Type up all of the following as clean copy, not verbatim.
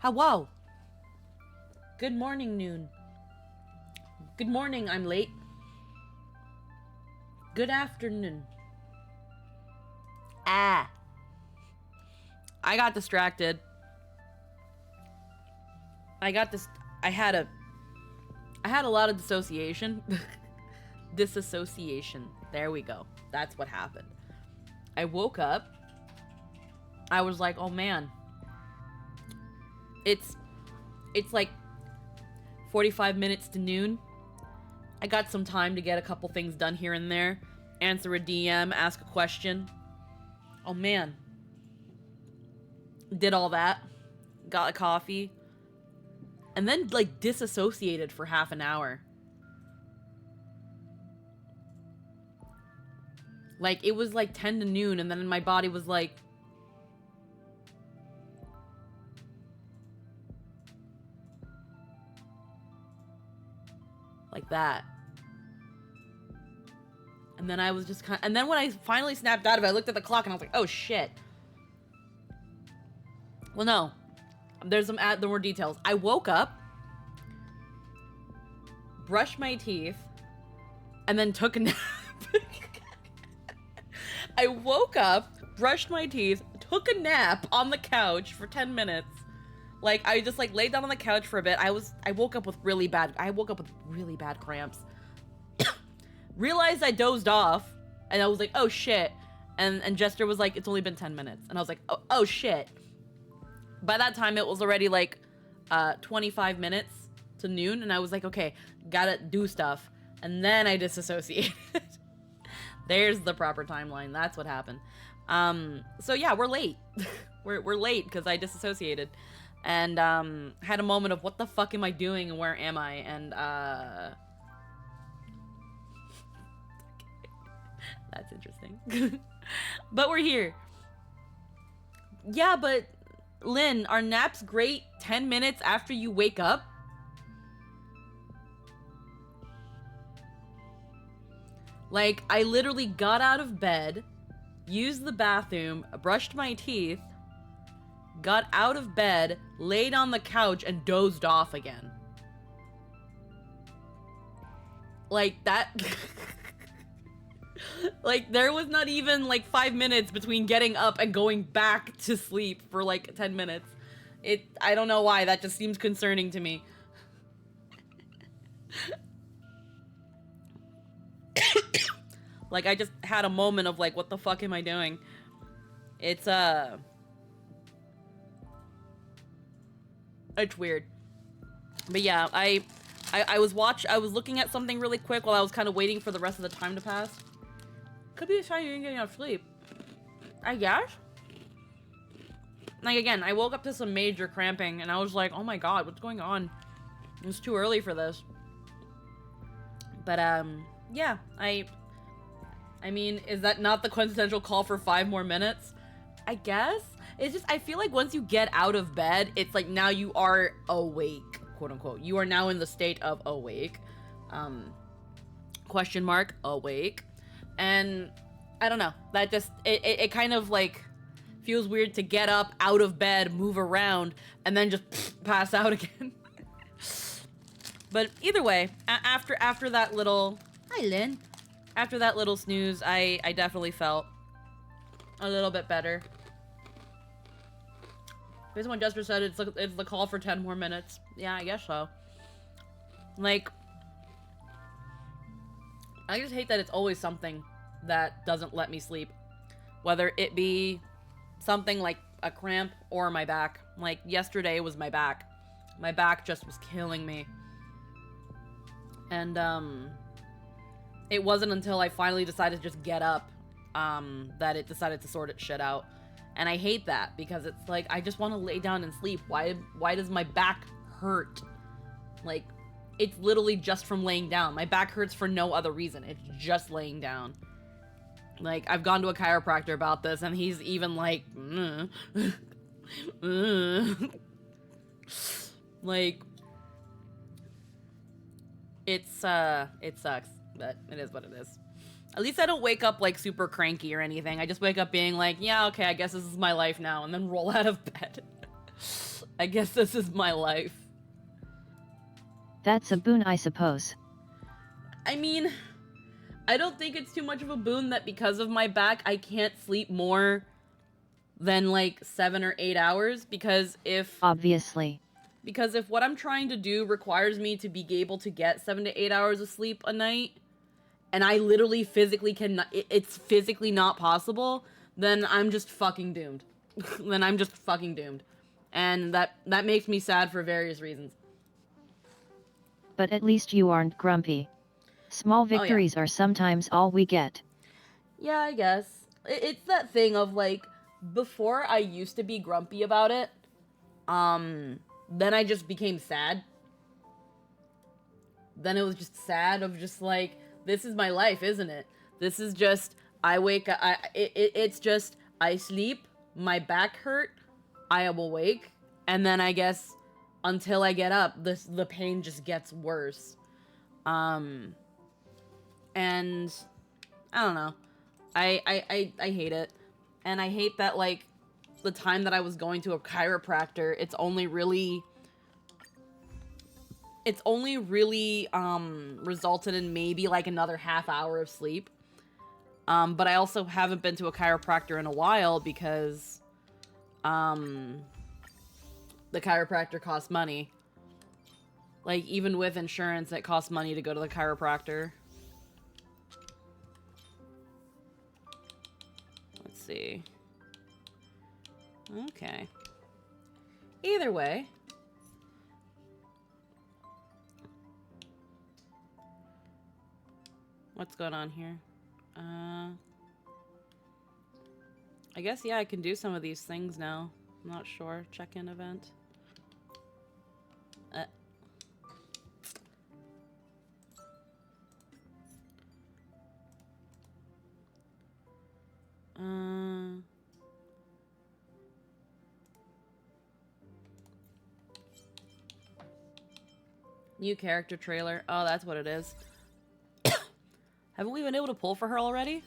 Hello. Good morning, noon. Good morning, I'm late. Good afternoon. Ah. I got distracted. I had a lot of dissociation. Disassociation. There we go. That's what happened. I woke up. I was like, oh man. It's like 45 minutes to noon. I got some time to get a couple things done here and there. Answer a DM, ask a question. Oh man. Did all that. Got a coffee. And then like disassociated for half an hour. Like it was like 10 to noon and then my body was like, that. And then I was just and then when I finally snapped out of it, I looked at the clock and I was like, oh shit. Well, no. There's more details. I woke up, brushed my teeth, and then took a nap. I woke up, brushed my teeth, took a nap on the couch for 10 minutes. Like, I just, like, laid down on the couch for a bit. I woke up with really bad cramps. Realized I dozed off, and I was like, oh, shit. And Jester was like, it's only been 10 minutes. And I was like, oh, shit. By that time, it was already, like, 25 minutes to noon, and I was like, okay, gotta do stuff. And then I disassociated. There's the proper timeline. That's what happened. So, yeah, we're late. we're late, because I disassociated. And had a moment of what the fuck am I doing and where am I? And that's interesting. But we're here. Yeah, but Lynn, are naps great 10 minutes after you wake up? Like, I literally got out of bed, used the bathroom, brushed my teeth, got out of bed, laid on the couch, and dozed off again. Like, that... Like, there was not even, like, 5 minutes between getting up and going back to sleep for, like, 10 minutes. I don't know why, that just seems concerning to me. Like, I just had a moment of, like, what the fuck am I doing? It's weird. But yeah, I was looking at something really quick while I was kind of waiting for the rest of the time to pass. Could be a sign you didn't get enough sleep, I guess. Like, again, I woke up to some major cramping and I was like, oh my god, what's going on? It's too early for this. But yeah, I mean, is that not the quintessential call for 5 more minutes? I guess. It's just, I feel like once you get out of bed, it's like now you are awake, quote unquote. You are now in the state of awake. Question mark, awake. And I don't know, that just, it kind of like feels weird to get up out of bed, move around, and then just pass out again. But either way, after that little, hi Lynn. After that little snooze, I definitely felt a little bit better. Based on what Jester said, it's the call for 10 more minutes. Yeah, I guess so. Like, I just hate that it's always something that doesn't let me sleep. Whether it be something like a cramp or my back. Like, yesterday was my back. My back just was killing me. And, it wasn't until I finally decided to just get up, that it decided to sort its shit out. And I hate that, because it's like, I just want to lay down and sleep. Why does my back hurt? Like, it's literally just from laying down. My back hurts for no other reason. It's just laying down. Like, I've gone to a chiropractor about this, and he's even like, like, it sucks, but it is what it is. At least I don't wake up, like, super cranky or anything. I just wake up being like, yeah, okay, I guess this is my life now, and then roll out of bed. I guess this is my life. That's a boon, I suppose. I mean, I don't think it's too much of a boon that because of my back, I can't sleep more than like 7 or 8 hours, because Obviously. Because if what I'm trying to do requires me to be able to get 7 to 8 hours of sleep a night, and I literally physically cannot, it's physically not possible, then I'm just fucking doomed. Then I'm just fucking doomed. And that makes me sad for various reasons. But at least you aren't grumpy. Small victories are sometimes all we get. Yeah, I guess. It's that thing of like, before I used to be grumpy about it, then I just became sad. Then it was just sad of just like, this is my life, isn't it? This is just, I wake up, it's just, I sleep, my back hurt, I am awake, and then I guess until I get up, the pain just gets worse. And I don't know. I hate it. And I hate that, like, the time that I was going to a chiropractor, it's only really resulted in maybe like another half hour of sleep. But I also haven't been to a chiropractor in a while because the chiropractor costs money. Like, even with insurance, it costs money to go to the chiropractor. Let's see. Okay. Either way. What's going on here? I guess, yeah, I can do some of these things now. I'm not sure. Check-in event. New character trailer. Oh, that's what it is. Haven't we been able to pull for her already?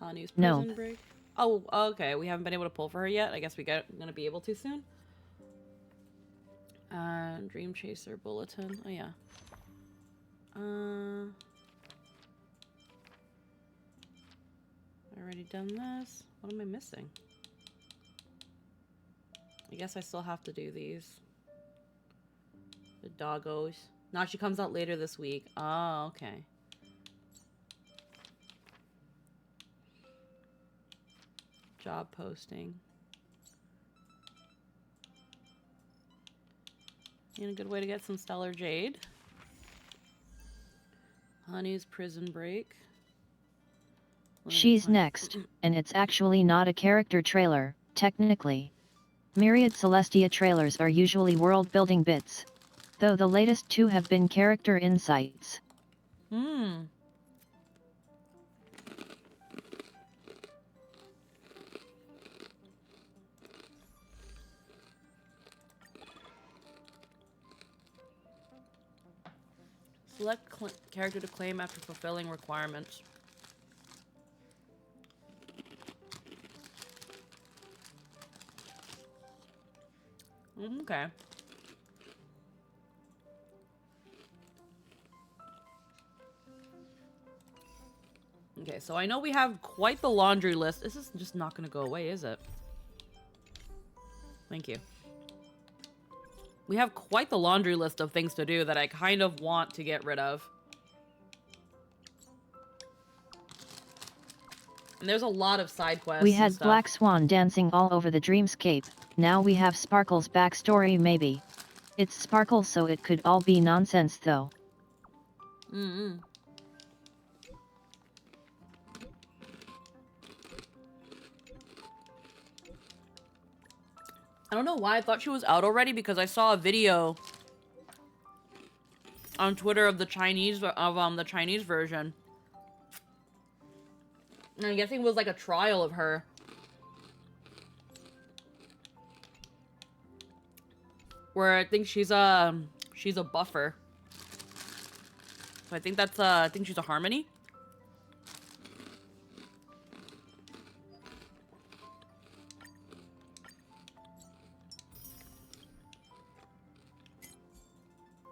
Hanu's prison break. Oh, okay. We haven't been able to pull for her yet. I guess we're gonna be able to soon. Dream Chaser Bulletin. Oh, yeah. Already done this. What am I missing? I guess I still have to do these. The doggos. No, she comes out later this week. Oh, okay. Job posting. And a good way to get some Stellar Jade. Honey's prison break. She's next, and it's actually not a character trailer, technically. Myriad Celestia trailers are usually world-building bits, though the latest two have been character insights. Select character to claim after fulfilling requirements. Okay. Okay, so I know we have quite the laundry list. This is just not going to go away, is it? Thank you. We have quite the laundry list of things to do that I kind of want to get rid of. And there's a lot of side quests. We had Black Swan dancing all over the dreamscape. Now we have Sparkle's backstory, maybe. It's Sparkle, so it could all be nonsense, though. I don't know why I thought she was out already, because I saw a video on Twitter of the Chinese version. And I'm guessing it was like a trial of her. Where I think she's a buffer. So I think that's I think she's a Harmony.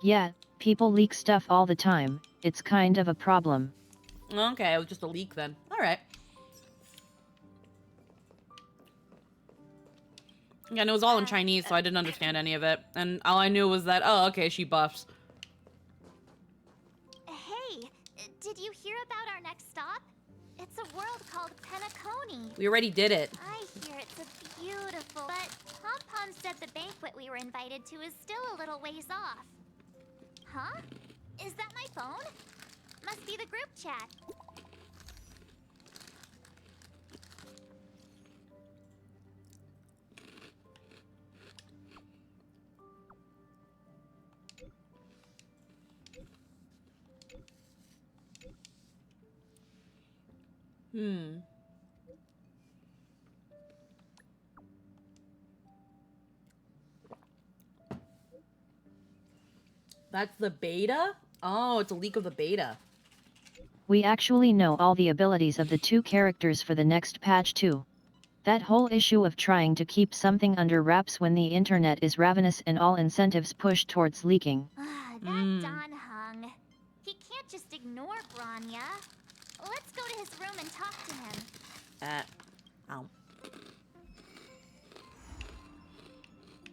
Yeah, people leak stuff all the time, it's kind of a problem. Okay, it was just a leak then. Alright. Yeah, and it was all in Chinese, so I didn't understand any of it. And all I knew was that, oh, okay, she buffs. Hey, did you hear about our next stop? It's a world called Penacony. We already did it. I hear it's a beautiful... But Pom-Pom said the banquet we were invited to is still a little ways off. Huh? Is that my phone? Must be the group chat. That's the beta? Oh, it's a leak of the beta. We actually know all the abilities of the two characters for the next patch too. That whole issue of trying to keep something under wraps when the internet is ravenous and all incentives push towards leaking. That Don Hung. He can't just ignore Branya. Let's go to his room and talk to him. Ow.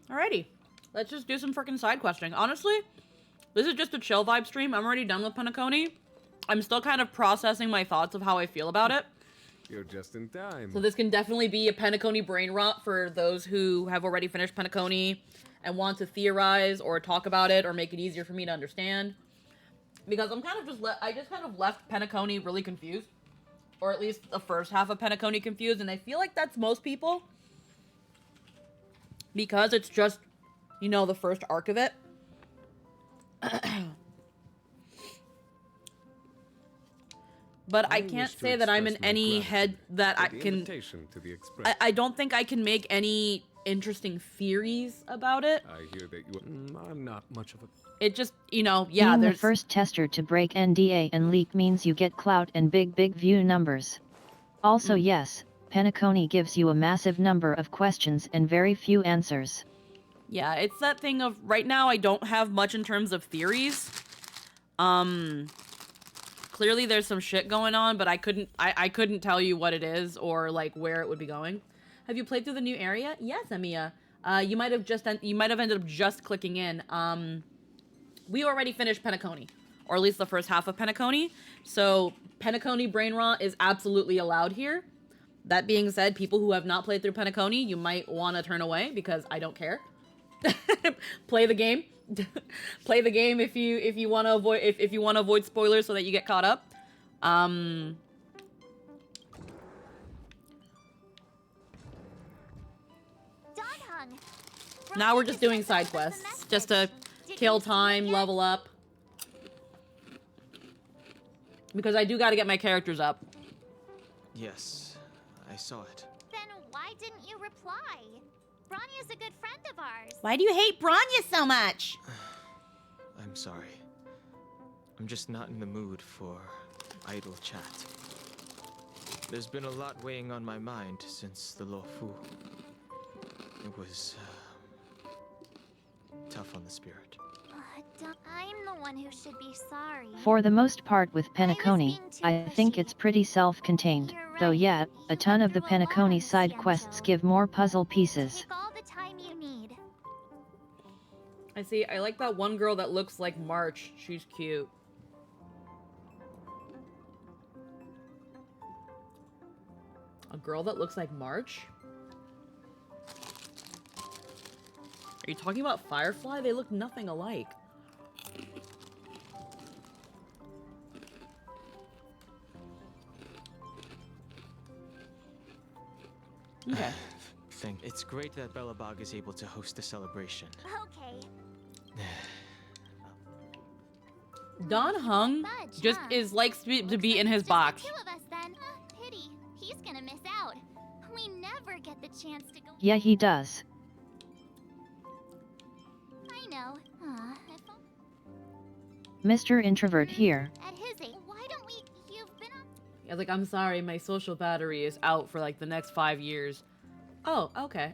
Alrighty. Let's just do some freaking side questing. Honestly, this is just a chill vibe stream. I'm already done with Penacony. I'm still kind of processing my thoughts of how I feel about it. You're just in time. So this can definitely be a Penacony brain rot for those who have already finished Penacony and want to theorize or talk about it or make it easier for me to understand. Because I'm kind of just I just kind of left Penacony really confused. Or at least the first half of Penacony confused, and I feel like that's most people. Because it's just, you know, the first arc of it. But I can't say that I'm in any head that I can... I don't think I can make any interesting theories about it. I hear that you... I'm not much of a... It just, you know, yeah, Being there's... the first tester to break NDA and leak means you get clout and big view numbers. Also yes, Penacony gives you a massive number of questions and very few answers. Yeah, it's that thing of, right now I don't have much in terms of theories. Clearly there's some shit going on, but I couldn't tell you what it is or like where it would be going. Have you played through the new area? Yes, Emiya. You might have ended up just clicking in. We already finished Penacony, or at least the first half of Penacony. So Penacony brain rot is absolutely allowed here. That being said, people who have not played through Penacony, you might want to turn away because I don't care. Play the game. Play the game if you want to avoid if you want to avoid spoilers so that you get caught up. Now we're just doing side quests just to kill time, level up. Because I do got to get my characters up. Yes, I saw it. Then why didn't you reply? Bronya's a good friend of ours. Why do you hate Bronya so much? I'm sorry. I'm just not in the mood for idle chat. There's been a lot weighing on my mind since the Luofu. It was tough on the spirit. I'm the one who should be sorry. For the most part with Penacony, I think it's pretty self-contained, though yeah, a ton of the Penacony side quests give more puzzle pieces. Take all the time you need. I see. I like that one girl that looks like March. She's cute. A girl that looks like March? Are you talking about Firefly? They look nothing alike. Okay. It's great that Belobog is able to host a celebration. Okay. Don Hung Fudge, just huh? likes to be in his Just box. the two of us then. Pity. He's gonna miss out. We never get the chance to go. Yeah, he does. I know. Mr. Introvert here. At his age, why don't we? You've been on. I was like, I'm sorry, my social battery is out for like the next 5 years. Oh, okay.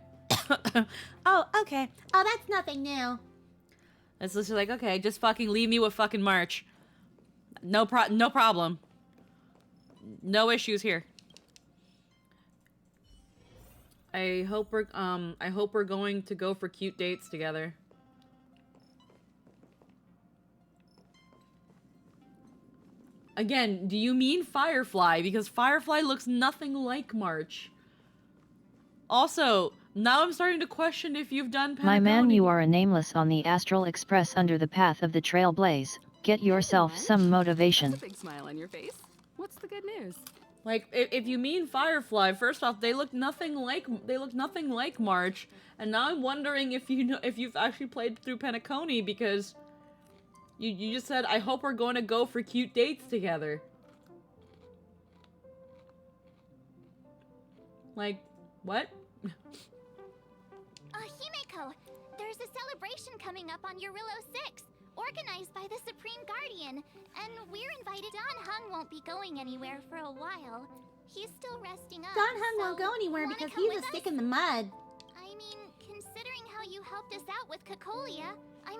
Oh, okay. Oh, that's nothing new. It's just like, okay, just fucking leave me with fucking March. No problem. No issues here. I hope we're going to go for cute dates together. Again, do you mean Firefly? Because Firefly looks nothing like March. Also, now I'm starting to question if you've done My man, Patagonia. you are a nameless on the Astral Express under the path of the Trailblaze. Get yourself some motivation. That's a big smile on your face. What's the good news? Like, if you mean Firefly, first off, they look nothing like March, and now I'm wondering if you've actually played through Penacony, because you just said, I hope we're going to go for cute dates together. Like, what? Himeko, there's a celebration coming up on Eurillo 6, organized by the Supreme Guardian, and we're invited. Don Hung won't be going anywhere for a while. He's still resting up. Don Hung won't so go anywhere wanna because come he's with a stick us? in the mud. I mean, considering how you helped us out with Cocolia, I'm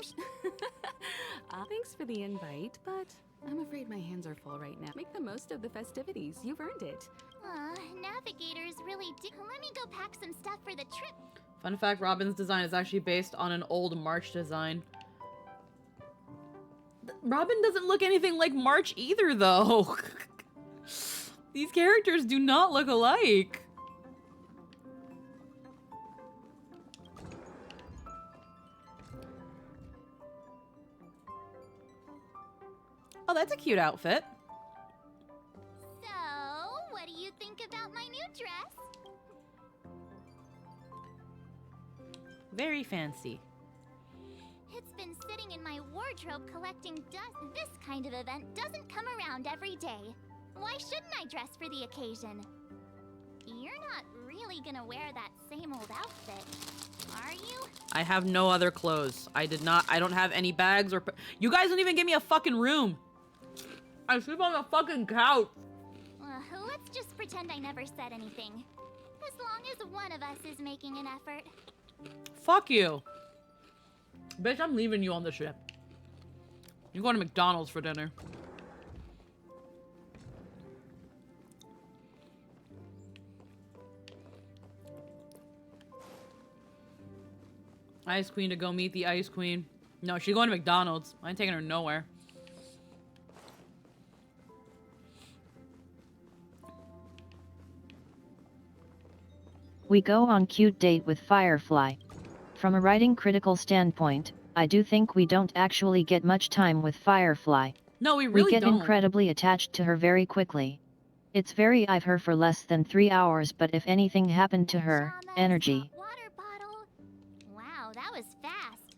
Thanks for the invite, but I'm afraid my hands are full right now. Make the most of the festivities. You've earned it. navigators really do. Let me go pack some stuff for the trip. Fun fact, Robin's design is actually based on an old March design. Robin doesn't look anything like March either, though. These characters do not look alike. Oh, that's a cute outfit. So, what do you think about my new dress? Very fancy. It's been sitting in my wardrobe collecting dust. This kind of event doesn't come around every day. Why shouldn't I dress for the occasion? You're not really gonna wear that same old outfit, are you? I have no other clothes. I don't have any bags or... You guys don't even give me a fucking room. I sleep on the fucking couch. Let's just pretend I never said anything. As long as one of us is making an effort. Fuck you. Bitch, I'm leaving you on the ship. You're going to McDonald's for dinner. Ice Queen to go meet the Ice Queen. No, she's going to McDonald's. I ain't taking her nowhere. We go on cute date with Firefly. From a writing critical standpoint, I do think we don't actually get much time with Firefly. No, we really get don't. incredibly attached to her very quickly. It's very I've her for less than 3 hours, but if anything happened to her, Pajamas, energy. hot water bottle. Wow, that was fast.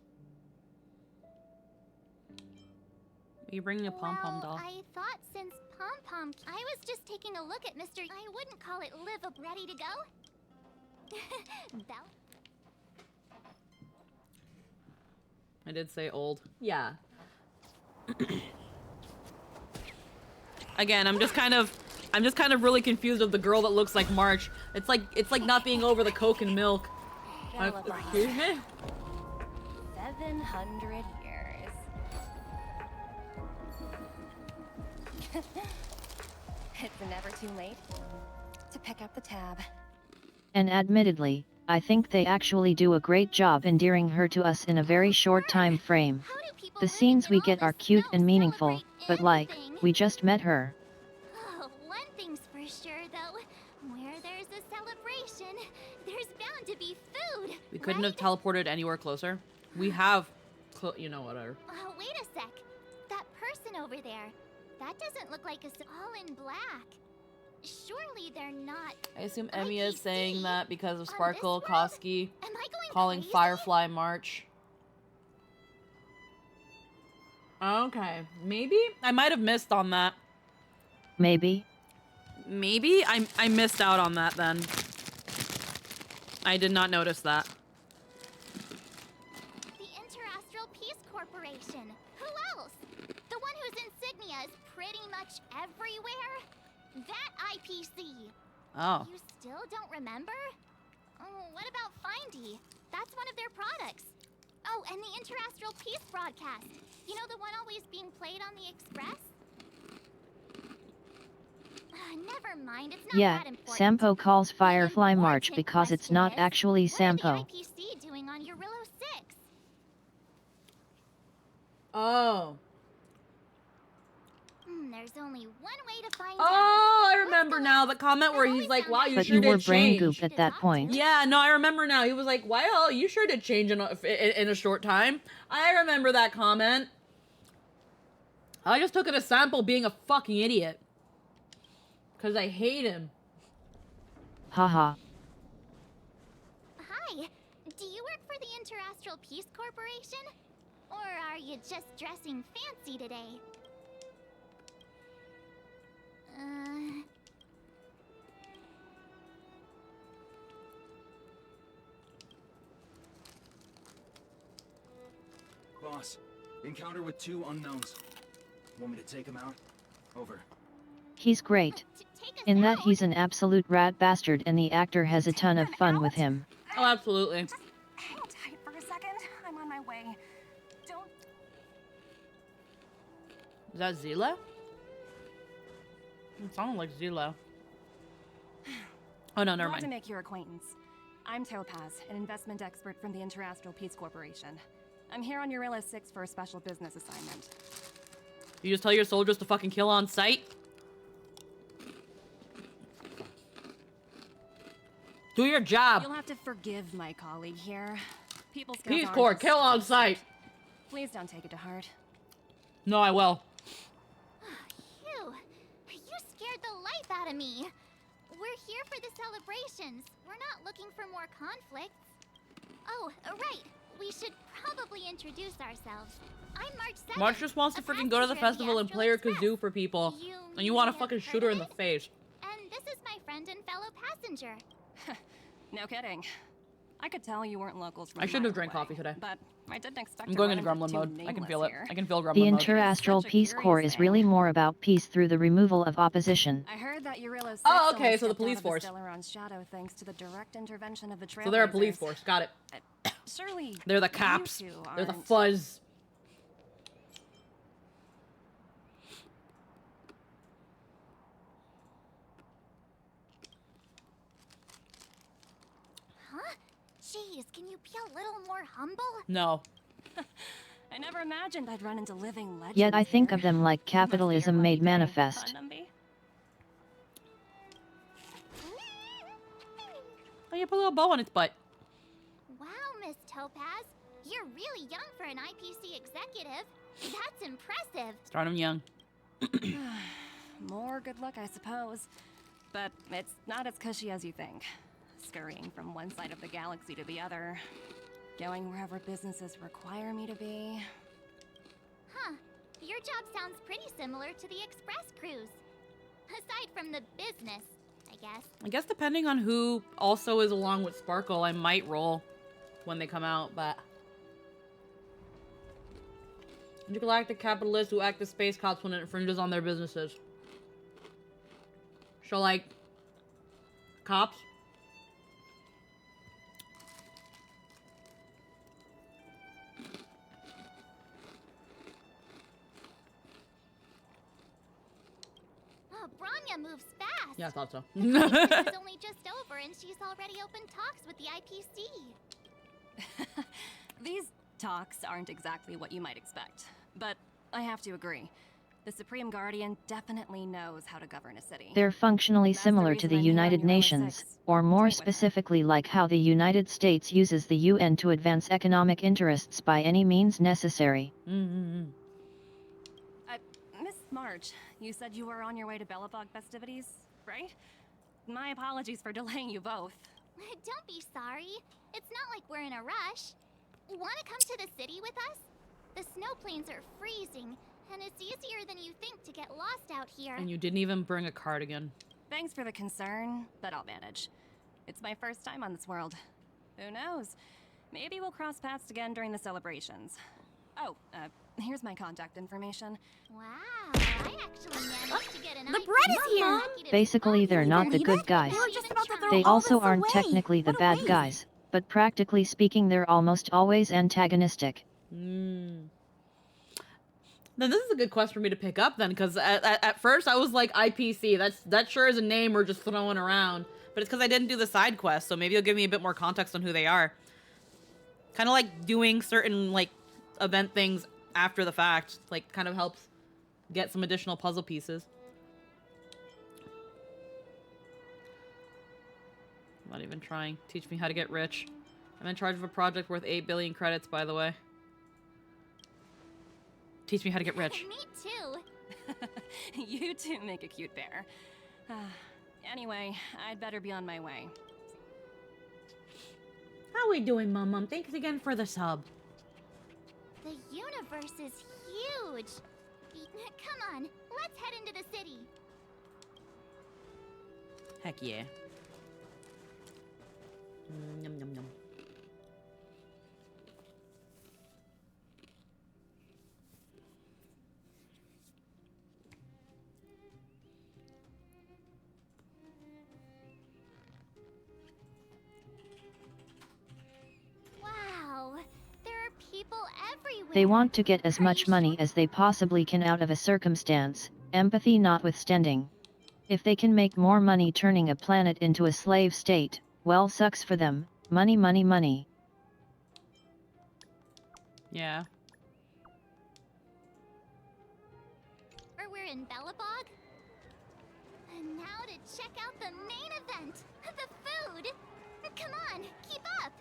Are you bringing a pom-pom doll? I thought since Pom-Pom... I was just taking a look at Mr. I wouldn't call it live-up. Ready to go? Bell? I did say old. Yeah. Again, I'm just kind of really confused of the girl that looks like March. It's like not being over the Coke and milk. Excuse me? 700 years. It's never too late to pick up the tab. And admittedly, I think they actually do a great job endearing her to us in a very short time frame. How do people The live scenes in we all get this are cute snow, and meaningful, celebrate but like, anything? we just met her. Oh, one thing's for sure, though. Where there's a celebration, there's bound to be food. We couldn't right? have teleported anywhere closer. We have, you know, whatever. Oh, wait a sec. That person over there. That doesn't look like it's all in black. Surely they're not. I assume Emmy is IPC saying that because of on Sparkle this world? Koski Am I going calling crazy? Firefly March. Okay, maybe I might have missed on that. Maybe? Maybe I missed out on that then. I did not notice that. The Interastral Peace Corporation. Who else? The one whose insignia is pretty much everywhere? That IPC. Oh. You still don't remember? Oh, what about Findy? That's one of their products. Oh, and the Interastral Peace broadcast. You know the one always being played on the Express? Never mind, it's not Yeah, that important. Sampo calls The Firefly March important because it's not question is, actually what Sampo. are the IPC doing on Eurillo 6? Oh. There's only one way to find out. Oh, I Let's remember go now ask. the comment where I've he's always like, found wow, out you But sure you were did brain change. gooped at that point. Yeah, no, I remember now. He was like, wow, you sure did change in a short time. I remember that comment. I just took it as Sample being a fucking idiot. Because I hate him. Haha. Hi, do you work for the Interastral Peace Corporation? Or are you just dressing fancy today? Boss, encounter with 2 unknowns. Want me to take them out? Over. He's great. Take us In that out? he's an absolute rat bastard and the actor has a ton of fun with him. Oh, absolutely. Just hang tight for a second. I'm on my way. Don't. Is that Zila? It sounded like Zila. Oh, no, never Glad to mind. make your acquaintance. I'm Topaz, an investment expert from the Interastral Peace Corporation. I'm here on Eurillo 6 for a special business assignment. You just tell your soldiers to fucking kill on sight? Do your job. You'll have to forgive my colleague here. People skills Peace aren't Corps, as- kill on sight. Please don't take it to heart. No, I will. Phew, you scared the life out of me. We're here for the celebrations. We're not looking for more conflicts. Oh, right. We should probably introduce ourselves. I'm March 7th. March just wants to a freaking go to the passenger of festival and Astral play her Express. kazoo for people. You And you want to may fucking have shoot her in heard the of it. face. And this is my friend and fellow passenger. No kidding. I could tell you weren't locals from I shouldn't have miles drank away, coffee today. But I didn't expect I'm to going run into gremlin two mode. I can feel nameless it. here. I can feel The gremlin mode. Interastral Such a Peace Corps curious is really thing. more about peace through the removal of opposition. I heard that Eurillo 6 Oh, only okay, so the stepped police out of force. the Stellaron's shadow thanks to the direct intervention of the Trailblazers. So they're a police force. Got it. Surely They're the you cops. two They're the aren't- fuzz. Huh? Jeez, can you be a little more humble? No. I never imagined I'd run into living legends. Yet I think here. of them like Must be your capitalism lucky made day, manifest. huh, Numby? Oh, you put a little bow on its butt. Wow, Miss Topaz. You're really young for an IPC executive. That's impressive. Start 'em young. More good luck, I suppose. But it's not as cushy as you think. Scurrying from one side of the galaxy to the other. Going wherever businesses require me to be. Huh. Your job sounds pretty similar to the Express cruise. Aside from the business, I guess. I guess depending on who also is along with Sparkle, I might roll when they come out, but... Intergalactic capitalists who act as space cops when it infringes on their businesses. So, like... Cops? Oh, Branya moves fast. Yeah, I thought so. It's only just over and she's already opened talks with the IPC. These talks aren't exactly what you might expect. But I have to agree. The Supreme Guardian definitely knows how to govern a city. They're functionally That's the similar to reason the I'm here on United Eurillo Nations, 6, or to more meet with her. specifically like how the United States uses the UN to advance economic interests by any means necessary. Mm-hmm. Miss March, you said you were on your way to Belobog festivities, right? My apologies for delaying you both. Don't be sorry. It's not like we're in a rush. Want to come to the city with us? The snow plains are freezing, and it's easier than you think to get lost out here. And you didn't even bring a cardigan. Thanks for the concern, but I'll manage. It's my first time on this world. Who knows? Maybe we'll cross paths again during the celebrations. Oh, here's my contact information. Wow, I actually managed to get an The bread is here! Basically, they're not the good guys. They were just about to throw They all also this aren't away. technically the What a bad waste. guys, but practically speaking they're almost always antagonistic. Then this is a good quest for me to pick up then, because at first I was like IPC. That sure is a name we're just throwing around, but it's because I didn't do the side quest, so maybe it'll give me a bit more context on who they are. Kind of like doing certain like event things after the fact, like kind of helps get some additional puzzle pieces. I'm not even trying. Teach me how to get rich. I'm in charge of a project worth 8 billion credits, by the way. Teach me how to get rich. Me too. You two make a cute pair. Anyway, I'd better be on my way. How we doing, Mum? Thanks again for the sub. The universe is huge. Come on, let's head into the city. Heck yeah. Yum, yum, yum. Wow, there are people everywhere. They want to get as much money as they possibly can out of a circumstance, empathy notwithstanding. If they can make more money turning a planet into a slave state, well, sucks for them. Money, money, money. Yeah. Or we're in Bellabog. And now to check out the main event, the food. Come on, keep up.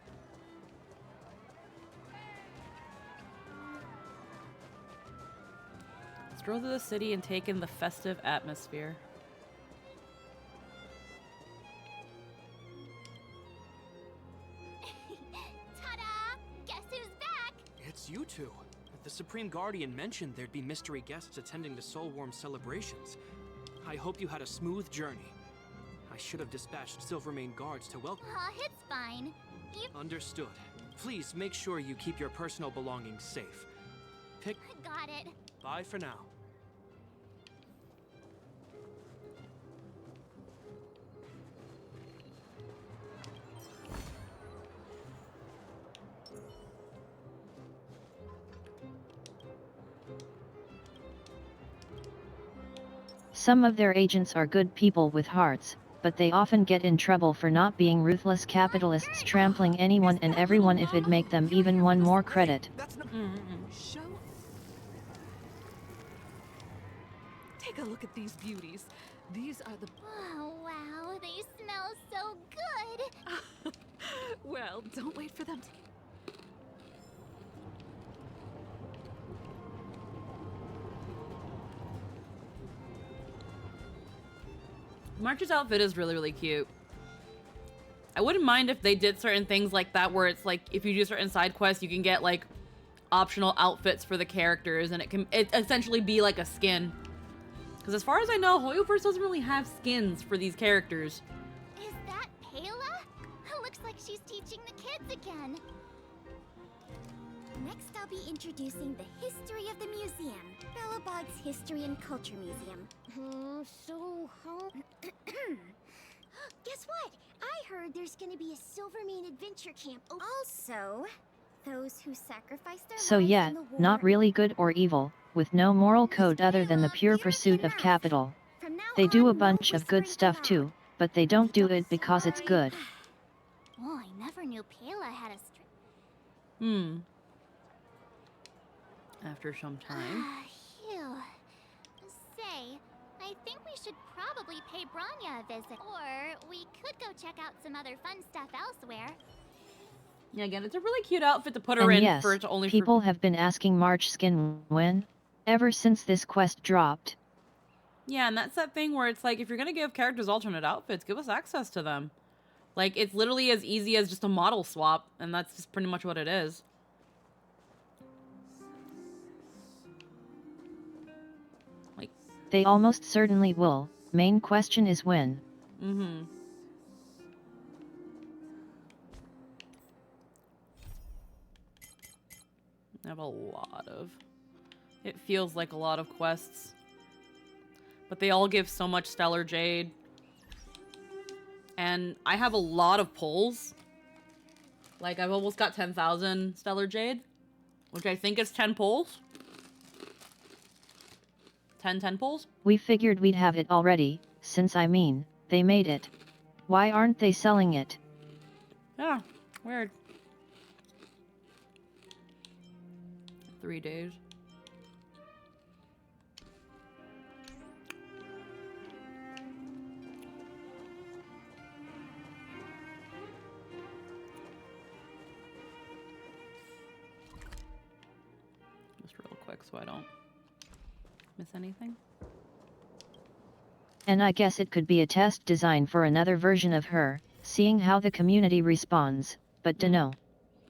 Stroll through the city and take in the festive atmosphere. Ta-da! Guess who's back? It's you two. The Supreme Guardian mentioned there'd be mystery guests attending the Soulworm celebrations. I hope you had a smooth journey. I should have dispatched Silvermane guards to welcome. Aw, it's fine. You Understood. Please make sure you keep your personal belongings safe. got it. Bye for now. Some of their agents are good people with hearts, but they often get in trouble for not being ruthless capitalists trampling anyone and everyone if it'd make them even one more credit. That's not show. Take a look at these beauties. These are the... Oh, wow, they smell so good. Well, don't wait for them to... March's outfit is really, really cute. I wouldn't mind if they did certain things like that where it's like if you do certain side quests you can get like optional outfits for the characters and it essentially be like a skin. Because as far as I know, Hoyoverse doesn't really have skins for these characters. Is that Payla? Looks like she's teaching the kids again. Next, I'll be introducing the history of the museum. Bellabog's History and Culture Museum. Guess what? I heard there's gonna be a Silvermane adventure camp. Also, those who sacrificed their So lives yeah, in the war. not really good or evil, with no moral code other than the pure pursuit of capital. From now They do a on, no bunch of good whispering stuff aloud. too, but they don't do it because it's good. Oh, I never knew Payla had a After some time. Phew. Say, I think we should probably pay Branya a visit. Or we could go check out some other fun stuff elsewhere. Yeah, again, it's a really cute outfit to put her And in yes, for it only people have been asking March skin when? Ever since this quest dropped. Yeah, and that's that thing where it's like if you're gonna give characters alternate outfits, give us access to them. Like it's literally as easy as just a model swap, and that's just pretty much what it is. Like They almost certainly will. Main question is when. I have a lot of... It feels like a lot of quests. But they all give so much Stellar Jade. And I have a lot of pulls. Like, I've almost got 10,000 Stellar Jade, which I think is 10 pulls. 10 pulls? We figured we'd have it already, since I mean, they made it. Why aren't they selling it? Yeah, weird. 3 days. Just real quick so I don't miss anything. And I guess it could be a test design for another version of her, seeing how the community responds, but dunno.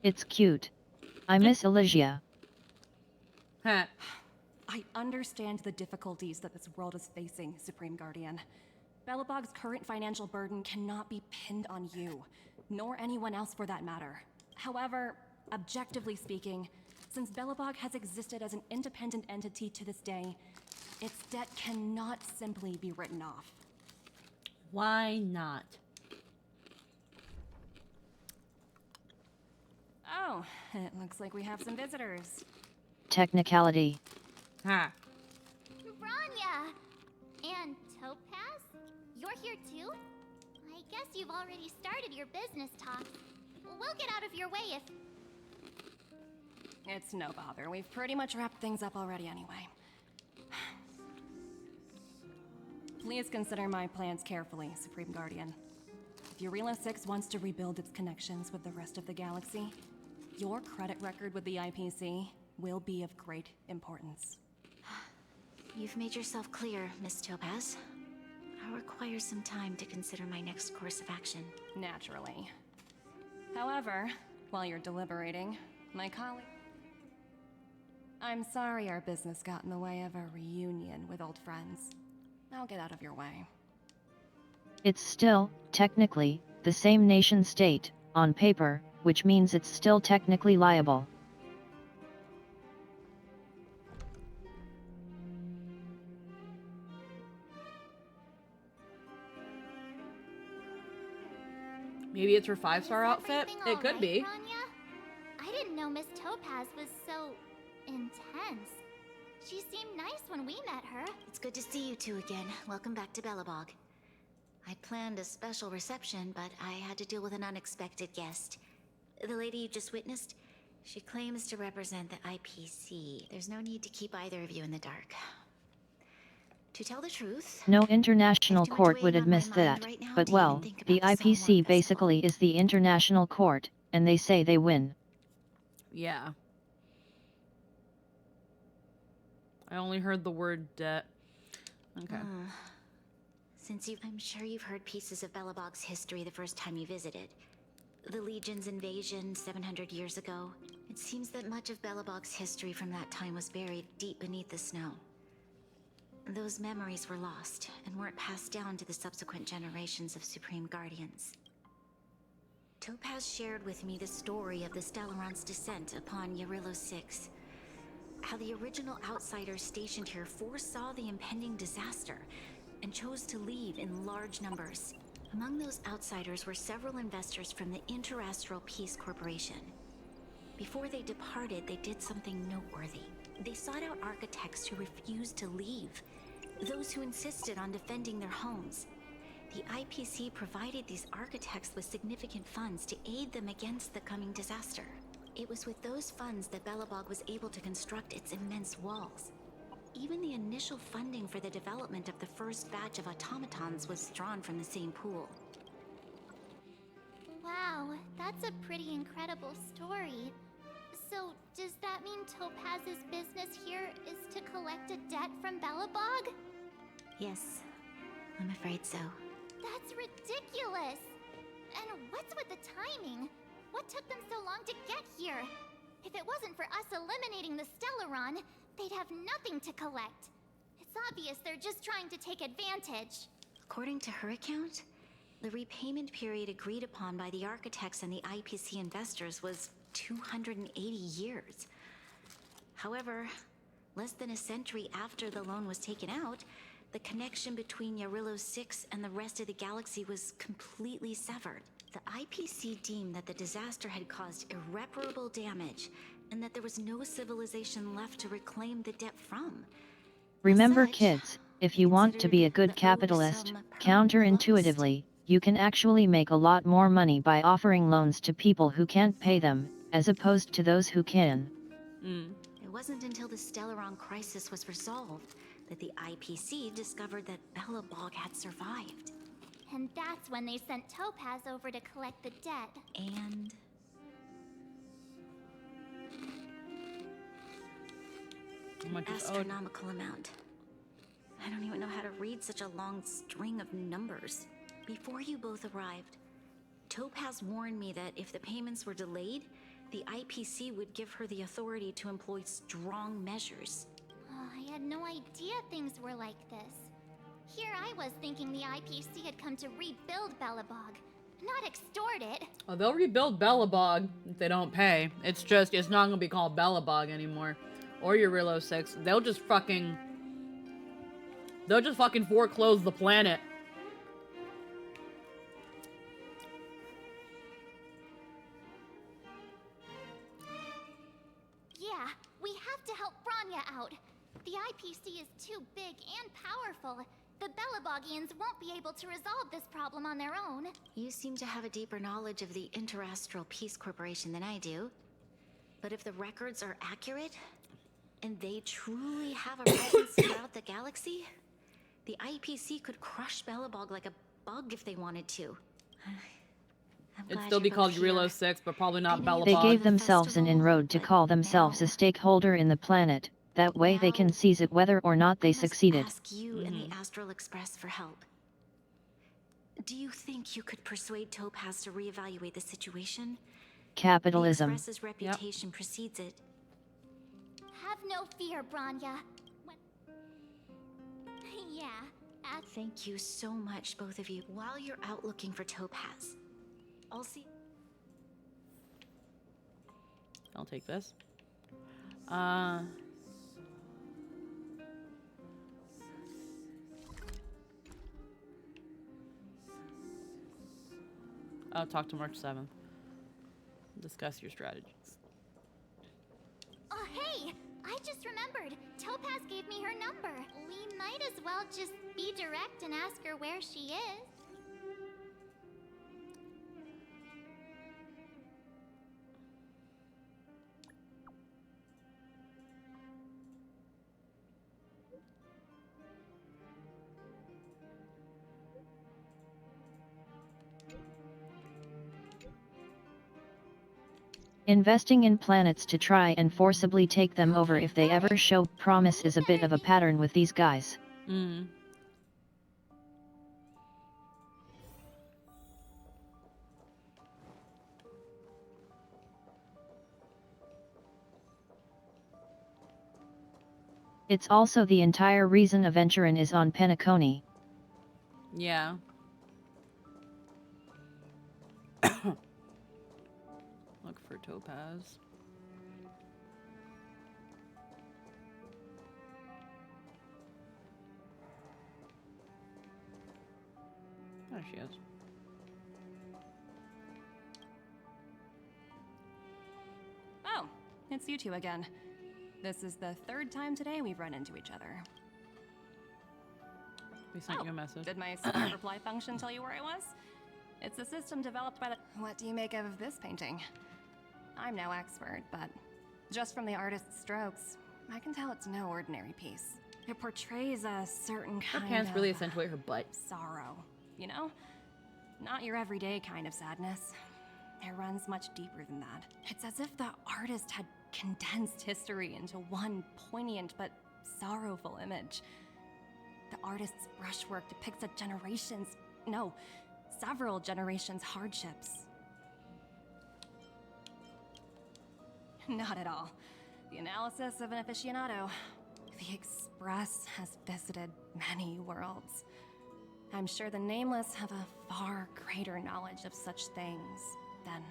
It's cute. I miss Elysia. Huh. I understand the difficulties that this world is facing, Supreme Guardian. Belobog's current financial burden cannot be pinned on you, nor anyone else for that matter. However, objectively speaking, since Belobog has existed as an independent entity to this day, its debt cannot simply be written off. Why not? Oh, it looks like we have some visitors. Technicality. Huh. Rania! And Topaz? You're here too? I guess you've already started your business talks. We'll get out of your way if... It's no bother. We've pretty much wrapped things up already anyway. Please consider my plans carefully, Supreme Guardian. If Eurilo 6 wants to rebuild its connections with the rest of the galaxy, your credit record with the IPC will be of great importance. You've made yourself clear, Miss Topaz. I'll require some time to consider my next course of action. Naturally. However, while you're deliberating, my colleague... I'm sorry our business got in the way of a reunion with old friends. I'll get out of your way. It's still, technically, the same nation state, on paper, which means it's still technically liable. Maybe it's her 5-star Is outfit? everything It could alright, be. Rania? I didn't know Miss Topaz was so... intense. She seemed nice when we met her. It's good to see you two again. Welcome back to Belobog. I planned a special reception, but I had to deal with an unexpected guest. The lady you just witnessed, she claims to represent the IPC. There's no need to keep either of you in the dark. To tell the truth... No international too much court would weighing on my admit mind that, right now but to well, even think the about the Salmon IPC Festival. basically is the international court, and they say they win. Yeah. I only heard the word debt. Okay. I'm sure you've heard pieces of Belobog's history the first time you visited. The Legion's invasion 700 years ago. It seems that much of Belobog's history from that time was buried deep beneath the snow. Those memories were lost and weren't passed down to the subsequent generations of Supreme Guardians. Topaz shared with me the story of the Stellaron's descent upon Eurilo 6. How the original outsiders stationed here foresaw the impending disaster and chose to leave in large numbers. Among those outsiders were several investors from the Interastral Peace Corporation. Before they departed, they did something noteworthy. They sought out architects who refused to leave, those who insisted on defending their homes. The IPC provided these architects with significant funds to aid them against the coming disaster. It was with those funds that Belobog was able to construct its immense walls. Even the initial funding for the development of the first batch of automatons was drawn from the same pool. Wow, that's a pretty incredible story. So, does that mean Topaz's business here is to collect a debt from Belobog? Yes, I'm afraid so. That's ridiculous! And what's with the timing? What took them so long to get here? If it wasn't for us eliminating the Stellaron, they'd have nothing to collect. It's obvious they're just trying to take advantage. According to her account, the repayment period agreed upon by the architects and the IPC investors was 280 years. However, less than a century after the loan was taken out, The connection between Yarillo 6 and the rest of the galaxy was completely severed. The IPC deemed that the disaster had caused irreparable damage, and that there was no civilization left to reclaim the debt from. Remember, such, kids, if they you want to be a considered good the ode capitalist, some permanent counterintuitively, you can actually make a lot more money by offering loans to people who can't pay them, as opposed to those who can. It wasn't until the Stellaron crisis was resolved that the IPC discovered that Belobog had survived. And that's when they sent Topaz over to collect the debt. And How much is owed? astronomical amount. I don't even know how to read such a long string of numbers. Before you both arrived, Topaz warned me that if the payments were delayed, the IPC would give her the authority to employ strong measures. Oh, I had no idea things were like this. Here I was thinking the IPC had come to rebuild Belobog, not extort it. Oh, they'll rebuild Belobog if they don't pay. It's not gonna be called Belobog anymore. Or Yarillo 6. They'll just fucking foreclose the planet. Yeah, we have to help Bronya out. The IPC is too big and powerful. The Belobogians won't be able to resolve this problem on their own. You seem to have a deeper knowledge of the Interastral Peace Corporation than I do. But if the records are accurate, and they truly have a presence throughout the galaxy, the IPC could crush Belobog like a bug if they wanted to. It'd still be called Yarillo 6, but probably not Belobog. They gave themselves an inroad to call themselves a stakeholder in the planet. That way they can seize it whether or not they succeeded. Ask you and the Astral Express for help. Do you think you could persuade Topaz to reevaluate the situation? Capitalism. The Express's reputation precedes it. Have no fear, Bronya. Yeah, Thank you so much, both of you. While you're out looking for Topaz, I'll see. I'll take this. I'll talk to March 7th. Discuss your strategies. Oh, hey! I just remembered. Topaz gave me her number. We might as well just be direct and ask her where she is. Investing in planets to try and forcibly take them over if they ever show promise is a bit of a pattern with these guys. It's also the entire reason Aventurin is on Penacony. Yeah. Look for Topaz. There she is. Oh, it's you two again. This is the third time today we've run into each other. We sent you a message. Did my secret reply function tell you where I was? It's a system developed by the... What do you make of this painting? I'm no expert, but just from the artist's strokes, I can tell it's no ordinary piece. It portrays a certain Her kind pants of really accentuate her butt. sorrow, you know? Not your everyday kind of sadness. It runs much deeper than that. It's as if the artist had condensed history into one poignant but sorrowful image. The artist's brushwork depicts several generations' hardships. Not at all. The analysis of an aficionado. The Express has visited many worlds. I'm sure the Nameless have a far greater knowledge of such things than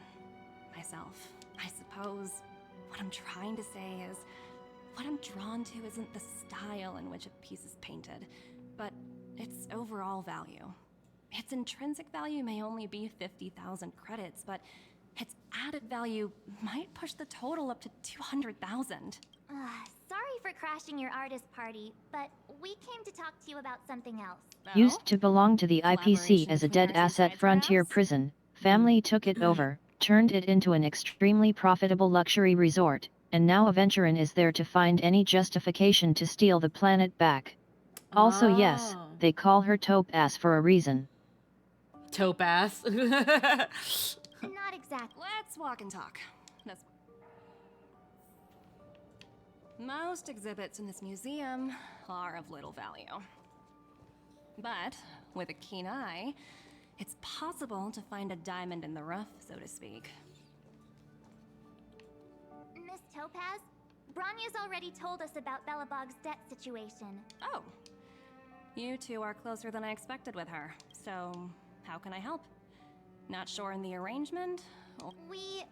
myself. I suppose what I'm trying to say is, what I'm drawn to isn't the style in which a piece is painted, but its overall value. Its intrinsic value may only be 50,000 credits, but its added value might push the total up to 200,000. Sorry for crashing your artist party, but we came to talk to you about something else. Used to belong to the IPC as a dead asset frontier prison, family took it over, turned it into an extremely profitable luxury resort, and now Aventurin is there to find any justification to steal the planet back. Also yes, they call her Taupe-ass for a reason. Taupe-ass. Not exactly. Let's walk and talk. Most exhibits in this museum are of little value. But with a keen eye, it's possible to find a diamond in the rough, so to speak. Miss Topaz, Bronya's already told us about Belobog's debt situation. Oh. You two are closer than I expected with her. So, how can I help? Not sure in the arrangement? We,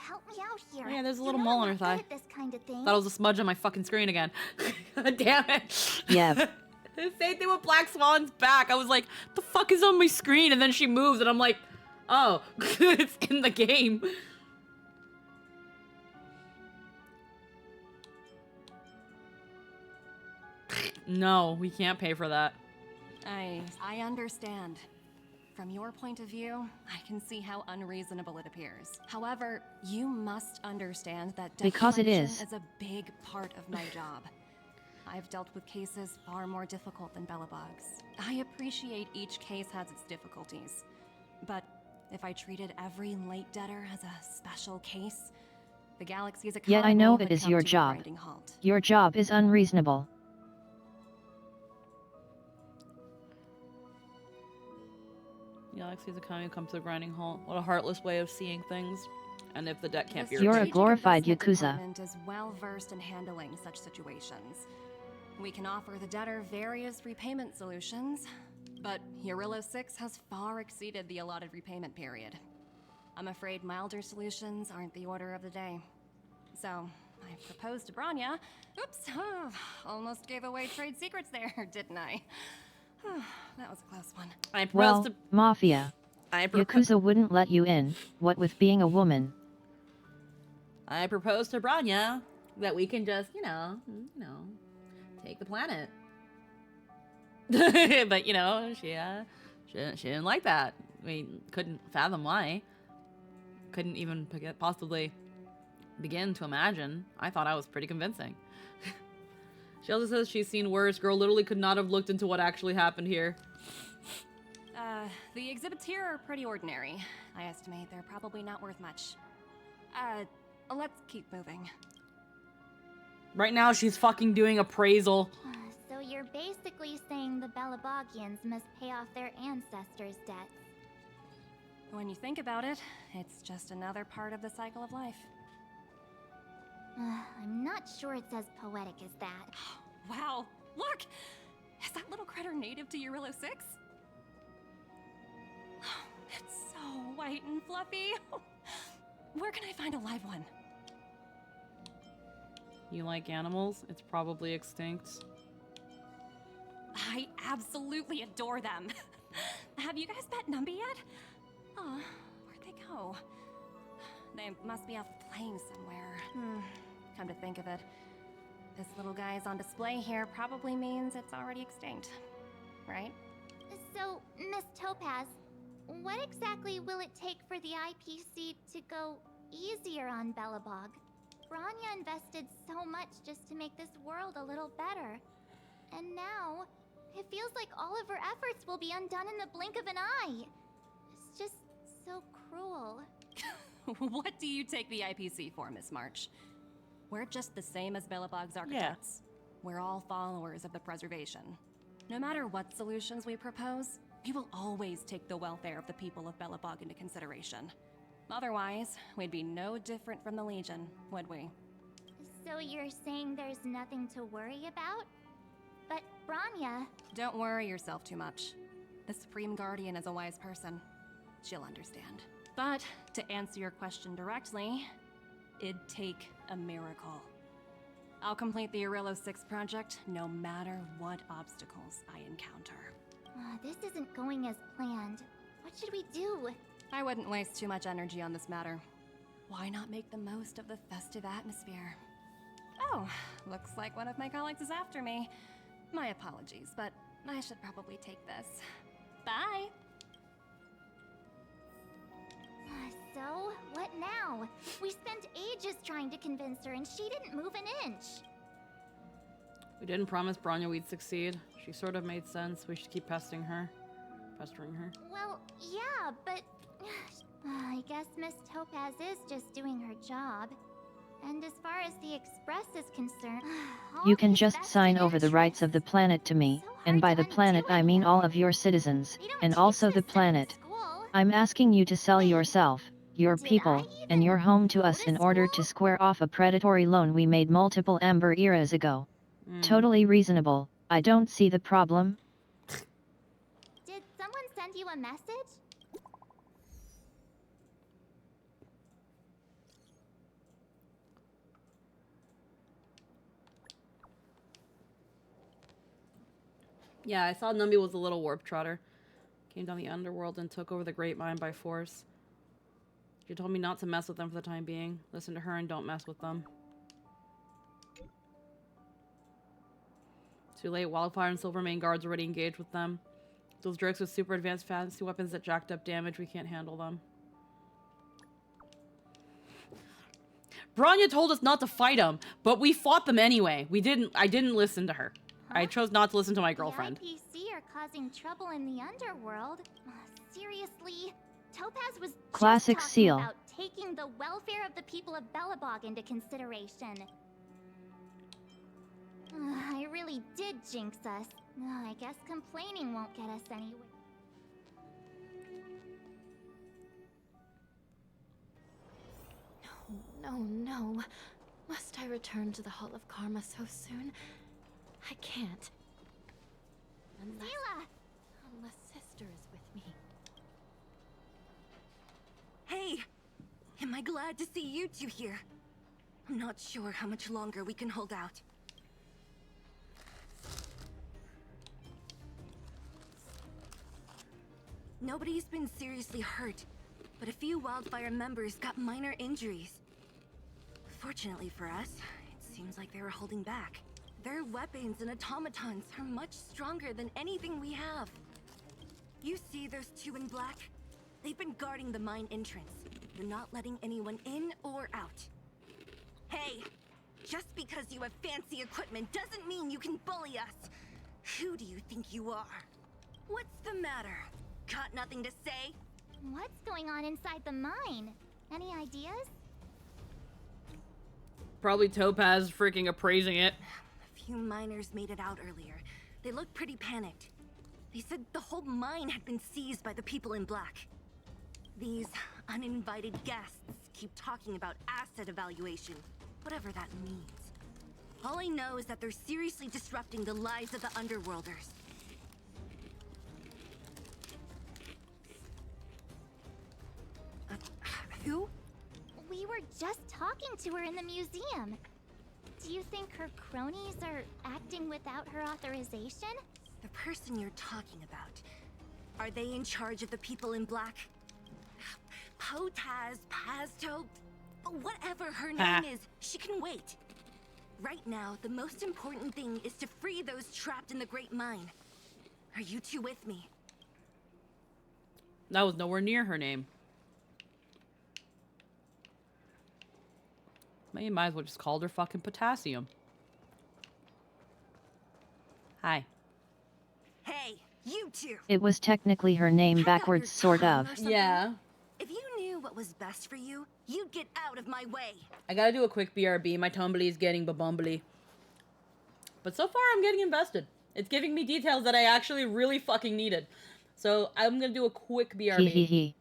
help me out here. Oh, yeah, there's a You little know mole I'm on her not thigh. good at this kind of thing. Thought it was a smudge on my fucking screen again. God damn it. Yeah. Same thing with Black Swan's back. I was like, the fuck is on my screen? And then she moves and I'm like, oh, it's in the game. No, we can't pay for that. I understand. From your point of view, I can see how unreasonable it appears. However, you must understand that debt Because it collection is a big part of my job. I've dealt with cases far more difficult than Belobog's. I appreciate each case has its difficulties. But if I treated every late debtor as a special case, the galaxy's economy Yet I know would it is come your to a job. grinding halt. Your job is unreasonable. Galaxy's economy comes to a grinding halt. What a heartless way of seeing things. And if the debt can't be You're a repaid. glorified Investment Yakuza. Department is well versed in handling such situations. We can offer the debtor various repayment solutions, but Eurilo 6 has far exceeded the allotted repayment period. I'm afraid milder solutions aren't the order of the day. So, I proposed to Bronya. Oops, almost gave away trade secrets there, didn't I? That was a close one. I proposed Well, to Mafia. Yakuza wouldn't let you in, what with being a woman. I proposed to Bronya that we can just, you know, take the planet. But you know, she didn't like that. We couldn't fathom why. Couldn't even possibly begin to imagine. I thought I was pretty convincing. She also says she's seen worse. Girl literally could not have looked into what actually happened here. The exhibits here are pretty ordinary. I estimate they're probably not worth much. Let's keep moving. Right now, she's fucking doing appraisal. So you're basically saying the Belabogians must pay off their ancestors' debts. When you think about it, it's just another part of the cycle of life. I'm not sure it's as poetic as that. Wow, look! Is that little critter native to Eurilo 6? It's so white and fluffy. Where can I find a live one? You like animals? It's probably extinct. I absolutely adore them. Have you guys met Numby yet? Oh, where'd they go? They must be off playing somewhere. Come to think of it, this little guy is on display here probably means it's already extinct, right? So, Miss Topaz, what exactly will it take for the IPC to go easier on Belobog? Bronya invested so much just to make this world a little better. And now, it feels like all of her efforts will be undone in the blink of an eye. It's just so cruel. What do you take the IPC for, Miss March? We're just the same as Belobog's architects. We're all followers of the preservation. No matter what solutions we propose, we will always take the welfare of the people of Belobog into consideration. Otherwise, we'd be no different from the Legion, would we? So you're saying there's nothing to worry about? But Bronya... Don't worry yourself too much. The Supreme Guardian is a wise person. She'll understand. But, to answer your question directly, it'd take a miracle. I'll complete the Arillo 6 project no matter what obstacles I encounter. This isn't going as planned. What should we do? I wouldn't waste too much energy on this matter. Why not make the most of the festive atmosphere? Oh, looks like one of my colleagues is after me. My apologies, but I should probably take this. Bye! So, what now? We spent ages trying to convince her and she didn't move an inch. We didn't promise Bronya we'd succeed. She sort of made sense. We should keep pestering her. Well, yeah, but I guess Miss Topaz is just doing her job. And as far as the Express is concerned, You can just sign over the rights of the planet to me, and by the planet I mean all of your citizens, and also the planet. I'm asking you to sell yourself, your people, and your home to us in order to square off a predatory loan we made multiple Amber eras ago. Totally reasonable. I don't see the problem. Did someone send you a message? Yeah, I saw Numby was a little warp trotter. Came down the underworld and took over the Great Mine by force. She told me not to mess with them for the time being. Listen to her and don't mess with them. Too late, Wildfire and Silvermane guards already engaged with them. Those jerks with super advanced fancy weapons that jacked up damage, we can't handle them. Bronya told us not to fight them, but we fought them anyway. I didn't listen to her. I chose not to listen to my girlfriend. The IPC are causing trouble in the underworld. Seriously, Topaz was Classic just talking seal. about taking the welfare of the people of Belobog into consideration. I really did jinx us. I guess complaining won't get us anywhere. No. Must I return to the Hall of Karma so soon? I can't. Unless Sister is with me. Hey! Am I glad to see you two here? I'm not sure how much longer we can hold out. Nobody's been seriously hurt, but a few Wildfire members got minor injuries. Fortunately for us, it seems like they were holding back. Their weapons and automatons are much stronger than anything we have. You see those two in black? They've been guarding the mine entrance. They're not letting anyone in or out. Hey, just because you have fancy equipment doesn't mean you can bully us. Who do you think you are? What's the matter? Got nothing to say? What's going on inside the mine? Any ideas? Probably Topaz freaking appraising it. A few miners made it out earlier. They looked pretty panicked. They said the whole mine had been seized by the people in black. These uninvited guests keep talking about asset evaluation, whatever that means. All I know is that they're seriously disrupting the lives of the Underworlders. Who? We were just talking to her in the museum. Do you think her cronies are acting without her authorization? The person you're talking about. Are they in charge of the people in black? Potaz, Pazto, whatever her name is, she can wait. Right now, the most important thing is to free those trapped in the Great Mine. Are you two with me? That was nowhere near her name. Might as well just called her fucking Potassium. Hi. Hey, you two! It was technically her name backwards, sort of. Yeah. If you knew what was best for you, you'd get out of my way. I gotta do a quick BRB. My Tumbly is getting babumbly. But so far, I'm getting invested. It's giving me details that I actually really fucking needed. So I'm gonna do a quick BRB.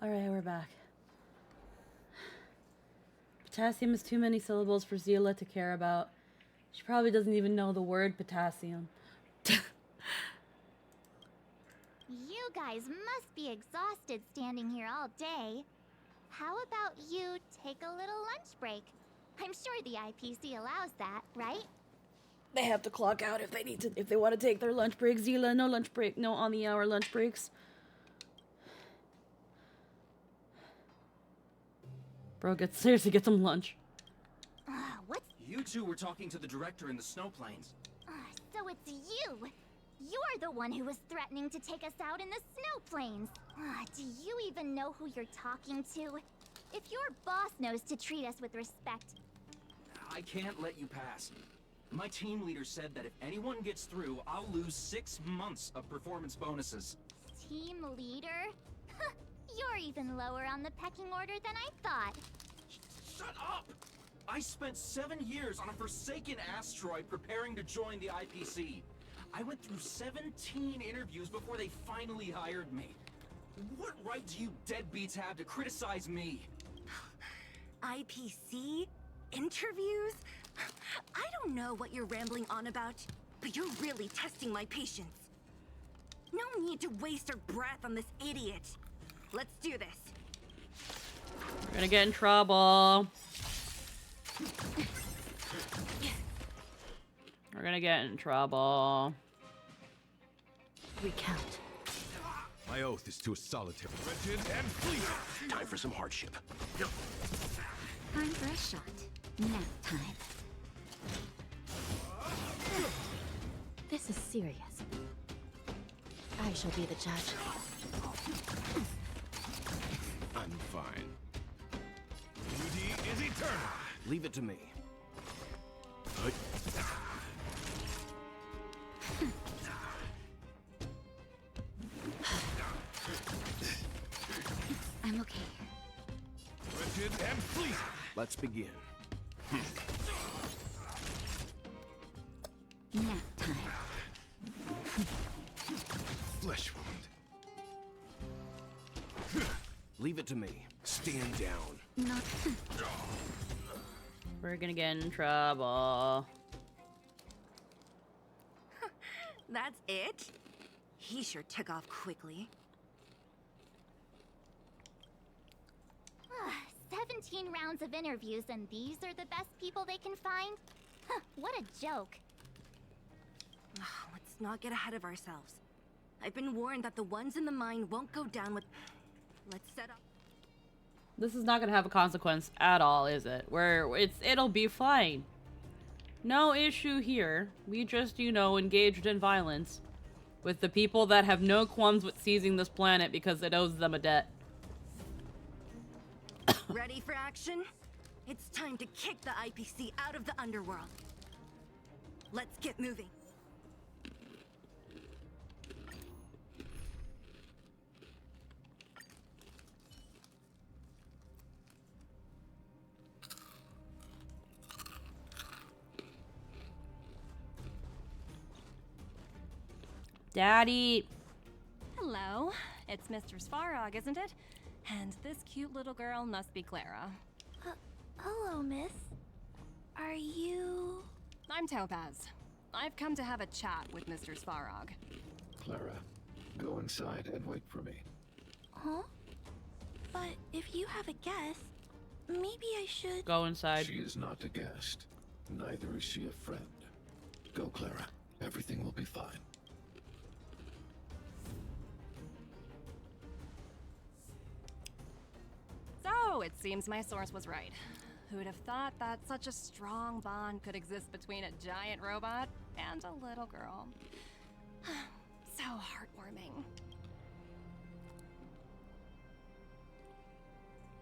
Alright, we're back. Potassium is too many syllables for Zila to care about. She probably doesn't even know the word potassium. You guys must be exhausted standing here all day. How about you take a little lunch break? I'm sure the IPC allows that, right? They have to clock out if they need to, if they want to take their lunch break. Zila, no lunch break, no on the hour lunch breaks. Bro, seriously, get some lunch. What's... You two were talking to the director in the snow plains. So it's you! You're the one who was threatening to take us out in the snow plains. Do you even know who you're talking to? If your boss knows to treat us with respect... I can't let you pass. My team leader said that if anyone gets through, I'll lose 6 months of performance bonuses. Team leader? You're even lower on the pecking order than I thought. Shut up! I spent 7 years on a forsaken asteroid preparing to join the IPC. I went through 17 interviews before they finally hired me. What right do you deadbeats have to criticize me? IPC? Interviews? I don't know what you're rambling on about, but you're really testing my patience. No need to waste our breath on this idiot. Let's do this. We're gonna get in trouble. We're gonna get in trouble. Recount. My oath is to a solitary. Rigid and fleet. Time for some hardship. Time for a shot. Nap time. This is serious. I shall be the judge. I'm fine. Duty is eternal. Leave it to me. I'm okay. Rigid and fleet. Let's begin. Nap time. Flesh wound. Leave it to me. Stand down. Not... We're gonna get in trouble. That's it? He sure took off quickly. 17 rounds of interviews and these are the best people they can find? What a joke. Let's not get ahead of ourselves. I've been warned that the ones in the mine won't go down with... Let's set up... This is not gonna have a consequence at all, is it? It'll be fine. No issue here. We just, you know, engaged in violence with the people that have no qualms with seizing this planet because it owes them a debt. Ready for action? It's time to kick the IPC out of the underworld. Let's get moving. Daddy! Hello, it's Mr. Svarog, isn't it? And this cute little girl must be Clara. Hello, miss. Are you... I'm Topaz. I've come to have a chat with Mr. Svarog. Clara, go inside and wait for me. Huh? But if you have a guest, maybe I should... Go inside. She is not a guest. Neither is she a friend. Go, Clara. Everything will be fine. So, it seems my source was right. Who'd have thought that such a strong bond could exist between a giant robot and a little girl? So heartwarming.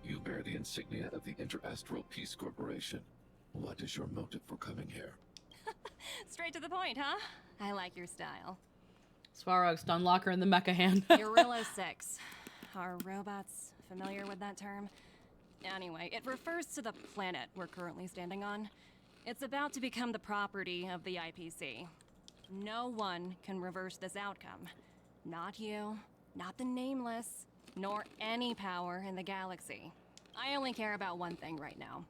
You bear the insignia of the Interastral Peace Corporation. What is your motive for coming here? Straight to the point, huh? I like your style. Svarog, Stunlocker, and the mecha hand. Eurilla 6. Are robots familiar with that term? Anyway, it refers to the planet we're currently standing on. It's about to become the property of the IPC. No one can reverse this outcome. Not you, not the Nameless, nor any power in the galaxy. I only care about one thing right now.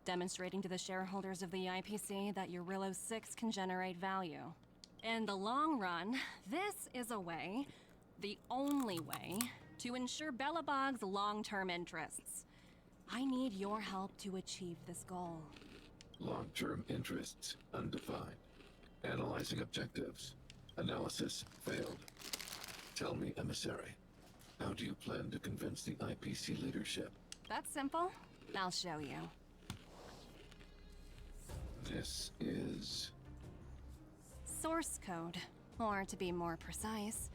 Demonstrating to the shareholders of the IPC that Eurillo 6 can generate value. In the long run, this is a way, the only way, to ensure Belobog's long-term interests. I need your help to achieve this goal. Long-term interests undefined. Analyzing objectives. Analysis failed. Tell me, emissary, how do you plan to convince the IPC leadership? That's simple. I'll show you. This is... Source code, or to be more precise,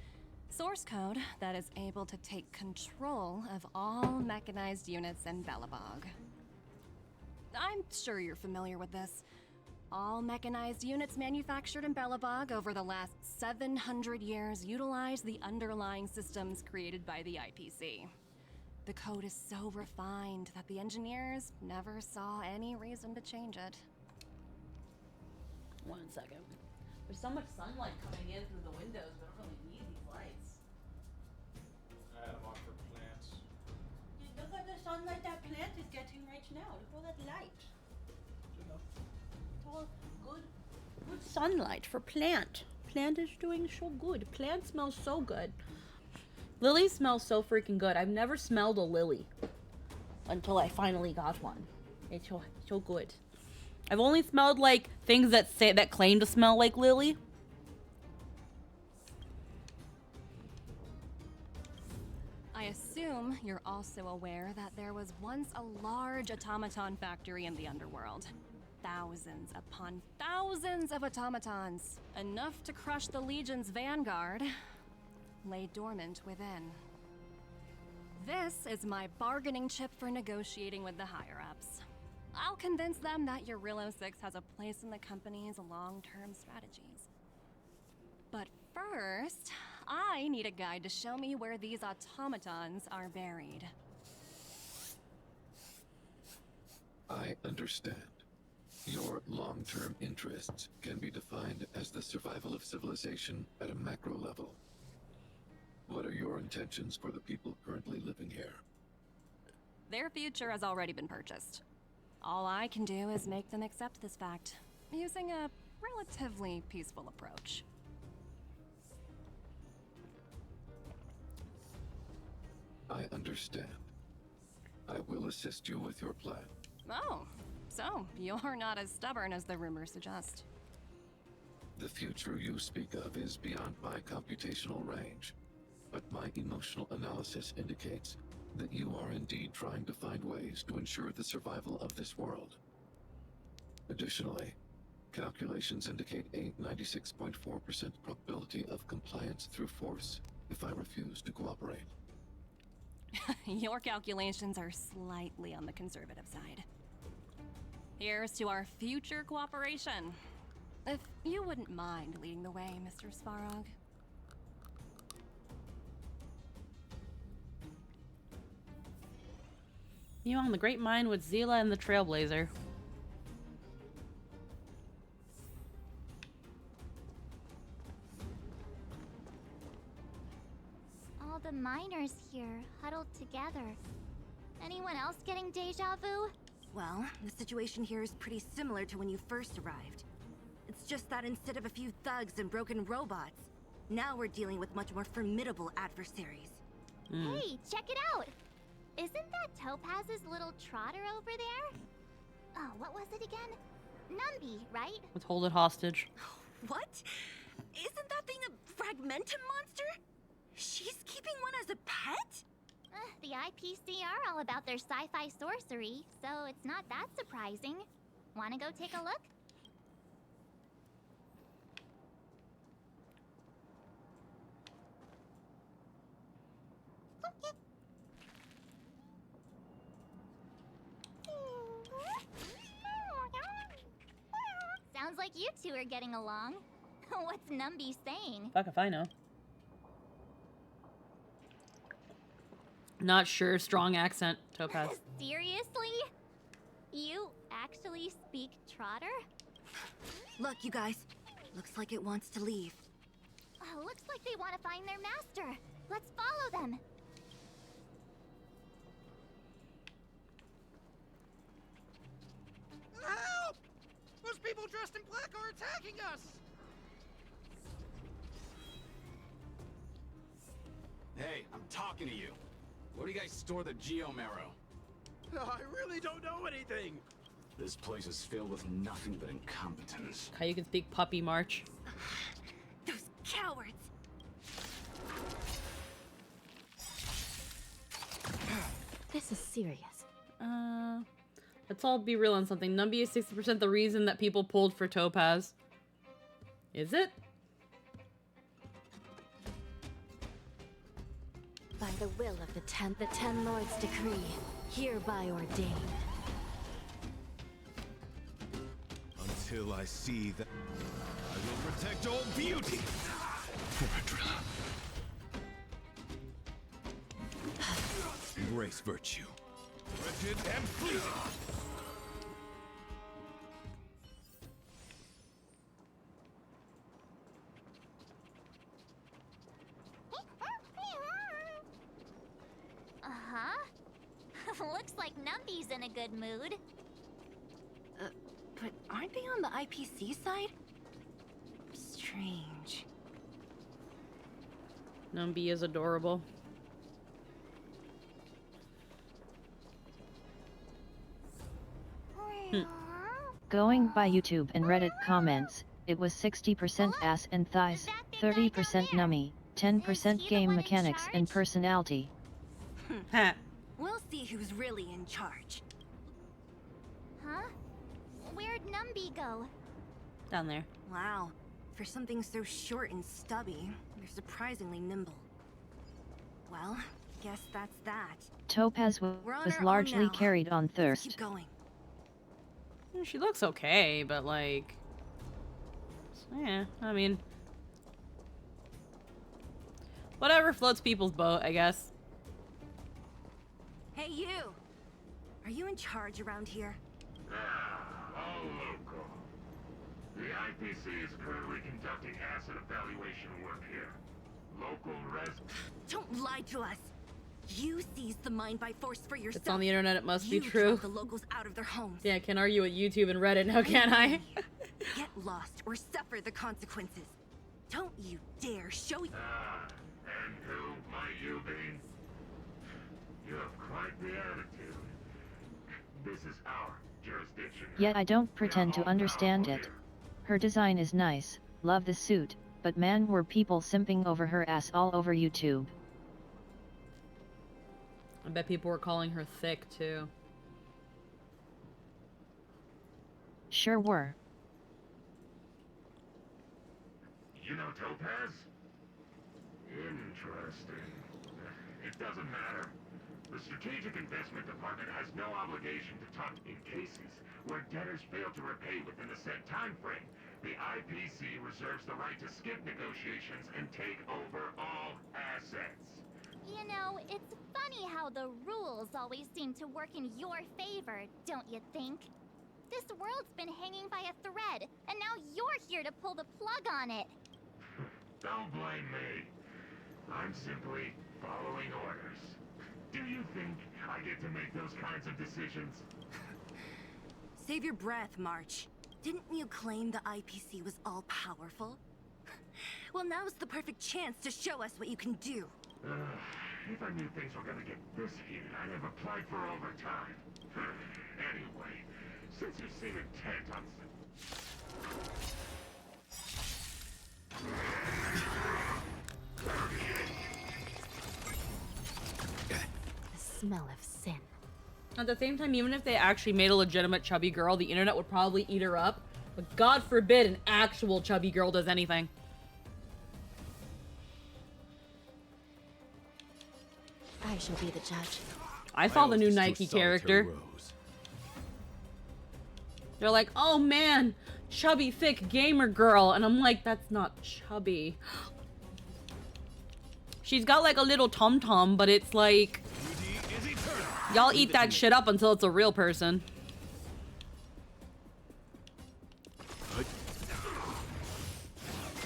source code that is able to take control of all mechanized units in Belobog. I'm sure you're familiar with this. All mechanized units manufactured in Belobog over the last 700 years utilize the underlying systems created by the IPC. The code is so refined that the engineers never saw any reason to change it. 1 second. There's so much sunlight coming in through the windows, we don't really need these lights. I had them on for plants. Look at the sunlight that plant is getting right now. Look at all that light. It's all good sunlight for plant. Plant is doing so good. Plant smells so good. Lily smells so freaking good. I've never smelled a lily until I finally got one. It's so good. I've only smelled like things that claim to smell like lily. I assume you're also aware that there was once a large automaton factory in the underworld. Thousands upon thousands of automatons, enough to crush the Legion's vanguard, lay dormant within. This is my bargaining chip for negotiating with the higher-ups. I'll convince them that Eurillo 6 has a place in the company's long-term strategies. But first, I need a guide to show me where these automatons are buried. I understand. Your long-term interests can be defined as the survival of civilization at a macro level. What are your intentions for the people currently living here? Their future has already been purchased. All I can do is make them accept this fact, using a relatively peaceful approach. I understand. I will assist you with your plan. Oh, so you're not as stubborn as the rumors suggest. The future you speak of is beyond my computational range, but my emotional analysis indicates that you are indeed trying to find ways to ensure the survival of this world. Additionally, calculations indicate a 96.4% probability of compliance through force if I refuse to cooperate. Your calculations are slightly on the conservative side. Here's to our future cooperation. If you wouldn't mind leading the way, Mr. Svarog. You on the Great Mind with Zila and the Trailblazer. All the miners here, huddled together. Anyone else getting deja vu? Well, the situation here is pretty similar to when you first arrived. It's just that instead of a few thugs and broken robots, now we're dealing with much more formidable adversaries. Hey, check it out! Isn't that Topaz's little trotter over there? Oh, what was it again? Numby, right? Let's hold it hostage. What? Isn't that thing a Fragmentum monster? She's keeping one as a pet? The IPC are all about their sci-fi sorcery, so it's not that surprising. Wanna go take a look? Sounds like you two are getting along. What's Numby saying? Fuck if I know. Not sure. Strong accent, Topaz. Seriously? You actually speak Trotter? Look, you guys. Looks like it wants to leave. Oh, looks like they want to find their master. Let's follow them. in black are attacking us! Hey, I'm talking to you. Where do you guys store the Geomarrow? I really don't know anything. This place is filled with nothing but incompetence. How you can speak puppy March. Those cowards! This is serious. Let's all be real on something. Numby is 60% the reason that people pulled for Topaz. Is it? By the will of the Ten Lords decree, hereby ordained. Until I see that I will protect all beauty. Embrace virtue. Wretched and fleeting. Looks like Numby's in a good mood. But aren't they on the IPC side? Strange. Numby is adorable. Going by YouTube and Reddit comments, it was 60% ass and thighs, 30% nummy, 10% game mechanics and personality. We'll see who's really in charge. Huh? Where'd Numby go? Down there. Wow. For something so short and stubby, they're surprisingly nimble. Well, guess that's that. Topaz We're on was our own largely now. carried on Let's thirst. keep going. She looks okay, but like... Yeah, I mean... Whatever floats people's boat, I guess. Hey, you! Are you in charge around here? All local. The IPC is currently conducting asset evaluation work here. Local Don't lie to us! You seized the mine by force for yourself. It's on the internet, it must be You true. drove the locals out of their homes. Yeah, I can't argue with YouTube and Reddit now, can I? Get lost or suffer the consequences. Don't you dare show... and who might you be? You have quite the attitude. This is our jurisdiction. Yet I don't pretend to understand it. Her design is nice, love the suit, but man, were people simping over her ass all over YouTube. I bet people were calling her thick, too. Sure were. You know Topaz? Interesting. It doesn't matter. The Strategic Investment Department has no obligation to talk in cases where debtors fail to repay within the set time frame. The IPC reserves the right to skip negotiations and take over all assets. You know, it's funny how the rules always seem to work in your favor, don't you think? This world's been hanging by a thread, and now you're here to pull the plug on it. Don't blame me. I'm simply following orders. Do you think I get to make those kinds of decisions? Save your breath, March. Didn't you claim the IPC was all-powerful? Well, now's the perfect chance to show us what you can do. If I knew things were gonna get this heated, I'd have applied for overtime. Anyway, since you seem intent on... The smell of sin. At the same time, even if they actually made a legitimate chubby girl, the internet would probably eat her up. But God forbid an actual chubby girl does anything. I shall be the judge. I saw the new Nike character. They're like, oh man, chubby, thick gamer girl. And I'm like, that's not chubby. She's got like a little tom-tom, but it's like... Y'all eat that shit up until it's a real person.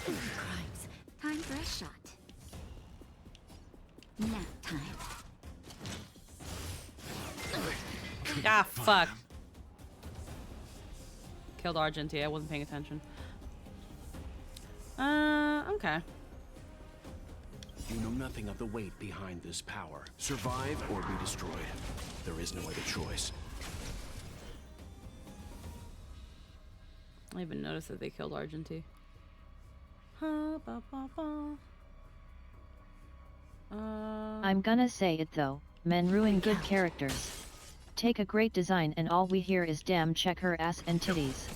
Crimes. Time for a shot. Nap time. Ah, fuck. Killed Argenty. I wasn't paying attention. Okay. You know nothing of the weight behind this power. Survive or be destroyed. There is no other choice. I even noticed that they killed Argenty. I'm gonna say it though, men ruin good characters. Take a great design and all we hear is damn check her ass and titties.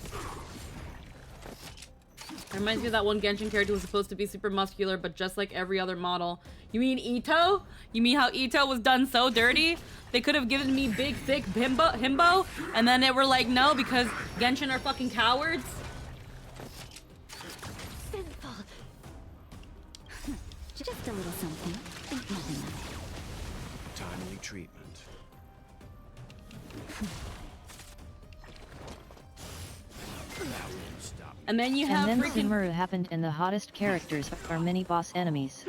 It reminds me of that one Genshin character who was supposed to be super muscular, but just like every other model. You mean Ito? You mean how Ito was done so dirty? They could have given me big, thick himbo, and then they were like, no, because Genshin are fucking cowards. Sinful. Just a little something. Think nothing of it. Timely treatment. And then you have and then freaking... Sumeru happened and the hottest characters are mini-boss enemies.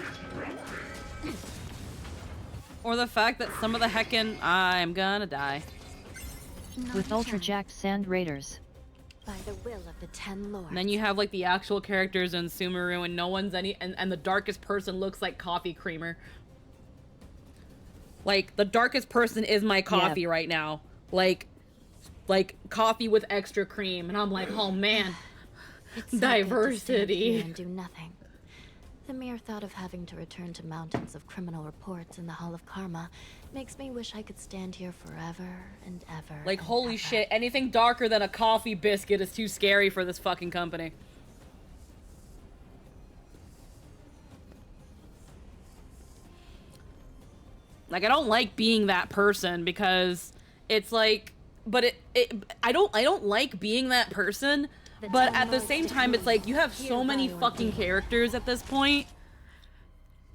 Or the fact that some of the heckin' I'm gonna die. With ultra-jacked sand raiders. By the will of the 10 lords. And then you have like the actual characters in Sumeru and no one's any... And the darkest person looks like coffee creamer. Like, the darkest person is my coffee right now. Like coffee with extra cream. And I'm like, oh man. It's so diversity. good to stand here and do nothing. The mere thought of having to return to mountains of criminal reports in the Hall of Karma makes me wish I could stand here forever and ever. Like, holy shit, anything darker than a coffee biscuit is too scary for this fucking company. Like, I don't like being that person because it's like, but I don't like being that person, but at the same time, it's like, you have so many fucking characters at this point.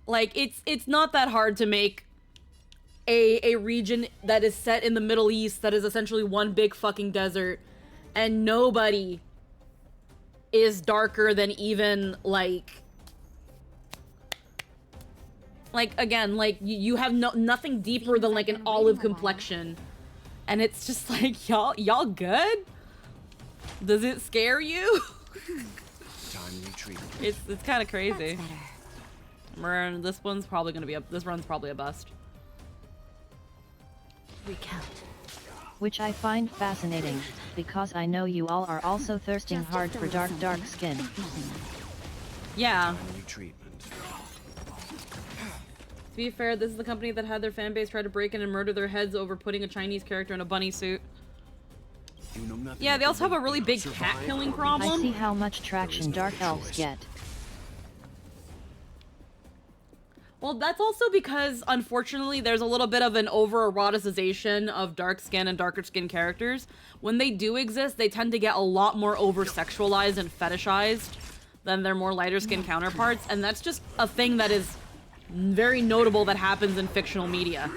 Like, it's not that hard to make a region that is set in the Middle East that is essentially one big fucking desert, and nobody is darker than even, like again, like, you have nothing deeper than, like, an olive complexion. And it's just like, y'all good? Does it scare you? Timely treatment. It's kind of crazy. This one's probably gonna be this run's probably a bust. Recount. Which I find fascinating, because I know you all are also thirsting hard for dark skin. Yeah. Timely treatment. To be fair, this is the company that had their fan base try to break in and murder their heads over putting a Chinese character in a bunny suit. You know nothing. Yeah, they also have a really big cat killing problem. I see how much traction dark elves get. Well, that's also because, unfortunately, there's a little bit of an over-eroticization of dark skin and darker skin characters. When they do exist, they tend to get a lot more over-sexualized and fetishized than their more lighter skin counterparts, and that's just a thing that is very notable that happens in fictional media.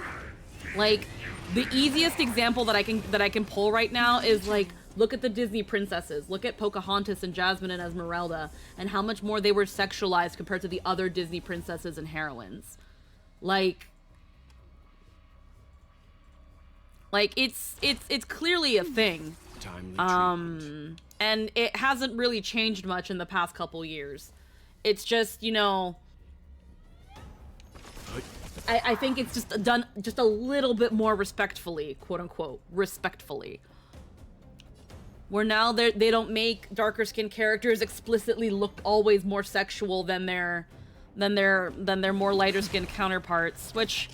Like, the easiest example that I can pull right now is, like, look at the Disney princesses. Look at Pocahontas and Jasmine and Esmeralda, and how much more they were sexualized compared to the other Disney princesses and heroines. Like it's clearly a thing. And it hasn't really changed much in the past couple years. It's just, you know, I think it's just done just a little bit more respectfully, quote unquote, respectfully. Where now they don't make darker skinned characters explicitly look always more sexual than their more lighter skinned counterparts, which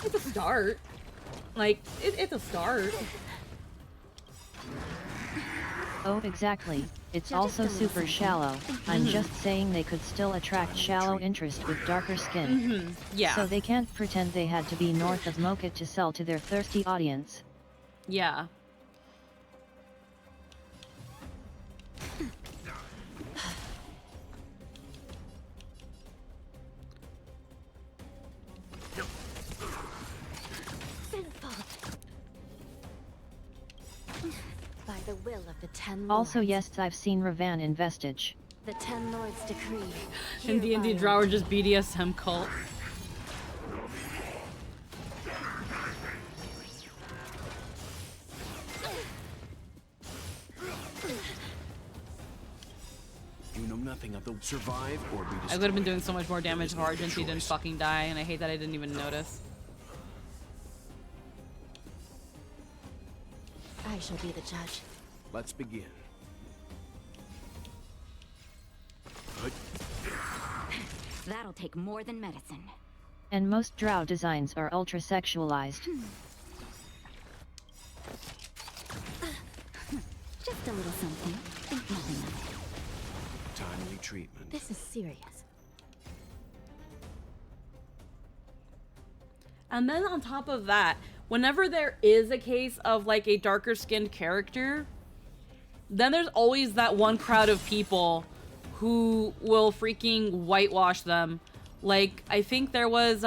it's a start. Like, it's a start. Oh, exactly. It's also super shallow. I'm just saying they could still attract shallow interest with darker skin. Yeah. So they can't pretend they had to be north of Mocha to sell to their thirsty audience. Yeah. By the will of the 10 lords. Also, yes, I've seen Ravan in Vestige. The 10 lords decree. And D&D Drow are just BDSM cult. You know nothing of the survive or be destroyed. I would have been doing so much more damage if no other Argenty didn't choice. fucking die, and I hate that I didn't even notice. I shall be the judge. Let's begin. That'll take more than medicine. And most drow designs are ultra-sexualized. Just a little something. Think nothing of it. Timely treatment. This is serious. And then on top of that, whenever there is a case of like a darker skinned character, then there's always that one crowd of people who will freaking whitewash them. Like, I think there was,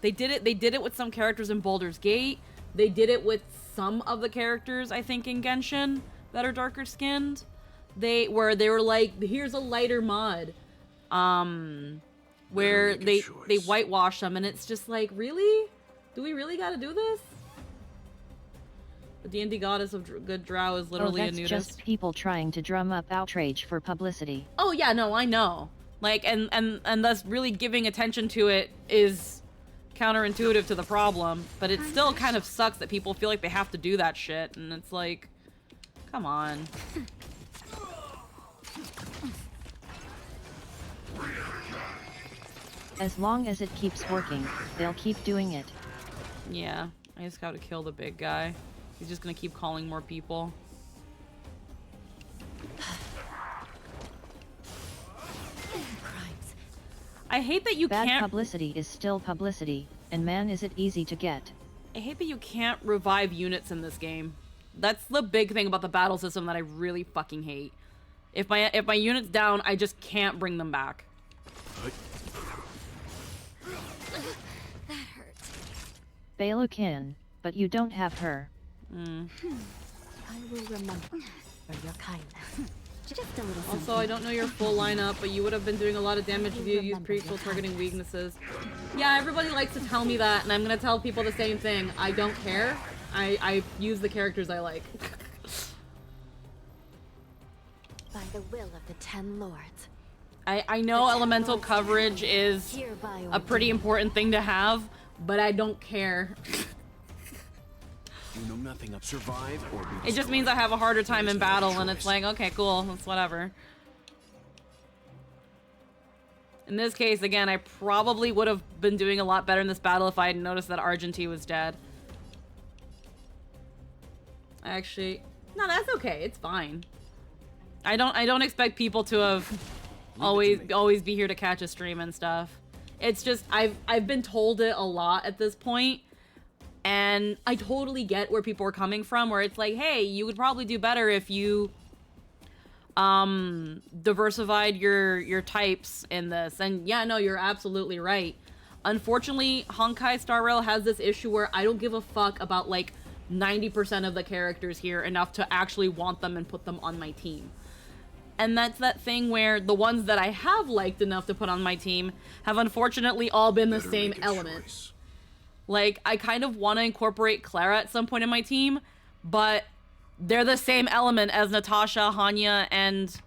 they did it with some characters in Baldur's Gate. They did it with some of the characters, I think, in Genshin that are darker skinned. They were like, here's a lighter mod. Where they whitewash them, and it's just like, really? Do we really gotta do this? The D&D goddess of good drow is literally a that's nudist. just people trying to drum up outrage for publicity. Oh yeah, no, I know. Like, and thus really giving attention to it is counterintuitive to the problem, but it still kind of sucks that people feel like they have to do that shit, and it's like, come on. As long as it keeps working, they'll keep doing it. Yeah, I just gotta kill the big guy. He's just gonna keep calling more people. I hate that you Bad can't- publicity is still publicity, and man is it easy to get. I hate that you can't revive units in this game. That's the big thing about the battle system that I really fucking hate. If my unit's down, I just can't bring them back. That hurt. Bela can, but you don't have her. I will remember your kindness. Just a little something. Also, I don't know your full lineup, but you would have been doing a lot of damage if you used pre-kill targeting weaknesses. Yeah, everybody likes to tell me that, and I'm gonna tell people the same thing. I don't care. I use the characters I like. By the will of the 10 lords. I know elemental coverage is a pretty important thing to have, but I don't care. You know nothing of survive or be It just means I have a harder time in battle, and it's like, okay, cool, it's whatever. In this case, again, I probably would have been doing a lot better in this battle if I had noticed that Argenty was dead. Actually, no, that's okay. It's fine. I don't expect people to have always be here to catch a stream and stuff. It's just I've been told it a lot at this point. And I totally get where people are coming from, where it's like, hey, you would probably do better if you diversified your types in this. And yeah, no, you're absolutely right. Unfortunately, Honkai Star Rail has this issue where I don't give a fuck about like 90% of the characters here enough to actually want them and put them on my team. And that's that thing where the ones that I have liked enough to put on my team have unfortunately all been the same element. Like, I kind of want to incorporate Clara at some point in my team, but they're the same element as Natasha, Hanya, and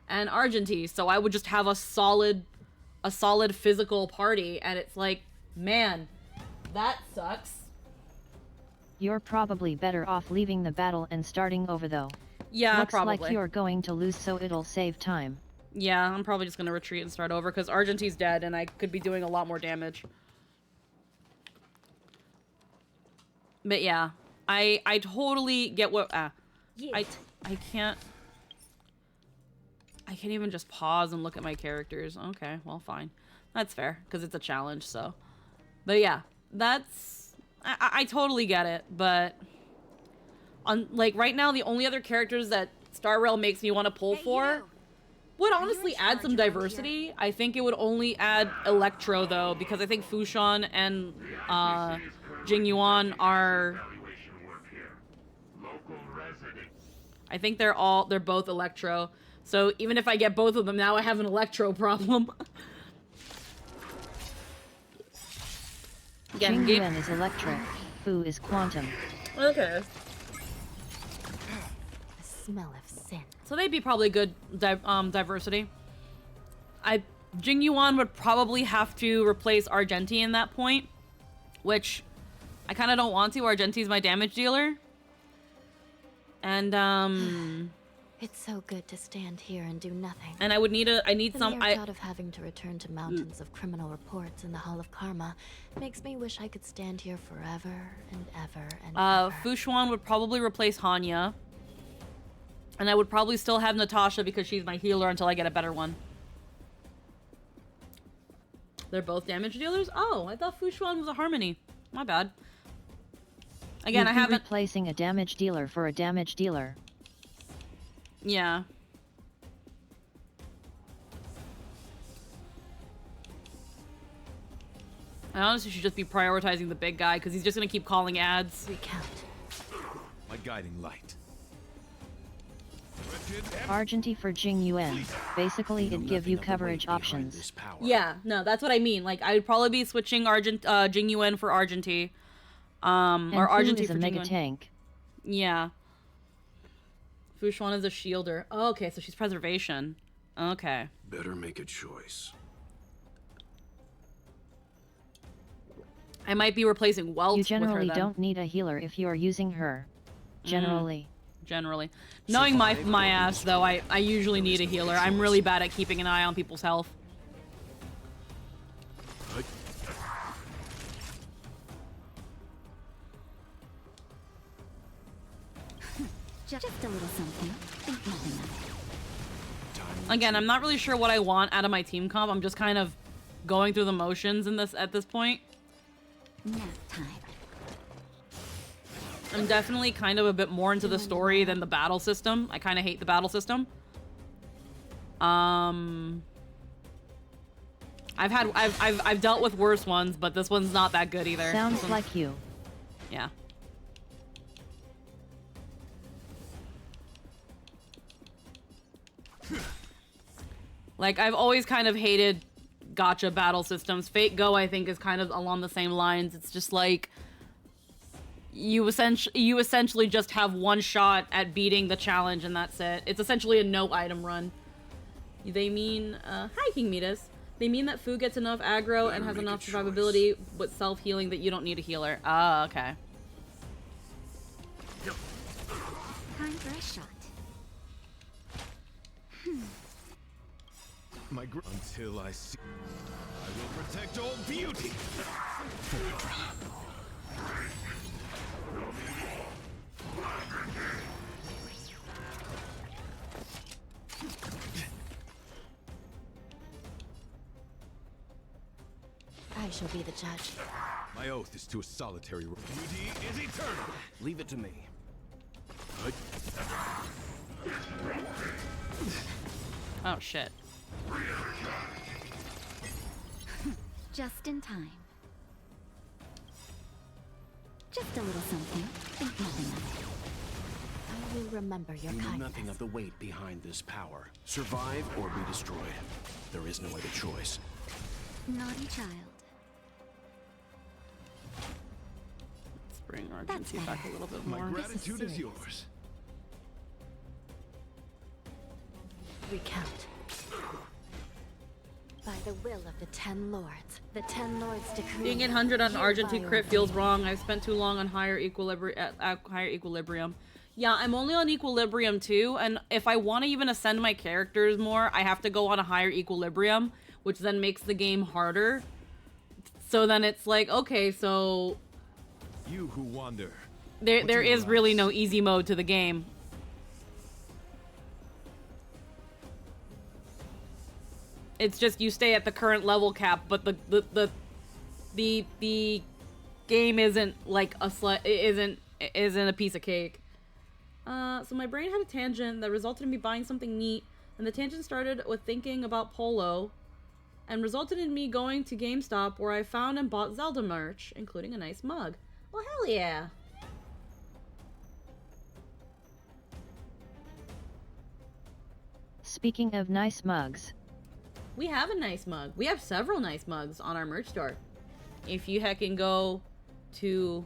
Argenty. So I would just have a solid physical party, and it's like, man, that sucks. You're probably better off leaving the battle and starting over though. Yeah, Looks probably. like you're going to lose, so it'll save time. Yeah, I'm probably just gonna retreat and start over, because Argenty's dead, and I could be doing a lot more damage. But yeah, I totally get what, I can't even just pause and look at my characters. Okay, well, fine. That's fair, because it's a challenge, so. But yeah, I totally get it, but like right now, the only other characters that Star Rail makes me want to pull for would honestly add some diversity. I think it would only add Electro though, because I think Fushan and Jing Yuan are, I think they're both Electro. So even if I get both of them, now I have an Electro problem. Jing Yuan is electric, Fu is quantum. Okay. The smell of sin. So they'd be probably good diversity. Jing Yuan would probably have to replace Argenti in that point, which I kind of don't want to. Argenti's my damage dealer. And It's so good to stand here and do nothing. and I would need The mere thought of having to return to mountains of criminal reports in the Hall of Karma makes me wish I could stand here forever and ever and ever. Fushuan would probably replace Hanya. And I would probably still have Natasha because she's my healer until I get a better one. They're both damage dealers? Oh, I thought Fushuan was a Harmony. My bad. Again, You'd I be haven't... replacing a damage dealer for a damage dealer. Yeah. I honestly should just be prioritizing the big guy because he's just going to keep calling ads. Recount. My guiding light. Argenti for Jing Yuan. Basically, it'd give you coverage options. Yeah, no, that's what I mean. Like, I'd probably be switching Jing Yuan for Argenti. And or Fu Argenti is for a Jing mega Yuan. tank. Yeah. Fushuan is a shielder. Oh, okay, so she's preservation. Okay. Better make a choice. I might be replacing Welt You with her generally then. don't need a healer if you are using her. Generally. Generally. Knowing my ass, though, I usually need a healer. I'm really bad at keeping an eye on people's health. Just a little something. Think nothing of it. Again, I'm not really sure what I want out of my team comp. I'm just kind of going through the motions in at this point. Nap time. I'm definitely kind of a bit more into the story than the battle system. I kind of hate the battle system. I've dealt with worse ones, but this one's not that good either. Sounds like you. Yeah. Like, I've always kind of hated gacha battle systems. Fate Go, I think, is kind of along the same lines. It's just like you essentially just have one shot at beating the challenge, and that's it. It's essentially a no item run. They mean, hi King Midas. They mean that Fu gets enough aggro and has enough survivability with self-healing that you don't need a healer. Ah, okay. Time for a shot. Until I see, I will protect all beauty. I shall be the judge. My oath is to a solitary. Beauty is eternal. Leave it to me. Oh shit. Just in time. Just a little something. Think nothing of it. I will remember your You know kindness. nothing of the weight behind this power. Survive or be destroyed. There is no other choice. Naughty child. Let's bring our That's Argenti back a little bit My more. gratitude is yours. Recount. By the will of the 10 lords, the 10 lords decree. Being 800 on hereby Argenti crit feels ordain. wrong. I've spent too long on higher equilibrium. Yeah, I'm only on equilibrium too, and if I want to even ascend my characters more, I have to go on a higher equilibrium, which then makes the game harder. So then it's like, okay, so You who wander. there is really no easy mode to the game. It's just you stay at the current level cap, but the game isn't like isn't a piece of cake. So my brain had a tangent that resulted in me buying something neat, and the tangent started with thinking about Polo, and resulted in me going to GameStop where I found and bought Zelda merch, including a nice mug. Well, hell yeah. Speaking of nice mugs, We have a nice mug. We have several nice mugs on our merch store. If you heckin' go to !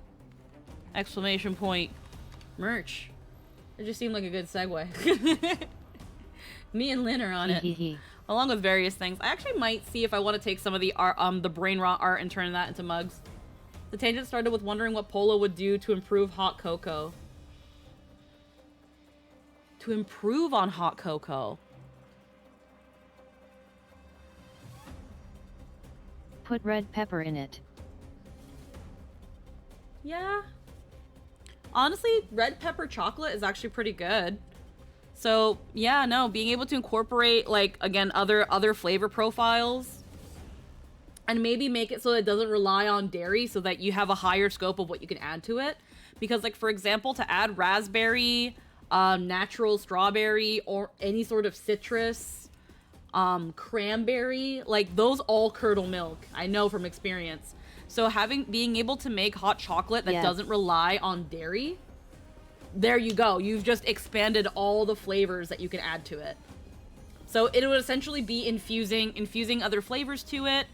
Merch. It just seemed like a good segue. Me and Lynn are on it. Along with various things. I actually might see if I want to take some of the art, the brain rot art and turn that into mugs. The tangent started with wondering what Polo would do to improve hot cocoa. To improve on hot cocoa. Put red pepper in it. Yeah. Honestly, red pepper chocolate is actually pretty good. So, yeah, no, being able to incorporate, like, again, other flavor profiles. And maybe make it so that it doesn't rely on dairy so that you have a higher scope of what you can add to it. Because, like, for example, to add raspberry, natural strawberry, or any sort of citrus, cranberry, like, those all curdle milk. I know from experience. So being able to make hot chocolate that doesn't rely on dairy, there you go. You've just expanded all the flavors that you can add to it. So it would essentially be infusing other flavors to it,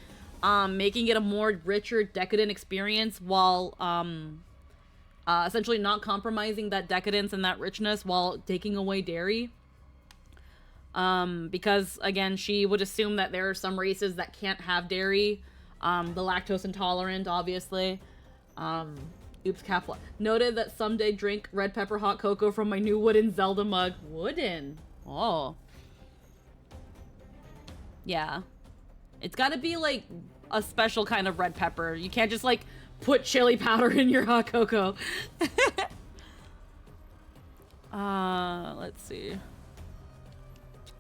making it a more richer, decadent experience while essentially not compromising that decadence and that richness while taking away dairy. Because, again, she would assume that there are some races that can't have dairy. The lactose intolerant, obviously. Oops, Capla. Noted that someday drink red pepper hot cocoa from my new wooden Zelda mug. Wooden? Oh. Yeah. It's gotta be, like, a special kind of red pepper. You can't just, like, put chili powder in your hot cocoa. Let's see.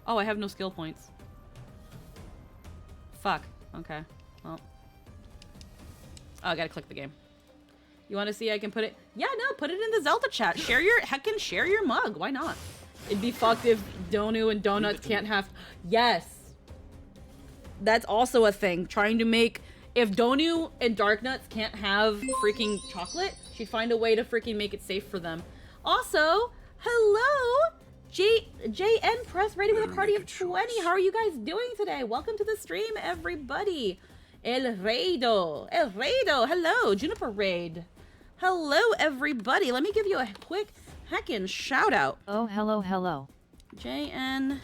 Oh, I have no skill points. Fuck. Okay. Well. Oh, I gotta click the game. You want to see I can put it? Yeah, no, put it in the Zelda chat. Share your mug. Why not? It'd be fucked if Donu and Donuts can't have... Yes. That's also a thing. Trying to make... If Donu and Darknuts can't have freaking chocolate, she'd find a way to freaking make it safe for them. Also, hello! JN Press rating with a party of 20. How are you guys doing today? Welcome to the stream, everybody. El Raido. Hello. Juniper Raid. Hello, everybody. Let me give you a quick heckin' shout out. Oh, hello. JNP.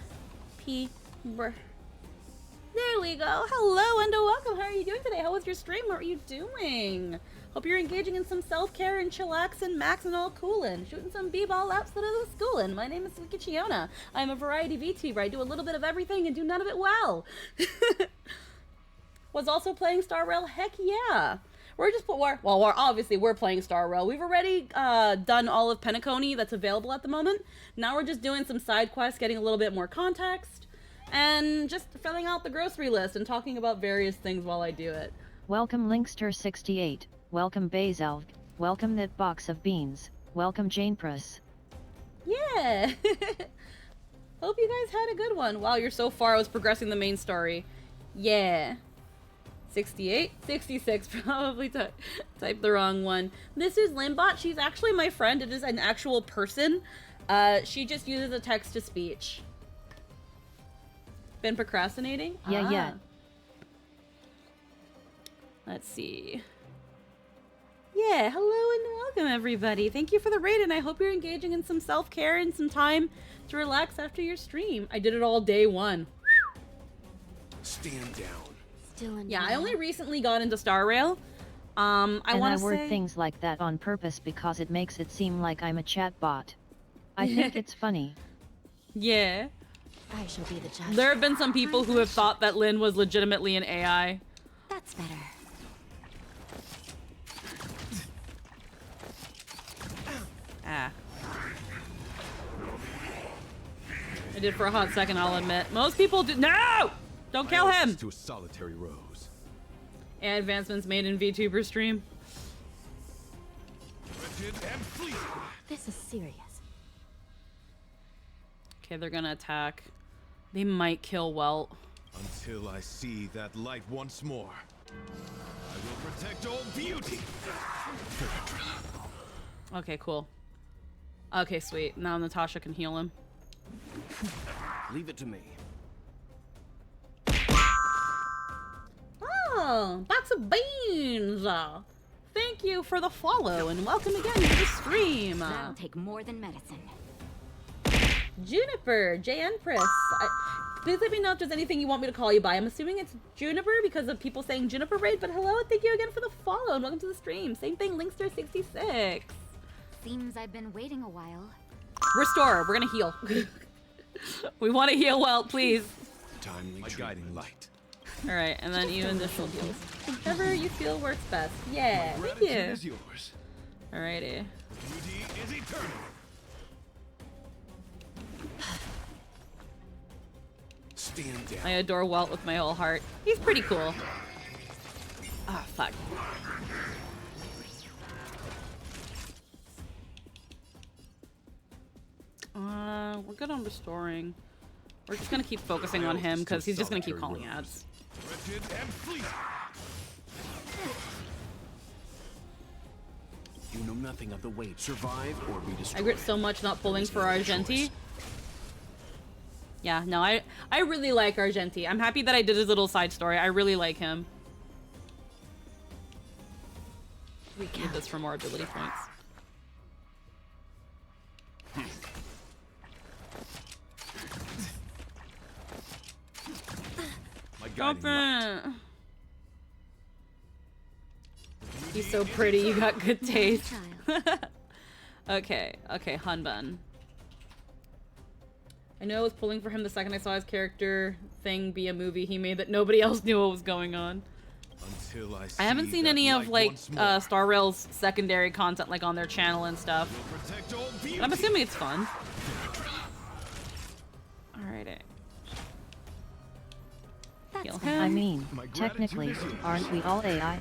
There we go. Hello and welcome. How are you doing today? How was your stream? What are you doing? Hope you're engaging in some self-care and chillax and max and all coolin'. Shooting some b-ball laps that are schoolin'. My name is Wikichiona. I'm a variety VTuber. I do a little bit of everything and do none of it well. Was also playing Star Rail. Heck yeah. We're playing Star Rail. We've already done all of Penacony that's available at the moment. Now we're just doing some side quests, getting a little bit more context, and just filling out the grocery list and talking about various things while I do it. Welcome Linkster68. Welcome Bazelg. Welcome that box of beans. Welcome Jane Press. Yeah. Hope you guys had a good one. Wow, you're so far. I was progressing the main story. Yeah. 68? 66, probably typed the wrong one. This is Limbot. She's actually my friend. It is an actual person. She just uses a text-to-speech. Been procrastinating? Yeah. Let's see. Yeah, hello and welcome, everybody. Thank you for the raid, and I hope you're engaging in some self-care and some time to relax after your stream. I did it all day one. Stand down. Yeah, I only recently got into Star Rail. I word things like that on purpose because it makes it seem like I'm a chat bot. I think it's funny. Yeah. I shall be the judge. There have been some people who have thought that Lynn was legitimately an AI. That's better. Ah. I did for a hot second, I'll admit. Most people do. No! Don't kill him! To a solitary rose. And advancements made in VTuber stream. This is serious. Okay, they're gonna attack. They might kill Welt. Until I see that light once more, I will protect all beauty. Okay, cool. Okay, sweet. Now Natasha can heal him. Leave it to me. Oh, box of beans! Thank you for the follow and welcome again to the stream. That'll take more than medicine. Juniper, J Empress. Please let me know if there's anything you want me to call you by. I'm assuming it's Juniper because of people saying Juniper Raid, but hello, thank you again for the follow and welcome to the stream. Same thing, Linkster66. Seems I've been waiting a while. Restore, we're gonna heal. We want to heal well, please. Timely guiding light. Alright, and then you initial heals. Whichever you feel works best. Yeah, My thank gratitude you. is yours. Alrighty. Beauty is eternal. Stand down. I adore Walt with my whole heart. He's pretty cool. Ah, fuck. We're good on restoring. We're just gonna keep focusing on him because he's just gonna keep calling ads. Wretched and fleet. You know nothing of the weight. Survive or be I destroyed. regret so much not pulling for no Argenti. choice. Yeah, no, I really like Argenti. I'm happy that I did his little side story. I really like him. We need this for more ability points. My Stop guiding light. it. He's so pretty, you got good taste. Okay, Hunbun. I know I was pulling for him the second I saw his character thing be a movie he made that nobody else knew what was going on. Until I haven't seen any of like Star Rail's secondary content like on their channel and stuff. But I'm assuming it's fun. Alrighty. Heal him. I mean, technically, aren't we all AI?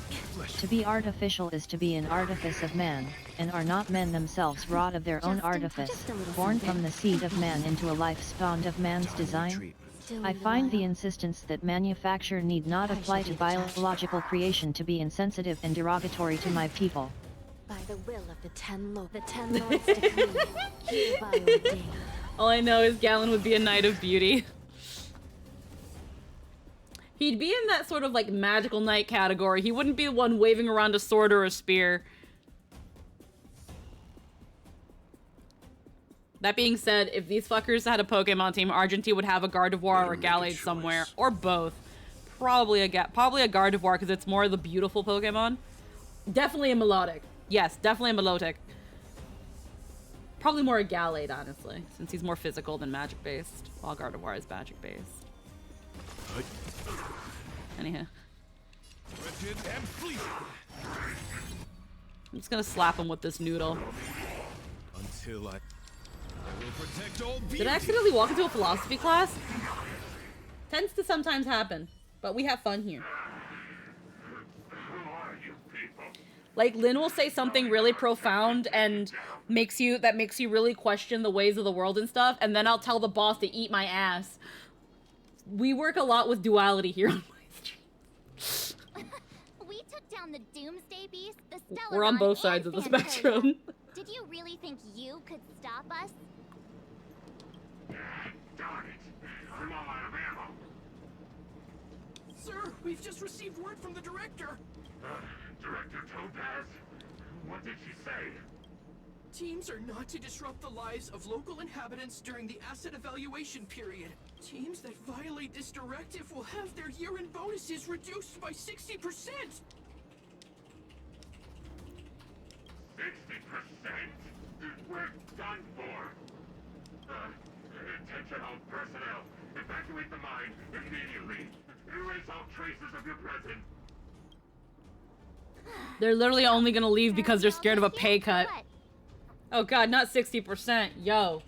To be artificial is to be an artifice of man, and are not men themselves wrought of their own artifice, born from the seed of man into a life spawned of man's design? I find the insistence that manufacture need not apply to biological creation to be insensitive and derogatory to my people. By the will of the Ten Lords decree, hereby ordained. All I know is Galen would be a knight of beauty. He'd be in that sort of like magical knight category. He wouldn't be the one waving around a sword or a spear. That being said, if these fuckers had a Pokemon team, Argenti would have a Gardevoir or a Gallade somewhere, or both. Probably a Gardevoir because it's more the beautiful Pokemon. Definitely a Melodic. Yes, definitely a Melodic. Probably more a Gallade, honestly, since he's more physical than magic-based, while Gardevoir is magic-based. Anyhow. I'm just gonna slap him with this noodle. Until I will protect all beauty. Did I accidentally walk into a philosophy class? Tends to sometimes happen, but we have fun here. Like, Lynn will say something really profound and makes you really question the ways of the world and stuff, and then I'll tell the boss to eat my ass. We work a lot with duality here on my stream. We took down the Doomsday Beast, the Stellar. We're on both sides of the spectrum. Did you really think you could stop us? Darn it! I'm all out of ammo. Sir, we've just received word from the director. Director Topaz? What did she say? Teams are not to disrupt the lives of local inhabitants during the asset evaluation period. Teams that violate this directive will have their year-end bonuses reduced by 60%! 60%? We're done for. Attention all personnel. Evacuate the mine immediately. Erase all traces of your presence. They're literally only gonna leave because they're scared of a pay cut. Oh god, not 60%. Yo,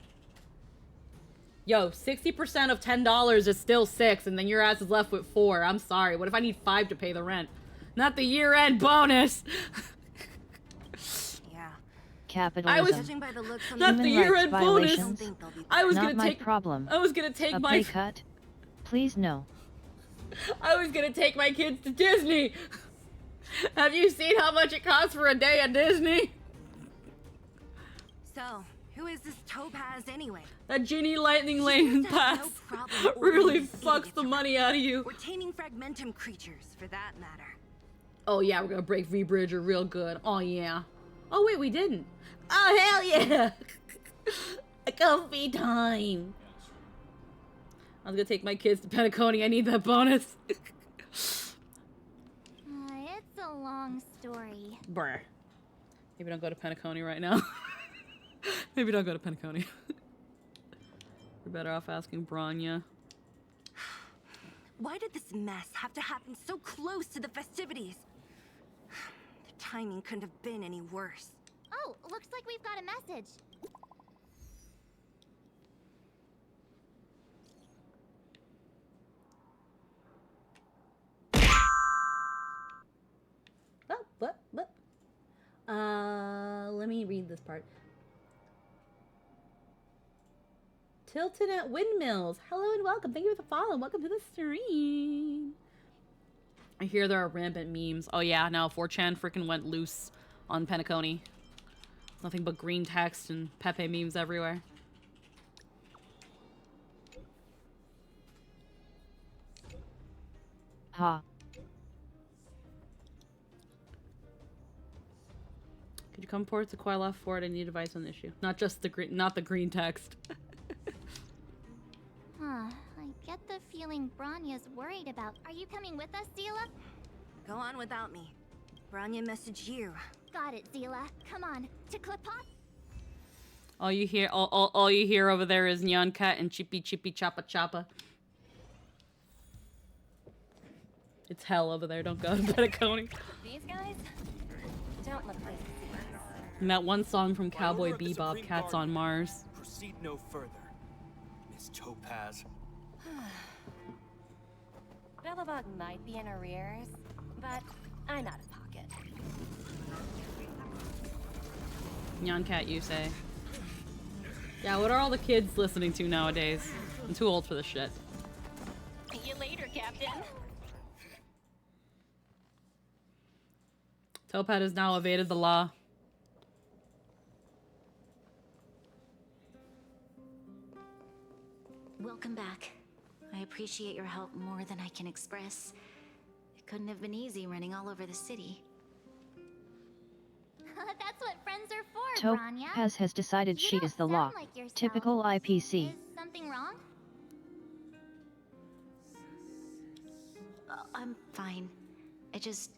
60% of $10 is still 6, and then your ass is left with 4. I'm sorry. What if I need 5 to pay the rent? Not the year-end bonus. Yeah. Capitalism. Judging by the looks on Not the year-end bonus. violations. I was Not gonna my take. problem. I was gonna take A my. pay cut? Please no. I was gonna take my kids to Disney. Have you seen how much it costs for a day at Disney? So, who is this Topaz anyway? That Genie Lightning Lane pass really fucks the money out of you. We're taming fragmentum creatures, for that matter. Oh yeah, we're gonna break V-Bridger real good. Oh yeah. Oh wait, we didn't. Oh hell yeah. A coffee time. I was gonna take my kids to Penacony. I need that bonus. It's a long story. Bruh. Maybe don't go to Penacony right now. Maybe don't go to Penacony. We're better off asking Branya. Why did this mess have to happen so close to the festivities? The timing couldn't have been any worse. Oh, looks like we've got a message. What? Let me read this part. Tilted at Windmills. Hello and welcome. Thank you for the follow. Welcome to the stream. I hear there are rampant memes. Oh yeah, no, 4chan freaking went loose on Penacony. Nothing but green text and Pepe memes everywhere. Ha. Could you come forward to Quailof Ford? I need advice on the issue. Not just the green, not the green text. Huh. I get the feeling Branya's worried about. Are you coming with us, Zila? Go on without me. Branya messaged you. Got it, Zila. Come on. To Clipot? All you hear over there is Nyan Cat and Chippy Chippy Choppa Choppa. It's hell over there. Don't go to Penacony. These guys don't look like And that one song from Cowboy Bebop, Cats on Mars. Proceed no further, Miss Topaz. Bellabug might be in arrears, but I'm out of pocket. Nyan Cat, you say. Yeah, what are all the kids listening to nowadays? I'm too old for this shit. See you later, Captain. Topaz has now evaded the law. Welcome back. I appreciate your help more than I can express. It couldn't have been easy running all over the city. That's what friends are for, Branya. Topaz has decided she is the law. Like yourself. Typical IPC. Is something wrong? I'm fine. I just...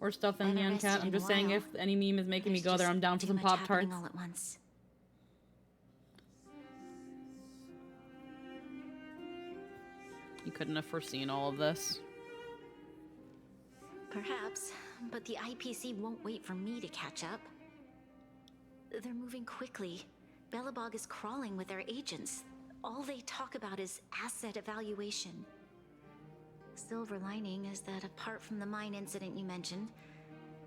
Or stuff than Nyan Cat. I'm just saying if any meme is making me go there, I'm down for some Pop-Tarts. all at once. You couldn't have foreseen all of this. Perhaps, but the IPC won't wait for me to catch up. They're moving quickly. Bellabog is crawling with their agents. All they talk about is asset evaluation. Silver lining is that apart from the mine incident you mentioned,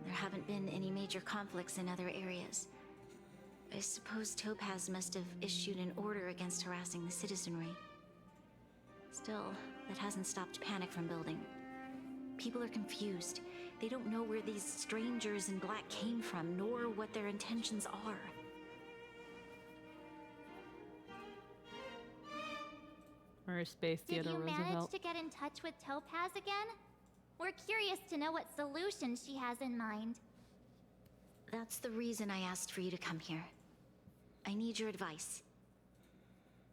there haven't been any major conflicts in other areas. I suppose Topaz must have issued an order against harassing the citizenry. Still, that hasn't stopped panic from building. People are confused. They don't know where these strangers in black came from, nor what their intentions are. Or Space Did Theater you manage Roosevelt. to get in touch with Topaz again? We're curious to know what solution she has in mind. That's the reason I asked for you to come here. I need your advice.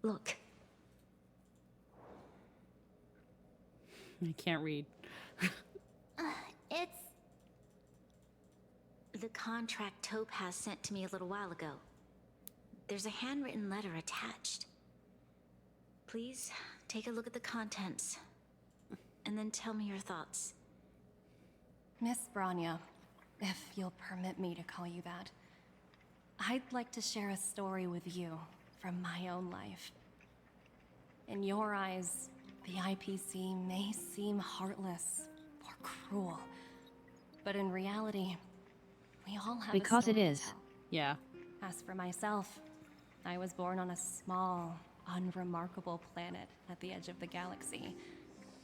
Look. I can't read. It's... The contract Topaz sent to me a little while ago. There's a handwritten letter attached. Please, take a look at the contents. And then tell me your thoughts. Miss Branya, if you'll permit me to call you that, I'd like to share a story with you from my own life. In your eyes, the IPC may seem heartless or cruel, but in reality, we all have Because a it story to is. tell. Yeah. As for myself, I was born on a small, unremarkable planet at the edge of the galaxy.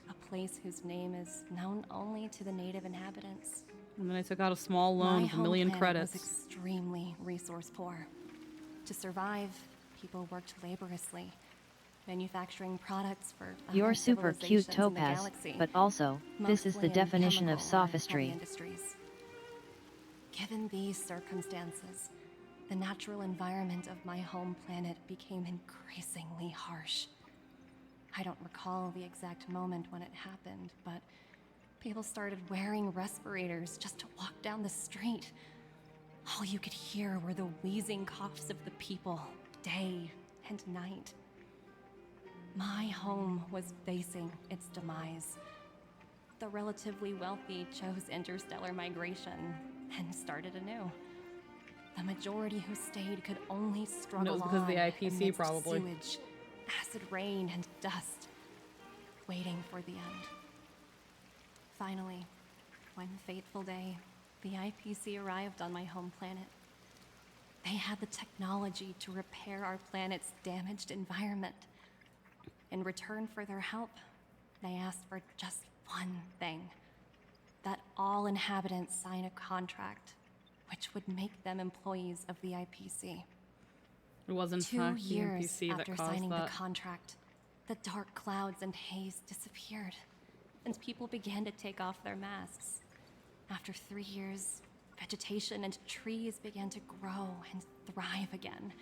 A place whose name is known only to the native inhabitants. And then I took out a small loan My with a home million planet credits. was extremely resource poor. To survive, people worked laboriously, manufacturing products for You're other super cute, civilizations in the Topaz, galaxy, but also, this is mostly the in definition of chemical or heavy sophistry. industries. Given these circumstances, the natural environment of my home planet became increasingly harsh. I don't recall the exact moment when it happened, but people started wearing respirators just to walk down the street. All you could hear were the wheezing coughs of the people, day and night. My home was facing its demise. The relatively wealthy chose interstellar migration and started anew. The majority who stayed could only struggle it was because of the on IPC, amidst probably. sewage, acid rain, and dust, waiting for the end. Finally, one fateful day, the IPC arrived on my home planet. They had the technology to repair our planet's damaged environment. In return for their help, they asked for just one thing: that all inhabitants sign a contract which would make them employees of the IPC. It wasn't 2 fact the years NPC that after caused signing that. the contract, the dark clouds and haze disappeared, and people began to take off their masks. After 3 years, vegetation and trees began to grow and thrive again.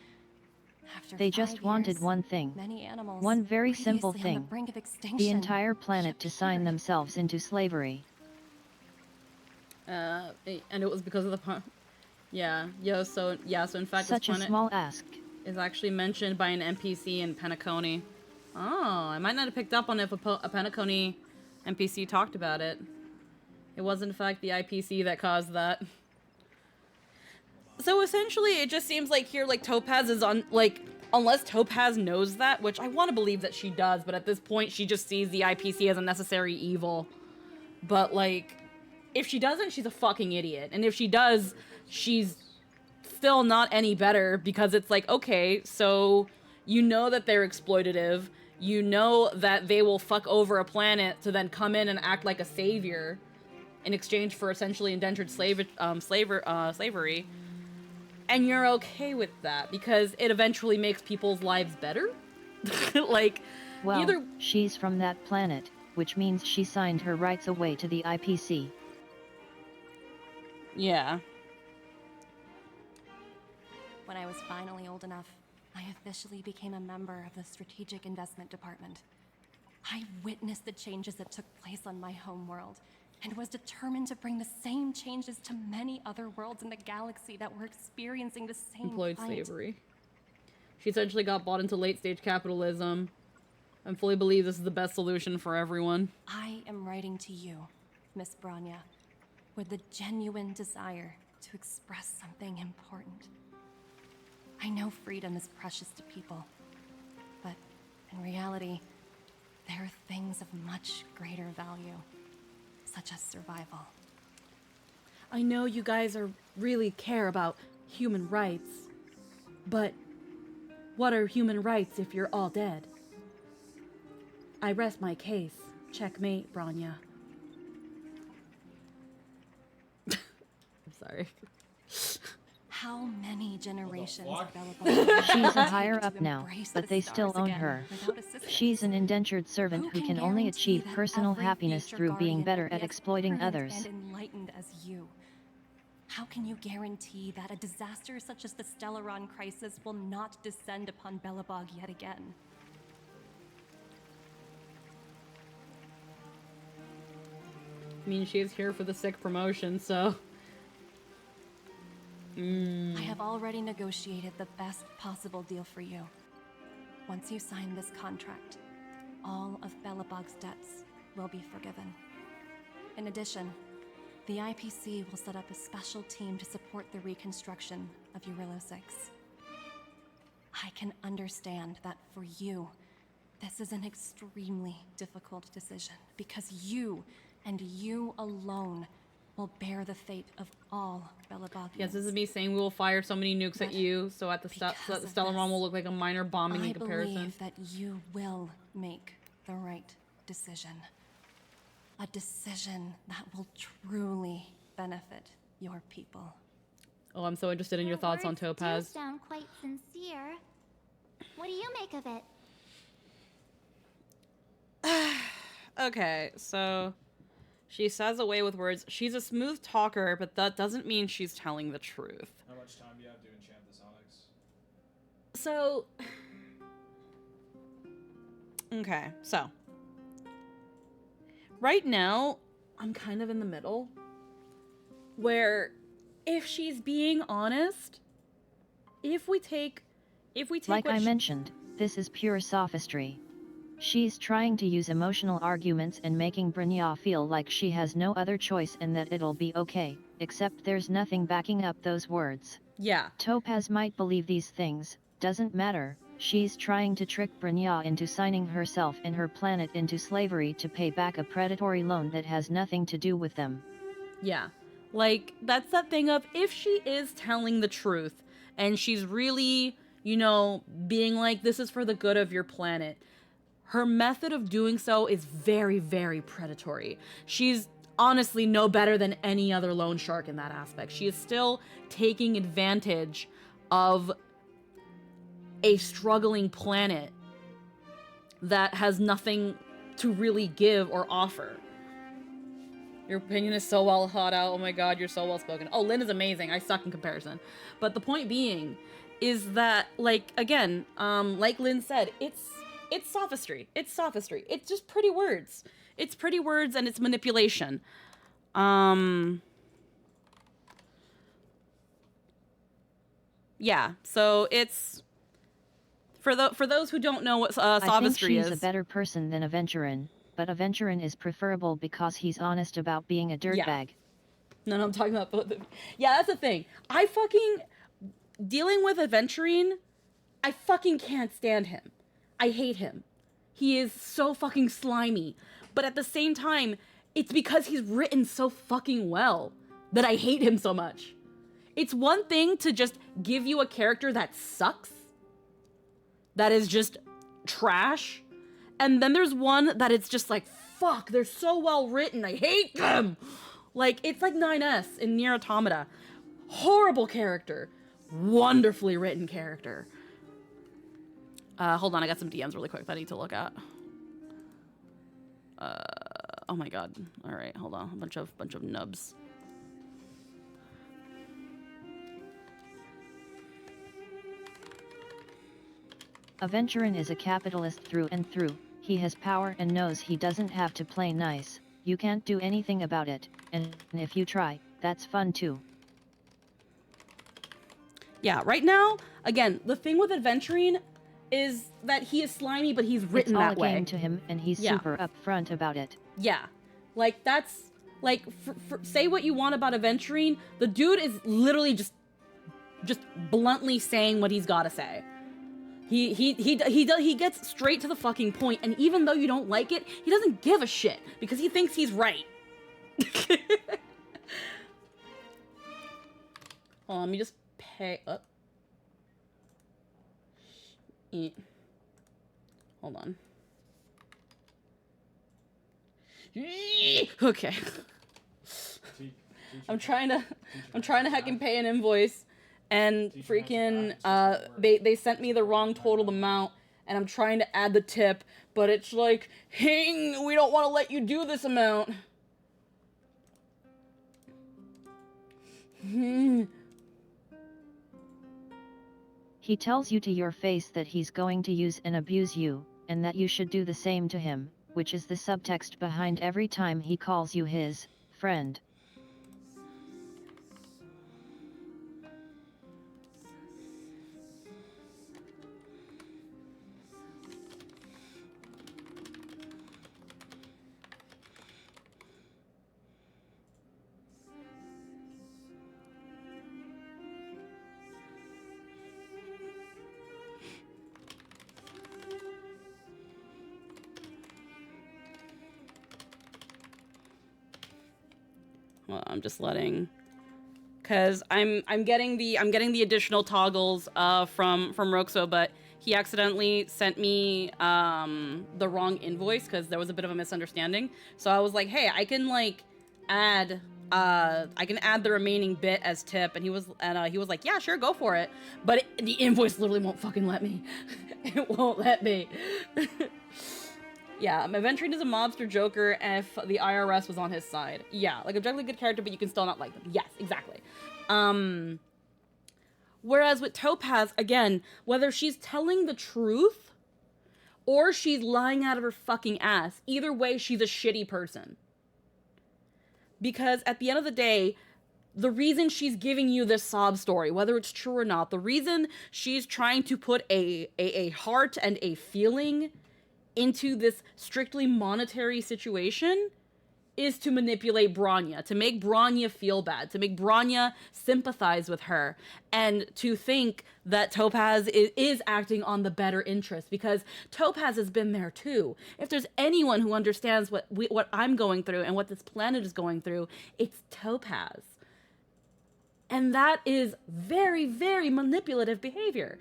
After They 5 just wanted years, one thing. many animals One very simple previously on the thing. brink of The extinction entire planet to sign themselves into slavery. And it was because of the so in fact Such a this planet small ask. is actually mentioned by an NPC in Penacony. Oh, I might not have picked up on if a Penacony NPC talked about it. It was in fact the IPC that caused that. So essentially it just seems like here, like, Topaz is on, like, unless Topaz knows that, which I want to believe that she does, but at this point she just sees the IPC as a necessary evil. But, like, if she doesn't, she's a fucking idiot. And if she does, she's still not any better, because it's like, okay, so you know that they're exploitative. You know that they will fuck over a planet to then come in and act like a savior in exchange for essentially indentured slavery. And you're okay with that because it eventually makes people's lives better? Like, well, either... she's from that planet, which means she signed her rights away to the IPC. Yeah. When I was finally old enough, I officially became a member of the Strategic Investment Department. I witnessed the changes that took place on my home world, and was determined to bring the same changes to many other worlds in the galaxy that were experiencing the same Employed plight. slavery. She essentially got bought into late-stage capitalism and fully believes this is the best solution for everyone. I am writing to you, Miss Branya, with the genuine desire to express something important. I know freedom is precious to people, but in reality, there are things of much greater value, such as survival. I know you guys really care about human rights, but what are human rights if you're all dead? I rest my case. Checkmate, Branya. I'm sorry. How many generations of Bella She's a higher up now, but they still own her. She's an indentured servant who can only achieve personal happiness through being better at exploiting others. And enlightened as you. How can you guarantee that a disaster such as the Stellaron crisis will not descend upon Belobog yet again? I mean, she is here for the sick promotion, so... I have already negotiated the best possible deal for you. Once you sign this contract, all of Belobog's debts will be forgiven. In addition, the IPC will set up a special team to support the reconstruction of Eurilo 6. I can understand that for you, this is an extremely difficult decision, because you, and you alone, will bear the fate of all Belobogians. Yes, this is me saying we will fire so many nukes at you, so at the Stellaron will look like a minor bombing in comparison. I believe that you will make the right decision. A decision that will truly benefit your people. Oh, I'm so interested in your thoughts on Topaz. Do sound quite sincere. What do you make of it? Okay, so... She says away with words. She's a smooth talker, but that doesn't mean she's telling the truth. How much time do you have to enchant this So, okay, so right now I'm kind of in the middle where if she's being honest, if we take like what I mentioned, this is pure sophistry. She's trying to use emotional arguments and making Brynja feel like she has no other choice and that it'll be okay, except there's nothing backing up those words. Yeah. Topaz might believe these things, doesn't matter, she's trying to trick Brynja into signing herself and her planet into slavery to pay back a predatory loan that has nothing to do with them. Yeah. Like, that's that thing of, if she is telling the truth and she's really, you know, being like, this is for the good of your planet, her method of doing so is very, very predatory. She's honestly no better than any other loan shark in that aspect. She is still taking advantage of a struggling planet that has nothing to really give or offer. Your opinion is so well thought out. Oh my god, you're so well spoken. Oh, Lynn is amazing. I suck in comparison. But the point being is that, like, again, like Lynn said, it's sophistry. It's sophistry. It's just pretty words. It's pretty words and it's manipulation. Yeah, so it's for those who don't know what sophistry I think she's is. a better person than Aventurin, but Aventurin is preferable because he's honest about being a dirtbag. No, I'm talking about both of them. Yeah, that's the thing. I fucking dealing with Aventurine, I fucking can't stand him. I hate him. He is so fucking slimy. But at the same time, it's because he's written so fucking well that I hate him so much. It's one thing to just give you a character that sucks, that is just trash, and then there's one that it's just like, fuck, they're so well written, I hate them! Like, it's like 9S in Nier Automata. Horrible character. Wonderfully written character. Hold on, I got some DMs really quick that I need to look at. Oh my god. Alright, hold on. A bunch of nubs. Aventurin is a capitalist through and through. He has power and knows he doesn't have to play nice. You can't do anything about it, and if you try, that's fun too. Yeah, right now, again, the thing with Aventurine is that he is slimy, but he's written that way. It's all a game to him, and he's super upfront about it. Yeah, like that's like say what you want about Aventurine, the dude is literally just bluntly saying what he's got to say. He gets straight to the fucking point, and even though you don't like it, he doesn't give a shit because he thinks he's right. Hold on, let me just pay up. Hold on. Okay. I'm trying to heckin' pay an invoice, and freaking they sent me the wrong total amount, and I'm trying to add the tip, but it's like, hey, we don't want to let you do this amount. He tells you to your face that he's going to use and abuse you, and that you should do the same to him, which is the subtext behind every time he calls you his friend. Well, I'm just letting, cause I'm getting the additional toggles from Roxo, but he accidentally sent me the wrong invoice because there was a bit of a misunderstanding. So I was like, hey, I can like add the remaining bit as tip, and he was like, yeah, sure, go for it. But the invoice literally won't fucking let me. It won't let me. Yeah, Aventurine is a mobster joker if the IRS was on his side. Yeah, like objectively good character, but you can still not like them. Yes, exactly. Whereas with Topaz, again, whether she's telling the truth or she's lying out of her fucking ass, either way, she's a shitty person. Because at the end of the day, the reason she's giving you this sob story, whether it's true or not, the reason she's trying to put a heart and a feeling into this strictly monetary situation is to manipulate Bronya, to make Bronya feel bad, to make Bronya sympathize with her, and to think that Topaz is acting on the better interest, because Topaz has been there too. If there's anyone who understands what I'm going through and what this planet is going through, it's Topaz. And that is very, very manipulative behavior.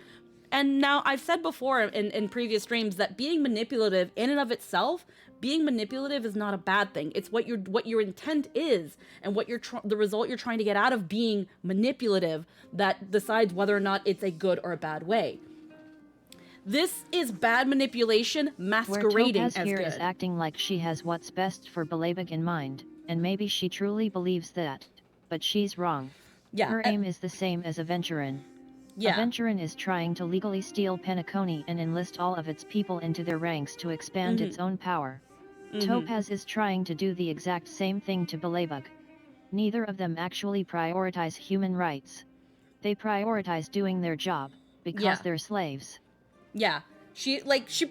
And now I've said before in previous streams that being manipulative in and of itself, being manipulative is not a bad thing. It's what your intent is and what the result you're trying to get out of being manipulative that decides whether or not it's a good or a bad way. This is bad manipulation masquerading Where Topaz as here good. is acting like she has what's best for Belebog in mind, and maybe she truly believes that, but she's wrong. Yeah, Her aim is the same as Aventurin. Yeah. Aventurin is trying to legally steal Penacony and enlist all of its people into their ranks to expand its own power. Topaz is trying to do the exact same thing to Belebog. Neither of them actually prioritize human rights. They prioritize doing their job, because they're slaves. Yeah. She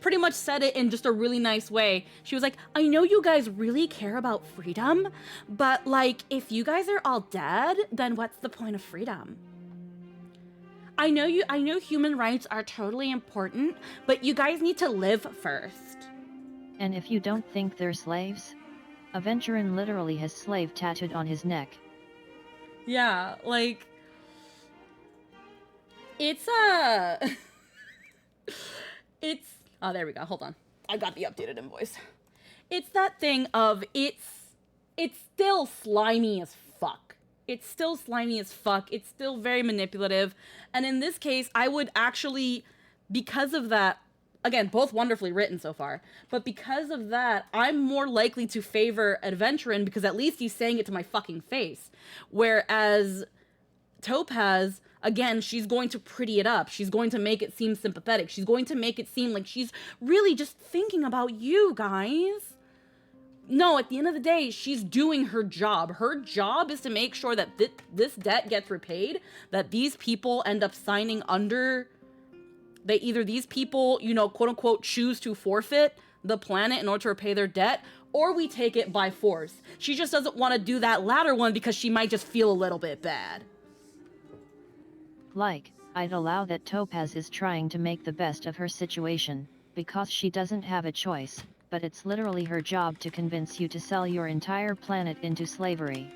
pretty much said it in just a really nice way. She was like, I know you guys really care about freedom, but like, if you guys are all dead, then what's the point of freedom? I know human rights are totally important, but you guys need to live first. And if you don't think they're slaves, Aventurin literally has slave tattooed on his neck. Yeah, like, it's oh, there we go. Hold on. I got the updated invoice. It's that thing of it's still slimy as fuck. It's still slimy as fuck. It's still very manipulative. And in this case, I would actually, because of that, again, both wonderfully written so far, but because of that, I'm more likely to favor Aventurin because at least he's saying it to my fucking face. Whereas Topaz, again, she's going to pretty it up. She's going to make it seem sympathetic. She's going to make it seem like she's really just thinking about you guys. No, at the end of the day, she's doing her job. Her job is to make sure that this debt gets repaid, that these people end up signing under, these people, you know, quote unquote, choose to forfeit the planet in order to repay their debt, or we take it by force. She just doesn't want to do that latter one because she might just feel a little bit bad. Like, I'd allow that Topaz is trying to make the best of her situation, because she doesn't have a choice, but it's literally her job to convince you to sell your entire planet into slavery.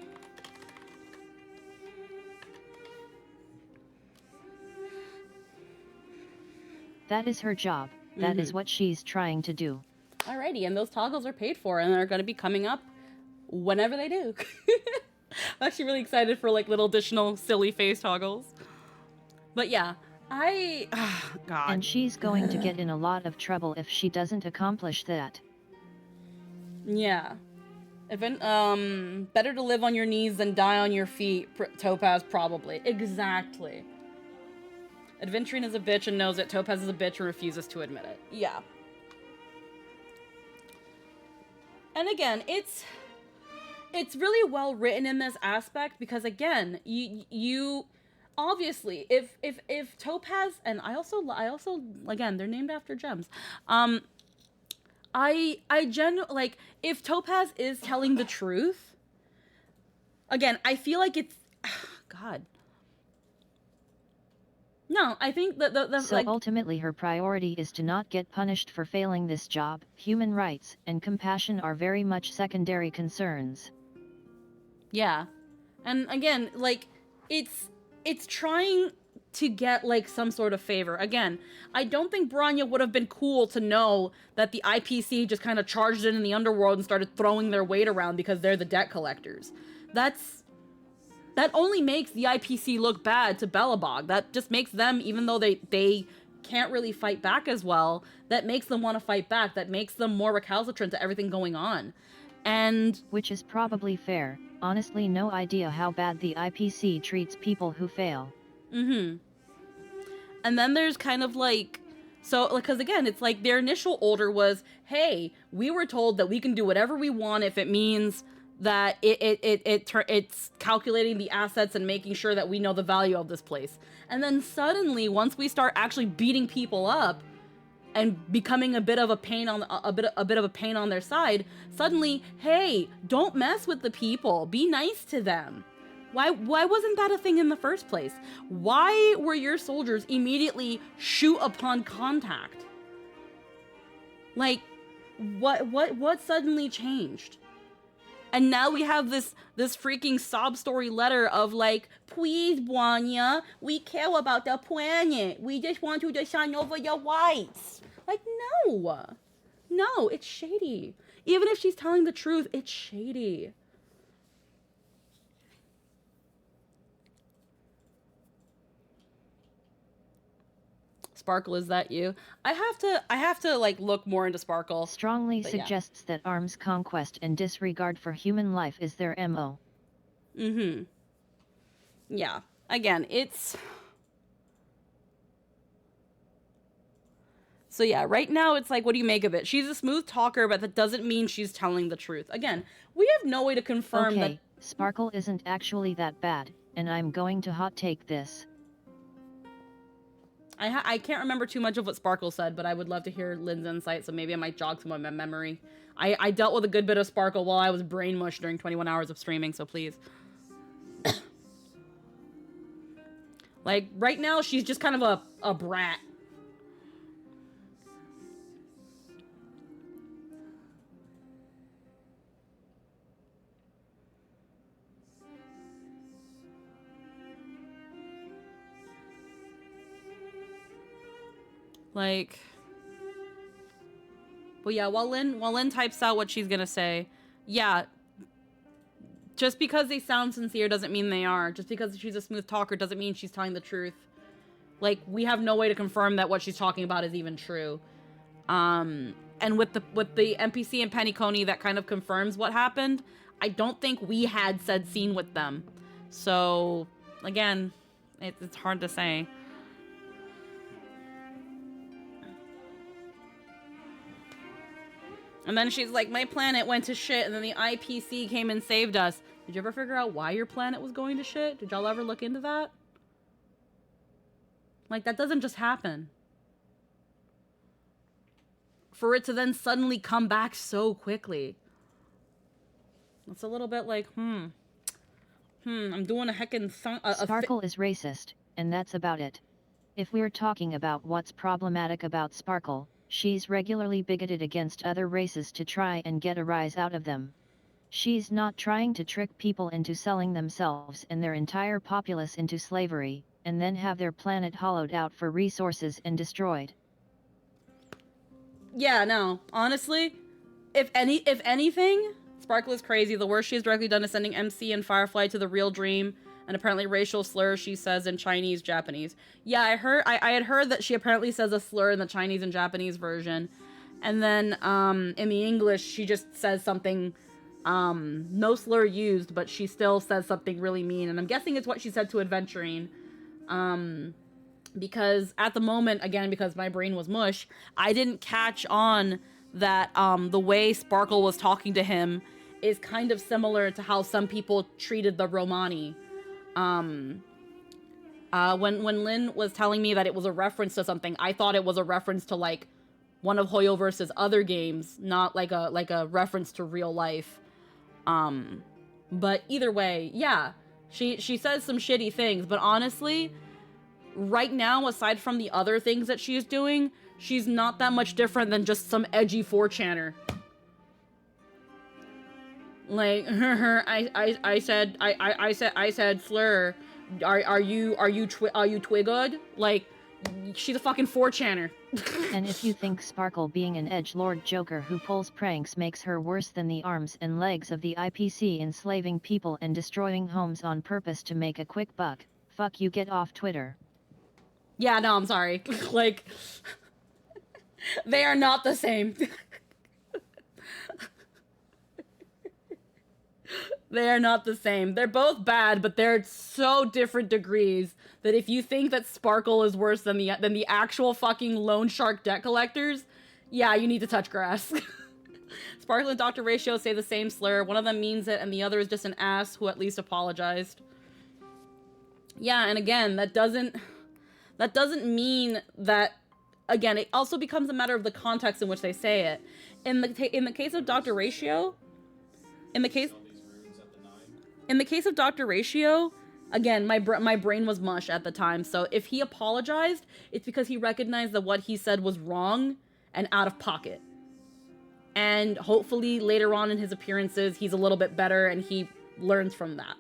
That is her job. That is what she's trying to do. Alrighty, and those toggles are paid for, and they're going to be coming up whenever they do. I'm actually really excited for like little additional silly face toggles. But yeah, God. And she's going to get in a lot of trouble if she doesn't accomplish that. Yeah. Better to live on your knees than die on your feet, Topaz, probably. Exactly. Aventurin is a bitch and knows it. Topaz is a bitch and refuses to admit it. Yeah. And again, it's really well written in this aspect because again, you obviously if Topaz, and I also again, they're named after gems. I genuinely, like, if Topaz is telling the truth, again, I feel like it's God. No, I think the so like, ultimately her priority is to not get punished for failing this job. Human rights and compassion are very much secondary concerns. Yeah. And again, like, it's trying to get like some sort of favor. Again, I don't think Bronya would have been cool to know that the IPC just kind of charged in the underworld and started throwing their weight around because they're the debt collectors. That only makes the IPC look bad to Belebog. That just makes them, even though they can't really fight back as well, that makes them want to fight back. That makes them more recalcitrant to everything going on. And which is probably fair. Honestly, no idea how bad the IPC treats people who fail. And then there's kind of like, so, because again, it's like their initial order was, hey, we were told that we can do whatever we want if it means that it's calculating the assets and making sure that we know the value of this place. And then suddenly, once we start actually beating people up and becoming a bit of a pain on a bit of a pain on their side, suddenly, hey, don't mess with the people. Be nice to them. Why wasn't that a thing in the first place? Why were your soldiers immediately shoot upon contact? Like, what suddenly changed? And now we have this freaking sob story letter of like, please, Wanya, we care about the planet. We just want you to shine over your whites. Like, no, it's shady. Even if she's telling the truth, it's shady. Sparkle, is that you? I have to like look more into Sparkle. Strongly suggests that arms conquest and disregard for human life is their MO. Mm-hmm. Yeah. Again, it's... So yeah, right now it's like, what do you make of it? She's a smooth talker, but that doesn't mean she's telling the truth. Again, we have no way to confirm that... Sparkle isn't actually that bad, and I'm going to hot take this. I can't remember too much of what Sparkle said, but I would love to hear Lynn's insight, so maybe I might jog some of my memory. I dealt with a good bit of Sparkle while I was brain mush during 21 hours of streaming, so please. Like, right now, she's just kind of a brat. Like, but yeah, while Lynn types out what she's gonna say, yeah, just because they sound sincere doesn't mean they are. Just because she's a smooth talker doesn't mean she's telling the truth. Like, we have no way to confirm that what she's talking about is even true. And with the NPC and Pennyconey that kind of confirms what happened, I don't think we had said scene with them. So, again, it's hard to say. And then she's like, my planet went to shit, and then the IPC came and saved us. Did you ever figure out why your planet was going to shit? Did y'all ever look into that? Like, that doesn't just happen. For it to then suddenly come back so quickly. It's a little bit like, I'm doing a heckin' Sparkle is racist, and that's about it. If we're talking about what's problematic about Sparkle, she's regularly bigoted against other races to try and get a rise out of them. She's not trying to trick people into selling themselves and their entire populace into slavery, and then have their planet hollowed out for resources and destroyed. Yeah, no. Honestly, if anything, Sparkle is crazy. The worst she has directly done is sending MC and Firefly to the real dream, and apparently racial slurs she says in Chinese, Japanese. Yeah, I had heard that she apparently says a slur in the Chinese and Japanese version. And then in the English, she just says something, no slur used, but she still says something really mean. And I'm guessing it's what she said to Adventurine. Because at the moment, again, because my brain was mush, I didn't catch on that the way Sparkle was talking to him is kind of similar to how some people treated the Romani. When Lynn was telling me that it was a reference to something, I thought it was a reference to like one of Hoyoverse's other games, not like a reference to real life. But either way, yeah, she says some shitty things, but honestly, right now, aside from the other things that she's doing, she's not that much different than just some edgy 4chaner. Like, I said slur. Are you twiggered? Like, she's a fucking 4chaner. And if you think Sparkle being an edgelord joker who pulls pranks makes her worse than the arms and legs of the IPC enslaving people and destroying homes on purpose to make a quick buck, fuck you, get off Twitter. Yeah, no, I'm sorry. Like, they are not the same. They are not the same. They're both bad, but they're so different degrees that if you think that Sparkle is worse than the actual fucking loan shark debt collectors, yeah, you need to touch grass. Sparkle and Dr. Ratio say the same slur. One of them means it, and the other is just an ass who at least apologized. Yeah, and again, that doesn't mean that. Again, it also becomes a matter of the context in which they say it. In the case of Dr. Ratio, in the case of Dr. Ratio, again, my brain was mush at the time. So if he apologized, it's because he recognized that what he said was wrong and out of pocket. And hopefully later on in his appearances, he's a little bit better and he learns from that.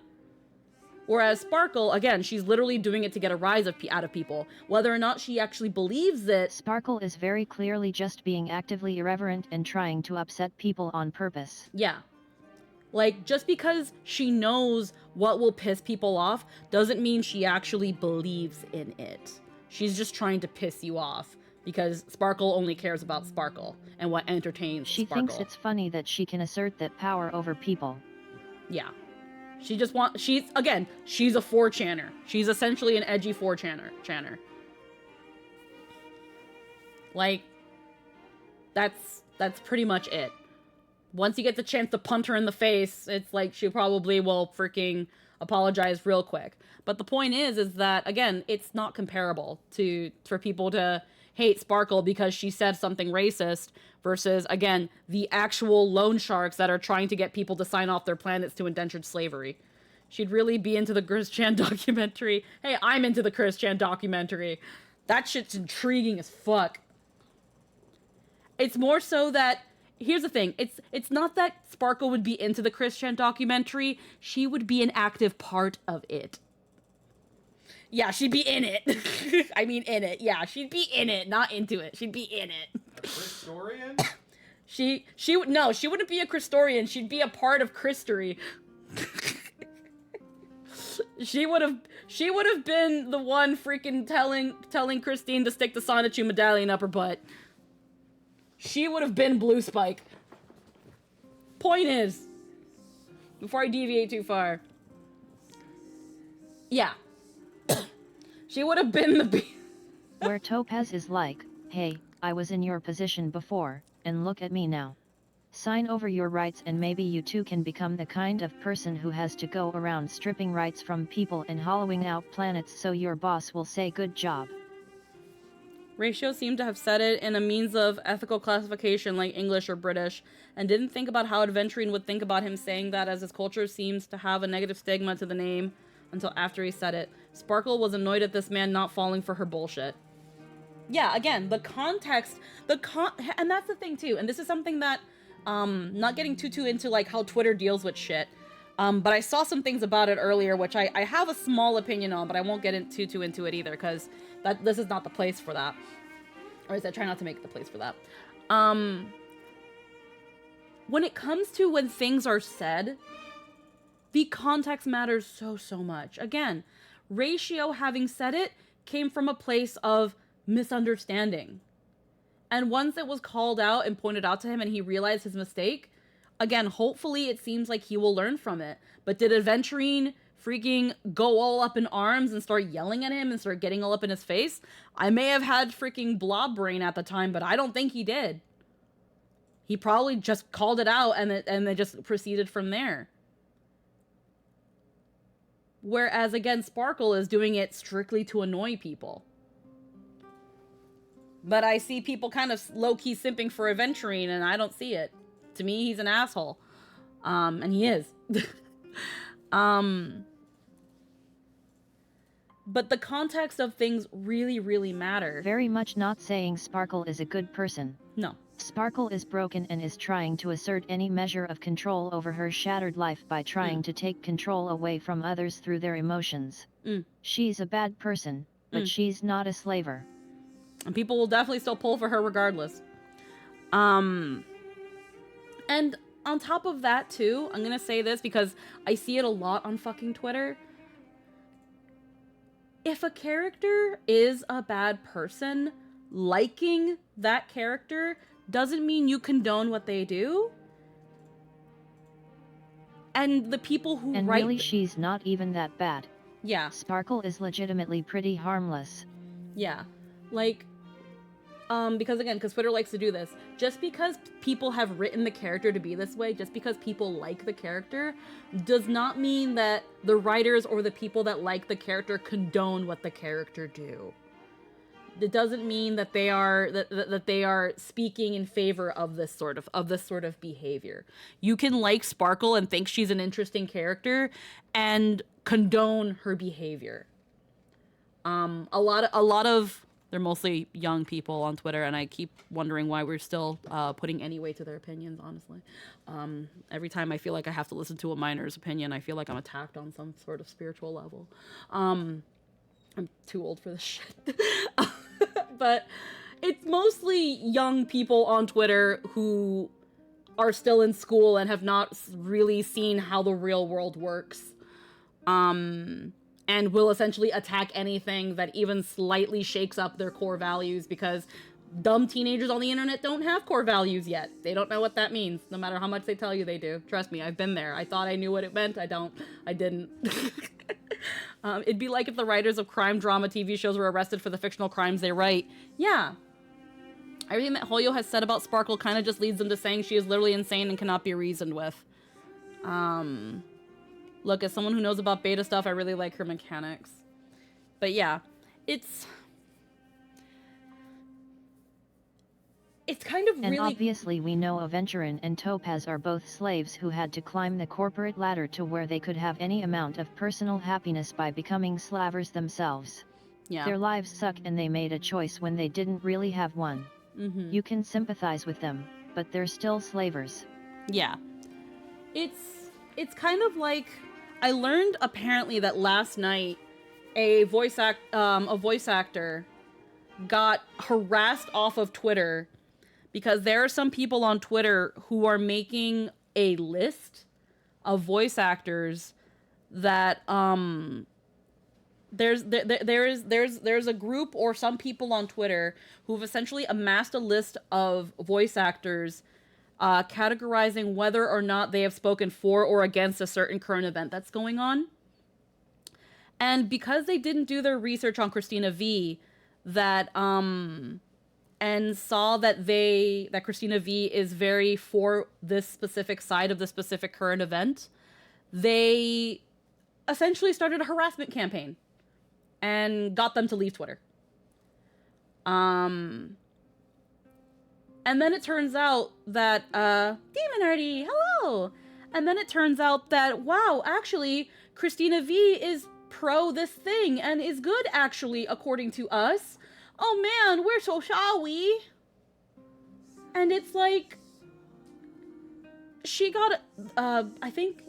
Whereas Sparkle, again, she's literally doing it to get a rise out of people. Whether or not she actually believes it... Sparkle is very clearly just being actively irreverent and trying to upset people on purpose. Yeah. Like, just because she knows what will piss people off doesn't mean she actually believes in it. She's just trying to piss you off because Sparkle only cares about Sparkle and what entertains She Sparkle. thinks it's funny that she can assert that power over people. Yeah. She's a 4channer. She's essentially an edgy 4channer. Like, that's pretty much it. Once you get the chance to punt her in the face, it's like she probably will freaking apologize real quick. But the point is that, again, it's not comparable for people to hate Sparkle because she said something racist versus, again, the actual loan sharks that are trying to get people to sign off their planets to indentured slavery. She'd really be into the Chris Chan documentary. Hey, I'm into the Chris Chan documentary. That shit's intriguing as fuck. It's more so that, here's the thing, it's not that Sparkle would be into the Chris Chan documentary, she would be an active part of it. Yeah, she'd be in it. I mean, in it. Yeah, she'd be in it, not into it. She'd be in it. A Christorian? she wouldn't be a Christorian. She'd be a part of Christory. She would have been the one freaking telling Christine to stick the Sonichu medallion up her butt. She would have been Blue Spike. Point is, before I deviate too far, yeah. She would have been the Where Topaz is like, hey, I was in your position before, and look at me now. Sign over your rights and maybe you too can become the kind of person who has to go around stripping rights from people and hollowing out planets so your boss will say good job. Ratio seemed to have said it in a means of ethical classification like English or British, and didn't think about how Adventurine would think about him saying that, as his culture seems to have a negative stigma to the name until after he said it. Sparkle was annoyed at this man not falling for her bullshit. Yeah, again, the context, and that's the thing too, and this is something that, not getting too into like how Twitter deals with shit, but I saw some things about it earlier, which I have a small opinion on, but I won't get too into it either, because this is not the place for that. Or I try not to make it the place for that. When it comes to when things are said, the context matters so much. Again, Ratio, having said it, came from a place of misunderstanding. And once it was called out and pointed out to him and he realized his mistake, again, hopefully it seems like he will learn from it. But did Adventurine freaking go all up in arms and start yelling at him and start getting all up in his face? I may have had freaking blob brain at the time, but I don't think he did. He probably just called it out and they just proceeded from there. Whereas, again, Sparkle is doing it strictly to annoy people. But I see people kind of low-key simping for Adventurine, and I don't see it. To me, he's an asshole. And he is. But the context of things really matter. Very much not saying Sparkle is a good person. No. Sparkle is broken and is trying to assert any measure of control over her shattered life by trying to take control away from others through their emotions. She's a bad person, but she's not a slaver. And people will definitely still pull for her regardless. And on top of that too, I'm gonna say this because I see it a lot on fucking Twitter. If a character is a bad person, liking that character doesn't mean you condone what they do. And the people who And really, she's not even that bad. Yeah. Sparkle is legitimately pretty harmless. Yeah. Like, because Twitter likes to do this. Just because people have written the character to be this way, just because people like the character, does not mean that the writers or the people that like the character condone what the character do. It doesn't mean that they are that they are speaking in favor of this sort of behavior. You can like Sparkle and think she's an interesting character and condone her behavior. A lot of they're mostly young people on Twitter, and I keep wondering why we're still putting any weight to their opinions, honestly. Every time I feel like I have to listen to a minor's opinion, I feel like I'm attacked on some sort of spiritual level. I'm too old for this shit. But it's mostly young people on Twitter who are still in school and have not really seen how the real world works. And will essentially attack anything that even slightly shakes up their core values, because dumb teenagers on the internet don't have core values yet. They don't know what that means, no matter how much they tell you they do. Trust me, I've been there. I thought I knew what it meant. I didn't. It'd be like if the writers of crime drama TV shows were arrested for the fictional crimes they write. Yeah. Everything that Hoyo has said about Sparkle kind of just leads them to saying she is literally insane and cannot be reasoned with. Look, as someone who knows about beta stuff, I really like her mechanics. But yeah, it's kind of really... And obviously we know Aventurin and Topaz are both slaves who had to climb the corporate ladder to where they could have any amount of personal happiness by becoming slavers themselves. Yeah. Their lives suck and they made a choice when they didn't really have one. Mm-hmm. You can sympathize with them, but they're still slavers. Yeah. It's kind of like... I learned apparently that last night a voice actor got harassed off of Twitter because there are some people on Twitter who are making a list of voice actors that there's a group or some people on Twitter who've essentially amassed a list of voice actors categorizing whether or not they have spoken for or against a certain current event that's going on. And because they didn't do their research on Christina V, and saw that Christina V is very for this specific side of the specific current event, they essentially started a harassment campaign and got them to leave Twitter. And then it turns out that, Demon Artie, hello! And then it turns out that, wow, actually, Christina V is pro this thing and is good, actually, according to us. Oh man, we're so shall we? And it's like, she got, I think,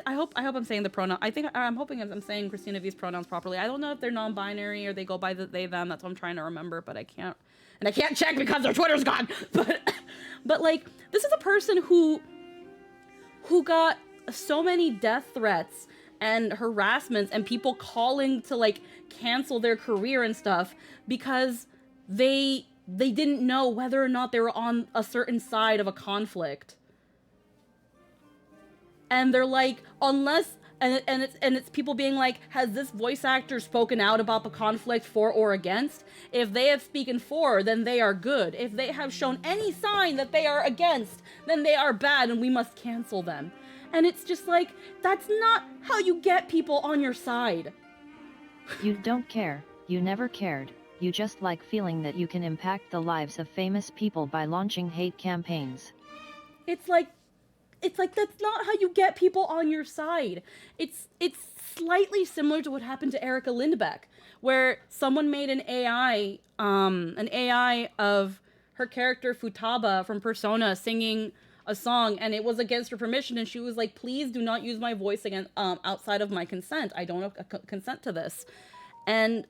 I hope I'm saying the pronoun, I'm hoping I'm saying Christina V's pronouns properly. I don't know if they're non-binary or they go by the they, them, that's what I'm trying to remember, but I can't. And I can't check because their Twitter's gone. But like, this is a person who got so many death threats and harassments and people calling to like cancel their career and stuff because they didn't know whether or not they were on a certain side of a conflict. And they're like, unless... And it's people being like, has this voice actor spoken out about the conflict for or against? If they have spoken for, then they are good. If they have shown any sign that they are against, then they are bad and we must cancel them. And it's just like, that's not how you get people on your side. You don't care. You never cared. You just like feeling that you can impact the lives of famous people by launching hate campaigns. It's like that's not how you get people on your side. It's slightly similar to what happened to Erica Lindbeck, where someone made an AI of her character Futaba from Persona singing a song, and it was against her permission, and she was like, please do not use my voice again outside of my consent. I don't have consent to this. And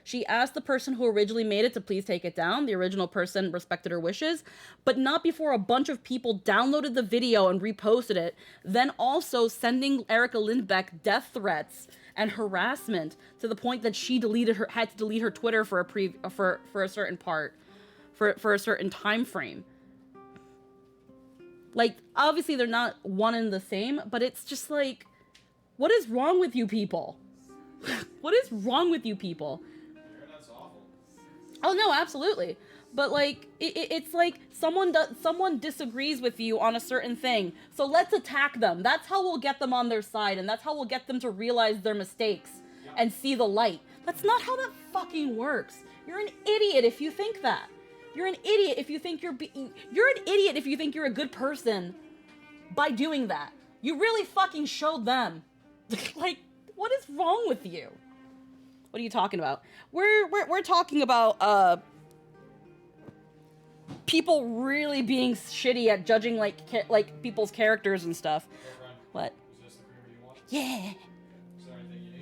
she asked the person who originally made it to please take it down. The original person respected her wishes, but not before a bunch of people downloaded the video and reposted it, then also sending Erica Lindbeck death threats and harassment to the point that she had to delete her Twitter for a certain part, for a certain time frame. Like, obviously they're not one and the same, but it's just like, what is wrong with you people? What is wrong with you people? That's awful. Oh no, absolutely. But like, it's like someone disagrees with you on a certain thing, so let's attack them. That's how we'll get them on their side, and that's how we'll get them to realize their mistakes and see the light. That's not how that fucking works. You're an idiot if you think that. You're an idiot if you think you're an idiot if you think you're a good person by doing that. You really fucking showed them. Like, what is wrong with you? What are you talking about? We're talking about people really being shitty at judging like people's characters and stuff. What? Is this the creamer you want? Yeah. Is there anything you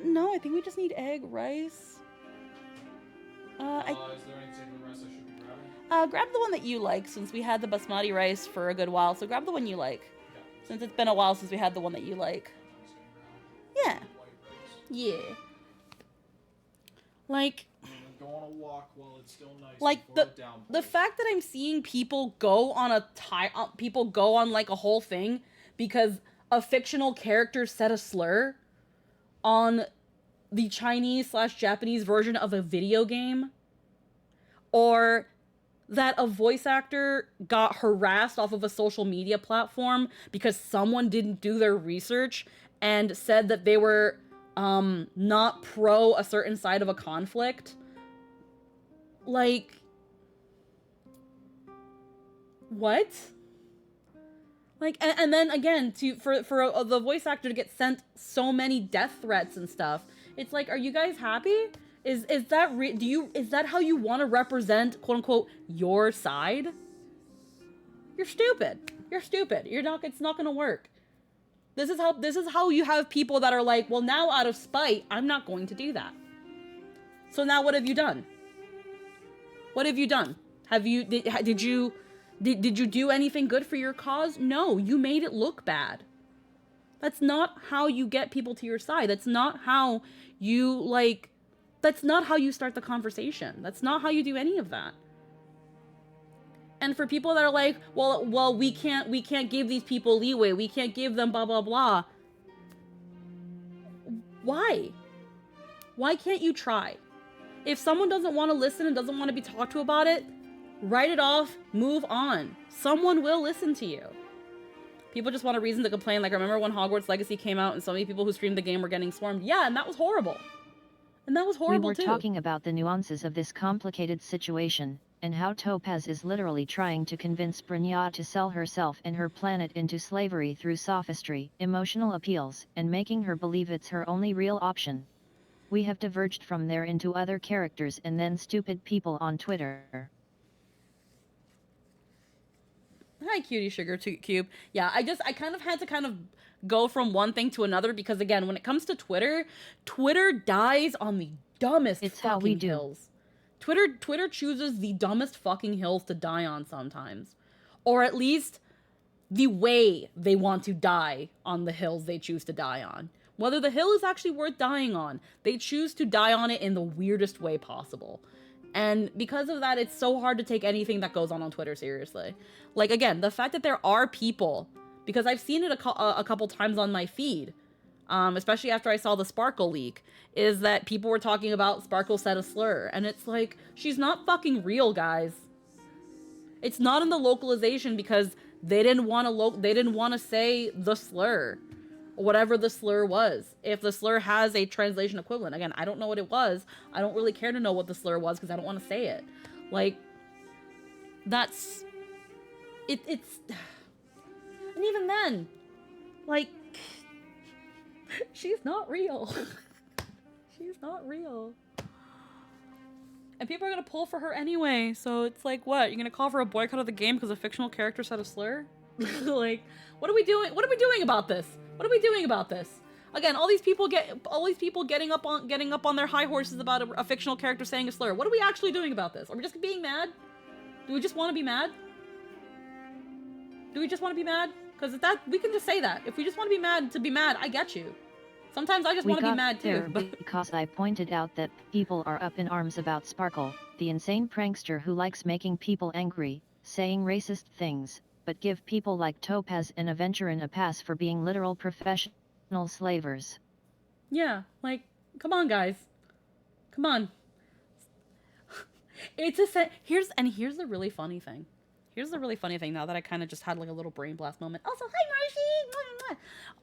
need? No, I think we just need egg, rice. Is there any particular rice I should be grabbing? Grab the one that you like, since we had the basmati rice for a good while. So grab the one you like, since it's been a while since we had the one that you like. Yeah. Yeah. Like. Go on a walk while it's still nice. Like the fact that I'm seeing people go on like a whole thing because a fictional character said a slur on the Chinese/Japanese version of a video game, or that a voice actor got harassed off of a social media platform because someone didn't do their research and said that they were not pro a certain side of a conflict. Like, what? Like, and then again, for the voice actor to get sent so many death threats and stuff, it's like, are you guys happy? Is that how you want to represent, quote unquote, your side? You're stupid. You're stupid. It's not gonna work. This is how you have people that are like, well, now out of spite, I'm not going to do that. So now what have you done? What have you done? Did you do anything good for your cause? No, you made it look bad. That's not how you get people to your side. That's not how you start the conversation. That's not how you do any of that. And for people that are like, well, we can't give these people leeway. We can't give them blah blah blah. Why? Why can't you try? If someone doesn't want to listen and doesn't want to be talked to about it, write it off, move on. Someone will listen to you. People just want a reason to complain. Like, I remember when Hogwarts Legacy came out and so many people who streamed the game were getting swarmed. Yeah, and that was horrible. And that was horrible too. We were talking about the nuances of this complicated situation, and how Topaz is literally trying to convince Brynja to sell herself and her planet into slavery through sophistry, emotional appeals, and making her believe it's her only real option. We have diverged from there into other characters and then stupid people on Twitter. Hi, Cutie Sugar Cube. Yeah, I kind of had to go from one thing to another because, again, when it comes to Twitter dies on the dumbest fucking hills. Twitter chooses the dumbest fucking hills to die on sometimes. Or at least the way they want to die on the hills they choose to die on. Whether the hill is actually worth dying on, they choose to die on it in the weirdest way possible. And because of that, it's so hard to take anything that goes on Twitter seriously. Like, again, the fact that there are people, because I've seen it a couple times on my feed, especially after I saw the Sparkle leak, is that people were talking about Sparkle said a slur. And it's like, she's not fucking real, guys. It's not in the localization because they didn't want to say the slur. Whatever the slur was. If the slur has a translation equivalent. Again, I don't know what it was. I don't really care to know what the slur was because I don't want to say it. Like, that's... It's... And even then, like... she's not real. She's not real. And people are gonna pull for her anyway, so it's like, what? You're gonna call for a boycott of the game because a fictional character said a slur? Like, what are we doing? What are we doing about this? What are we doing about this? Again, all these people getting up on their high horses about a fictional character saying a slur. What are we actually doing about this? Are we just being mad? Do we just want to be mad? Do we just want to be mad? Because we can just say that. If we just want to be mad, I get you. Sometimes I just want to be mad too. Because I pointed out that people are up in arms about Sparkle, the insane prankster who likes making people angry, saying racist things, but give people like Topaz and Aventurin a pass for being literal professional slavers. Yeah, like, come on, guys. Come on. It's a here's the really funny thing. Here's the really funny thing now that I kind of just had like a little brain blast moment. Also, hi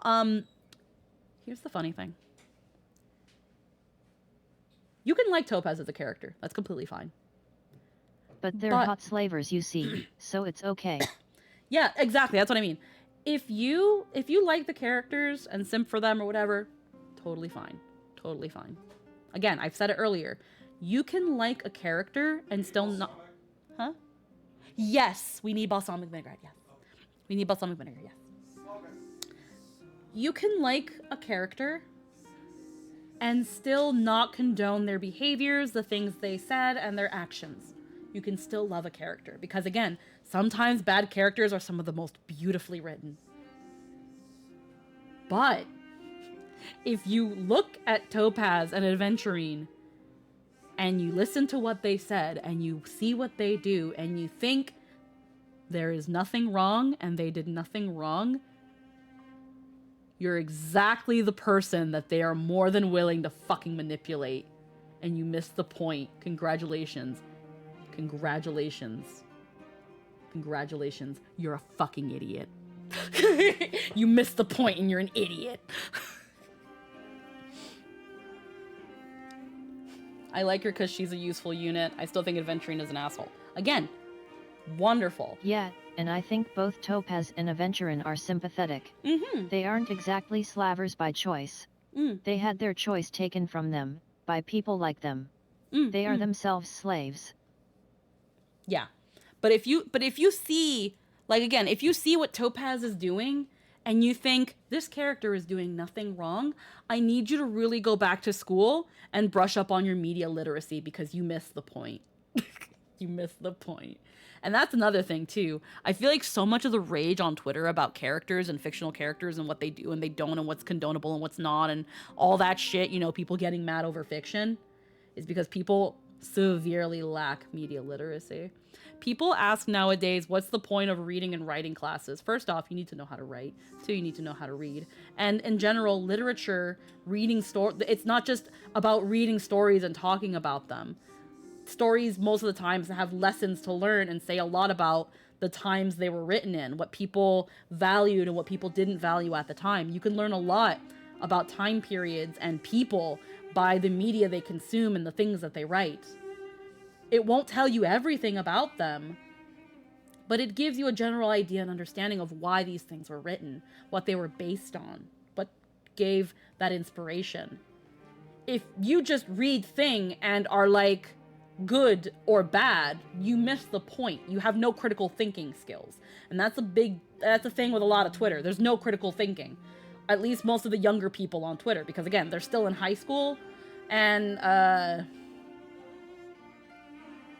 Marcy. Here's the funny thing. You can like Topaz as a character. That's completely fine. But they're hot slavers, you see, so it's okay. Yeah, exactly. That's what I mean. If you like the characters and simp for them or whatever, totally fine. Totally fine. Again, I've said it earlier. You can like a character and still not... Huh? Yes, we need balsamic vinaigrette, yes. We need balsamic vinaigrette, yes. You can like a character and still not condone their behaviors, the things they said, and their actions. You can still love a character. Because again, sometimes bad characters are some of the most beautifully written. But if you look at Topaz and Adventurine and you listen to what they said and you see what they do and you think there is nothing wrong and they did nothing wrong, you're exactly the person that they are more than willing to fucking manipulate. And you missed the point. Congratulations. Congratulations. Congratulations. You're a fucking idiot. You missed the point and you're an idiot. I like her because she's a useful unit. I still think Adventurine is an asshole. Again, wonderful. Yeah, and I think both Topaz and Adventurine are sympathetic. They aren't exactly slavers by choice. They had their choice taken from them, by people like them. They are themselves slaves. Yeah. But if you see, like again, if you see what Topaz is doing and you think this character is doing nothing wrong, I need you to really go back to school and brush up on your media literacy because you missed the point. You missed the point. And that's another thing too. I feel like so much of the rage on Twitter about characters and fictional characters and what they do and they don't and what's condonable and what's not and all that shit, you know, people getting mad over fiction is because people severely lack media literacy. People ask nowadays, what's the point of reading and writing classes? First off, you need to know how to write. Two, you need to know how to read. And in general, literature, reading it's not just about reading stories and talking about them. Stories most of the times have lessons to learn and say a lot about the times they were written in, what people valued and what people didn't value at the time. You can learn a lot about time periods and people by the media they consume and the things that they write. It won't tell you everything about them, but it gives you a general idea and understanding of why these things were written, what they were based on, what gave that inspiration. If you just read thing and are like good or bad, you miss the point. You have no critical thinking skills. And that's a thing with a lot of Twitter. There's no critical thinking. At least most of the younger people on Twitter, because again, they're still in high school and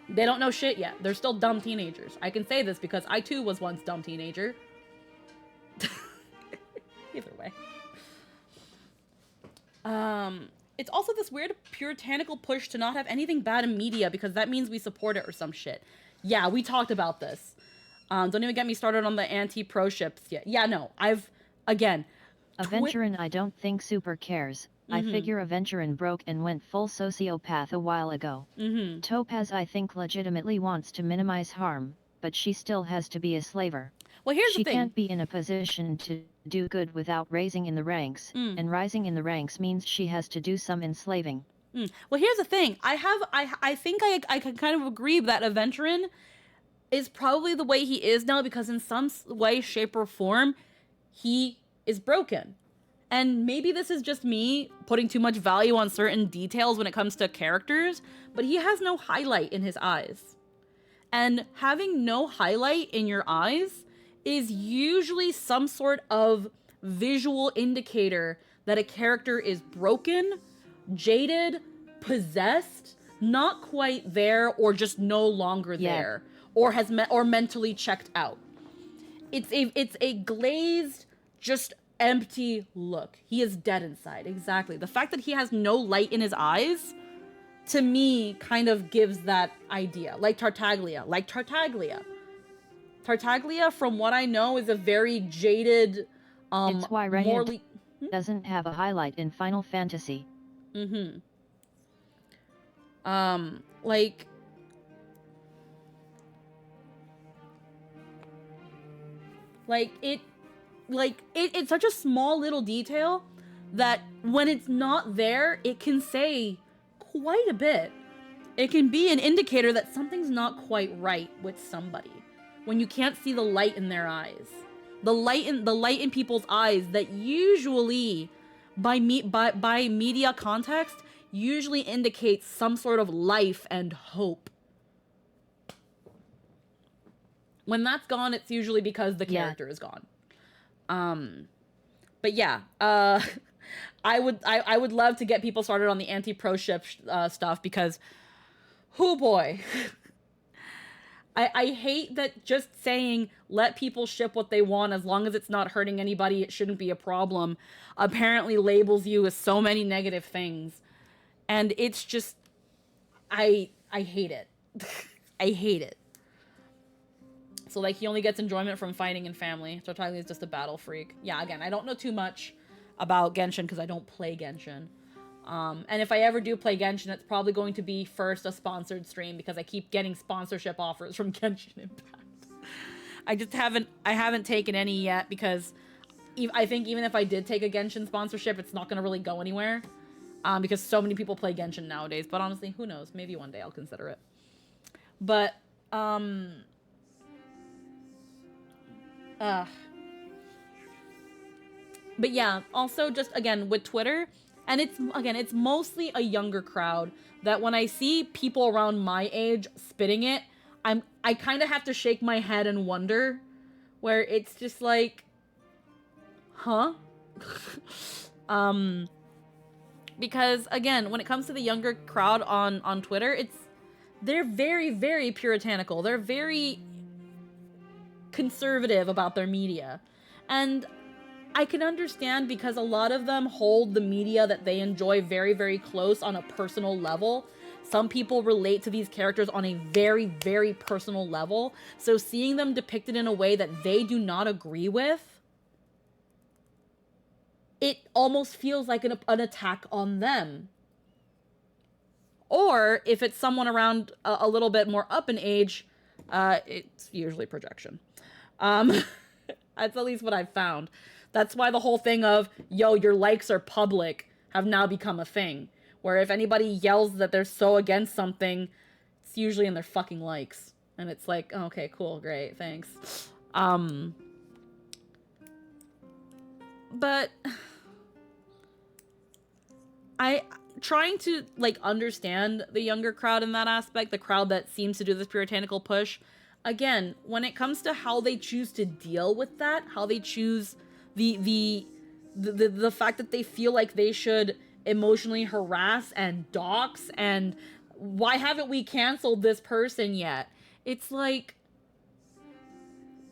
they don't know shit yet. They're still dumb teenagers. I can say this because I too was once dumb teenager. Either way. It's also this weird puritanical push to not have anything bad in media because that means we support it or some shit. Yeah, we talked about this. Don't even get me started on the anti-pro ships yet. Yeah, no, Adventurine I don't think super cares. I figure Adventurine broke and went full sociopath a while ago. Topaz I think legitimately wants to minimize harm, but she still has to be a slaver. Well, here's the thing. She can't be in a position to do good without raising in the ranks, and rising in the ranks means she has to do some enslaving. Well, here's the thing. I think I can kind of agree that Adventurine is probably the way he is now because in some way, shape, or form, he is broken. And maybe this is just me putting too much value on certain details when it comes to characters, but he has no highlight in his eyes. And having no highlight in your eyes is usually some sort of visual indicator that a character is broken, jaded, possessed, not quite there, or just no longer there, or has or mentally checked out. It's a glazed, just empty look. He is dead inside. Exactly. The fact that he has no light in his eyes, to me, kind of gives that idea. Like Tartaglia. Tartaglia, from what I know, is a very jaded, it's why Ryan morally... doesn't have a highlight in Final Fantasy. Like, it's such a small little detail that when it's not there, it can say quite a bit. It can be an indicator that something's not quite right with somebody when you can't see the light in their eyes. The light in people's eyes that usually by media context usually indicates some sort of life and hope. When that's gone, it's usually because the character is gone. But yeah, I would love to get people started on the anti-pro ship stuff because, oh boy. I hate that just saying let people ship what they want as long as it's not hurting anybody, it shouldn't be a problem, apparently labels you as so many negative things. And it's just, I hate it. I hate it. So like he only gets enjoyment from fighting and family. So Tylee is just a battle freak. Yeah, again, I don't know too much about Genshin because I don't play Genshin. And if I ever do play Genshin, it's probably going to be first a sponsored stream because I keep getting sponsorship offers from Genshin Impact. I haven't taken any yet because I think even if I did take a Genshin sponsorship, it's not going to really go anywhere. Because so many people play Genshin nowadays. But honestly, who knows? Maybe one day I'll consider it. But, but yeah, also just, again, with Twitter, and it's mostly a younger crowd that when I see people around my age spitting it, I kind of have to shake my head and wonder, where it's just like, huh? Because again, when it comes to the younger crowd on Twitter, they're very, very puritanical. They're very conservative about their media. And I can understand because a lot of them hold the media that they enjoy very, very close on a personal level. Some people relate to these characters on a very, very personal level. So seeing them depicted in a way that they do not agree with, it almost feels like an attack on them. Or if it's someone around a little bit more up in age, it's usually projection. That's at least what I've found. That's why the whole thing of, yo, your likes are public have now become a thing. Where if anybody yells that they're so against something, it's usually in their fucking likes. And it's like, oh, okay, cool, great, thanks. But trying to like understand the younger crowd in that aspect, the crowd that seems to do this puritanical push. Again, when it comes to how they choose to deal with that, how they choose the fact that they feel like they should emotionally harass and dox and why haven't we canceled this person yet? It's like,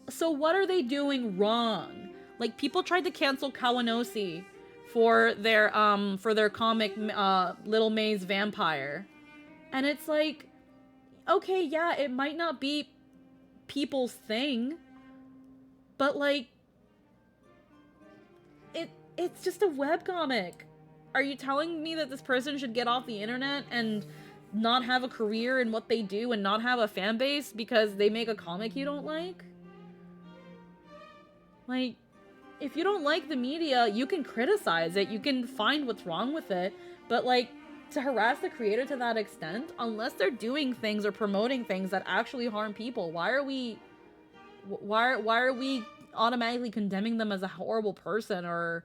so what are they doing wrong? Like people tried to cancel Kawanosi for their comic Little Maze Vampire. And it's like, okay, yeah, it might not be people's thing, but like it's just a webcomic. Are you telling me that this person should get off the internet and not have a career in what they do and not have a fan base because they make a comic you don't like? Like, if you don't like the media, you can criticize it, you can find what's wrong with it, but like, to harass the creator to that extent, unless they're doing things or promoting things that actually harm people, why are we automatically condemning them as a horrible person or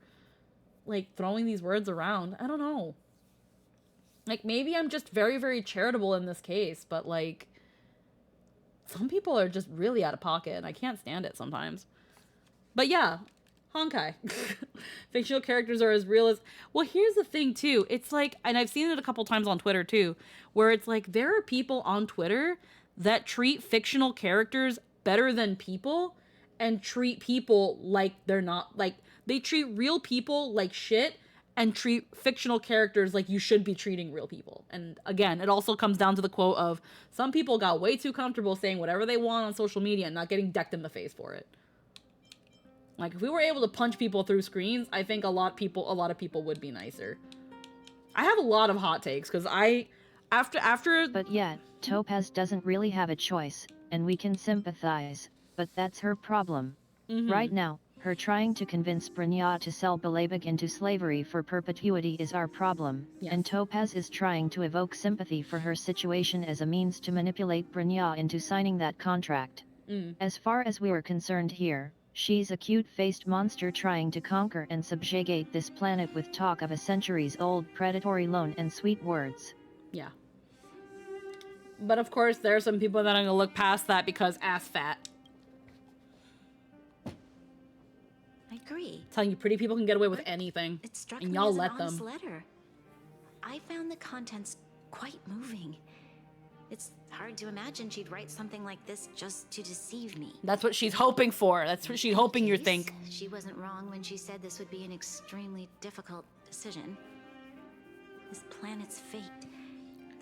like throwing these words around? I don't know. Like, maybe I'm just very, very charitable in this case, but like, some people are just really out of pocket and I can't stand it sometimes. But yeah, Honkai. Fictional characters are as real as... Well, here's the thing too. It's like, and I've seen it a couple times on Twitter too, where it's like, there are people on Twitter that treat fictional characters better than people and treat people like they're not, like, they treat real people like shit and treat fictional characters like you should be treating real people. And again, it also comes down to the quote of, some people got way too comfortable saying whatever they want on social media and not getting decked in the face for it. Like, if we were able to punch people through screens, I think a lot of people would be nicer. I have a lot of hot takes, because after... But yet, Topaz doesn't really have a choice, and we can sympathize, but that's her problem. Right now, her trying to convince Brynja to sell Belabog into slavery for perpetuity is our problem, and Topaz is trying to evoke sympathy for her situation as a means to manipulate Brynja into signing that contract. As far as we were concerned here, she's a cute-faced monster trying to conquer and subjugate this planet with talk of a centuries-old predatory loan and sweet words. Yeah. But of course, there are some people that are gonna look past that because ass fat. I agree. Telling you, pretty people can get away with anything, It struck and me y'all as an let honest them. letter. I found the contents quite moving. It's hard to imagine she'd write something like this just to deceive me. That's what she's hoping for. That's what she's hoping you think. She wasn't wrong when she said this would be an extremely difficult decision. This planet's fate.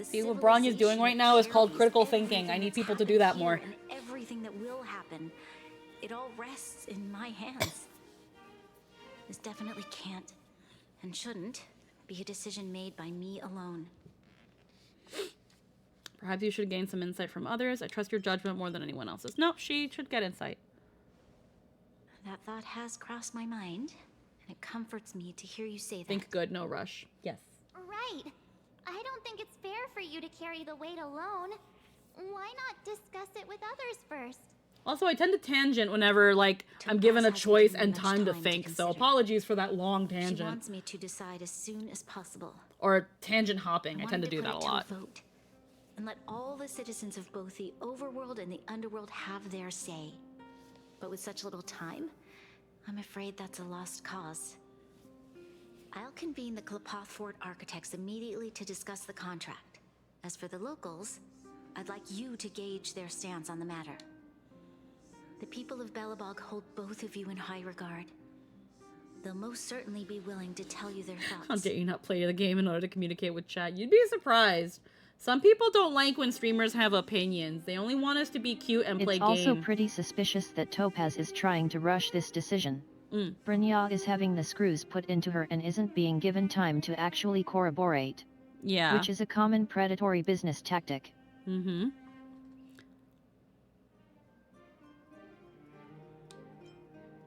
See, what Bronya's doing right now is called critical thinking. I need people to do that more. And everything that will happen, it all rests in my hands. This definitely can't, and shouldn't, be a decision made by me alone. Perhaps you should gain some insight from others. I trust your judgment more than anyone else's. No, she should get insight. That thought has crossed my mind, and it comforts me to hear you say that. Think good, no rush. Yes. Right. I don't think it's fair for you to carry the weight alone. Why not discuss it with others first? Also, I tend to tangent whenever, like, I'm given a choice and time to think, so apologies for that long She tangent. wants me to decide as soon as possible. Or tangent hopping. I tend to do put that it a to lot. vote, and let all the citizens of both the overworld and the underworld have their say. But with such little time, I'm afraid that's a lost cause. I'll convene the Klapoth Fort architects immediately to discuss the contract. As for the locals, I'd like you to gauge their stance on the matter. The people of Belabog hold both of you in high regard. They'll most certainly be willing to tell you their thoughts. How dare you not play the game in order to communicate with chat? You'd be surprised. Some people don't like when streamers have opinions. They only want us to be cute and play It's games. also pretty suspicious that Topaz is trying to rush this decision. Brynja is having the screws put into her and isn't being given time to actually corroborate. Yeah. Which is a common predatory business tactic. Mm-hmm.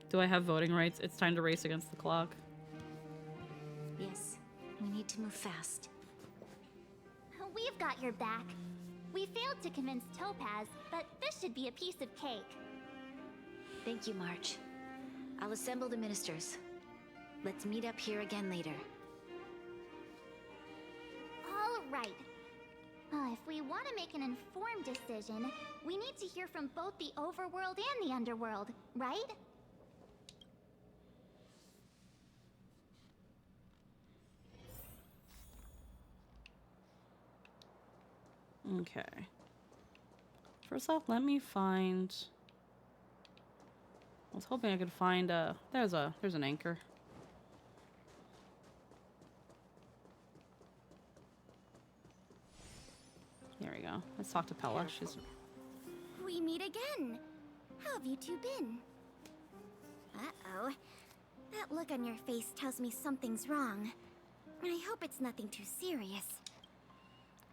Do I have voting rights? It's time to race against the clock. Yes, we need to move fast. We've got your back. We failed to convince Topaz, but this should be a piece of cake. Thank you, March. I'll assemble the ministers. Let's meet up here again later. All right. If we want to make an informed decision, we need to hear from both the overworld and the underworld, right? Okay. First off, let me find... I was hoping I could find a... There's an anchor. There we go. Let's talk to Pella. She's... We meet again. How have you two been? Uh-oh. That look on your face tells me something's wrong. I hope it's nothing too serious.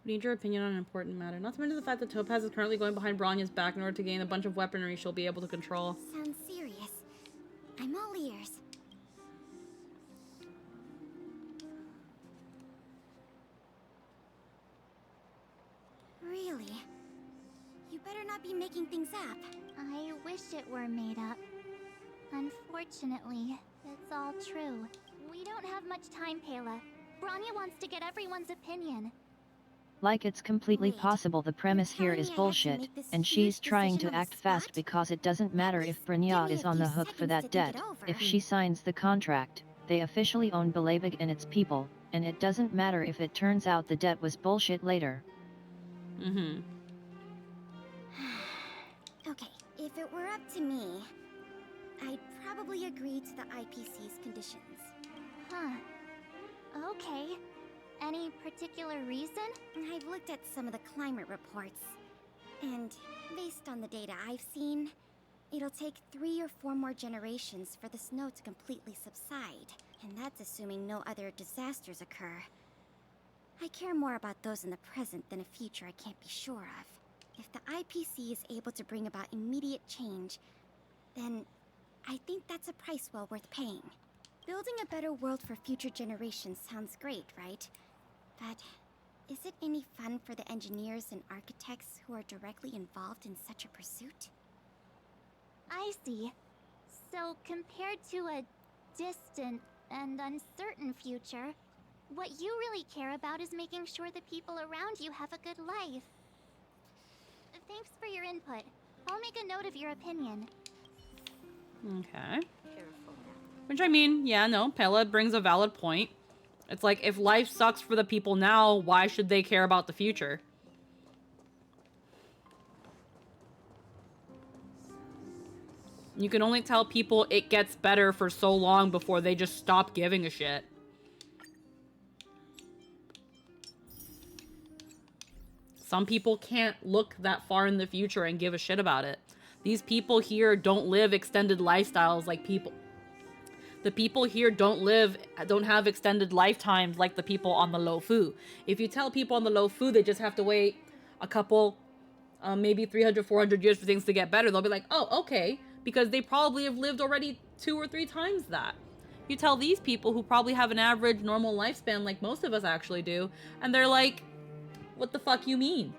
We need your opinion on an important matter. Not to mention the fact that Topaz is currently going behind Bronya's back in order to gain a bunch of weaponry she'll be able to control. Sounds serious. I'm all ears. Really? You better not be making things up. I wish it were made up. Unfortunately, it's all true. We don't have much time, Pela. Bronya wants to get everyone's opinion. Like it's completely possible the premise here is bullshit, and she's trying to act fast because it doesn't matter if Brynja is on the hook for that debt. If she signs the contract, they officially own Belabog and its people, and it doesn't matter if it turns out the debt was bullshit later. Mm-hmm. Okay, if it were up to me, I'd probably agree to the IPC's conditions. Huh. Okay. Any particular reason? I've looked at some of the climate reports, and based on the data I've seen, It'll take 3 or 4 more generations for the snow to completely subside, and that's assuming no other disasters occur. I care more about those in the present than a future I can't be sure of. If the IPC is able to bring about immediate change, then I think that's a price well worth paying. Building a better world for future generations sounds great, right? But is it any fun for the engineers and architects who are directly involved in such a pursuit? I see. So, compared to a distant and uncertain future, what you really care about is making sure the people around you have a good life. Thanks for your input. I'll make a note of your opinion. Okay. Which, I mean, yeah, no, Pella brings a valid point. It's like, if life sucks for the people now, why should they care about the future? You can only tell people it gets better for so long before they just stop giving a shit. Some people can't look that far in the future and give a shit about it. These people here don't live extended lifestyles like people. The people here don't have extended lifetimes like the people on the low fu. If you tell people on the low fu they just have to wait a couple, maybe 300, 400 years for things to get better, they'll be like, oh, okay. Because they probably have lived already 2 or 3 times that. You tell these people who probably have an average normal lifespan like most of us actually do, and they're like, what the fuck you mean?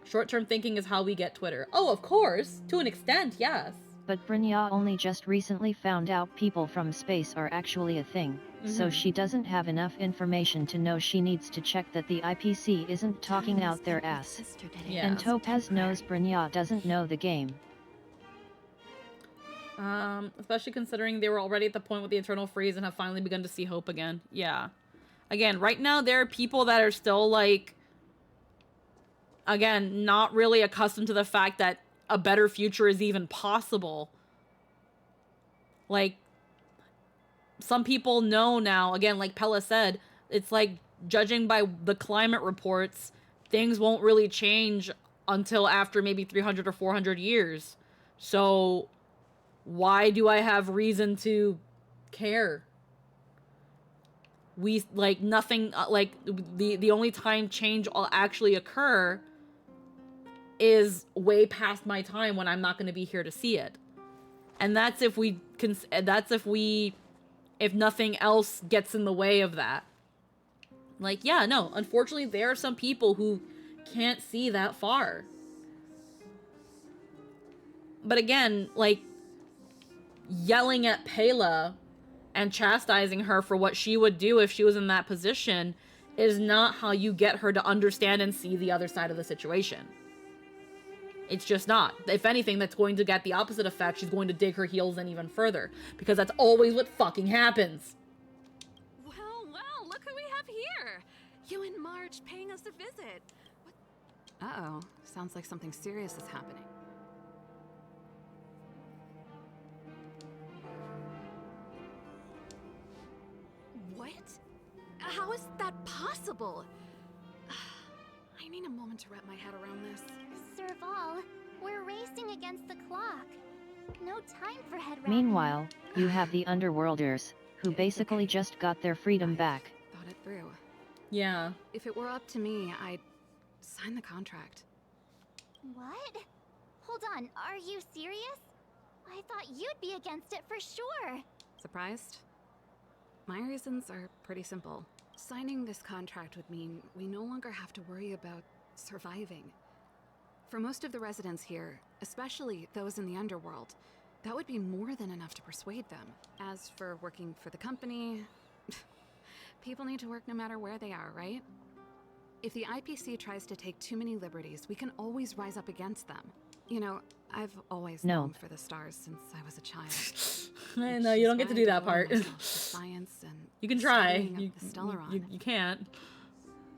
Short-term thinking is how we get Twitter. Oh, of course. To an extent, yes. But Brynja only just recently found out people from space are actually a thing, so she doesn't have enough information to know she needs to check that the IPC isn't talking out their ass. Yeah. And Topaz knows Brynja doesn't know the game. Especially considering they were already at the point with the Eternal Freeze and have finally begun to see hope again. Yeah. Again, right now there are people that are still like, again, not really accustomed to the fact that a better future is even possible. Like, some people know now, again, like Pella said, it's like, judging by the climate reports, things won't really change until after maybe 300 or 400 years. So, why do I have reason to care? We, like, nothing, like, the only time change will actually occur is way past my time when I'm not going to be here to see it. And that's if if nothing else gets in the way of that. Like, yeah, no, unfortunately there are some people who can't see that far. But again, like, yelling at Pela and chastising her for what she would do if she was in that position is not how you get her to understand and see the other side of the situation. It's just not. If anything, that's going to get the opposite effect. She's going to dig her heels in even further. Because that's always what fucking happens. Well, look who we have here. You and Marge paying us a visit. What? Uh-oh. Sounds like something serious is happening. What? How is that possible? I need a moment to wrap my head around this. Serval, we're racing against the clock. No time for head wrapping. Meanwhile, you have the Underworlders, who basically just got their freedom back. Thought it through. Yeah. If it were up to me, I'd sign the contract. What? Hold on, are you serious? I thought you'd be against it for sure. Surprised? My reasons are pretty simple. Signing this contract would mean we no longer have to worry about surviving. For most of the residents here, especially those in the underworld, that would be more than enough to persuade them. As for working for the company, people need to work no matter where they are, right? If the IPC tries to take too many liberties, we can always rise up against them. You know, I've always longed for the stars since I was a child. I know, you don't get to do that part. Science and you can try. You can't.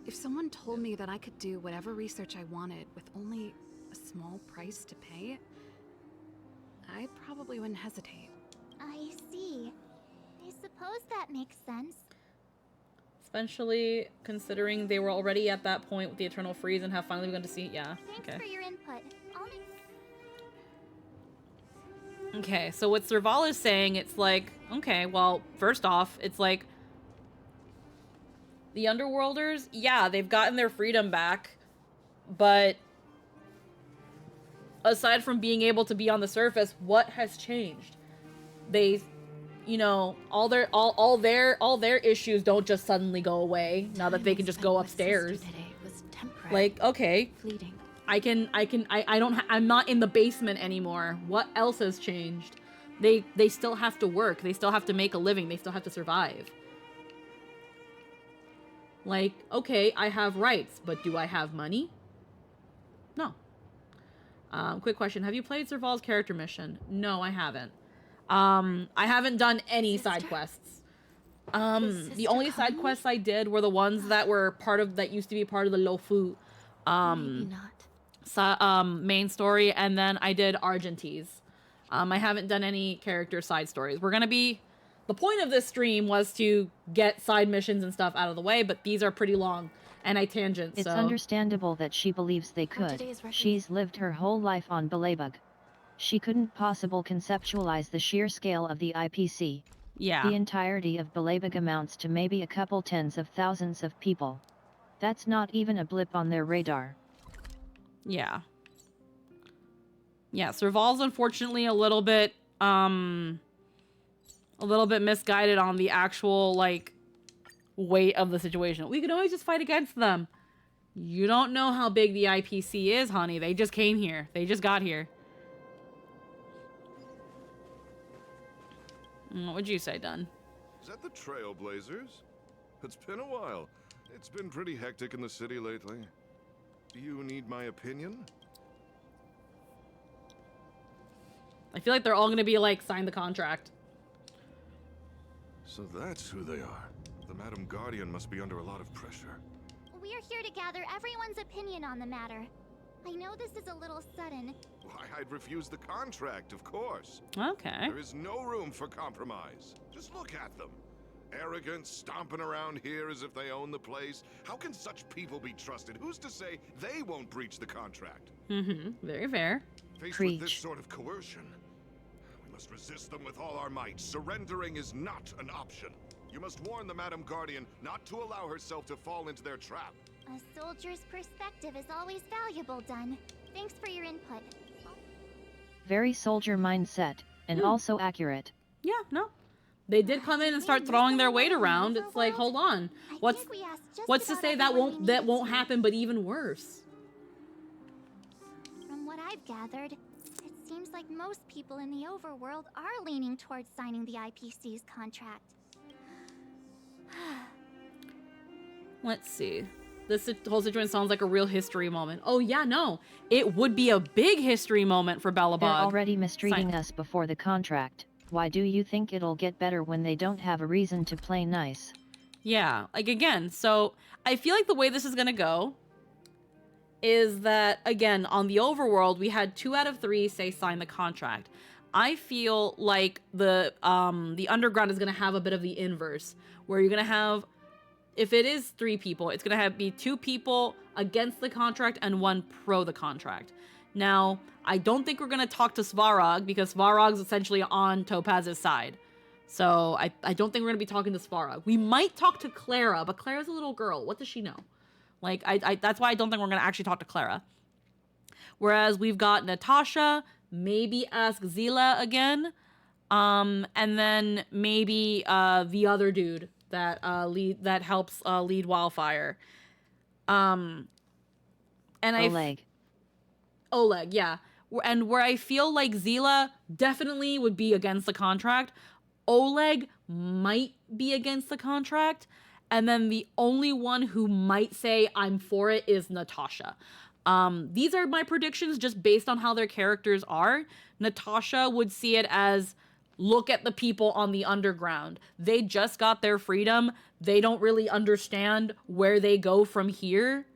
If someone told me that I could do whatever research I wanted with only a small price to pay, I probably wouldn't hesitate. I see. I suppose that makes sense. Especially considering they were already at that point with the Eternal Freeze and have finally begun to see, yeah. Thanks okay. for your input. Okay, so what Serval is saying, it's like, okay, well, first off, it's like, the Underworlders, yeah, they've gotten their freedom back, but aside from being able to be on the surface, what has changed? They, you know, all their issues don't just suddenly go away now that they can just go upstairs. Like, okay, fleeting. I'm not in the basement anymore. What else has changed? They still have to work. They still have to make a living. They still have to survive. Like, okay, I have rights, but do I have money? No. Quick question. Have you played Serval's character mission? No, I haven't. I haven't done any side quests. The only side quests I did were the ones that were that used to be part of the Lofu, Maybe not. main story, and then I did Argentese. I haven't done any character side stories. The point of this stream was to get side missions and stuff out of the way, but these are pretty long, and I tangent, It's understandable that she believes they could. She's lived her whole life on Belabug. She couldn't possibly conceptualize the sheer scale of the IPC. Yeah. The entirety of Belabug amounts to maybe a couple tens of thousands of people. That's not even a blip on their radar. Yeah. Yeah, Serval's unfortunately a little bit misguided on the actual, like, weight of the situation. We could always just fight against them. You don't know how big the IPC is, honey. They just came here. They just got here. What would you say, Dunn? Is that the Trailblazers? It's been a while. It's been pretty hectic in the city lately. Do you need my opinion? I feel like they're all gonna be like, sign the contract. So that's who they are. The Madam Guardian must be under a lot of pressure. We're here to gather everyone's opinion on the matter. I know this is a little sudden. Why, I'd refuse the contract, of course. Okay. There is no room for compromise. Just look at them. Arrogant, stomping around here as if they own the place. How can such people be trusted? Who's to say they won't breach the contract? Mm-hmm. Very fair. Faced with this sort of coercion, we must resist them with all our might. Surrendering is not an option. You must warn the Madam Guardian not to allow herself to fall into their trap. A soldier's perspective is always valuable, Dunn. Thanks for your input. Very soldier mindset, and also accurate. Yeah, no. They did come in and start throwing their weight around. It's like, hold on. What's to say that won't happen, but even worse? From what I've gathered, it seems like most people in the overworld are leaning towards signing the IPC's contract. Let's see. This whole situation sounds like a real history moment. Oh yeah, no. It would be a big history moment for Belabog. They're already mistreating us before the contract. Why do you think it'll get better when they don't have a reason to play nice? Yeah, like again, so I feel like the way this is gonna go is that, again, on the overworld, we had 2 out of 3 say sign the contract. I feel like the underground is gonna have a bit of the inverse, where you're gonna have, if it is 3 people, it's gonna be 2 people against the contract and 1 pro the contract. Now, I don't think we're gonna talk to Svarog, because Svarog's essentially on Topaz's side. So I don't think we're gonna be talking to Svarog. We might talk to Clara, but Clara's a little girl. What does she know? Like, that's why I don't think we're gonna actually talk to Clara. Whereas we've got Natasha, maybe ask Zila again, and then maybe the other dude that helps lead Wildfire. And Oleg, yeah. And where I feel like Zila definitely would be against the contract, Oleg might be against the contract, and then the only one who might say I'm for it is Natasha. These are my predictions just based on how their characters are. Natasha would see it as, look at the people on the underground. They just got their freedom. They don't really understand where they go from here.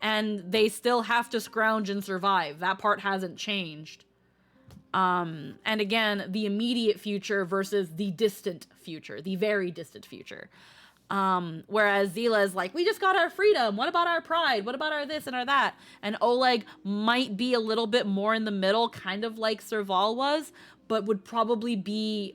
And they still have to scrounge and survive. That part hasn't changed. And again, the immediate future versus the distant future, the very distant future. Whereas Zila is like, we just got our freedom. What about our pride? What about our this and our that? And Oleg might be a little bit more in the middle, kind of like Serval was, but would probably be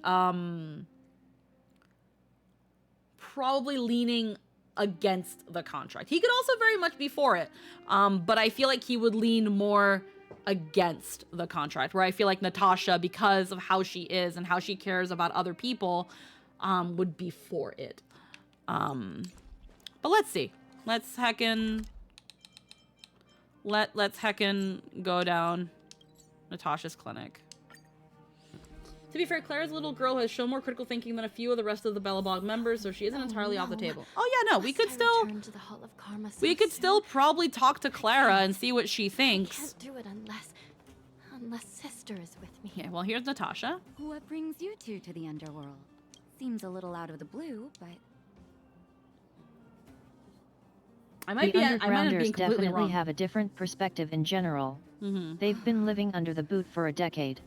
probably leaning against the contract. He could also very much be for it, but I feel like he would lean more against the contract, where I feel like Natasha, because of how she is and how she cares about other people, would be for it. But let's see. Let's heckin' let's heckin' go down Natasha's clinic. To be fair, Clara's little girl has shown more critical thinking than a few of the rest of the Belobog members, so she isn't entirely off the table. Oh yeah, no, we could still probably talk to Clara and see what she thinks. I can't do it unless sister is with me. Yeah, well, here's Natasha. What brings you two to the underworld? Seems a little out of the blue, but I might the be undergrounders completely definitely wrong. have a different perspective in general. They've been living under the boot for a decade.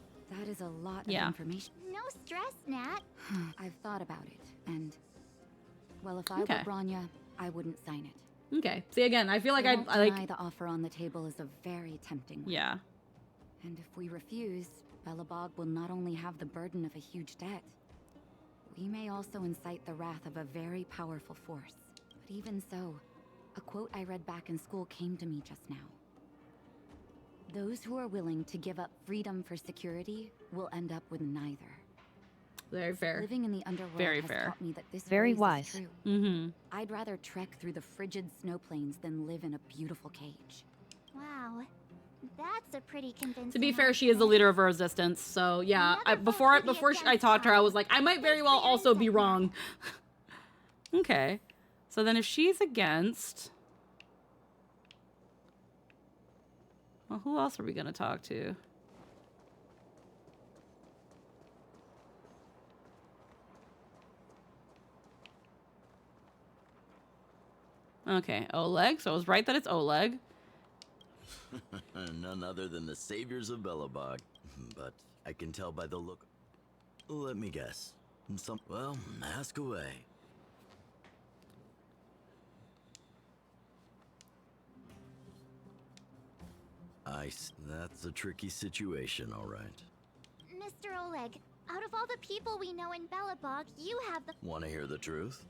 that is a lot Yeah. of information. No stress, Nat. I've thought about it, and well, if I Okay. were Branya, I wouldn't sign it. Okay. See, again, I feel like I won't like. deny the offer on the table is a very tempting one. Yeah. And if we refuse, Belobog will not only have the burden of a huge debt, we may also incite the wrath of a very powerful force. But even so, a quote I read back in school came to me just now. Those who are willing to give up freedom for security will end up with neither. Very fair. Living in the underworld Very has fair. taught me that this Very phrase wise. is true. Mm-hmm. I'd rather trek through the frigid snow plains than live in a beautiful cage. Wow. That's a pretty convincing To be fair, she is the leader of a resistance, so yeah. Before I talked to her, I was like, I might very well also be wrong. Okay, so then if she's against, well, who else are we gonna talk to? Okay, Oleg. So I was right that it's Oleg. None other than the saviors of Belobog. But I can tell by the look. Let me guess. Well, ask away. That's a tricky situation, all right. Mr. Oleg, out of all the people we know in Belobog, you have the... Want to hear the truth?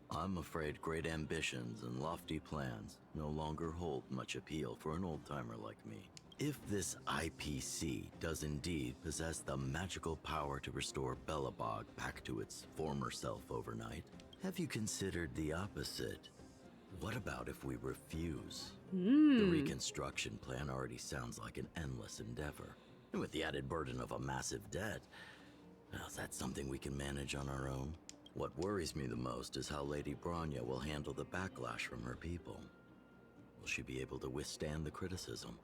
I'm afraid great ambitions and lofty plans no longer hold much appeal for an old-timer like me. If this IPC does indeed possess the magical power to restore Belobog back to its former self overnight, have you considered the opposite? What about if we refuse? The reconstruction plan already sounds like an endless endeavor. And with the added burden of a massive debt, well, that's something we can manage on our own. What worries me the most is how Lady Branya will handle the backlash from her people. Will she be able to withstand the criticism?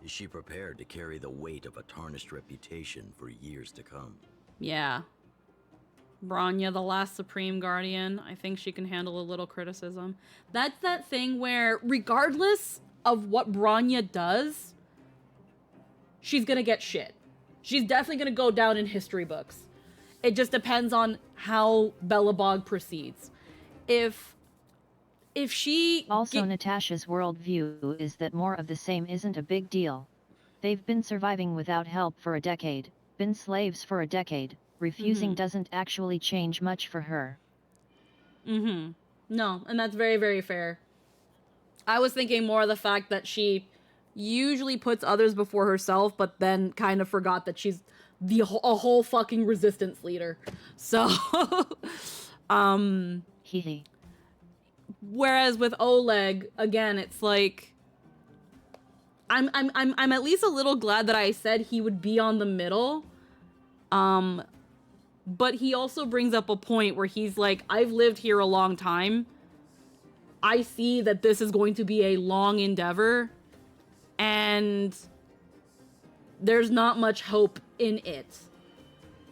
Is she prepared to carry the weight of a tarnished reputation for years to come? Yeah. Branya, the last Supreme Guardian. I think she can handle a little criticism. That's that thing where, regardless of what Branya does, she's gonna get shit. She's definitely gonna go down in history books. It just depends on how Belobog proceeds. If she... Also, Natasha's worldview is that more of the same isn't a big deal. They've been surviving without help for a decade, been slaves for a decade. Refusing doesn't actually change much for her. No, and that's very, very fair. I was thinking more of the fact that she usually puts others before herself, but then kind of forgot that she's a whole fucking resistance leader. So, whereas with Oleg, again, it's like, I'm at least a little glad that I said he would be on the middle. But he also brings up a point where he's like, I've lived here a long time. I see that this is going to be a long endeavor. And there's not much hope in it.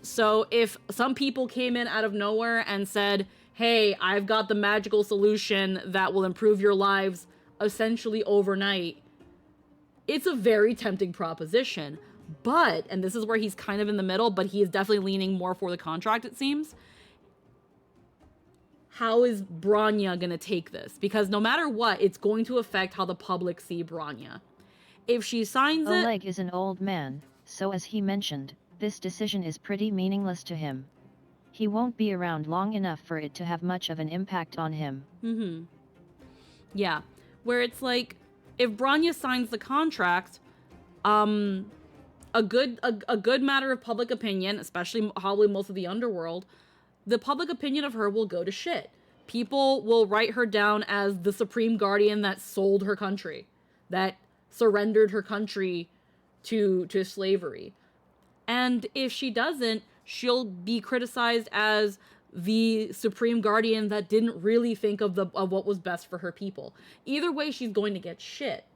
So if some people came in out of nowhere and said, hey, I've got the magical solution that will improve your lives essentially overnight, it's a very tempting proposition. But, and this is where he's kind of in the middle, but he is definitely leaning more for the contract, it seems. how is Bronya gonna take this? Because no matter what, it's going to affect how the public see Bronya. If she signs it... Oleg is an old man, so as he mentioned, this decision is pretty meaningless to him. He won't be around long enough for it to have much of an impact on him. Mm-hmm. Yeah. Where it's like, if Bronya signs the contract, a good matter of public opinion, especially probably most of the underworld, the public opinion of her will go to shit. People will write her down as the supreme guardian that sold her country, that surrendered her country to slavery. And if she doesn't, she'll be criticized as the supreme guardian that didn't really think of what was best for her people. Either way, she's going to get shit.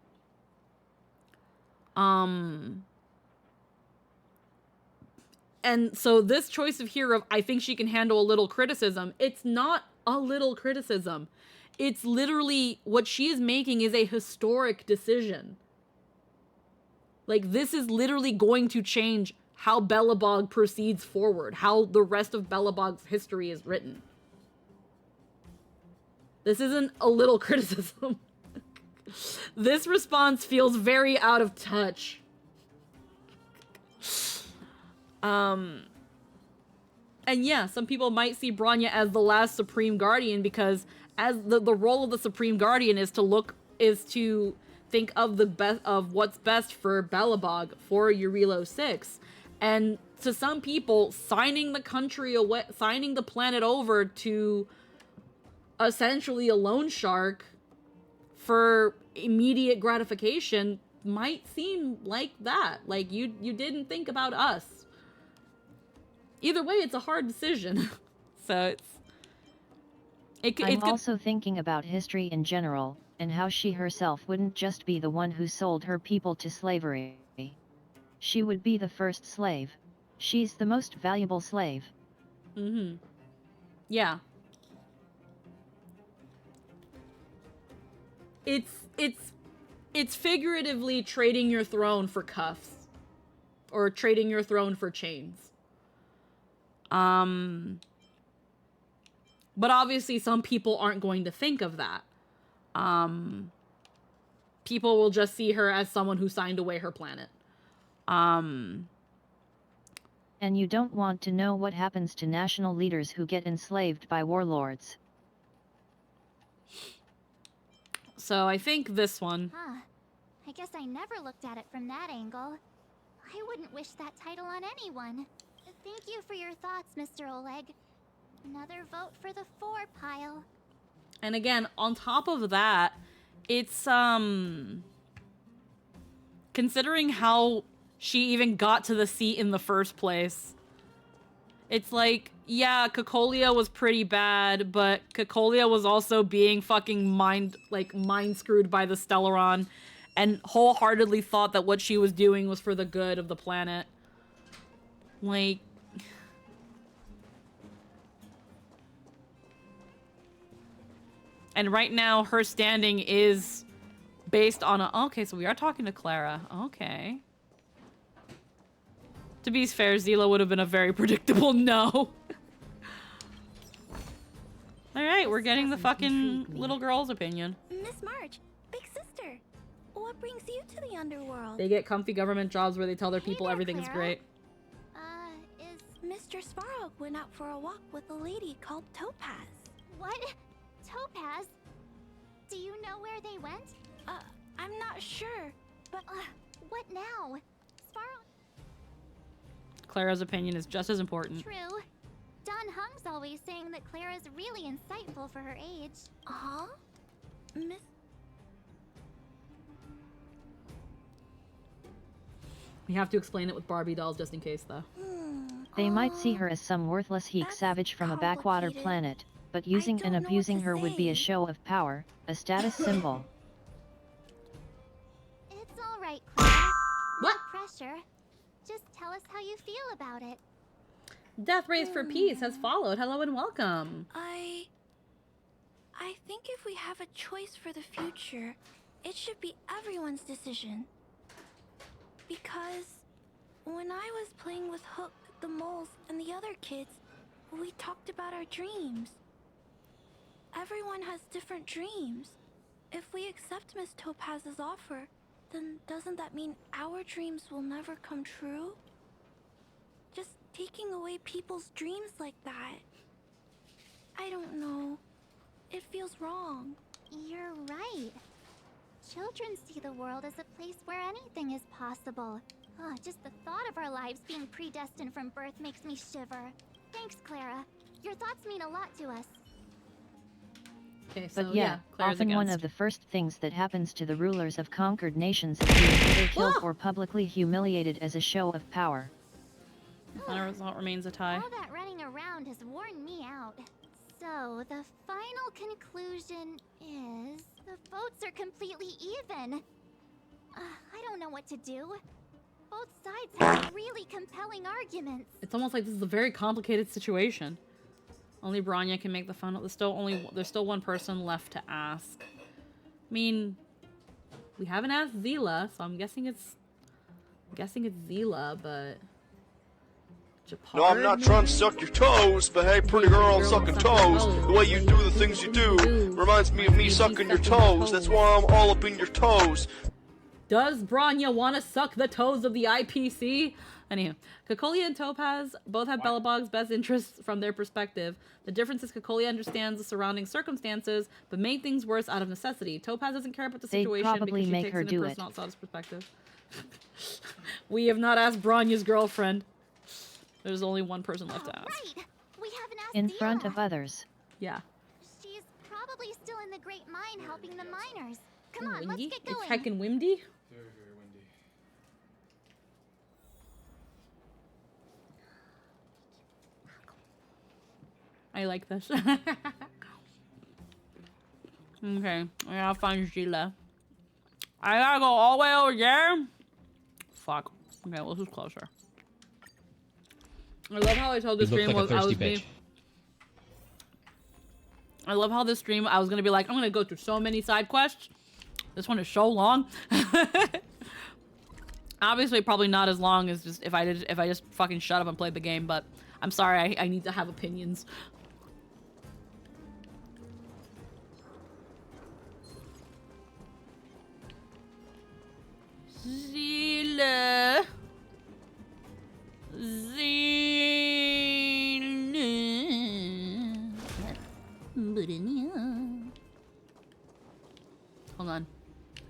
And so this choice of here of, I think she can handle a little criticism, it's not a little criticism. It's literally, what she is making is a historic decision. Like, this is literally going to change how Belobog proceeds forward, how the rest of Belobog's history is written. This isn't a little criticism. This response feels very out of touch. And yeah, some people might see Bronya as the last Supreme Guardian because as the role of the Supreme Guardian is to think of the best of what's best for Belobog, for Eurilo 6. And to some people, signing the country away, signing the planet over to essentially a loan shark for immediate gratification might seem like that. Like, you didn't think about us. Either way, it's a hard decision. So I'm also thinking about history in general, and how she herself wouldn't just be the one who sold her people to slavery. She would be the first slave. She's the most valuable slave. Mm-hmm. Yeah. It's figuratively trading your throne for cuffs. Or trading your throne for chains. But obviously some people aren't going to think of that. People will just see her as someone who signed away her planet. And you don't want to know what happens to national leaders who get enslaved by warlords. So I think this one. Huh. I guess I never looked at it from that angle. I wouldn't wish that title on anyone. Thank you for your thoughts, Mr. Oleg. Another vote for the 4 pile. And again, on top of that, it's considering how she even got to the seat in the first place. It's like, yeah, Cocolia was pretty bad, but Cocolia was also being fucking mind screwed by the Stellaron and wholeheartedly thought that what she was doing was for the good of the planet. Like, and right now her standing is based on okay, so we are talking to Clara. Okay. To be fair, Zila would have been a very predictable no. Alright, we're getting the fucking little girl's opinion. Miss March, big sister, what brings you to the underworld? They get comfy government jobs where they tell their people everything's great. Mr. Sparrow went out for a walk with a lady called Topaz. What? Topaz? Do you know where they went? I'm not sure, but what now? Sparrow... Clara's opinion is just as important. True. Don Hung's always saying that Clara's really insightful for her age. Huh? Miss... We have to explain it with Barbie dolls just in case, though. They might see her as some worthless geek savage from a backwater planet, but using and abusing her would be a show of power, a status symbol. It's all right, Clara. What? No pressure. Just tell us how you feel about it. Death Race for Peace has followed. Hello and welcome. I think if we have a choice for the future, it should be everyone's decision. Because when I was playing with Hook, the moles, and the other kids, we talked about our dreams. everyone has different dreams. If we accept Miss Topaz's offer, then doesn't that mean our dreams will never come true? Just taking away people's dreams like that. I don't know. It feels wrong. You're right. Children see the world as a place where anything is possible. Oh, just the thought of our lives being predestined from birth makes me shiver. Thanks, Clara. Your thoughts mean a lot to us. Okay, so But yeah, Claire's often one against. of the first things that happens to the rulers of conquered nations is being either killed or publicly humiliated as a show of power. Final result remains a tie. All that running around has worn me out. So, the final conclusion is the votes are completely even. I don't know what to do. Both sides have really compelling arguments. It's almost like this is a very complicated situation. Only Bronya can make the final. There's still one person left to ask. I mean, we haven't asked Zila, so I'm guessing it's Zila, but Japard, No, I'm not trying to suck your toes, but hey, pretty girl, I'm sucking toes. The way you do the things you do reminds me of me sucking your toes. That's why I'm all up in your toes. Does Bronya want to suck the toes of the IPC? Anywho, Cocolia and Topaz both have Belobog's best interests from their perspective. The difference is Cocolia understands the surrounding circumstances, but made things worse out of necessity. Topaz doesn't care about the situation because she takes it in a personal outsider's perspective. We have not asked Bronya's girlfriend. There's only one person left to ask. Right. We haven't asked In Zila. front of others. Yeah. She's probably still in the Great Mine helping the miners. Come on, Windy? let's get going. It's heckin' windy? Very, very windy. I like this. Okay, I gotta find Sheila. I gotta go all the way over there? Fuck. Okay, well, this is closer. I love how I told this stream like I love how this stream I was gonna be like, I'm gonna go through so many side quests. This one is so long. Obviously, probably not as long as just if I just fucking shut up and played the game. But I'm sorry, I need to have opinions. Zila. Hold on.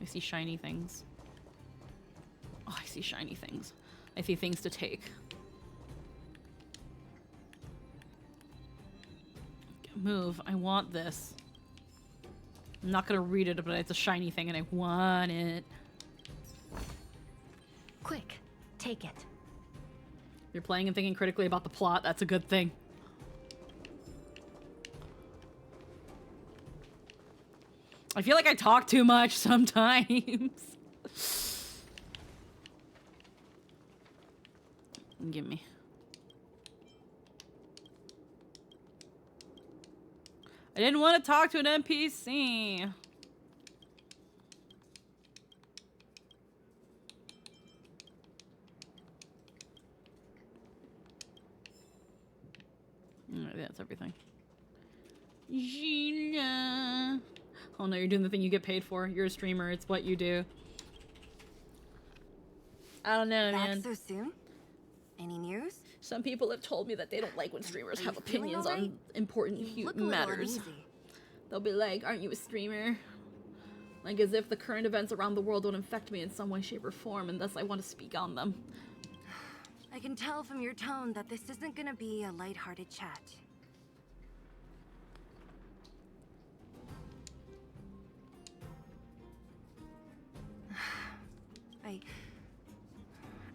I see shiny things. Oh, I see shiny things. I see things to take. Move. I want this. I'm not gonna read it, but it's a shiny thing and I want it. Quick, take it. You're playing and thinking critically about the plot. That's a good thing. I feel like I talk too much sometimes. Give me. I didn't want to talk to an NPC. Alright, that's everything. Gina. Oh no, you're doing the thing you get paid for. You're a streamer. It's what you do. I don't know, man. Back so soon? Any news? Some people have told me that they don't like when streamers have opinions on important matters. They'll be like, aren't you a streamer? Like as if the current events around the world don't affect me in some way, shape, or form, and thus I want to speak on them. I can tell from your tone that this isn't gonna be a lighthearted chat.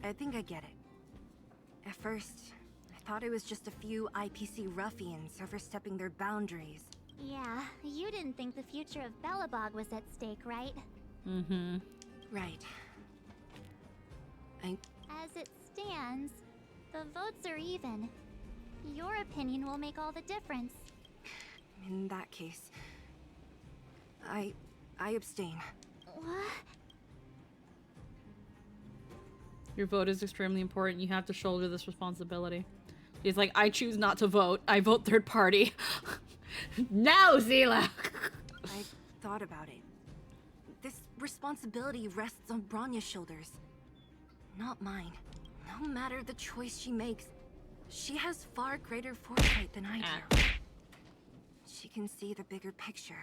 I think I get it. At first, I thought it was just a few IPC ruffians overstepping their boundaries. Yeah, you didn't think the future of Belobog was at stake, right? Mm-hmm. Right. As it stands, the votes are even. Your opinion will make all the difference. In that case, I abstain. What? Your vote is extremely important. You have to shoulder this responsibility. He's like, I choose not to vote. I vote third party. Now, Zila! I thought about it. This responsibility rests on Bronya's shoulders, not mine. No matter the choice she makes, she has far greater foresight than I do. She can see the bigger picture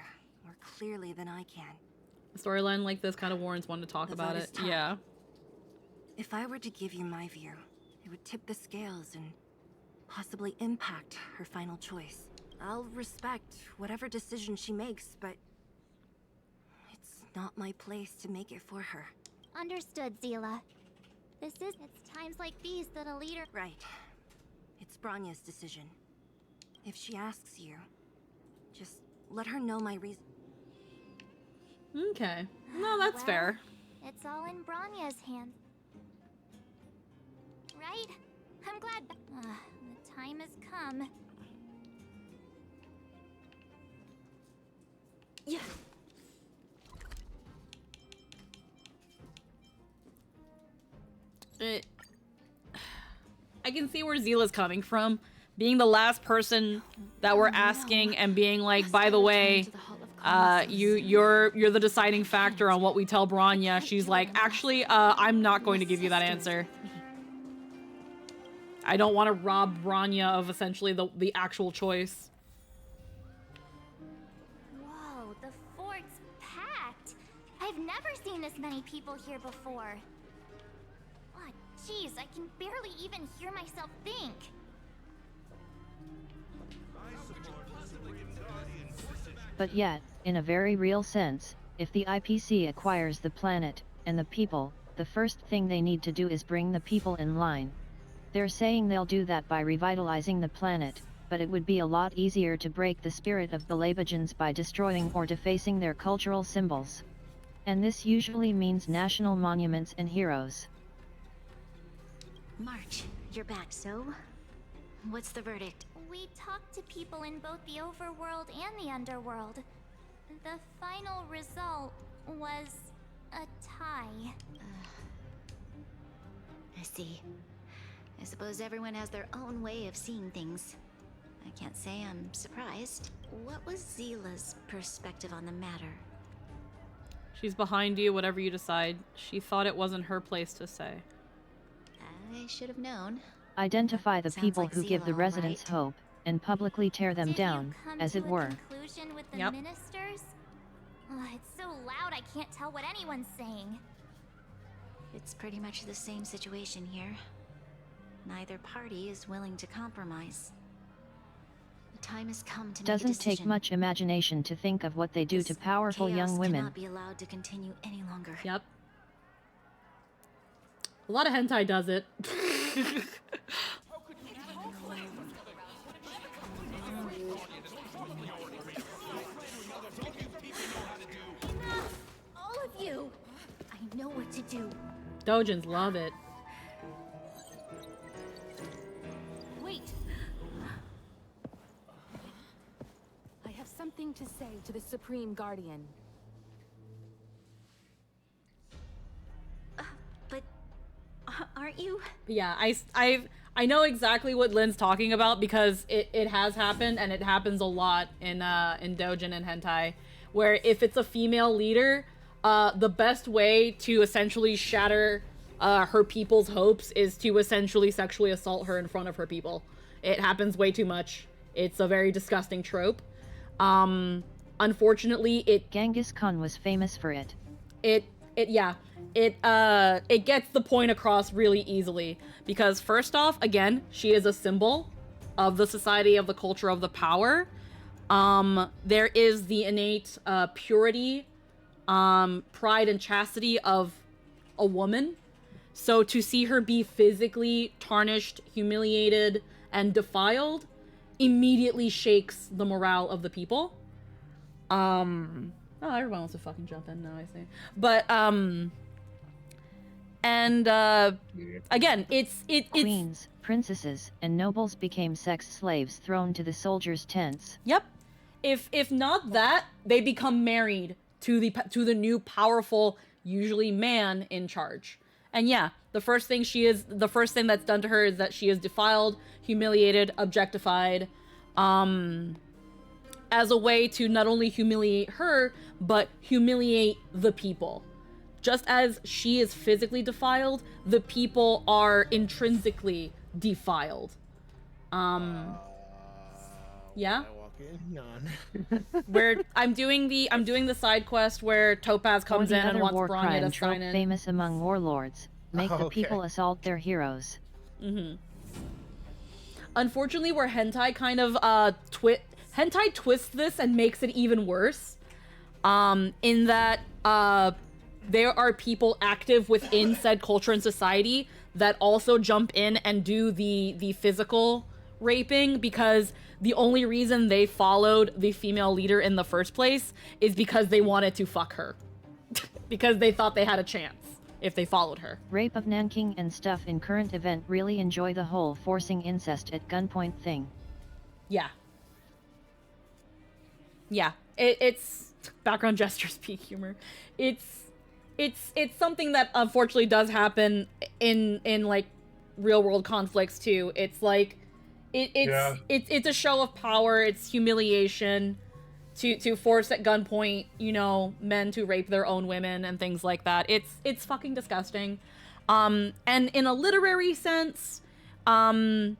more clearly than I can. A storyline like this kind of warrants one to talk about it. Yeah. If I were to give you my view, it would tip the scales and possibly impact her final choice. I'll respect whatever decision she makes, but it's not my place to make it for her. Understood, Zila. It's times like these that a leader... Right. It's Bronya's decision. If she asks you, just let her know my reason. Okay. No, that's fair. It's all in Bronya's hands. Right? I'm glad the time has come. Yeah. I can see where Zila's coming from. Being the last person that we're asking and being like, by the way, you're the deciding factor on what we tell Bronya. She's like, actually, I'm not going to give you that answer. I don't want to rob Bronya of essentially the actual choice. Whoa, the fort's packed. I've never seen this many people here before. Oh, jeez, I can barely even hear myself think. But yet, in a very real sense, if the IPC acquires the planet and the people, the first thing they need to do is bring the people in line. They're saying they'll do that by revitalizing the planet, but it would be a lot easier to break the spirit of Balabajans by destroying or defacing their cultural symbols. And this usually means national monuments and heroes. March, you're back, so? What's the verdict? We talked to people in both the overworld and the underworld. The final result was a tie. I see. I suppose everyone has their own way of seeing things. I can't say I'm surprised. What was Zila's perspective on the matter? She's behind you, whatever you decide. She thought it wasn't her place to say. I should have known. Identify the people who give the residents hope, and publicly tear them down, as it were. Conclusion with the ministers? It's so loud I can't tell what anyone's saying. It's pretty much the same situation here. Neither party is willing to compromise. The time has come to make a decision. Doesn't take much imagination to think of what they do to powerful young women. Cannot be allowed to continue any longer. Yep. A lot of hentai does it. All of you! I know what to do. Dojins love it. Wait! I have something to say to the Supreme Guardian. But aren't you? Yeah, I know exactly what Lynn's talking about because it has happened, and it happens a lot in Dojin and hentai, where if it's a female leader, the best way to essentially shatter her people's hopes is to essentially sexually assault her in front of her people. It happens way too much. It's a very disgusting trope. Unfortunately, Genghis Khan was famous for it. It gets the point across really easily because first off, again, she is a symbol of the society, of the culture, of the power. There is the innate purity, pride and chastity of a woman. So to see her be physically tarnished, humiliated, and defiled immediately shakes the morale of the people. Oh, everyone wants to fucking jump in now, I see. But, again, it's Queens, princesses, and nobles became sex slaves thrown to the soldiers' tents. Yep. If not that, they become married to the new powerful, usually man in charge. And yeah, the first thing that's done to her is that she is defiled, humiliated, objectified, as a way to not only humiliate her, but humiliate the people. Just as she is physically defiled, the people are intrinsically defiled. Yeah. Where I'm doing the side quest where Topaz comes in and wants war Bronya crime to trope sign in. famous among warlords. Make the people assault their heroes. Unfortunately, where hentai kind of hentai twists this and makes it even worse. In that there are people active within said culture and society that also jump in and do the physical raping, because the only reason they followed the female leader in the first place is because they wanted to fuck her. Because they thought they had a chance if they followed her. Rape of Nanking and stuff in current event. Really enjoy the whole forcing incest at gunpoint thing. Yeah. Yeah. It's background gestures, peak humor. It's something that unfortunately does happen in like real world conflicts too. It's like it's a show of power. It's humiliation to force at gunpoint, you know, men to rape their own women and things like that. It's fucking disgusting. And in a literary sense, getting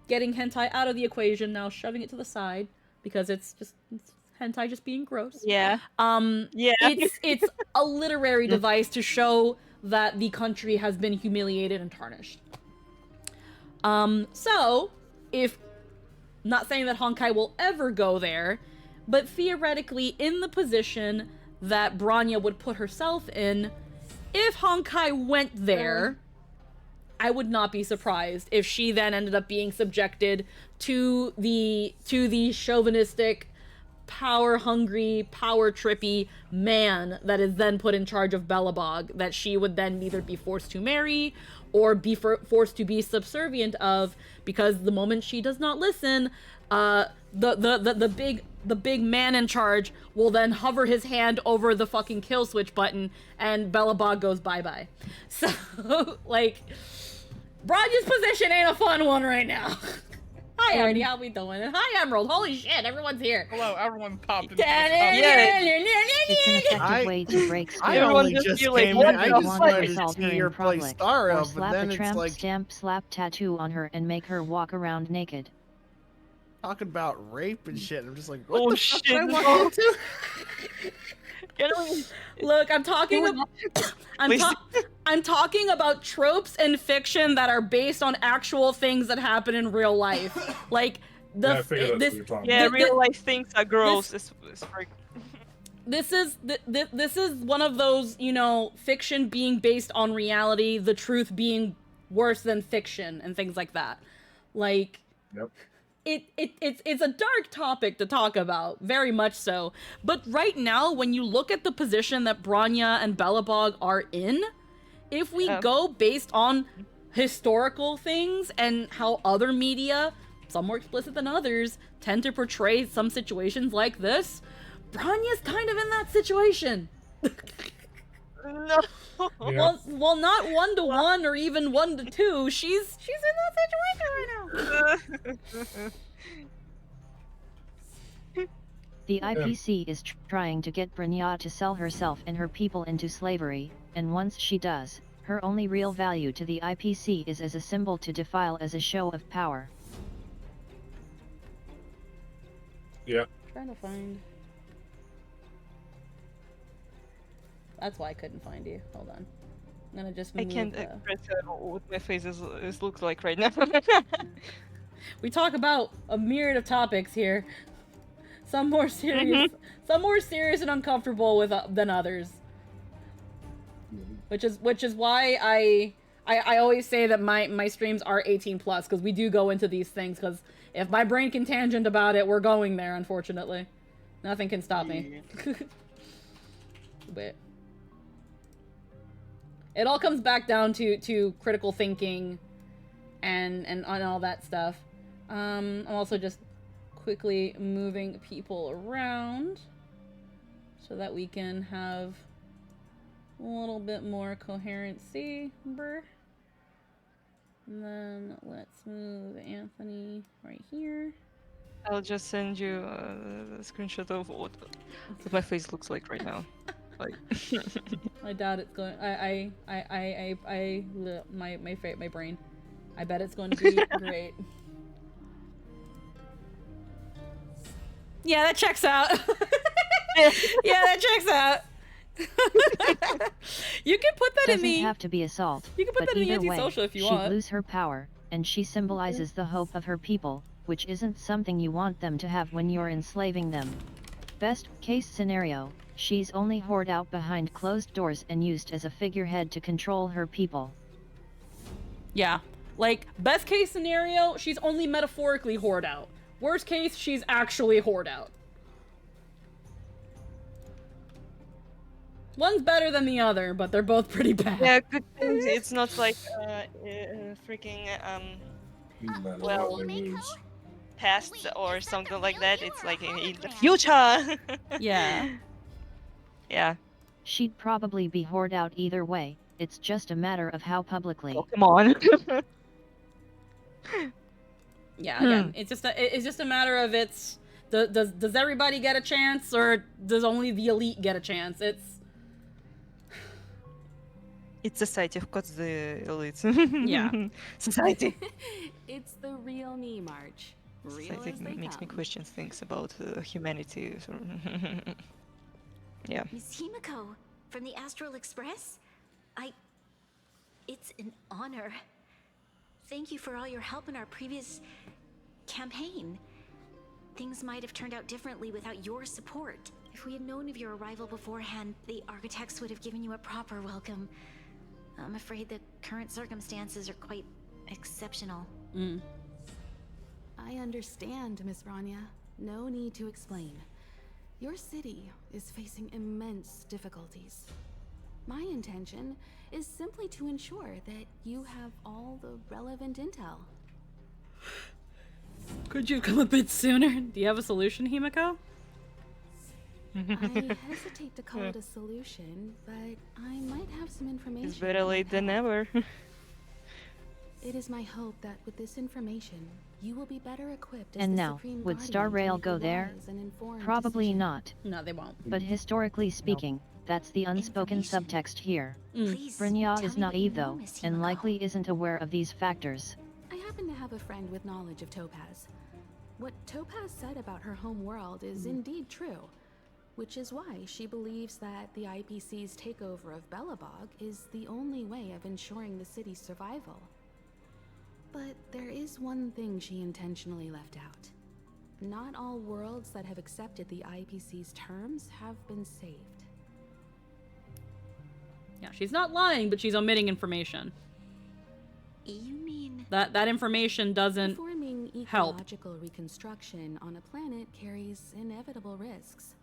hentai out of the equation now, shoving it to the side because it's hentai just being gross. Yeah. Yeah. It's a literary device to show that the country has been humiliated and tarnished. So, if, not saying that Honkai will ever go there, but theoretically, in the position that Bronya would put herself in, if Honkai went there, I would not be surprised if she then ended up being subjected to the chauvinistic, power-hungry, power-trippy man that is then put in charge of Belobog, that she would then either be forced to marry or be forced to be subservient of, because the moment she does not listen, the big man in charge will then hover his hand over the fucking kill switch button and Belobog goes bye-bye. So, like, Bronya's position ain't a fun one right now. Hi, Artie, how we doing? And hi, Emerald. Holy shit, everyone's here. Hello, everyone popped in. It's an effective way to break I only just came in. I just wanted to see her play Star or Up, but slap then a it's tramp like stamp slap tattoo on her and make her walk around naked. talking about rape and shit. I'm just like, what Oh the shit! fuck do I walk into? Look, I'm talking I'm talking about tropes in fiction that are based on actual things that happen in real life. Like Yeah, I figured that's what you're talking about. real life things are gross. This is one of those, you know, fiction being based on reality, the truth being worse than fiction and things like that. Like, yep. It's a dark topic to talk about, very much so. But right now, when you look at the position that Bronya and Belobog are in, if we go based on historical things and how other media, some more explicit than others, tend to portray some situations like this, Bronya's kind of in that situation. No. Yeah. Well, not 1-to-1 or even 1-to-2. She's in that situation right now. The IPC is trying to get Bronya to sell herself and her people into slavery, and once she does, her only real value to the IPC is as a symbol to defile as a show of power. Yeah. Trying to find. That's why I couldn't find you. Hold on. I'm gonna just move. I can't express what my face looks like right now. We talk about a myriad of topics here. Some more serious, some more serious and uncomfortable with than others. Which is why I always say that my streams are 18+, because we do go into these things, because if my brain can tangent about it, we're going there, unfortunately. Nothing can stop me. But it all comes back down to critical thinking and all that stuff. I'm also just quickly moving people around so that we can have a little bit more coherency. And then let's move Anthony right here. I'll just send you a screenshot of what my face looks like right now. Like, I doubt it's going. My brain. I bet it's going to be great. Yeah, that checks out. Yeah, that checks out. You can put that Doesn't in the. have to be assault. You can put but that in the either way, antisocial if you she'd want. lose her power, and she symbolizes the hope of her people, which isn't something you want them to have when you're enslaving them. Best case scenario, she's only hoarded out behind closed doors and used as a figurehead to control her people. Yeah, like best case scenario, she's only metaphorically hoard out. Worst case, she's actually hoard out. One's better than the other, but they're both pretty bad. yeah, good thing it's not like freaking well past or something like that. It's like in the future. Yeah. Yeah. She'd probably be hoarded out either way. It's just a matter of how publicly. Oh, come on. Yeah, again, it's just a matter of does everybody get a chance, or does only the elite get a chance? It's society, of course, the elites. Yeah. Society. It's the real me, March. Real Society as they makes me come. question things about humanity. So yeah. Miss Himiko, from the Astral Express? It's an honor. Thank you for all your help in our previous campaign. Things might have turned out differently without your support. If we had known of your arrival beforehand, the architects would have given you a proper welcome. I'm afraid the current circumstances are quite exceptional. I understand, Miss Rania. No need to explain. Your city is facing immense difficulties. My intention is simply to ensure that you have all the relevant intel. Could you come a bit sooner? Do you have a solution, Himiko? I hesitate to call it a solution, but I might have some information. It's better late than never. It is my hope that with this information, you will be better equipped as And the now, Supreme would Guardian Star to Rail make go a there? wise and informed Probably decision. not. No, they won't. But historically speaking, that's the unspoken subtext here. Brynja is naive though, and likely isn't aware of these factors. I happen to have a friend with knowledge of Topaz. What Topaz said about her home world is indeed true, which is why she believes that the IPC's takeover of Belobog is the only way of ensuring the city's survival. But there is one thing she intentionally left out. Not all worlds that have accepted the IPC's terms have been saved. Yeah, she's not lying, but she's omitting information. You mean that information doesn't Performing help. ecological reconstruction on a planet carries inevitable risks.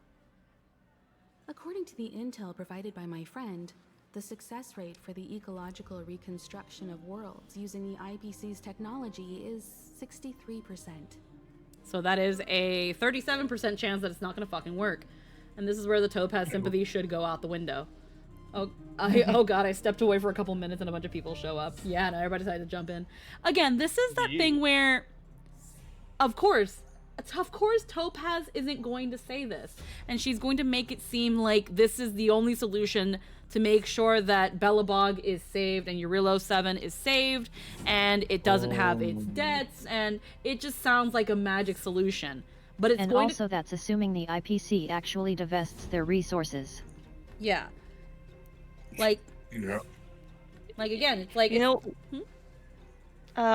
According to the intel provided by my friend, the success rate for the ecological reconstruction of worlds using the IPC's technology is 63%. So that is a 37% chance that it's not gonna fucking work. And this is where the Topaz sympathy should go out the window. Oh god, I stepped away for a couple minutes and a bunch of people show up. Yeah, and everybody decided to jump in. Again, this is that thing where, of course, Topaz isn't going to say this. And she's going to make it seem like this is the only solution to make sure that Belobog is saved and Eurilo 7 is saved and it doesn't have its debts, and it just sounds like a magic solution. But it's and going also that's assuming the IPC actually divests their resources. Yeah. Like again, it's like, you know,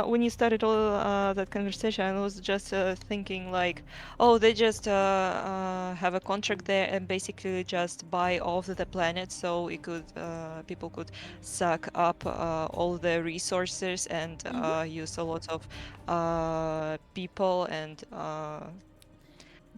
when you started all that conversation, I was just thinking like, oh, they just have a contract there and basically just buy off the planet, so it could people could suck up all the resources and use a lot of people and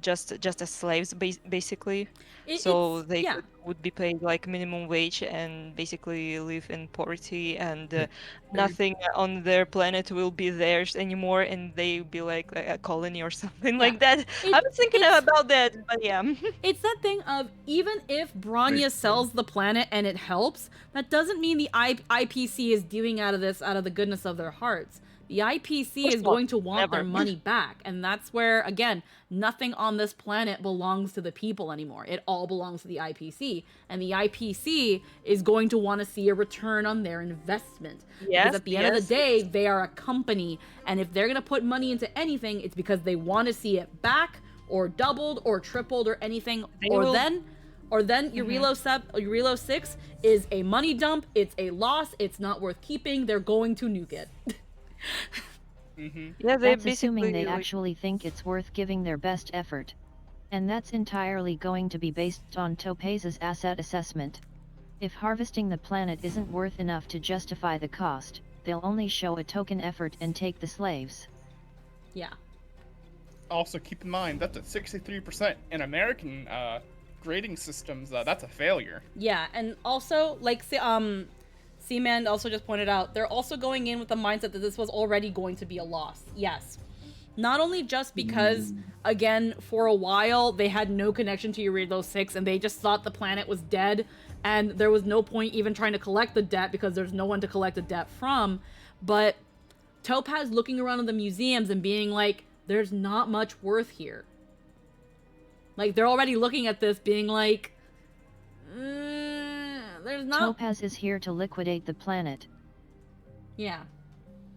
just as slaves basically. So they would be paid like minimum wage and basically live in poverty, and nothing on their planet will be theirs anymore, and they be like a colony or something like that. I was thinking about that, but yeah. It's that thing of, even if Branya sells the planet and it helps, that doesn't mean the IPC is dealing out of this out of the goodness of their hearts. the IPC is going to want their money back. And that's where, again, nothing on this planet belongs to the people anymore. It all belongs to the IPC. And the IPC is going to want to see a return on their investment. Because at the end of the day, they are a company. And if they're going to put money into anything, it's because they want to see it back or doubled or tripled or anything. Or then your Reload 6 is a money dump, it's a loss, it's not worth keeping, they're going to nuke it. Yeah, that's assuming they actually think it's worth giving their best effort. And that's entirely going to be based on Topaz's asset assessment. If harvesting the planet isn't worth enough to justify the cost, they'll only show a token effort and take the slaves. Yeah. Also, keep in mind, that's at 63% in American grading systems. That's a failure. Yeah, and also, like, Seaman also just pointed out, they're also going in with the mindset that this was already going to be a loss. Yes. Not only just because, again, for a while, they had no connection to Eurylo 6, and they just thought the planet was dead, and there was no point even trying to collect the debt because there's no one to collect the debt from, but Topaz looking around in the museums and being like, there's not much worth here. Like, they're already looking at this being like, there's not... Topaz is here to liquidate the planet. Yeah.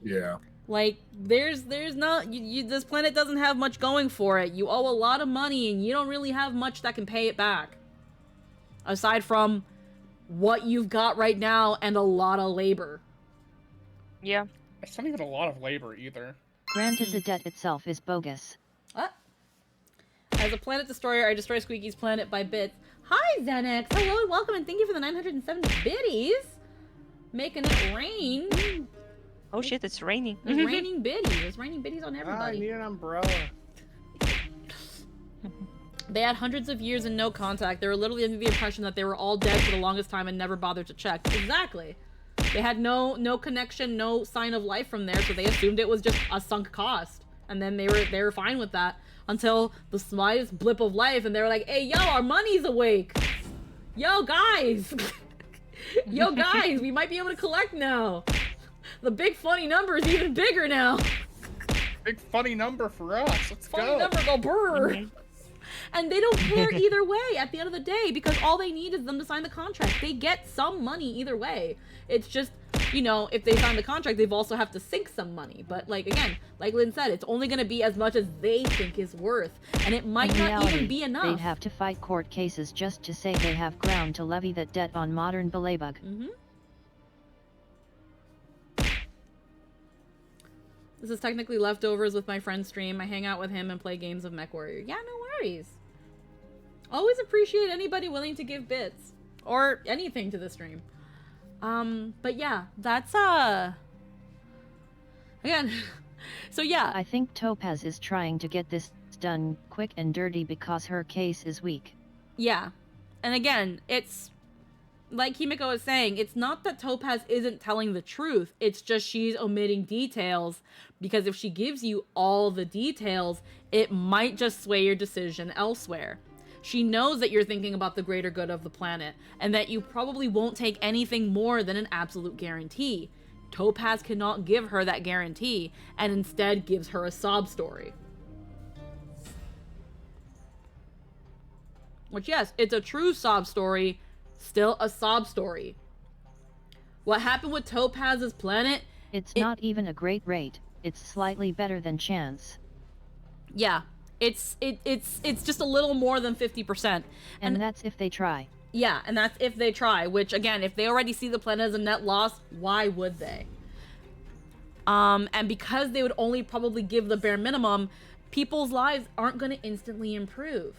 Yeah. Like, there's not... this planet doesn't have much going for it. You owe a lot of money, and you don't really have much that can pay it back. Aside from what you've got right now and a lot of labor. Yeah. It's not even a lot of labor, either. Granted, the debt itself is bogus. As a planet destroyer, I destroy Squeaky's planet by bits. Hi, Xenex! Hello and welcome, and thank you for the 970 biddies! Making it rain. Oh shit, it's raining. It's raining biddies. It's raining biddies on everybody. I need an umbrella. They had hundreds of years and no contact. They were literally under the impression that they were all dead for the longest time and never bothered to check. Exactly. They had no connection, no sign of life from there, so they assumed it was just a sunk cost. And then they were fine with that. Until the slightest blip of life, and they were like, hey, yo, our money's awake! Yo, guys! Yo, guys, we might be able to collect now! The big funny number is even bigger now! Big funny number for us, let's go! Funny number, go brrr! And they don't care either way at the end of the day, because all they need is them to sign the contract. They get some money either way. It's just, you know, if they sign the contract, they've also have to sink some money. But, like, again, like Lynn said, it's only going to be as much as they think is worth. And it might not even be enough. They'd have to fight court cases just to say they have ground to levy that debt on modern Belabug. This is technically leftovers with my friend's stream. I hang out with him and play games of MechWarrior. Yeah, no worries. Always appreciate anybody willing to give bits. Or anything to the stream. But yeah, that's, again, so yeah. I think Topaz is trying to get this done quick and dirty because her case is weak. Yeah. And again, it's, like Himiko is saying, it's not that Topaz isn't telling the truth, it's just she's omitting details, because if she gives you all the details, it might just sway your decision elsewhere. She knows that you're thinking about the greater good of the planet, and that you probably won't take anything more than an absolute guarantee. Topaz cannot give her that guarantee, and instead gives her a sob story. Which, yes, it's a true sob story, still a sob story. What happened with Topaz's planet? It's not even a great rate, it's slightly better than chance. Yeah. It's just a little more than 50%. And that's if they try. Yeah, and that's if they try, which again, if they already see the planet as a net loss, why would they? And because they would only probably give the bare minimum, people's lives aren't going to instantly improve.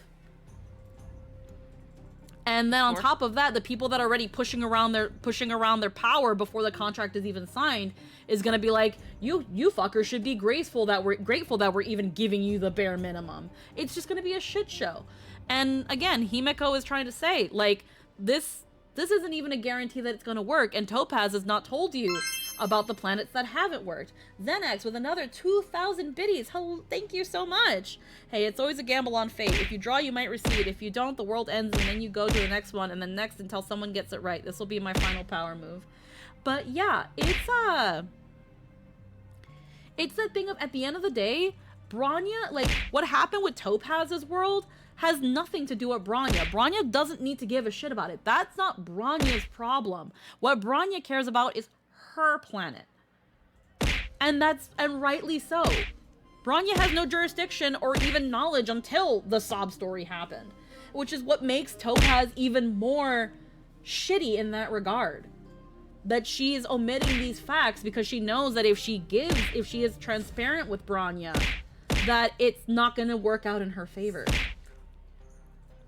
And then on top of that, the people that are already pushing around their power before the contract is even signed is gonna be like, you fuckers should be grateful that we're even giving you the bare minimum. It's just gonna be a shit show. And again, Himiko is trying to say, like, this isn't even a guarantee that it's gonna work, and Topaz has not told you about the planets that haven't worked. Zenex with another 2,000 biddies. Hello, thank you so much. Hey, it's always a gamble on fate. If you draw, you might receive. If you don't, the world ends, and then you go to the next one, and then next until someone gets it right. This will be my final power move. But yeah, It's the thing of, at the end of the day, Bronya, like, what happened with Topaz's world has nothing to do with Bronya. Bronya doesn't need to give a shit about it. That's not Bronya's problem. What Bronya cares about is her planet. And rightly so. Bronya has no jurisdiction or even knowledge until the sob story happened, which is what makes Topaz even more shitty in that regard. That she is omitting these facts because she knows that if she is transparent with Bronya, that it's not going to work out in her favor.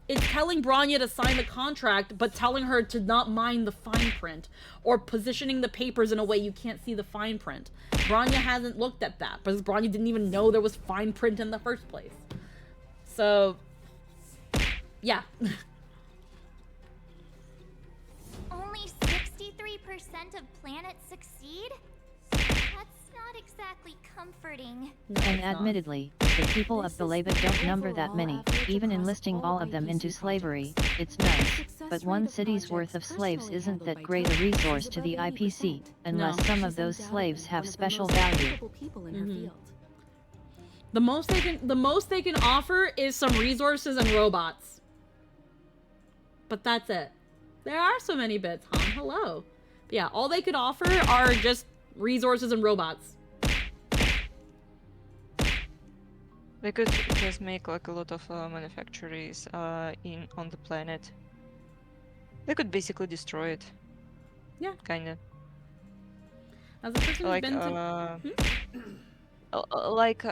It's telling Bronya to sign the contract, but telling her to not mind the fine print, or positioning the papers in a way you can't see the fine print. Bronya hasn't looked at that, because Bronya didn't even know there was fine print in the first place. So, yeah. Only 63% of planets succeed? That's not exactly comforting. And admittedly, the people of Belaba don't number that many. Even enlisting all of them into slavery, it's nice, but one city's worth of slaves isn't that great a resource to the IPC, unless some of those slaves have special value. The most they can offer is some resources and robots. But that's it. There are so many bits, huh? Hello. But yeah, all they could offer are just resources and robots. They could just make like a lot of manufactories on the planet. They could basically destroy it. Yeah. Kinda. As a person like, who's been to... like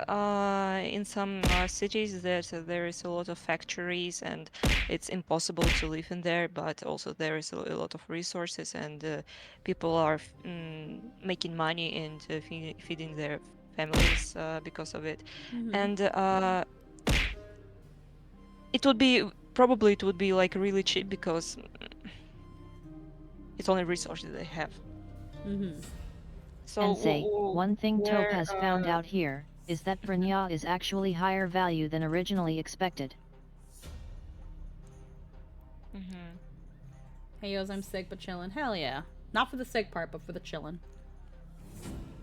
in some cities there is a lot of factories and it's impossible to live in there, but also there is a lot of resources and people are making money and feeding their families because of it. And it would be like really cheap because it's only resources they have. So And say, one thing Topaz found out here, is that Bronya is actually higher value than originally expected. Hey yos, I'm sick but chillin'. Hell yeah. Not for the sick part, but for the chillin'.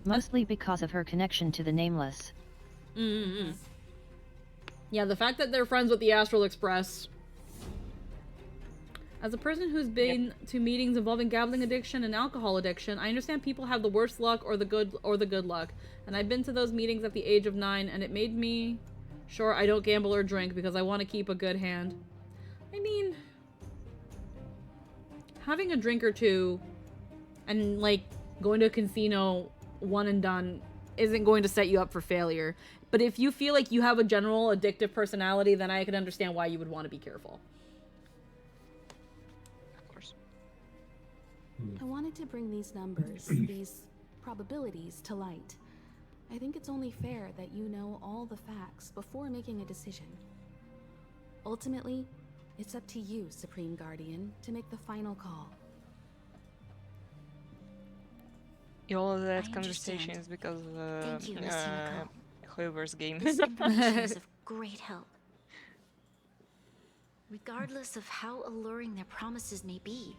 Mostly because of her connection to the Nameless. Yeah, the fact that they're friends with the Astral Express. As a person who's been to meetings involving gambling addiction and alcohol addiction, I understand people have the worst luck or the good luck. And I've been to those meetings at the age of 9, and it made me sure I don't gamble or drink because I want to keep a good hand. I mean, having a drink or two and like going to a casino one and done isn't going to set you up for failure. But if you feel like you have a general addictive personality, then I can understand why you would want to be careful. I wanted to bring these numbers, these probabilities to light. I think it's only fair that you know all the facts before making a decision. Ultimately, it's up to you, Supreme Guardian, to make the final call. All of that conversation is because Thank you, Miss Himiko. whoever's game. This information is of great help. Regardless of how alluring their promises may be,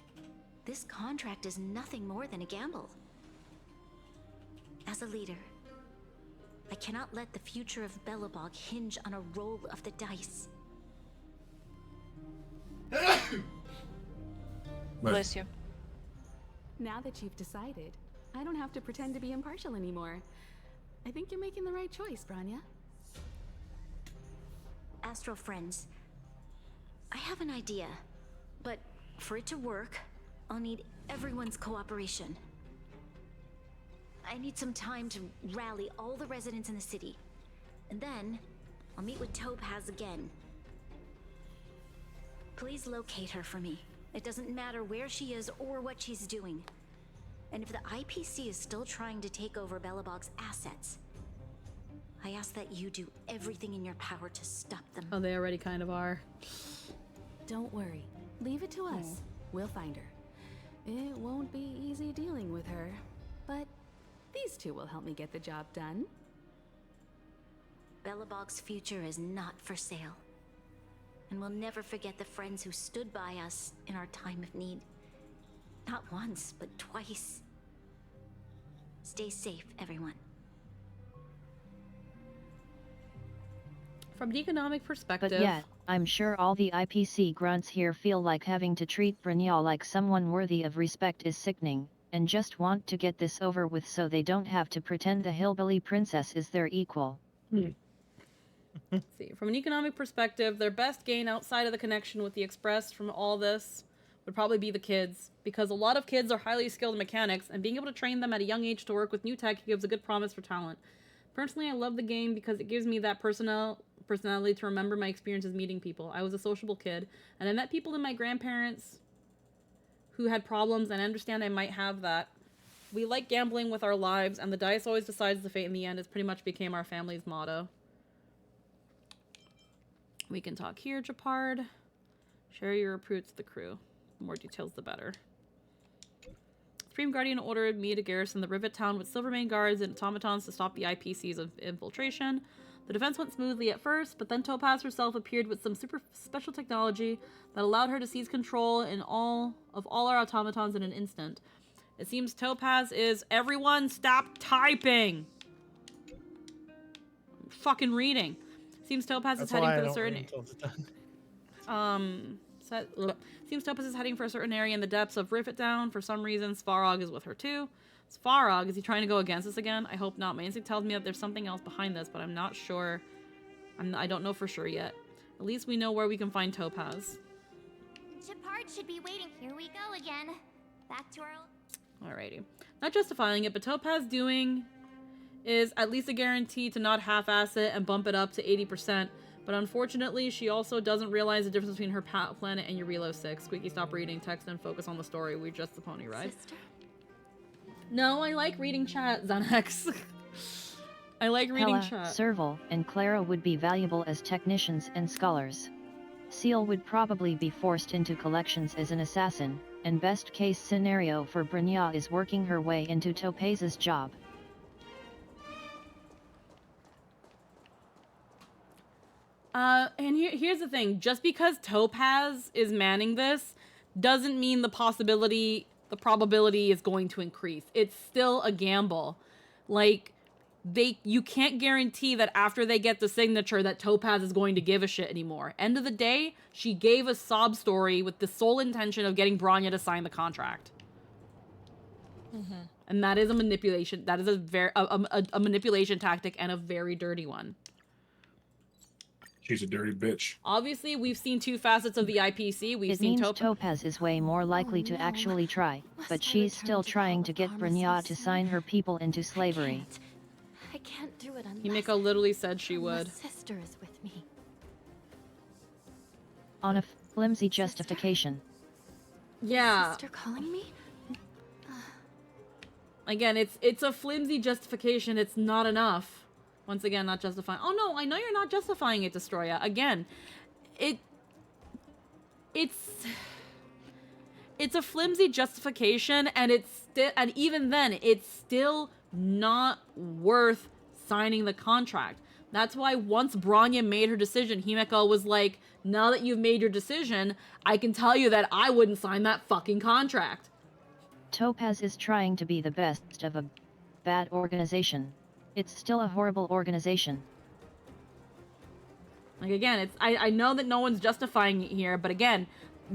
this contract is nothing more than a gamble. As a leader, I cannot let the future of Belobog hinge on a roll of the dice. Bless you. Now that you've decided, I don't have to pretend to be impartial anymore. I think you're making the right choice, Bronya. Astral friends, I have an idea, but for it to work, I'll need everyone's cooperation. I need some time to rally all the residents in the city. And then, I'll meet with Topaz again. Please locate her for me. It doesn't matter where she is or what she's doing. And if the IPC is still trying to take over Belobog's assets, I ask that you do everything in your power to stop them. Oh, they already kind of are. Don't worry. Leave it to us. We'll find her. It won't be easy dealing with her, but these two will help me get the job done. Belobog's future is not for sale. And we'll never forget the friends who stood by us in our time of need. Not once, but twice. Stay safe, everyone. From an economic perspective... But yet, I'm sure all the IPC grunts here feel like having to treat Brynja like someone worthy of respect is sickening, and just want to get this over with so they don't have to pretend the hillbilly princess is their equal. See, from an economic perspective, their best gain outside of the connection with the Express from all this would probably be the kids, because a lot of kids are highly skilled in mechanics, and being able to train them at a young age to work with new tech gives a good promise for talent. Personally, I love the game because it gives me that personality to remember my experiences meeting people. I was a sociable kid, and I met people in my grandparents who had problems, and I understand I might have that. We like gambling with our lives, and the dice always decides the fate in the end. It pretty much became our family's motto. We can talk here, Japard. Share your recruits to the crew. The more details, the better. Supreme Guardian ordered me to garrison the Rivet Town with Silvermane guards and automatons to stop the IPC's infiltration. The defense went smoothly at first, but then Topaz herself appeared with some super special technology that allowed her to seize control of all our automatons in an instant. It seems Topaz is... Everyone stop typing! I'm fucking reading. Seems Topaz is heading for the certain... Seems Topaz is heading for a certain area in the depths of Rivet Down. For some reason, Svarog is with her too. Svarog, is he trying to go against us again? I hope not. My instinct tells me that there's something else behind this, but I'm not sure. I don't know for sure yet. At least we know where we can find Topaz. Japard should be waiting. Here we go again. Back to our... Alrighty. Not justifying it, but Topaz doing is at least a guarantee to not half-ass it and bump it up to 80%. But unfortunately, she also doesn't realize the difference between her planet and Eurilo 6. Squeaky, stop reading text and focus on the story. We're just the pony ride. Sister? No, I like reading chat, Xanax. I like reading Hella, chat. Serval, and Clara would be valuable as technicians and scholars. Seal would probably be forced into collections as an assassin, and best case scenario for Brynja is working her way into Topaz's job. And here's the thing. Just because Topaz is manning this doesn't mean the probability is going to increase. It's still a gamble. Like, you can't guarantee that after they get the signature that Topaz is going to give a shit anymore. End of the day, she gave a sob story with the sole intention of getting Brynja to sign the contract. And that is a manipulation. That is a manipulation tactic, and a very dirty one. She's a dirty bitch. Obviously, we've seen two facets of the IPC. We've seen Topaz is way more likely to actually try, but she's still trying to get Brynja to sign her people into slavery. I can't do it unless Himiko literally said she would. Sister is with me. On a flimsy justification. Yeah. Sister calling me? Again, it's a flimsy justification. It's not enough. Once again, not justifying. Oh no, I know you're not justifying it, Destroya. Again, it's a flimsy justification, and and even then, it's still not worth signing the contract. That's why once Brynja made her decision, Himeko was like, now that you've made your decision, I can tell you that I wouldn't sign that fucking contract. Topaz is trying to be the best of a bad organization. It's still a horrible organization. Like, again, I know that no one's justifying it here, but again,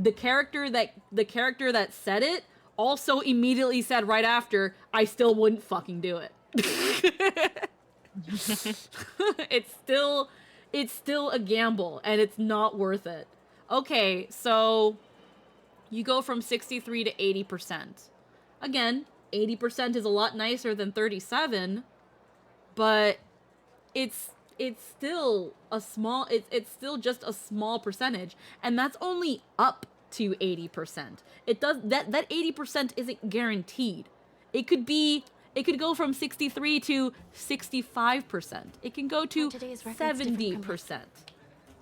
the character that said it also immediately said right after, I still wouldn't fucking do it. It's still a gamble, and it's not worth it. Okay, so you go from 63 to 80%. Again, 80% is a lot nicer than 37, but it's still a small, it's still just a small percentage, and that's only up to 80%. That 80% isn't guaranteed. It could go from 63 to 65%. It can go to 70%.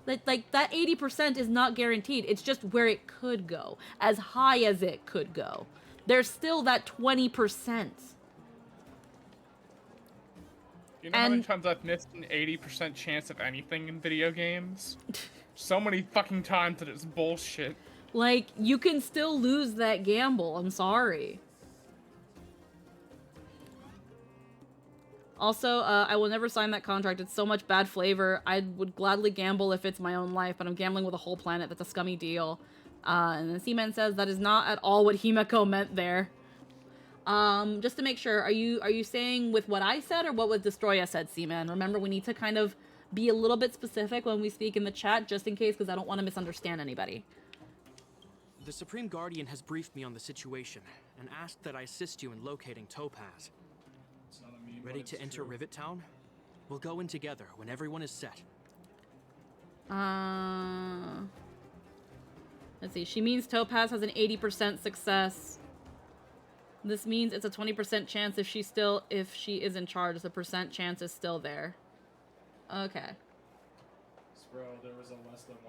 Like that 80% is not guaranteed. It's just where it could go, as high as it could go. There's still that 20%. You know how many times I've missed an 80% chance of anything in video games? So many fucking times that it's bullshit. Like, you can still lose that gamble. I'm sorry. Also, I will never sign that contract. It's so much bad flavor. I would gladly gamble if it's my own life, but I'm gambling with a whole planet. That's a scummy deal. And then Seaman says that is not at all what Himeko meant there. Just to make sure, are you saying with what I said or what Destroya said, Seaman? Remember, we need to kind of be a little bit specific when we speak in the chat, just in case, because I don't want to misunderstand anybody. The Supreme Guardian has briefed me on the situation and asked that I assist you in locating Topaz. Ready to enter Rivet Town? We'll go in together when everyone is set. Let's see. She means Topaz has an 80% success. This means it's a 20% chance if she is in charge. The percent chance is still there. Okay. Bro, there was a less than 1%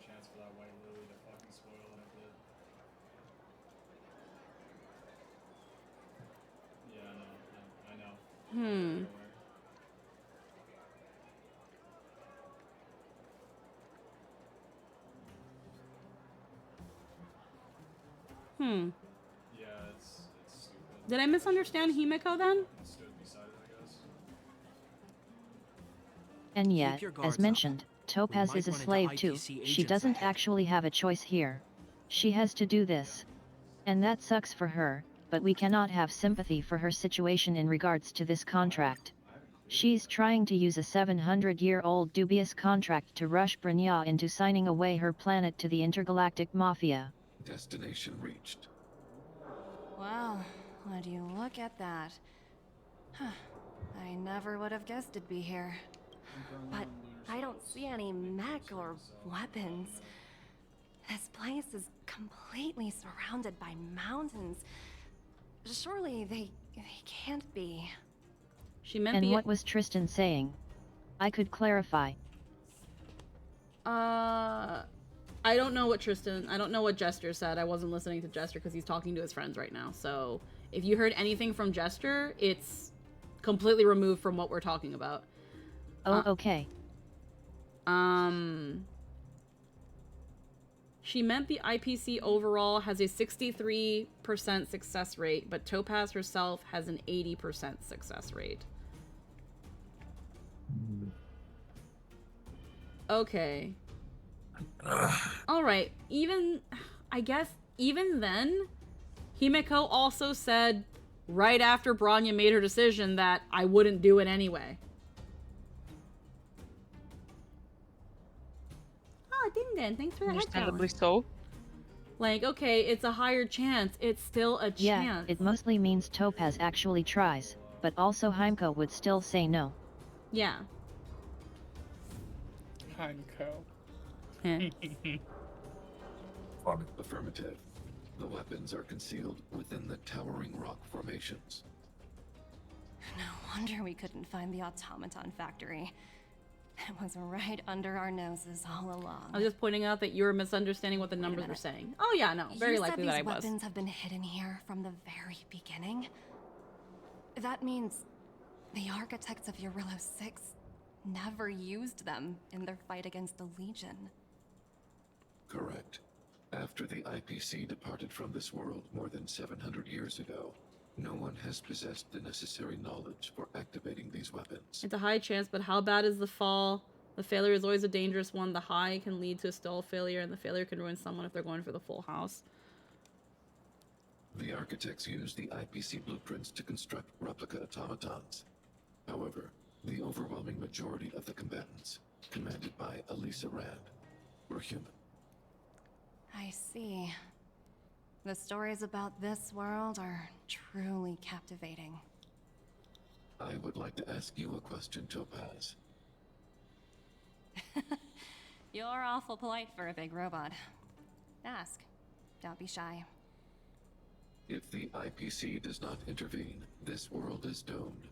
chance for that white lily to fucking spoil, and it did. Yeah, I know. Yeah, it's stupid. Did I misunderstand Himeko then? And yet, as mentioned, Topaz is a slave too. She doesn't actually have a choice here. She has to do this. And that sucks for her, but we cannot have sympathy for her situation in regards to this contract. She's trying to use a 700-year-old dubious contract to rush Brynja into signing away her planet to the intergalactic mafia. Destination reached. Wow, would you look at that? Huh. I never would have guessed it'd be here. But I don't see any mech or weapons. This place is completely surrounded by mountains. Surely they can't be. She meant And what was Tristan saying? I could clarify. I don't know what Jester said. I wasn't listening to Jester because he's talking to his friends right now. So if you heard anything from Jester, it's completely removed from what we're talking about. Oh, okay. She meant the IPC overall has a 63% success rate, but Topaz herself has an 80% success rate. Okay. Alright, I guess, even then, Himeko also said right after Branya made her decision that I wouldn't do it anyway. Oh, Ding thanks for the Understandably headphones. so. Like, okay, it's a higher chance. It's still a chance. Yeah, it mostly means Topaz actually tries, but also Himeko would still say no. Yeah. Himeko. Affirmative. The weapons are concealed within the towering rock formations. No wonder we couldn't find the automaton factory. It was right under our noses all along. I was just pointing out that you were misunderstanding what the numbers were saying. Oh yeah, no, very likely that I was. You said these weapons have been hidden here from the very beginning? That means the architects of Eurillo 6 never used them in their fight against the Legion. Correct. After the IPC departed from this world more than 700 years ago, no one has possessed the necessary knowledge for activating these weapons. It's a high chance, but how bad is the fall? The failure is always a dangerous one. The high can lead to a stall failure, and the failure can ruin someone if they're going for the full house. The architects used the IPC blueprints to construct replica automatons. However, the overwhelming majority of the combatants, commanded by Elisa Rand, were human. I see. The stories about this world are truly captivating. I would like to ask you a question, Topaz. You're awful polite for a big robot. Ask. Don't be shy. If the IPC does not intervene, this world is doomed.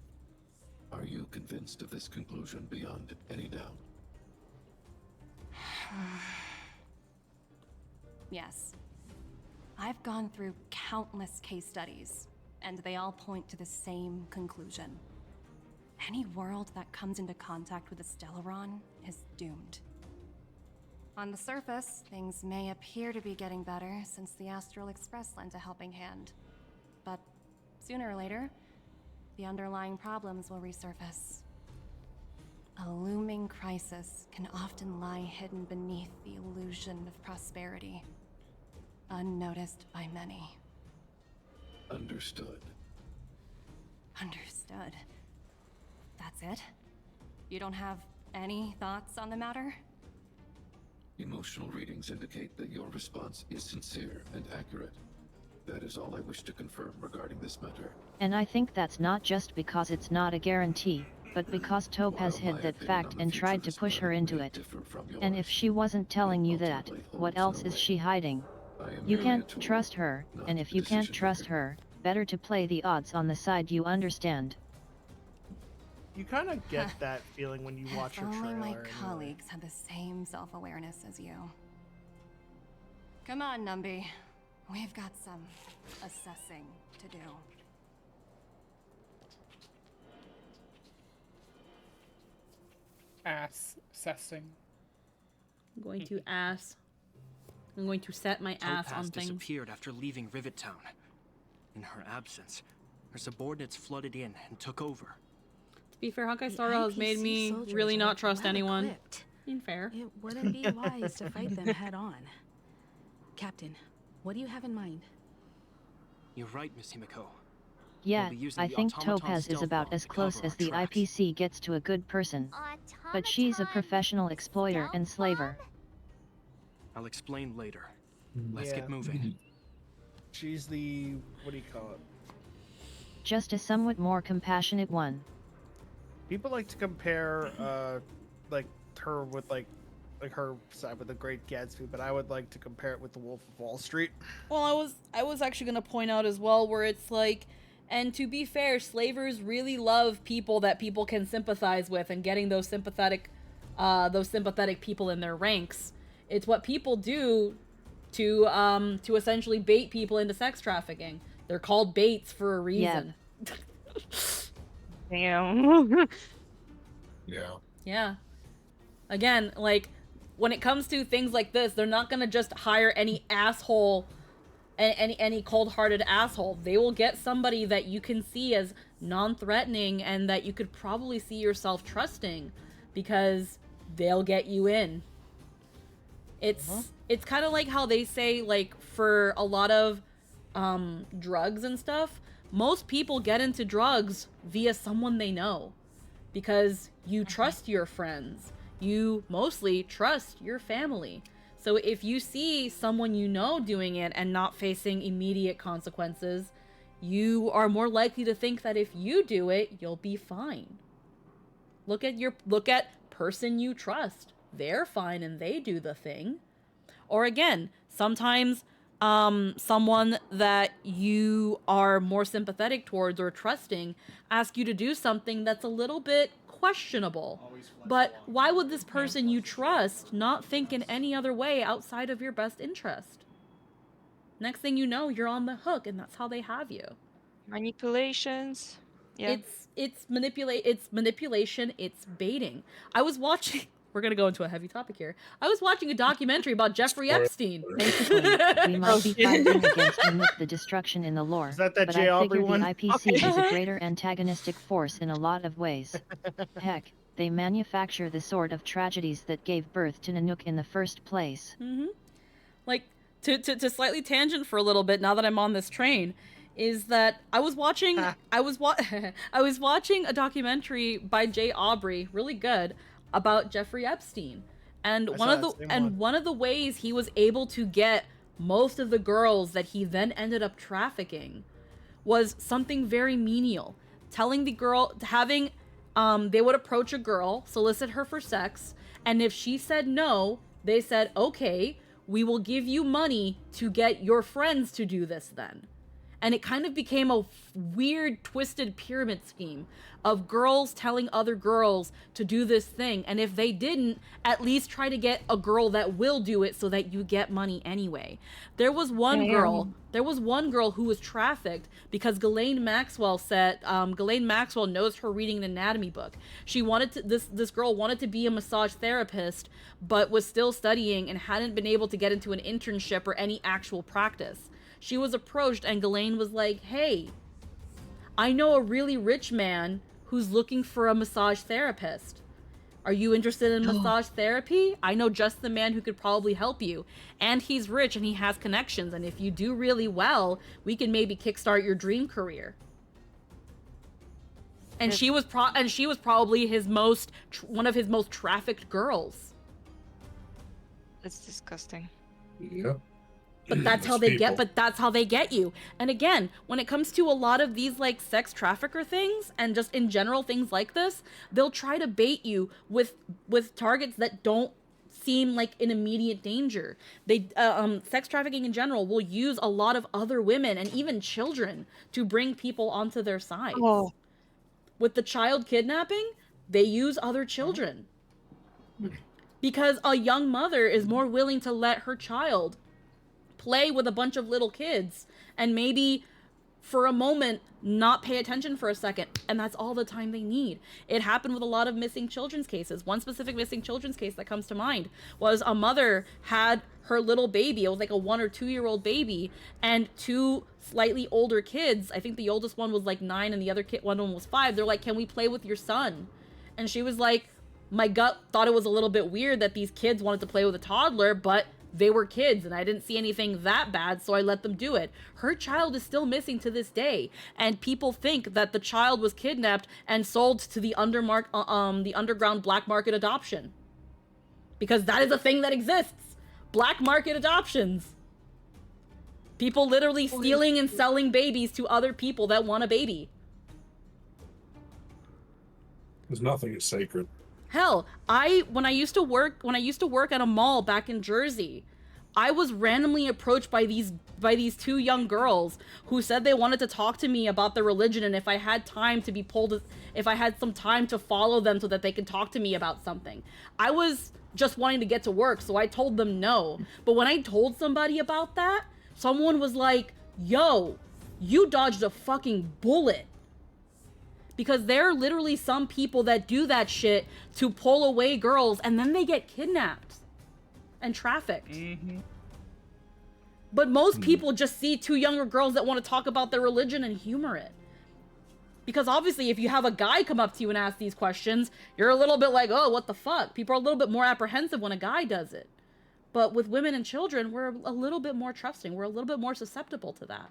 Are you convinced of this conclusion beyond any doubt? Yes. I've gone through countless case studies, and they all point to the same conclusion. Any world that comes into contact with a Stellaron is doomed. On the surface, things may appear to be getting better since the Astral Express lent a helping hand. But sooner or later, the underlying problems will resurface. A looming crisis can often lie hidden beneath the illusion of prosperity, unnoticed by many. Understood. Understood. That's it? You don't have any thoughts on the matter? Emotional readings indicate that your response is sincere and accurate. That is all I wish to confirm regarding this matter. And I think that's not just because it's not a guarantee, but because Topaz hid that fact and tried to push her into it. And if she wasn't telling you that, what else is she hiding? You can't trust her, and if you can't trust her, better to play the odds on the side you understand. You kind of get that feeling when you watch her If only trailer. my anyway. colleagues had the same self-awareness as you. Come on, Numby. We've got some assessing to do. Assessing. I'm going to I'm going to set my ass on Topaz things. disappeared after leaving Rivet Town. In her absence, her subordinates flooded in and took over. To be fair, Honkai Star Rail has made me soldiers really are not trust well anyone. equipped. Being fair. It wouldn't be wise to fight them head on. Captain, what do you have in mind? You're right, Miss Himiko. Yeah, We'll be using I the think automaton Topaz is stealth about bomb as to close cover as our the tracks. IPC gets to a good person. But she's a professional exploiter and slaver. I'll explain later. Let's Yeah. get moving. She's the, what do you call it? Just a somewhat more compassionate one. People like to compare, like her with like her side with the Great Gatsby, but I would like to compare it with the Wolf of Wall Street. Well, I was actually gonna point out as well where it's like, and to be fair, slavers really love people that people can sympathize with, and getting those sympathetic people in their ranks. It's what people do to essentially bait people into sex trafficking. They're called baits for a reason. Damn. Yeah. Yeah. Again, like, when it comes to things like this, they're not gonna just hire any asshole, any cold-hearted asshole. They will get somebody that you can see as non-threatening and that you could probably see yourself trusting, because they'll get you in. It's kind of like how they say, like, for a lot of drugs and stuff, most people get into drugs via someone they know, because you trust your friends. You mostly trust your family. So if you see someone you know doing it and not facing immediate consequences, you are more likely to think that if you do it, you'll be fine. Look at person you trust. They're fine and they do the thing. Or again, sometimes someone that you are more sympathetic towards or trusting asks you to do something that's a little bit questionable. But why would this person you trust not think in any other way outside of your best interest? Next thing you know, you're on the hook, and that's how they have you. Manipulations. Yeah. It's manipulation, it's baiting. I was watching we're gonna go into a heavy topic here. I was watching a documentary about Jeffrey Epstein. Basically, we might be fighting against the destruction in the lore, Is that but J. I Aubrey figure one? the IPC is a greater antagonistic force in a lot of ways. Heck, they manufacture the sort of tragedies that gave birth to Nanook in the first place. Like, to slightly tangent for a little bit now that I'm on this train, is that I was watching I was watching a documentary by J. Aubrey, really good, about Jeffrey Epstein. And one of the ways he was able to get most of the girls that he then ended up trafficking was something very menial. Telling the girl, having they would approach a girl, solicit her for sex, and if she said no, they said, okay, we will give you money to get your friends to do this then. And it kind of became a weird, twisted pyramid scheme of girls telling other girls to do this thing. And if they didn't, at least try to get a girl that will do it so that you get money anyway. There was one girl who was trafficked because Ghislaine Maxwell said, Ghislaine Maxwell knows her reading an anatomy book. She wanted to, this girl wanted to be a massage therapist, but was still studying and hadn't been able to get into an internship or any actual practice. She was approached and Ghislaine was like, hey, I know a really rich man who's looking for a massage therapist. Are you interested in massage therapy? I know just the man who could probably help you. And he's rich and he has connections. And if you do really well, we can maybe kickstart your dream career. And she was probably his one of his most trafficked girls. That's disgusting. Yep. But that's how they get. But that's how they get you. And again, when it comes to a lot of these like sex trafficker things, and just in general things like this, they'll try to bait you with targets that don't seem like an immediate danger. They sex trafficking in general will use a lot of other women and even children to bring people onto their side. Oh. With the child kidnapping, they use other children. Because a young mother is more willing to let her child play with a bunch of little kids and maybe for a moment not pay attention for a second, and that's all the time they need. It happened with a lot of missing children's cases. One specific missing children's case that comes to mind was a mother had her little baby. It was like a 1 or 2 year old baby and 2 slightly older kids. I think the oldest one was like 9 and the other one was 5. They're like, can we play with your son? And she was like, my gut thought it was a little bit weird that these kids wanted to play with a toddler, but they were kids and I didn't see anything that bad, so I let them do it. Her child is still missing to this day, and people think that the child was kidnapped and sold to the underground black market adoption. Because that is a thing that exists. Black market adoptions. People literally stealing and selling babies to other people that want a baby. Because nothing is sacred. Hell, when I used to work at a mall back in Jersey, I was randomly approached by these 2 young girls who said they wanted to talk to me about their religion and if I had time to if I had some time to follow them so that they could talk to me about something. I was just wanting to get to work, so I told them no. But when I told somebody about that, someone was like, yo, you dodged a fucking bullet. Because there are literally some people that do that shit to pull away girls and then they get kidnapped and trafficked. Mm-hmm. But most people just see 2 younger girls that want to talk about their religion and humor it. Because obviously if you have a guy come up to you and ask these questions, you're a little bit like, oh, what the fuck? People are a little bit more apprehensive when a guy does it. But with women and children, we're a little bit more trusting. We're a little bit more susceptible to that.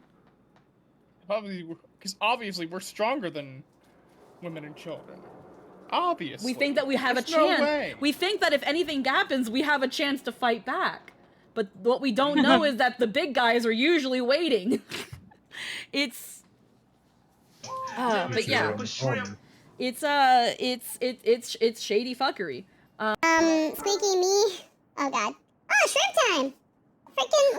Because obviously we're stronger than women and children. Obviously. We think that we have a chance. No way. We think that if anything happens, we have a chance to fight back. But what we don't know is that the big guys are usually waiting. It's but yeah. It's shady fuckery. Squeaky me. Oh god. Oh, shrimp time! Freaking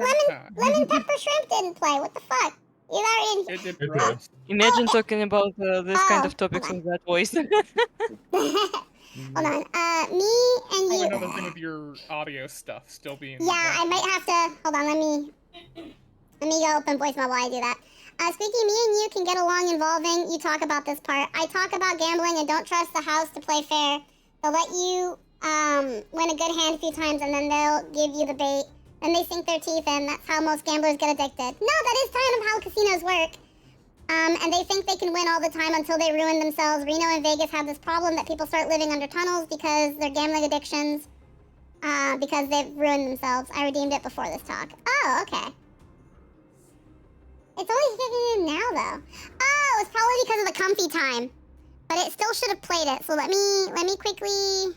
lemon pepper shrimp didn't play. What the fuck? You're already in. Imagine talking about this kind of topics in that voice. Hold on. Me and you. Another thing with your audio stuff still being. Yeah, I might have to. Hold on. Let me go open voicemail while I do that. Squeaky, me and you can get along involving. You talk about this part. I talk about gambling and don't trust the house to play fair. They'll let you win a good hand a few times and then they'll give you the bait. Then they sink their teeth in. That's how most gamblers get addicted. No, that is kind of how casinos work. And they think they can win all the time until they ruin themselves. Reno and Vegas have this problem that people start living under tunnels because they're gambling addictions. Because they've ruined themselves. I redeemed it before this talk. Oh, okay. It's only kicking in now, though. Oh, it's probably because of the comfy time. But it still should have played it. So let me quickly...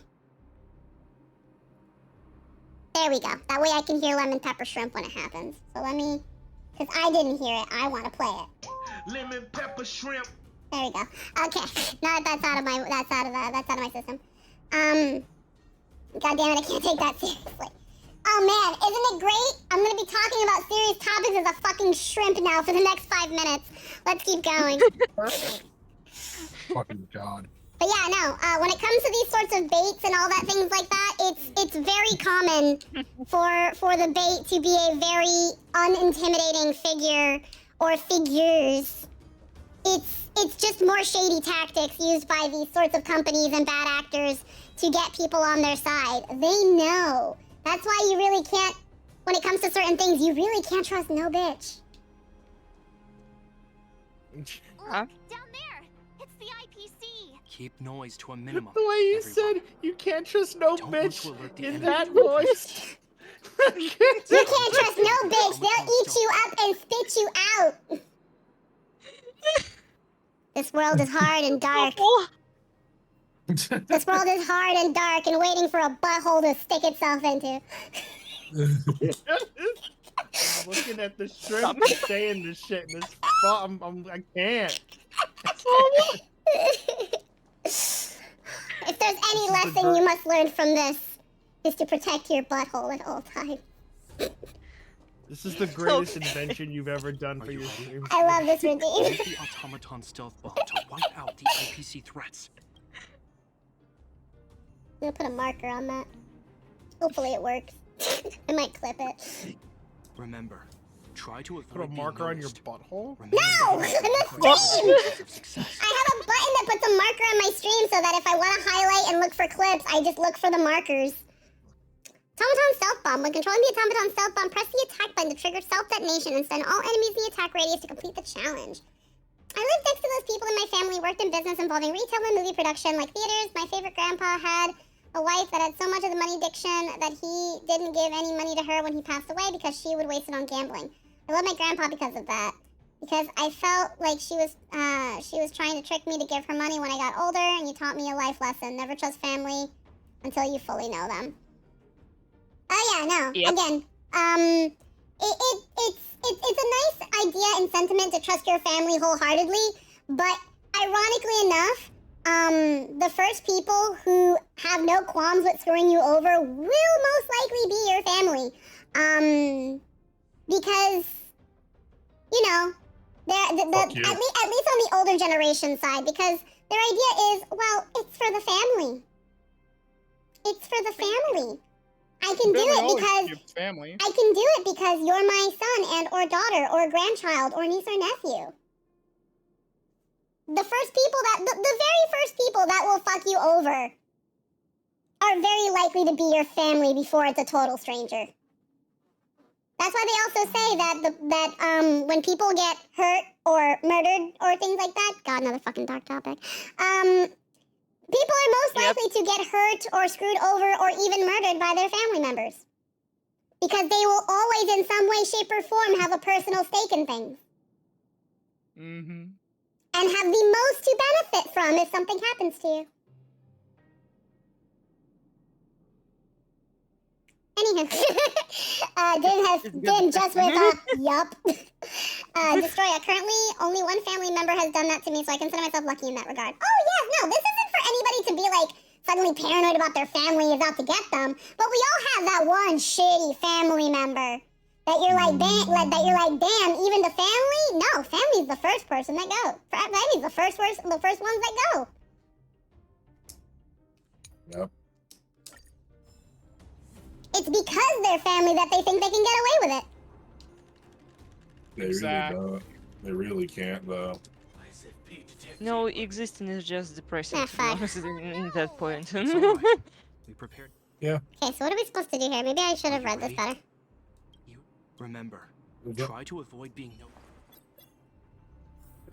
There we go. That way I can hear lemon pepper shrimp when it happens. So let me... Because I didn't hear it. I want to play it. Lemon pepper shrimp. There we go. Okay. Now that's out of my system. God damn it, I can't take that seriously. Oh man, isn't it great? I'm gonna be talking about serious topics as a fucking shrimp now for the next 5 minutes. Let's keep going. Fucking God. But yeah, no, when it comes to these sorts of baits and all that things like that, it's very common for the bait to be a very unintimidating figure or figures. It's just more shady tactics used by these sorts of companies and bad actors to get people on their side. They know. That's why you really can't, when it comes to certain things, you really can't trust no bitch. Look, Huh? down there. It's the IPC. Keep noise to a minimum. The way you everyone. said you can't trust no Don't want bitch to alert the in enemy that to the voice. You can't trust no bitch. They'll eat you up and spit you out. This world is hard and dark. This world is hard and dark and waiting for a butthole to stick itself into. I'm looking at the shrimp and saying this shit, and this I can't. If there's any lesson you must learn from this, is to protect your butthole at all times. This is the greatest invention you've ever done for your stream. I love this routine. Use the automaton stealth bomb to wipe out the IPC threats. I'm gonna put a marker on that. Hopefully it works. I might clip it. Remember, try to avoid Put a marker on your butthole? No! In the stream! I have a button that puts a marker on my stream so that if I want to highlight and look for clips, I just look for the markers. Automaton Stealth Bomb. When controlling the Automaton Stealth Bomb, press the attack button to trigger self-detonation and send all enemies in the attack radius to complete the challenge. I lived next to those people in my family, worked in business involving retail and movie production like theaters. My favorite grandpa had a wife that had so much of the money addiction that he didn't give any money to her when he passed away because she would waste it on gambling. I love my grandpa because of that. Because I felt like she was trying to trick me to give her money when I got older, and you taught me a life lesson. Never trust family until you fully know them. Oh yeah, no. Yep. Again, it's a nice idea and sentiment to trust your family wholeheartedly, but ironically enough, the first people who have no qualms with screwing you over will most likely be your family. Because, you know, at least on the older generation side, because their idea is, well, it's for the family. It's for the family. I can do it because family. I can do it because you're my son and or daughter or grandchild or niece or nephew. The very first people that will fuck you over are very likely to be your family before it's a total stranger. That's why they also say that when people get hurt or murdered or things like that, God, another fucking dark topic. People are most likely to get hurt or screwed over or even murdered by their family members. Because they will always in some way, shape, or form have a personal stake in things. Mm-hmm. And have the most to benefit from if something happens to you. Anywho, Din just with yup. Destroya, currently only one family member has done that to me, so I consider myself lucky in that regard. Oh yeah, no, this isn't for anybody to be like suddenly paranoid about their family is out to get them. But we all have that one shitty family member that you're like, damn, even the family? No, family's the first person that goes. Family's the first ones that go. Yep. It's because they're family that they think they can get away with it. They really don't. They really can't, though. No, existing is just depressing, to be honest, in that point. We prepared. Yeah. Okay, so what are we supposed to do here? Maybe I should have read this better. Remember, try to avoid being no.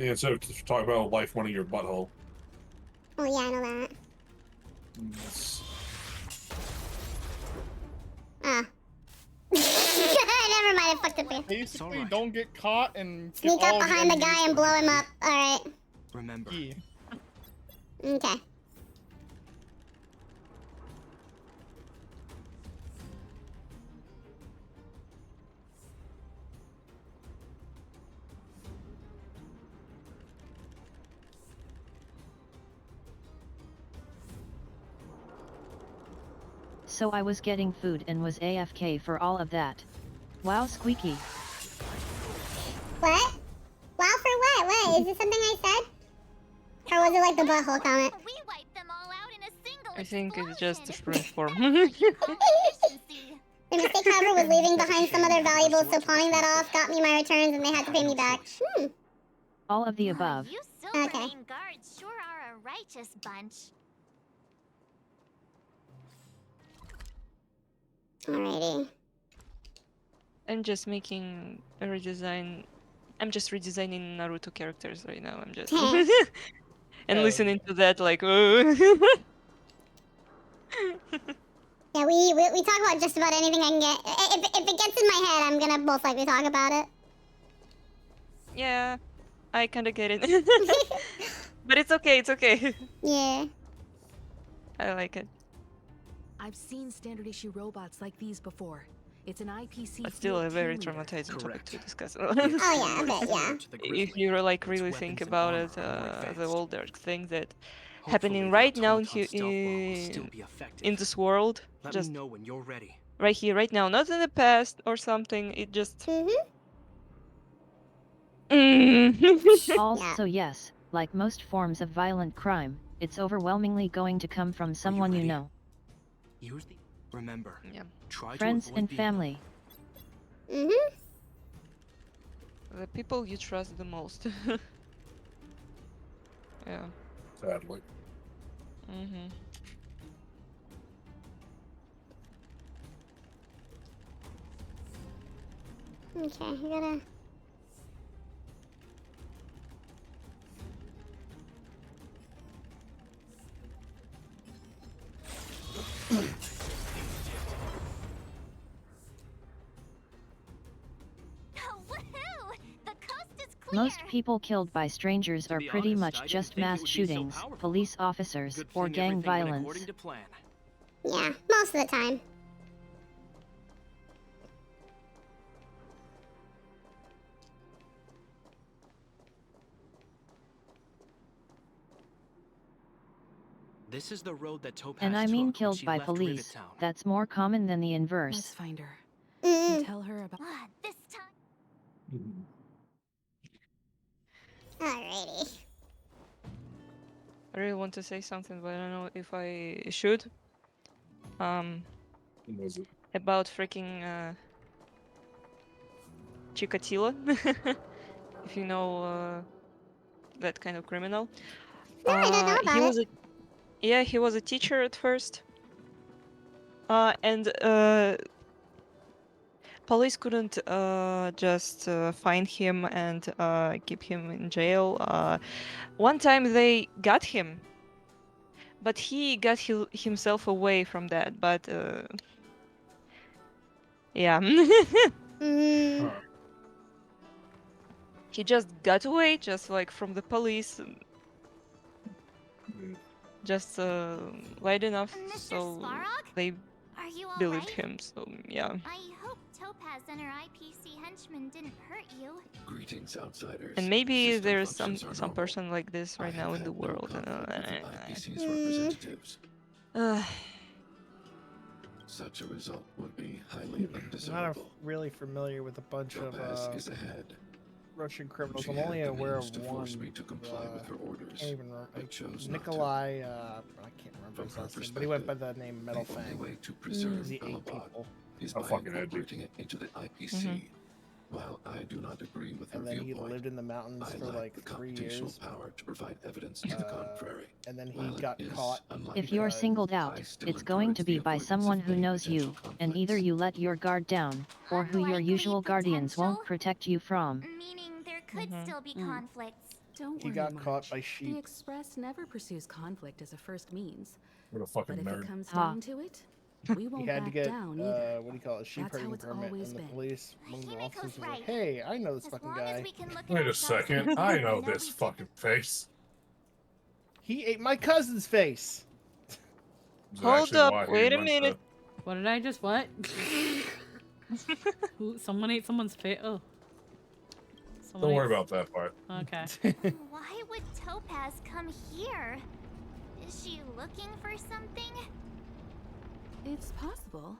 Yeah, so to talk about life wanting your butthole. Oh yeah, I know that. Ah. Never mind, I fucked up here. Basically, don't get caught and Sneak up behind the guy and blow him up. Alright. Remember. Yeah. Okay. So I was getting food and was AFK for all of that. Wow, squeaky. What? Wow for what? What? Is this something I said? Or was it like the butthole comment? I think it's just a different form. The mistake, however, was leaving behind some other valuables, so pawning that off got me my returns and they had to pay me back. All of the above. You Silvermane guards sure are a righteous bunch. Alrighty. I'm just making a redesign I'm just redesigning Naruto characters right now. I'm just and Oh, listening to that like. Yeah, we talk about just about anything I can get. If it gets in my head, I'm gonna most likely talk about it. Yeah, I kind of get it. But it's okay. It's okay. Yeah. I like it. I've seen standard issue robots like these before. It's an IPC. But still a very field team leader. traumatizing topic to discuss. Oh yeah, I bet, yeah. If you like really think about it, the older thing that happening right now in this world, Let just me know when you're ready. right here, right now, not in the past or something. It just. Also, yes, like most forms of violent crime, it's overwhelmingly going to come from someone you know. Use the. Remember. Yeah. Try Friends to avoid and being family. The people you trust the most. Yeah. Sadly. Okay, I gotta. Most people killed by strangers are pretty much just mass shootings, police officers, or gang violence. Yeah, most of the time. This is the road that Topaz And I mean took when killed she by left police. Rivet Town. That's more common than the Let's inverse. find her. And tell her about. This time. Alrighty. I really want to say something, but I don't know if I should. About freaking Chikatilo, if you know that kind of criminal. No, I don't know He about was it. he was a teacher at first, and police couldn't just find him and keep him in jail. One time they got him, but he got himself away from that. But yeah. He just got away, just like from the police. Just light enough, so they Are you believed alright? him. So yeah. I hope Topaz and her IPC henchmen didn't hurt you. Greetings, outsiders. And maybe System there's some functions are normal. person like this right now in the world. IPC's representatives. Such a result would be highly I'm not undesirable. really familiar with a bunch of Topaz is ahead. Russian criminals. She I'm had only the aware means of to one. force me to comply with her orders. I can't even remember. I chose not Nikolai. I can't remember his last name, but he went by the name Metal The only Fang. way to preserve He ate Belobog people. is by incorporating it into the IPC. While I do not agree with her And then he viewpoint, lived in the mountains I for lack like the 3 computational years. power to provide evidence to the contrary. And then he While it got is caught. unlikely If you're singled out, it's going to be by someone who knows you, and either you let your guard down, or who your usual guardians won't protect you from. Meaning there could still be conflicts. Don't He worry, got March. caught by The sheep. Express never pursues conflict as a first means. What a fucking But if nerd. it comes Ha. down to it, we won't He had to back get down either. what do you call it, a sheep That's how herding it's permit, always and the been. police, one of the officers was like, right. "Hey, I know this fucking guy. Wait a second. I know this fucking face. He ate my cousin's face." Is Hold actually up, why he wait a went minute. What did I just what? Who? Someone ate someone's face. Oh. Don't worry about that part. Okay. Why would Topaz come here? Is she looking for something? It's possible.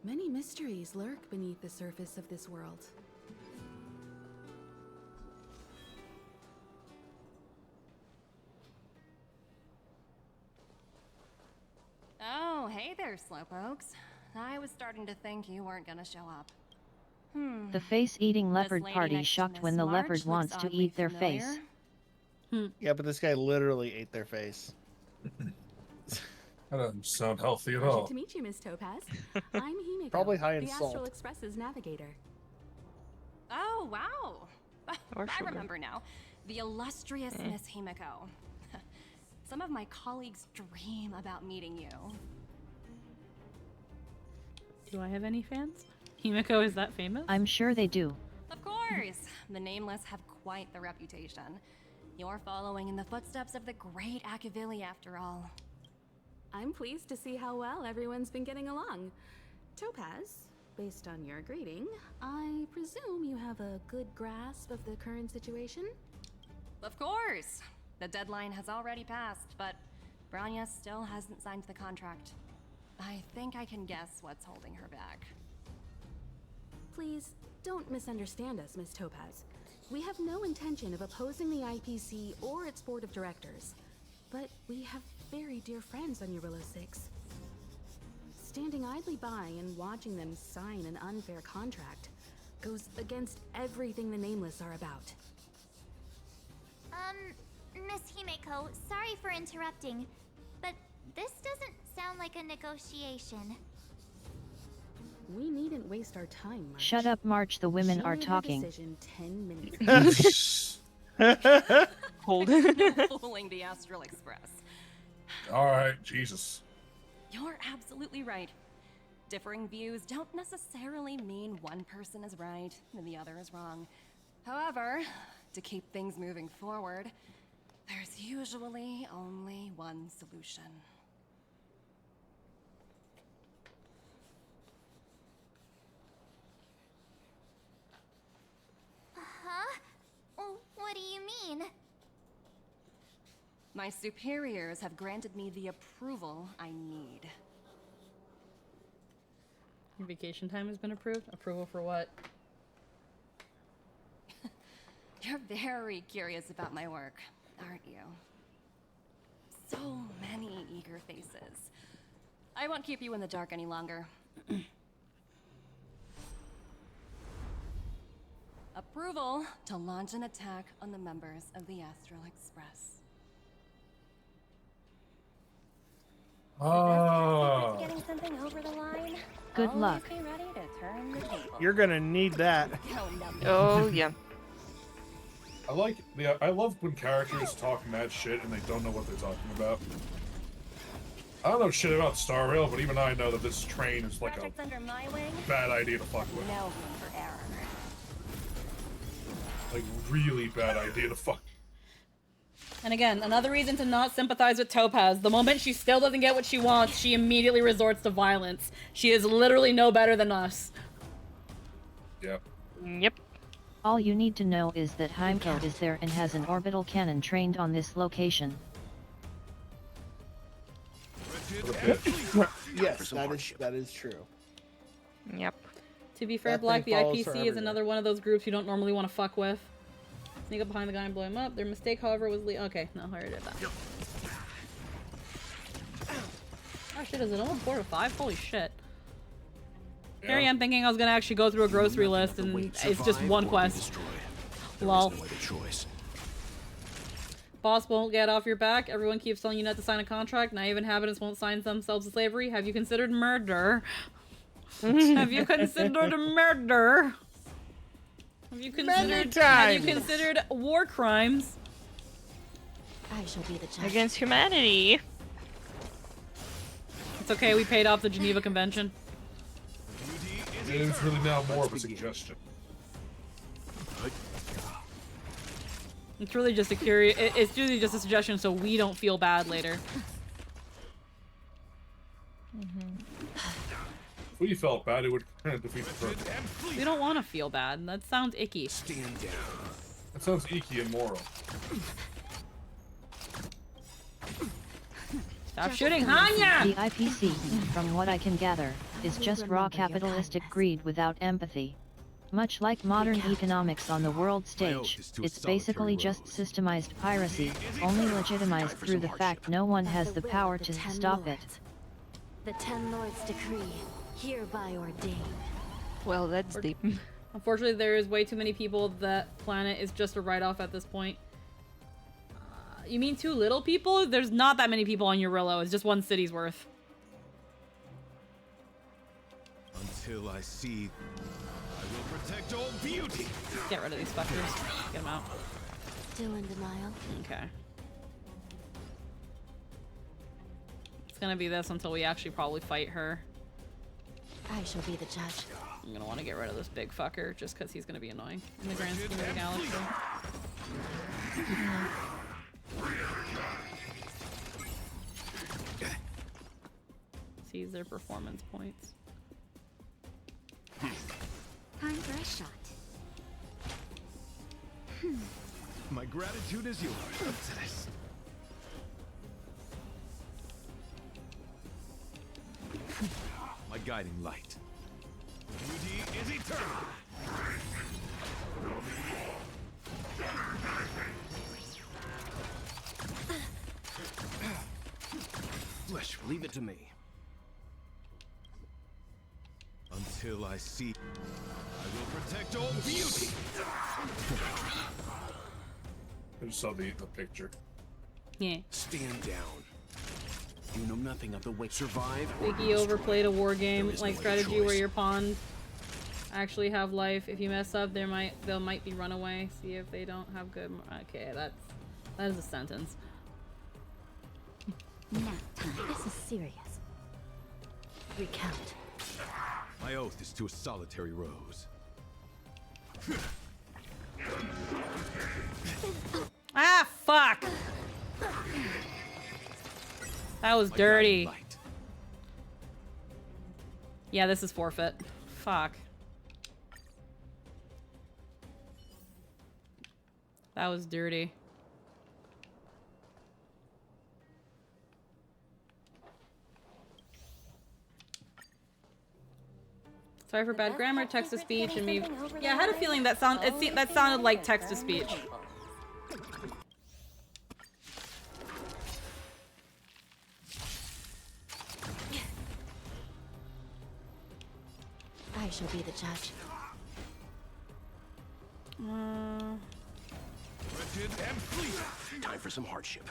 Many mysteries lurk beneath the surface of this world. Oh, hey there, Slowpokes. I was starting to think you weren't gonna show up. The face-eating leopard lady party next to shocked Miss when the March leopard looks wants to oddly eat their familiar. face. Yeah, but this guy literally ate their face. That doesn't sound healthy at Pleasure all. to meet you, Miss Topaz. I'm Himiko, Probably high in the salt. Astral Express's navigator. Oh, wow. Or I sugar. remember now. The illustrious Miss Himiko. Some of my colleagues dream about meeting you. Do I have any fans? Himiko is that famous? I'm sure they do. Of course! The Nameless have quite the reputation. You're following in the footsteps of the great Akavili, after all. I'm pleased to see how well everyone's been getting along. Topaz, based on your greeting, I presume you have a good grasp of the current situation? Of course! The deadline has already passed, but Branya still hasn't signed the contract. I think I can guess what's holding her back. Please, don't misunderstand us, Miss Topaz. We have no intention of opposing the IPC or its board of directors, but we have very dear friends on Eurilla 6. Standing idly by and watching them sign an unfair contract goes against everything the Nameless are about. Miss Himeko, sorry for interrupting, but this doesn't sound like a negotiation. We needn't waste our time, March. Shut up, March. The women She are made her talking. decision 10 minutes ago. Hold. No fooling the Astral Express. All right, Jesus. You're absolutely right. Differing views don't necessarily mean one person is right and the other is wrong. However, to keep things moving forward, there's usually only one solution. Huh? What do you mean? My superiors have granted me the approval I need. Your vacation time has been approved? Approval for what? You're very curious about my work, aren't you? So many eager faces. I won't keep you in the dark any longer. Approval to launch an attack on the members of the Astral Express. Oh. Getting something over the line? Good Always luck. be ready to turn the table. You're gonna need that. Oh yeah. I love when characters talk mad shit and they don't know what they're talking about. I don't know shit about Star Rail, but even I know that this train is like a Project's under my wing. bad idea to fuck with. No room for error. Like, really bad idea to fuck. And again, another reason to not sympathize with Topaz. The moment she still doesn't get what she wants, she immediately resorts to violence. She is literally no better than us. Yep. Yep. All you need to know is that Himeko is there and has an orbital cannon trained on this location. Yes, that is true. Yep. To be fair, That Black, the thing follows her IPC is everywhere. another one of those groups you don't normally want to fuck with. Sneak up behind the guy and blow him up. Their mistake, however, was okay, no, I already did that. Oh shit, is it almost 4 to 5? Holy shit. Yeah. Here I am thinking I was gonna actually go through a grocery list and it's just one quest. Lol. Boss won't get off your back. Everyone keeps telling you not to sign a contract. Naive inhabitants won't sign themselves to slavery. Have you considered murder? Have you considered murder? Have you considered war crimes? I shall be the judge. Against humanity. It's okay, we paid off the Geneva Convention. It is really now more of a suggestion. It's really just a it's really just a suggestion so we don't feel bad later. If we felt bad, it would defeat the purpose. We don't want to feel bad. That sounds icky. Stand down. That sounds icky and moral. Stop shooting, Hanya! The IPC, from what I can gather, is just raw capitalistic greed without empathy. Much like modern economics on the world stage, it's basically just systemized piracy, only legitimized through the fact no one has the power to stop it. The Ten Lords' decree, hereby ordained. Well, that's deep. Unfortunately, there is way too many people. That planet is just a write-off at this point. You mean too little people? There's not that many people on Eurilla. It's just one city's worth. Until I see, I will protect all beauty. Get rid of these fuckers. Get them out. Still in denial. Okay. It's gonna be this until we actually probably fight her. I shall be the judge. I'm gonna want to get rid of this big fucker just because he's gonna be annoying in the grand scheme of the galaxy. Seize their performance points. Time for a shot. My gratitude is yours. Up to this. My guiding light. Beauty is eternal. Flesh, leave it to me. Until I see, I will protect all beauty. I just saw the picture. Yeah. Stand down. You know nothing of the way. Survive. Biggie overplayed a war game like strategy where your pawns actually have life. If you mess up, they might be runaway. See if they don't have good. Okay, that is a sentence. Nap time. This is serious. Recount. My oath is to a solitary rose. Ah, fuck! That was dirty. Yeah, this is forfeit. Fuck. That was dirty. Sorry for bad grammar, text to speech, and me. Yeah, I had a feeling that sounded like text to speech. I shall be the judge. Wretched and flee. Time for some hardship.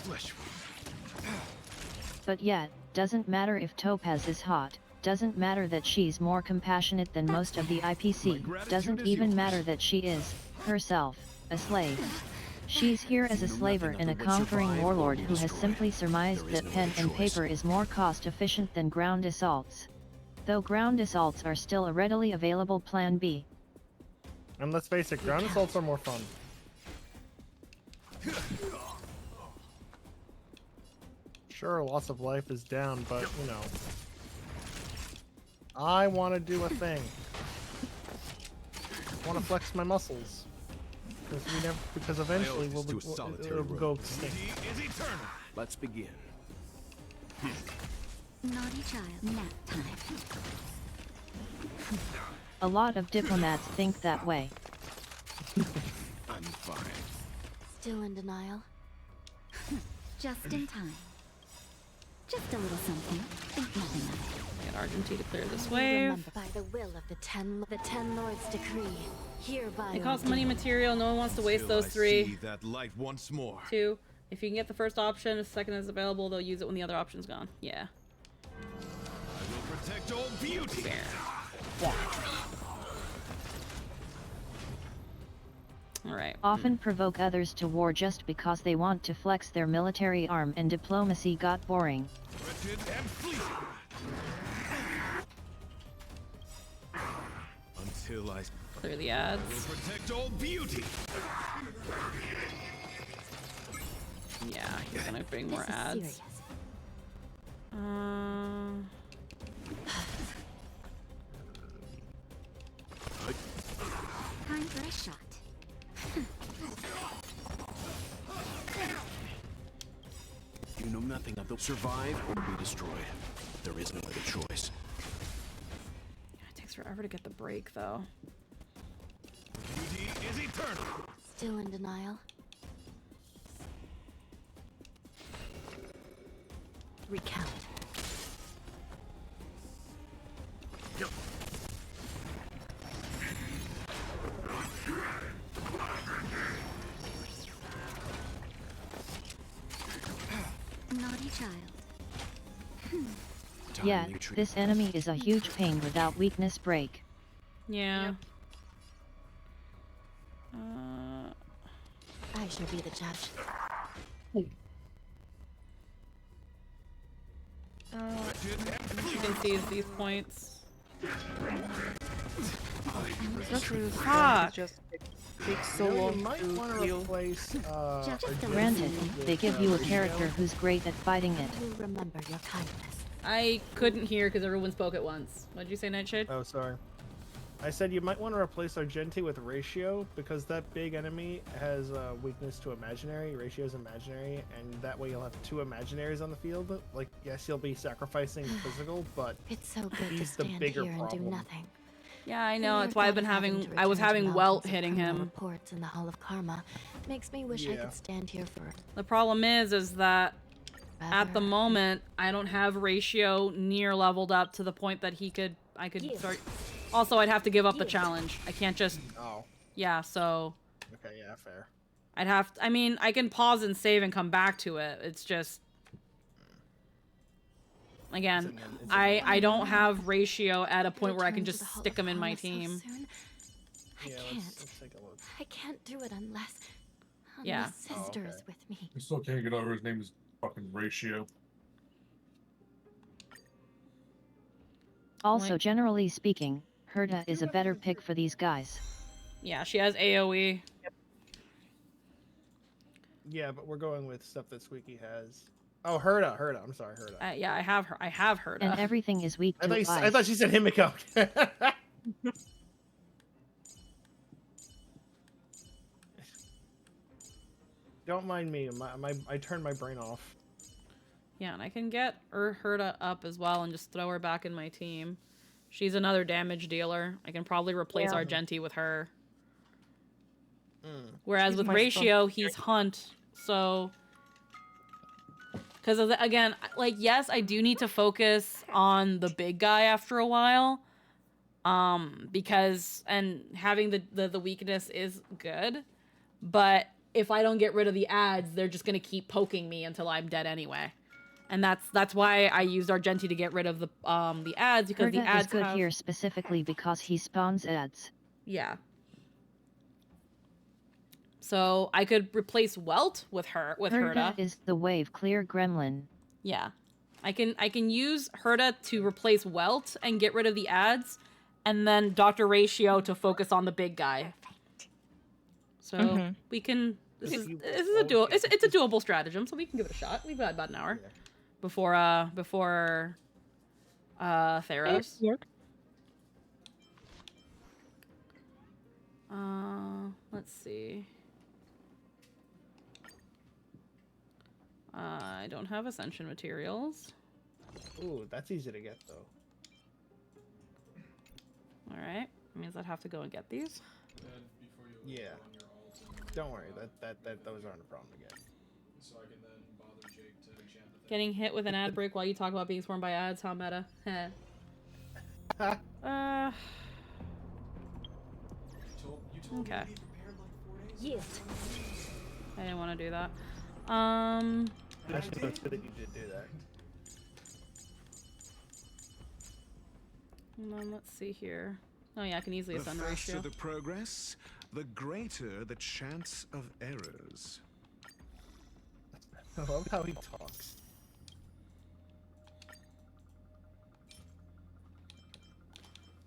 Flesh. But yet, doesn't matter if Topaz is hot, doesn't matter that she's more compassionate than most of the IPC, doesn't even matter that she is, herself, a slave. She's here as a slaver and a conquering warlord who has simply surmised that pen and paper is more cost-efficient than ground assaults. Though ground assaults are still a readily available plan B. And let's face it, ground assaults are more fun. Sure, loss of life is down, but, you know. I want to do a thing. I want to flex my muscles. Because eventually we'll go extinct. Let's begin. Naughty child. Nap time. A lot of diplomats think that way. I'm fine. Still in denial. Just in time. Just a little something. Think nothing of it. Get Argentina to clear this wave. Remember, by the will of the ten Lords' decree, hereby. It costs money, material. No one wants to waste those three. See that light once more. 2. If you can get the first option, if the second is available, they'll use it when the other option's gone. Yeah. I will protect all beauty. Fair. Yeah. Alright. Often provoke others to war just because they want to flex their military arm and diplomacy got boring. Wretched and flee. Until I clear the ads. Will protect all beauty. Yeah, he's gonna bring more ads. Time for a shot. You know nothing of the survive or be destroyed. There is no other choice. It takes forever to get the break, though. Beauty is eternal. Still in denial. Recount. Naughty child. Yeah, this enemy is a huge pain without weakness break. Yeah. I shall be the judge. You can see these points. Fuck. Just takes so long you might to want to heal. replace. Granted, they give you a character who's great at fighting it. Remember your kindness. I couldn't hear because everyone spoke at once. What did you say, Nightshade? Oh, sorry. I said you might want to replace Argenti with Ratio because that big enemy has weakness to imaginary. Ratio's imaginary, and that way you'll have two imaginaries on the field. Like, yes, you'll be sacrificing physical, but It's so good to he's the stand bigger here and problem. do nothing. Yeah, I know. The That's why I've mere been thought of having. to I was return to having Welt mountains of hitting criminal him. Reports in the Hall of Karma makes me wish I Yeah. could stand here for. The problem is that at the moment I don't have Ratio near leveled up to the point that I could start. Also, I'd have to give up the challenge. I can't just. Oh. Yeah. So. Okay. Yeah. Fair. I'd have. I mean, I can pause and save and come back to it. It's just. Again, I don't have Ratio at a point where I can just stick him in my team. Yeah. Let's take a look. I can't do it unless Yeah. my sister is with me. I still can't get over his name is fucking Ratio. Also, generally speaking, Herta is a better pick for these guys. Yeah, she has AoE. Yeah, but we're going with stuff that Squeaky has. Oh, Herta. I'm sorry, Herta. Yeah, I have her. I have Herta. And everything is weak to I thought she said Himiko. Don't mind me. I turned my brain off. Yeah, and I can get Herta up as well and just throw her back in my team. She's another damage dealer. I can probably replace Argenti with her. Whereas with Ratio, he's Hunt, so... Because, again, like, yes, I do need to focus on the big guy after a while. Because... And having the weakness is good. But if I don't get rid of the ads, they're just going to keep poking me until I'm dead anyway. And that's why I used Argenti to get rid of the ads, because Herta the ads is good have... here specifically because he spawns ads. Yeah. So I could replace Welt with Herta. Herta is the wave clear gremlin. Yeah. I can use Herta to replace Welt and get rid of the ads, and then Dr. Ratio to focus on the big guy. So we can this is a it's a doable stratagem, so we can give it a shot. We've got about an hour before Theros. Let's see. I don't have ascension materials. Ooh, that's easy to get though. All right, means I'd have to go and get these. Yeah. Don't worry, that those aren't a problem to get. So I can then bother Jake to enchant the thing. Getting hit with an ad break while you talk about being swarmed by ads, how meta. Heh. Okay. Yes. I didn't want to do that. Actually, it's good that you did do that. And then let's see here. Oh yeah, I can easily The ascend faster Ratio. the progress, the greater the chance of errors. I love how he talks.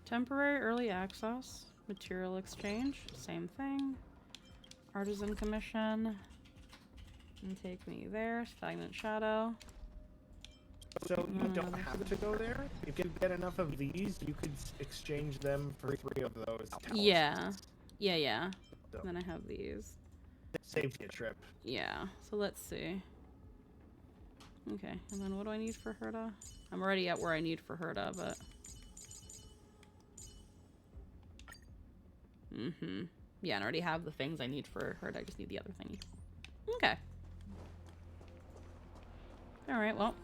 Temporary early access, material exchange, same thing. Artisan commission. And take me there. Stagnant shadow. So you don't have to go there. If you get enough of these, you could exchange them for 3 of those. Yeah. Yeah. So. Then I have these. Saves you a trip. Yeah. So let's see. Okay. And then what do I need for Herta? I'm already at where I need for Herta, but... Yeah, and I already have the things I need for Herta. I just need the other thingy. Okay. Alright, well.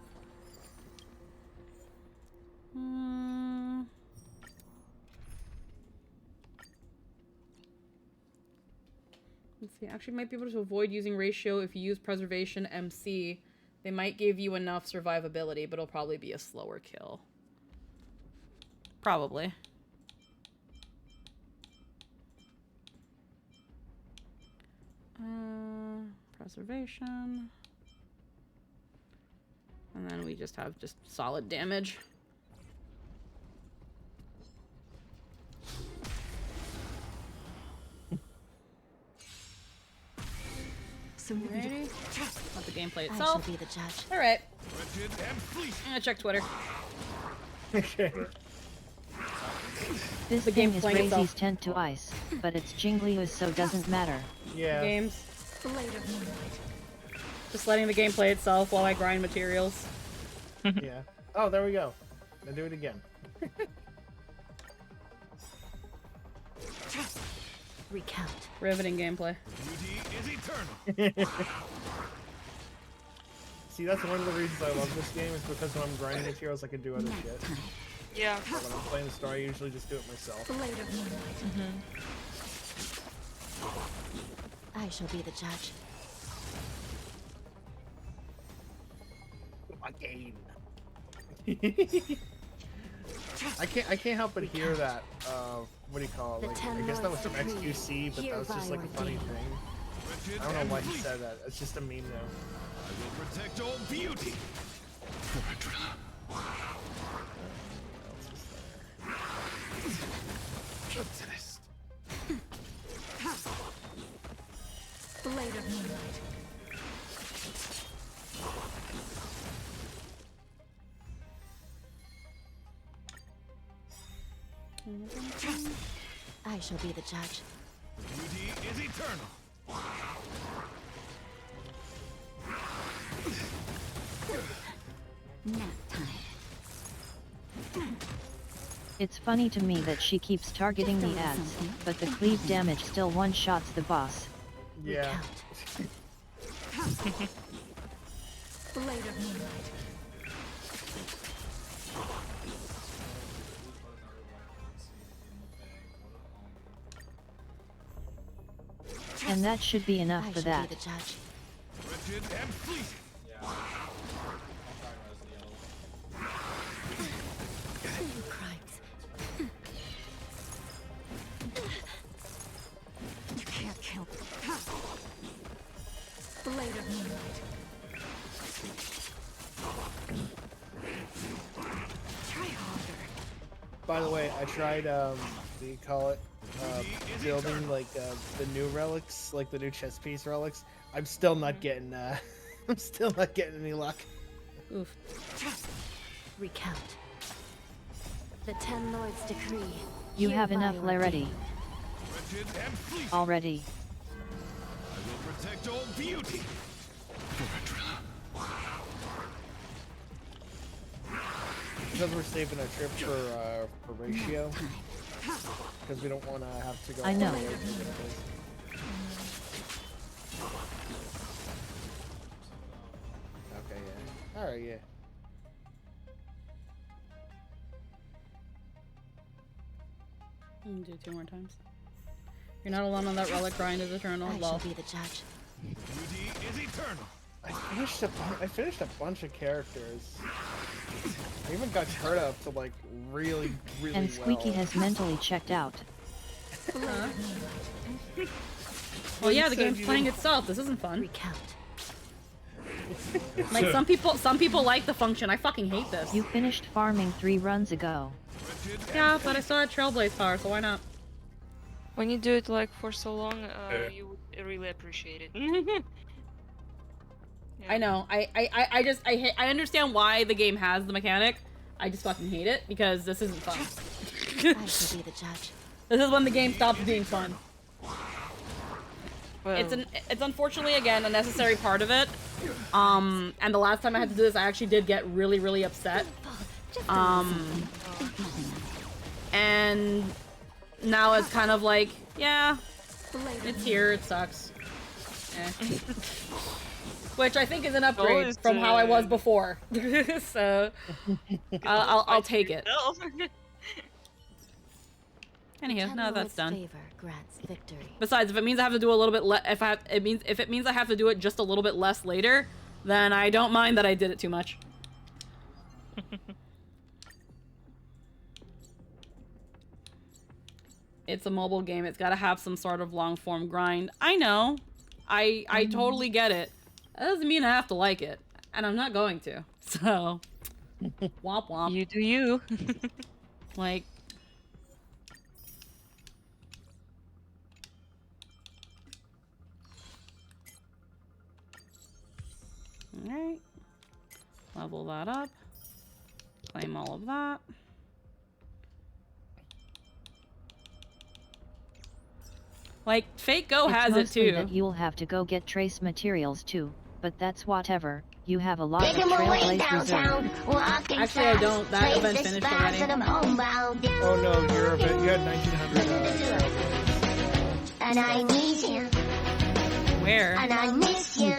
Let's see. Actually, might be able to avoid using Ratio if you use Preservation MC They might give you enough survivability, but it'll probably be a slower kill. Probably. Preservation. And then we just have just solid damage. Ready? Not the gameplay itself. I shall be the judge. All right. I'm gonna check Twitter. This The game game's is playing itself. Raisy's tent to ice, but it's Jinglius so doesn't matter. Yeah. Games. Just letting the game play itself while I grind materials. Yeah. Oh, there we go. Now do it again. Recount. Riveting gameplay. See, that's one of the reasons I love this game is because when I'm grinding materials, I can do other shit. Yeah. But when I'm playing the story, I usually just do it myself. I shall be the judge. Again. I can't help but hear that. What do you call it? Like, I guess that was from XQC, but that was just like a funny thing. I don't know why he said that. It's just a meme now. I will protect all beauty. Blade of Moonlight. I shall be the judge. Beauty is eternal. Nap time. It's funny to me that she keeps targeting the ads, but the cleave damage still one-shots the boss. Yeah. Blade of Moonlight. And that should be enough for that. Be the judge. Rigid and fleeting. You can't kill. Blade of Moonlight. Try harder. By the way, I tried, what do you call it? Building, like, the new relics, like the new chess piece relics. I'm still not getting, I'm still not getting any luck. Oof. Recount. The Ten Lords decree. You have enough already. Rigid and fleeting. Already. I will protect all beauty. Because we're saving a trip for ratio. Because we don't want to have to go. I know. all the way to the place. Okay, yeah. Alright, yeah. Do 2 more times. You're not alone on that relic grind is eternal. I Lol. shall be the judge. Beauty is eternal. I finished a bunch of characters. I even got hurt up to like really And Squeaky has mentally checked out. Well, yeah, the game's playing itself. This isn't fun. Recount. Like some people like the function. I fucking hate this. You finished farming 3 runs ago. Yeah, but I still had Trailblaze power, so why not? When you do it like for so long, you would really appreciate it. I know. I understand why the game has the mechanic. I just fucking hate it because this isn't fun. I shall be the judge. This is when the game stops being fun. Well, It's unfortunately again a necessary part of it. And the last time I had to do this, I actually did get really upset. And now it's kind of like, yeah, it's here. It sucks. Eh. Which I think is an upgrade from how I was before. So I'll take it. Anywho, no, that's done. Favor grants victory. Besides, if it means I have to do a little bit if it means I have to do it just a little bit less later, then I don't mind that I did it too much. It's a mobile game. It's got to have some sort of long form grind. I know. I totally get it. That doesn't mean I have to like it. And I'm not going to. So, womp womp. You do you. Like, alright. Level that up. Claim all of that. Like, Fate Go It's has it mostly too. that you'll have to go get trace materials too, but that's whatever. You have a lot of Making my way Trailblaze downtown, reserved. walking Actually, I don't. That event finished already. Oh no, your event, you had 1900 And I need you. Where? And I miss you.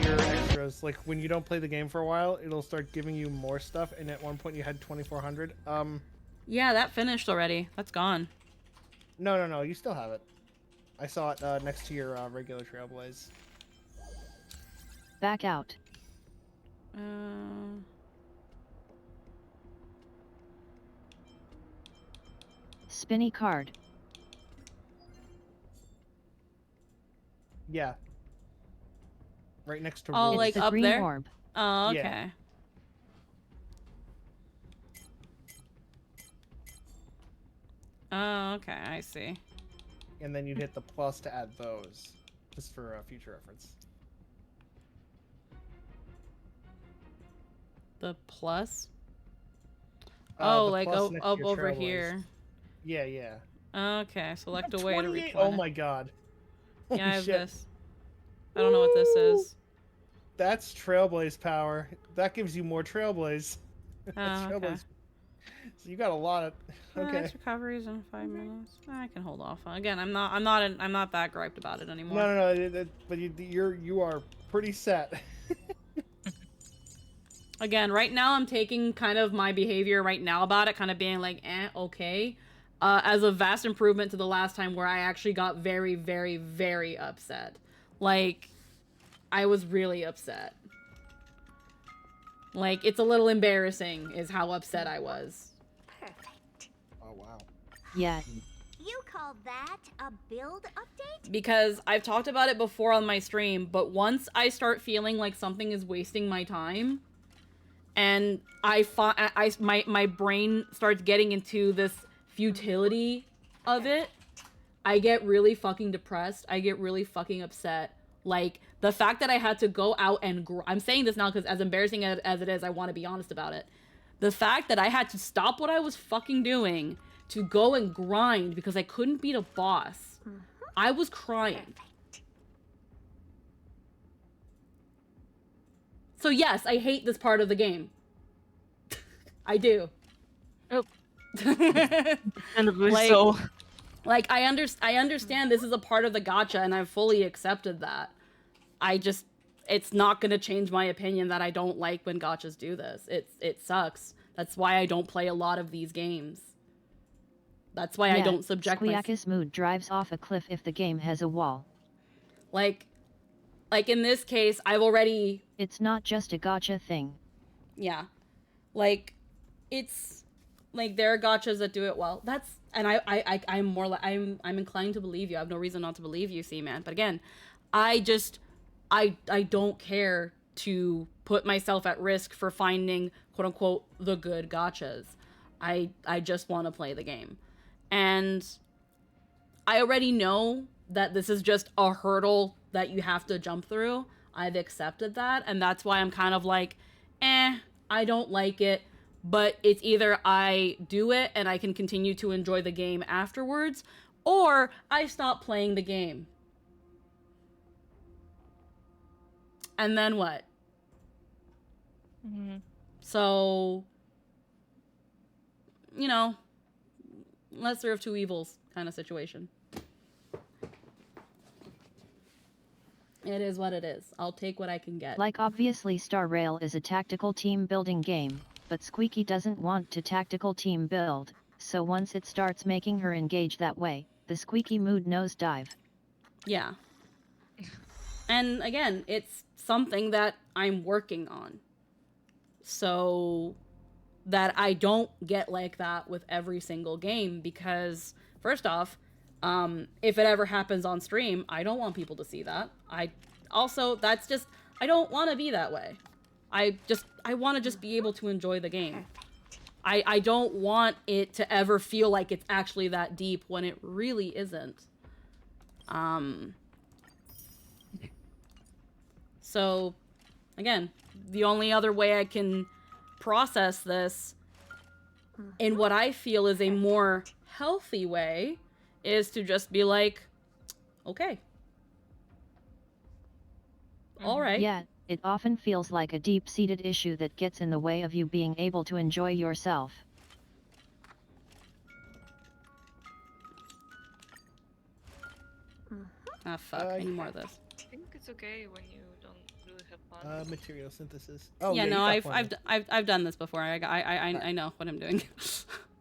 in your extras. Like when you don't play the game for a while, it'll start giving you more stuff, and at one point you had 2400. Yeah, that finished already. That's gone. No, you still have it. I saw it next to your regular Trailblaze. Back out. Spinny card. Yeah. Right next to Oh, rules. like the up green there? orb. Oh, okay. Yeah. Oh, okay, I see. And then you'd hit the plus to add those, just for future reference. The plus? The Oh, like plus next to up your over Trailblaze. here. Yeah. Okay, select a You way have to 28? replenish. Oh my god. Yeah, I Holy have shit. this. I don't know what this is. That's Trailblaze power. That gives you more Trailblaze. That's Oh, okay. So you got a lot of. Okay. Next recoveries in 5 minutes. I can hold off. Again, I'm not that griped about it anymore. No. But you are pretty set. Again, right now I'm taking kind of my behavior right now about it, kind of being like, okay, as a vast improvement to the last time where I actually got very, very, very upset. Like, I was really upset. Like, it's a little embarrassing is how upset I was. Perfect. Oh, wow. Yeah. You call that a build update? Because I've talked about it before on my stream, but once I start feeling like something is wasting my time, and my brain starts getting into this futility of it, I get really fucking depressed. I get really fucking upset. Like, the fact that I had to go out and I'm saying this now because as embarrassing as it is, I want to be honest about it. The fact that I had to stop what I was fucking doing to go and grind because I couldn't beat a boss. I was crying. So yes, I hate this part of the game. I do. Oh. Like I understand this is a part of the gacha and I've fully accepted that. It's not gonna change my opinion that I don't like when gachas do this. It sucks. That's why I don't play a lot of these games. That's why I don't subject myself. Squeak's mood drives off a cliff if the game has a wall. Like in this case, I've already... It's not just a gacha thing. Yeah. Like, it's... Like, there are gachas that do it well. That's... And I'm more like... I'm inclined to believe you. I have no reason not to believe you, C-Man. But again, I don't care to put myself at risk for finding, quote-unquote, the good gachas. I just want to play the game. And I already know that this is just a hurdle that you have to jump through. I've accepted that, and that's why I'm kind of like, I don't like it, but it's either I do it and I can continue to enjoy the game afterwards, or I stop playing the game. And then what? Mm-hmm. So, you know, lesser of two evils kind of situation. It is what it is. I'll take what I can get. Like obviously Star Rail is a tactical team building game, but Squeaky doesn't want to tactical team build, so once it starts making her engage that way, the Squeaky mood nosedive. Yeah. And again, it's something that I'm working on. So that I don't get like that with every single game, because first off, if it ever happens on stream, I don't want people to see that. I don't want to be that way. I want to just be able to enjoy the game. I don't want it to ever feel like it's actually that deep when it really isn't. So, again, the only other way I can process this in what I feel is a more healthy way is to just be like, okay. All right. Yeah, it often feels like a deep-seated issue that gets in the way of you being able to enjoy yourself. Ah, fuck. I need more of this. I think it's okay when you don't really have fun. Material synthesis. Yeah, no, I've done this before. I know what I'm doing.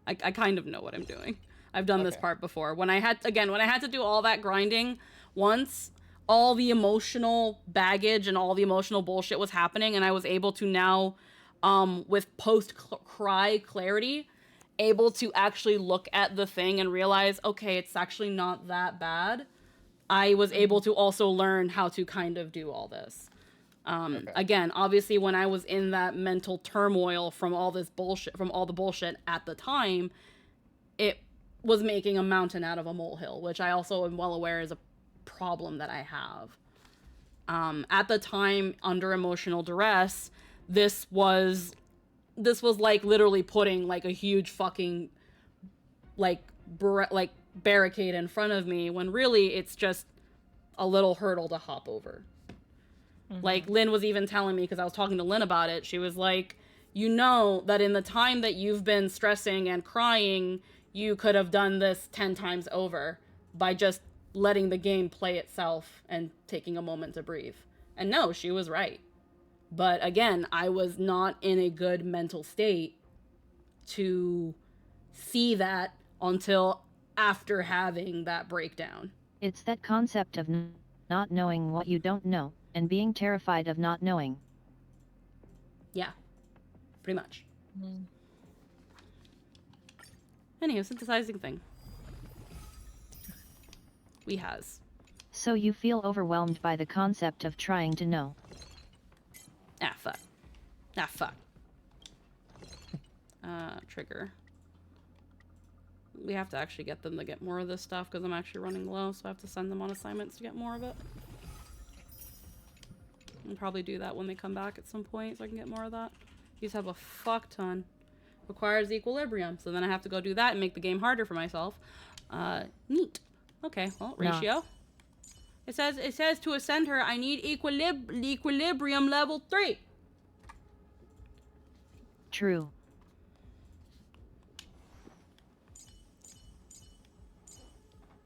I kind of know what I'm doing. I've done this part before. When I had to do all that grinding once, all the emotional baggage and all the emotional bullshit was happening, and I was able to now, with post-cry clarity, able to actually look at the thing and realize, okay, it's actually not that bad. I was able to also learn how to kind of do all this. Again, obviously, when I was in that mental turmoil from all this bullshit, from all the bullshit at the time, it was making a mountain out of a molehill, which I also am well aware is a problem that I have. At the time, under emotional duress, this was like literally putting like a huge fucking like barricade in front of me, when really it's just a little hurdle to hop over. Like, Lynn was even telling me, because I was talking to Lynn about it, she was like, you know that in the time that you've been stressing and crying, you could have done this 10 times over by just letting the game play itself and taking a moment to breathe. And no, she was right. But again, I was not in a good mental state to see that until after having that breakdown. It's that concept of not knowing what you don't know, and being terrified of not knowing. Yeah, pretty much. Anywho, synthesizing thing. We has. So you feel overwhelmed by the concept of trying to know. Ah, fuck. Ah, fuck. Trigger. We have to actually get them to get more of this stuff, because I'm actually running low, so I have to send them on assignments to get more of it. I'll probably do that when they come back at some point, so I can get more of that. These have a fuck ton. Requires equilibrium, so then I have to go do that and make the game harder for myself. Neat. Okay, well, ratio. It says to ascend her, I need equilibrium level 3. True.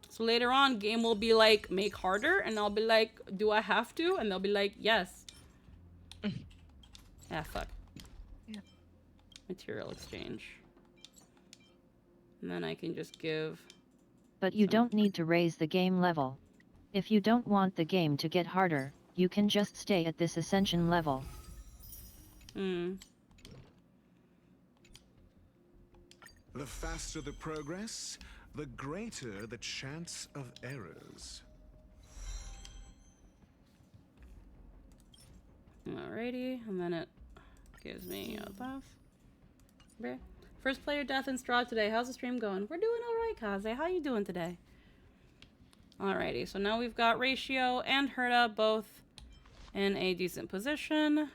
So later on, game will be like, make harder, and I'll be like, do I have to? And they'll be like, yes. Ah, fuck. Yeah. Material exchange. And then I can just give... But you don't need to raise the game level. If you don't want the game to get harder, you can just stay at this ascension level. The faster the progress, the greater the chance of errors. Alrighty, and then it gives me a buff. Okay. First player death in Straw today. How's the stream going? We're doing alright, Kaze. How you doing today? Alrighty, so now we've got Ratio and Herta both in a decent position.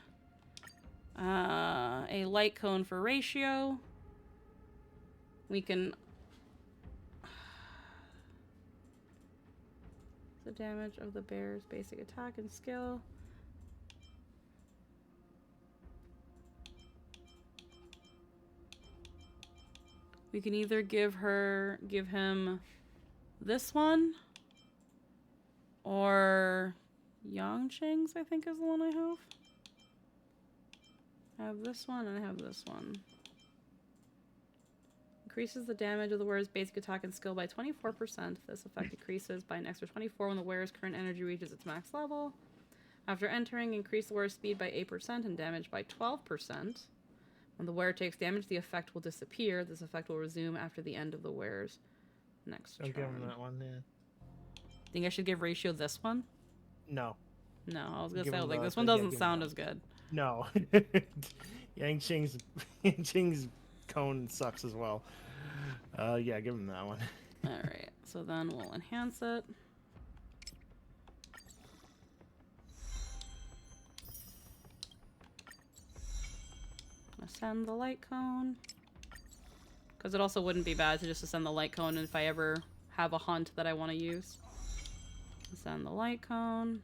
A light cone for Ratio. We can... the damage of the bear's basic attack and skill. We can either give him this one, or Yangcheng's, I think, is the one I have. I have this one and I have this one. Increases the damage of the wearer's basic attack and skill by 24%. This effect decreases by an extra 24 when the wearer's current energy reaches its max level. After entering, increase the wearer's speed by 8% and damage by 12%. When the wearer takes damage, the effect will disappear. This effect will resume after the end of the wearer's next turn. Don't give him that one, yeah. Think I should give Ratio this one? No. No, I was gonna Give say, him like, the- this one yeah, doesn't give him sound that. as good. No. Yang Qing's cone sucks as well. Yeah, give him that one. Alright, so then we'll enhance it. Ascend the light cone. Because it also wouldn't be bad to just ascend the light cone if I ever have a hunt that I want to use. Ascend the light cone.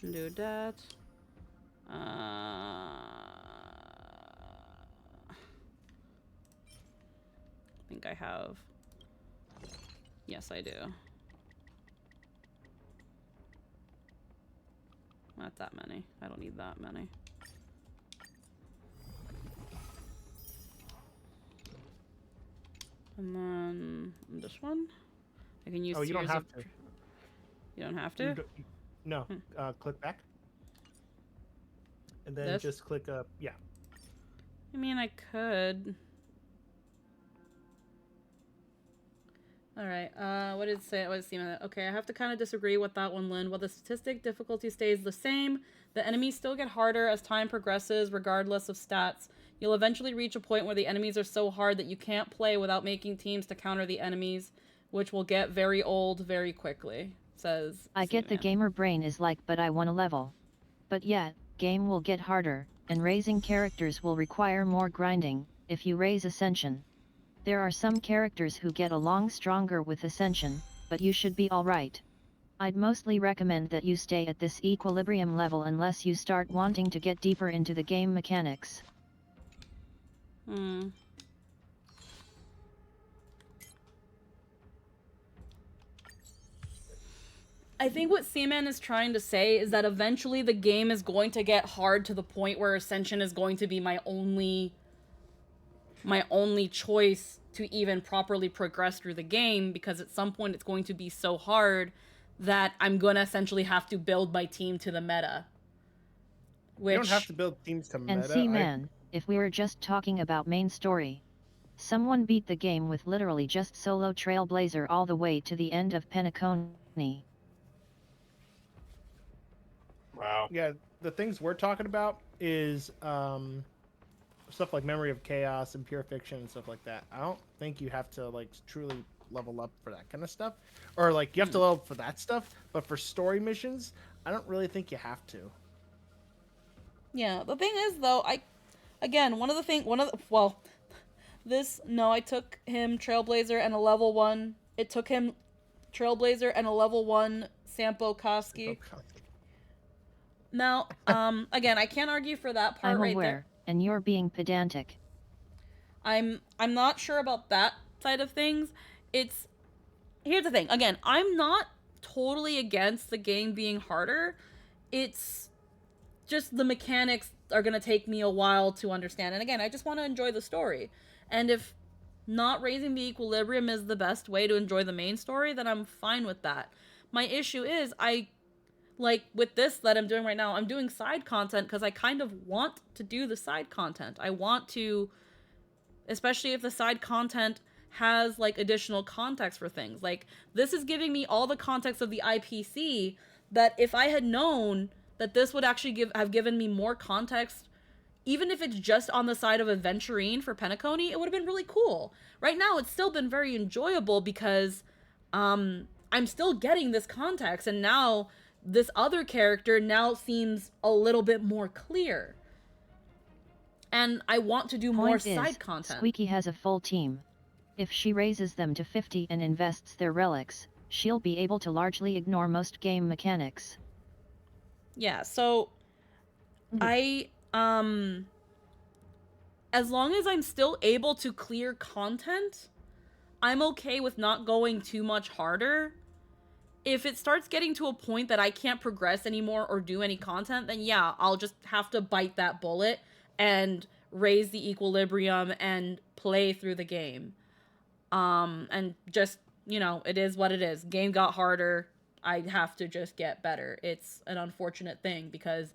Do that. I think I have. Yes, I do. Not that many. I don't need that many. And then this one. I can use. Oh, you don't Tears have of... to. You don't have You to? don't- no. Click back. And then This? just click up. Yeah. I mean, I could. Alright, what did it say? What did it seem? Okay, I have to kind of disagree with that one, Lynn. While the statistic difficulty stays the same, the enemies still get harder as time progresses, regardless of stats. You'll eventually reach a point where the enemies are so hard that you can't play without making teams to counter the enemies, which will get very old very quickly, says I get the gamer brain is like, but I want a level. But yeah, game will get harder, and raising characters will require more grinding, if you raise Ascension. There are some characters who get along stronger with Ascension, but you should be alright. I'd mostly recommend that you stay at this equilibrium level unless you start wanting to get deeper into the game mechanics. I think what Seaman is trying to say is that eventually the game is going to get hard to the point where Ascension is going to be my only choice to even properly progress through the game, because at some point it's going to be so hard that I'm gonna essentially have to build my team to the meta. Which... You don't have to build teams to meta. And see man, if we were just talking about main story. Someone beat the game with literally just solo Trailblazer all the way to the end of Penacony. Wow. Yeah, the things we're talking about is stuff like Memory of Chaos and Pure Fiction and stuff like that. I don't think you have to like truly level up for that kind of stuff, or like you have to level up for that stuff. But for story missions, I don't really think you have to. Yeah, the thing is though, I took him Trailblazer and a level 1. It took him Trailblazer and a level 1 Sampo Koski. Now, again, I can't argue for that part I'm right aware, there. and you're being pedantic. I'm not sure about that side of things. Here's the thing. Again, I'm not totally against the game being harder. It's just the mechanics are going to take me a while to understand. And again, I just want to enjoy the story. And if not raising the equilibrium is the best way to enjoy the main story, then I'm fine with that. My issue is like with this that I'm doing right now, I'm doing side content because I kind of want to do the side content. I want to, especially if the side content has like additional context for things. Like this is giving me all the context of the IPC that if I had known that this would actually have given me more context, even if it's just on the side of Adventurine for Penacony, it would have been really cool. Right now, it's still been very enjoyable because I'm still getting this context, and now this other character now seems a little bit more clear. And I want to do more side content. Squeaky has a full team. If she raises them to 50 and invests their relics, she'll be able to largely ignore most game mechanics. Yeah, so as long as I'm still able to clear content, I'm okay with not going too much harder. If it starts getting to a point that I can't progress anymore or do any content, then yeah, I'll just have to bite that bullet and raise the equilibrium and play through the game. And just, you know, it is what it is. Game got harder. I have to just get better. It's an unfortunate thing because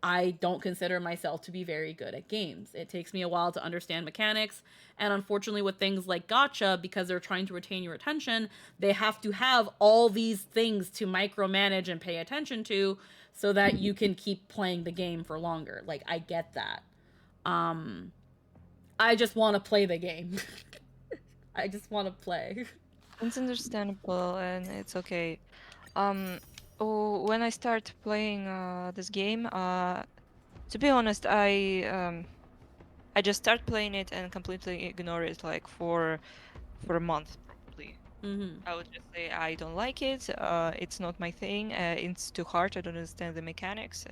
I don't consider myself to be very good at games. It takes me a while to understand mechanics, and unfortunately with things like gacha, because they're trying to retain your attention, they have to have all these things to micromanage and pay attention to so that you can keep playing the game for longer. Like, I get that. I just want to play the game. I just want to play. It's understandable and it's okay. When I start playing this game, to be honest, I just start playing it and completely ignore it like for a month probably. I would just say I don't like it. It's not my thing. It's too hard. I don't understand the mechanics.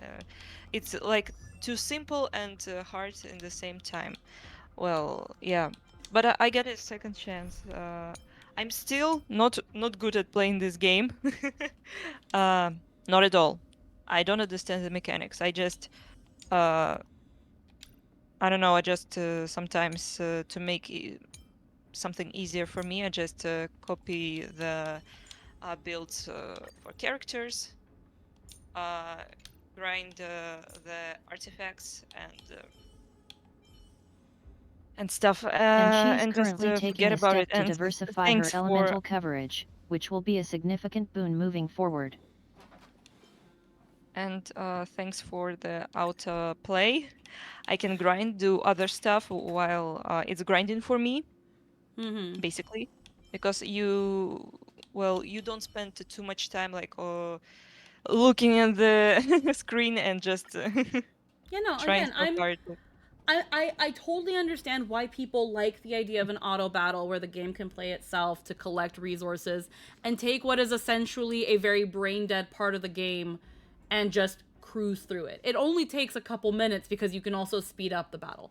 It's like too simple and hard in the same time. Well, yeah, but I get a second chance. I'm still not good at playing this game. Not at all. I don't understand the mechanics. I just I don't know. I just sometimes to make something easier for me, I just copy the builds for characters, grind the artifacts and stuff, And she's and just currently taking forget a about step it. to And diversify her thanks elemental for coverage, which will be a significant boon moving forward. and thanks for the auto play. I can grind, do other stuff while it's grinding for me, basically, because you don't spend too much time like looking at the screen and just Yeah, no, trying again, so hard. I totally understand why people like the idea of an auto battle where the game can play itself to collect resources and take what is essentially a very brain dead part of the game and just cruise through it. It only takes a couple minutes because you can also speed up the battle.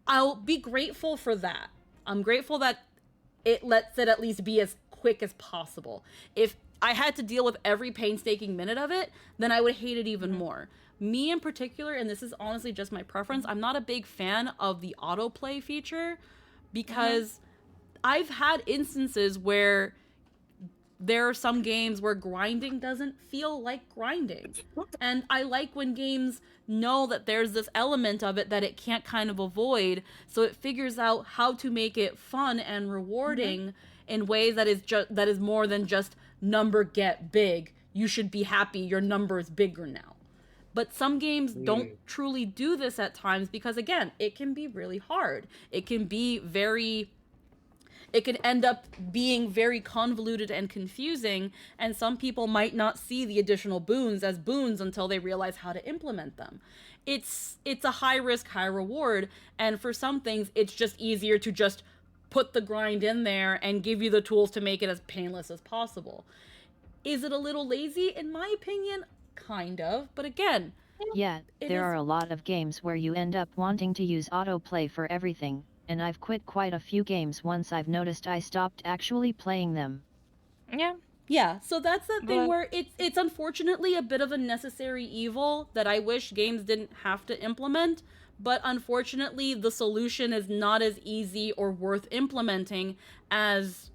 I'll be grateful for that. I'm grateful that it lets it at least be as quick as possible. If I had to deal with every painstaking minute of it, then I would hate it even more. Me in particular, and this is honestly just my preference, I'm not a big fan of the autoplay feature because I've had instances where there are some games where grinding doesn't feel like grinding. And I like when games know that there's this element of it that it can't kind of avoid, so it figures out how to make it fun and rewarding in ways that is more than just number get big. You should be happy your number is bigger now. But some games don't truly do this at times because, again, it can be really hard. It can end up being very convoluted and confusing, and some people might not see the additional boons as boons until they realize how to implement them. It's a high risk, high reward, and for some things, it's just easier to just put the grind in there and give you the tools to make it as painless as possible. Is it a little lazy? In my opinion, kind of, but again, yeah, there are a lot of games where you end up wanting to use autoplay for everything, and I've quit quite a few games once I've noticed I stopped actually playing them. Yeah, so that's the thing where it's unfortunately a bit of a necessary evil that I wish games didn't have to implement, but unfortunately the solution is not as easy or worth implementing as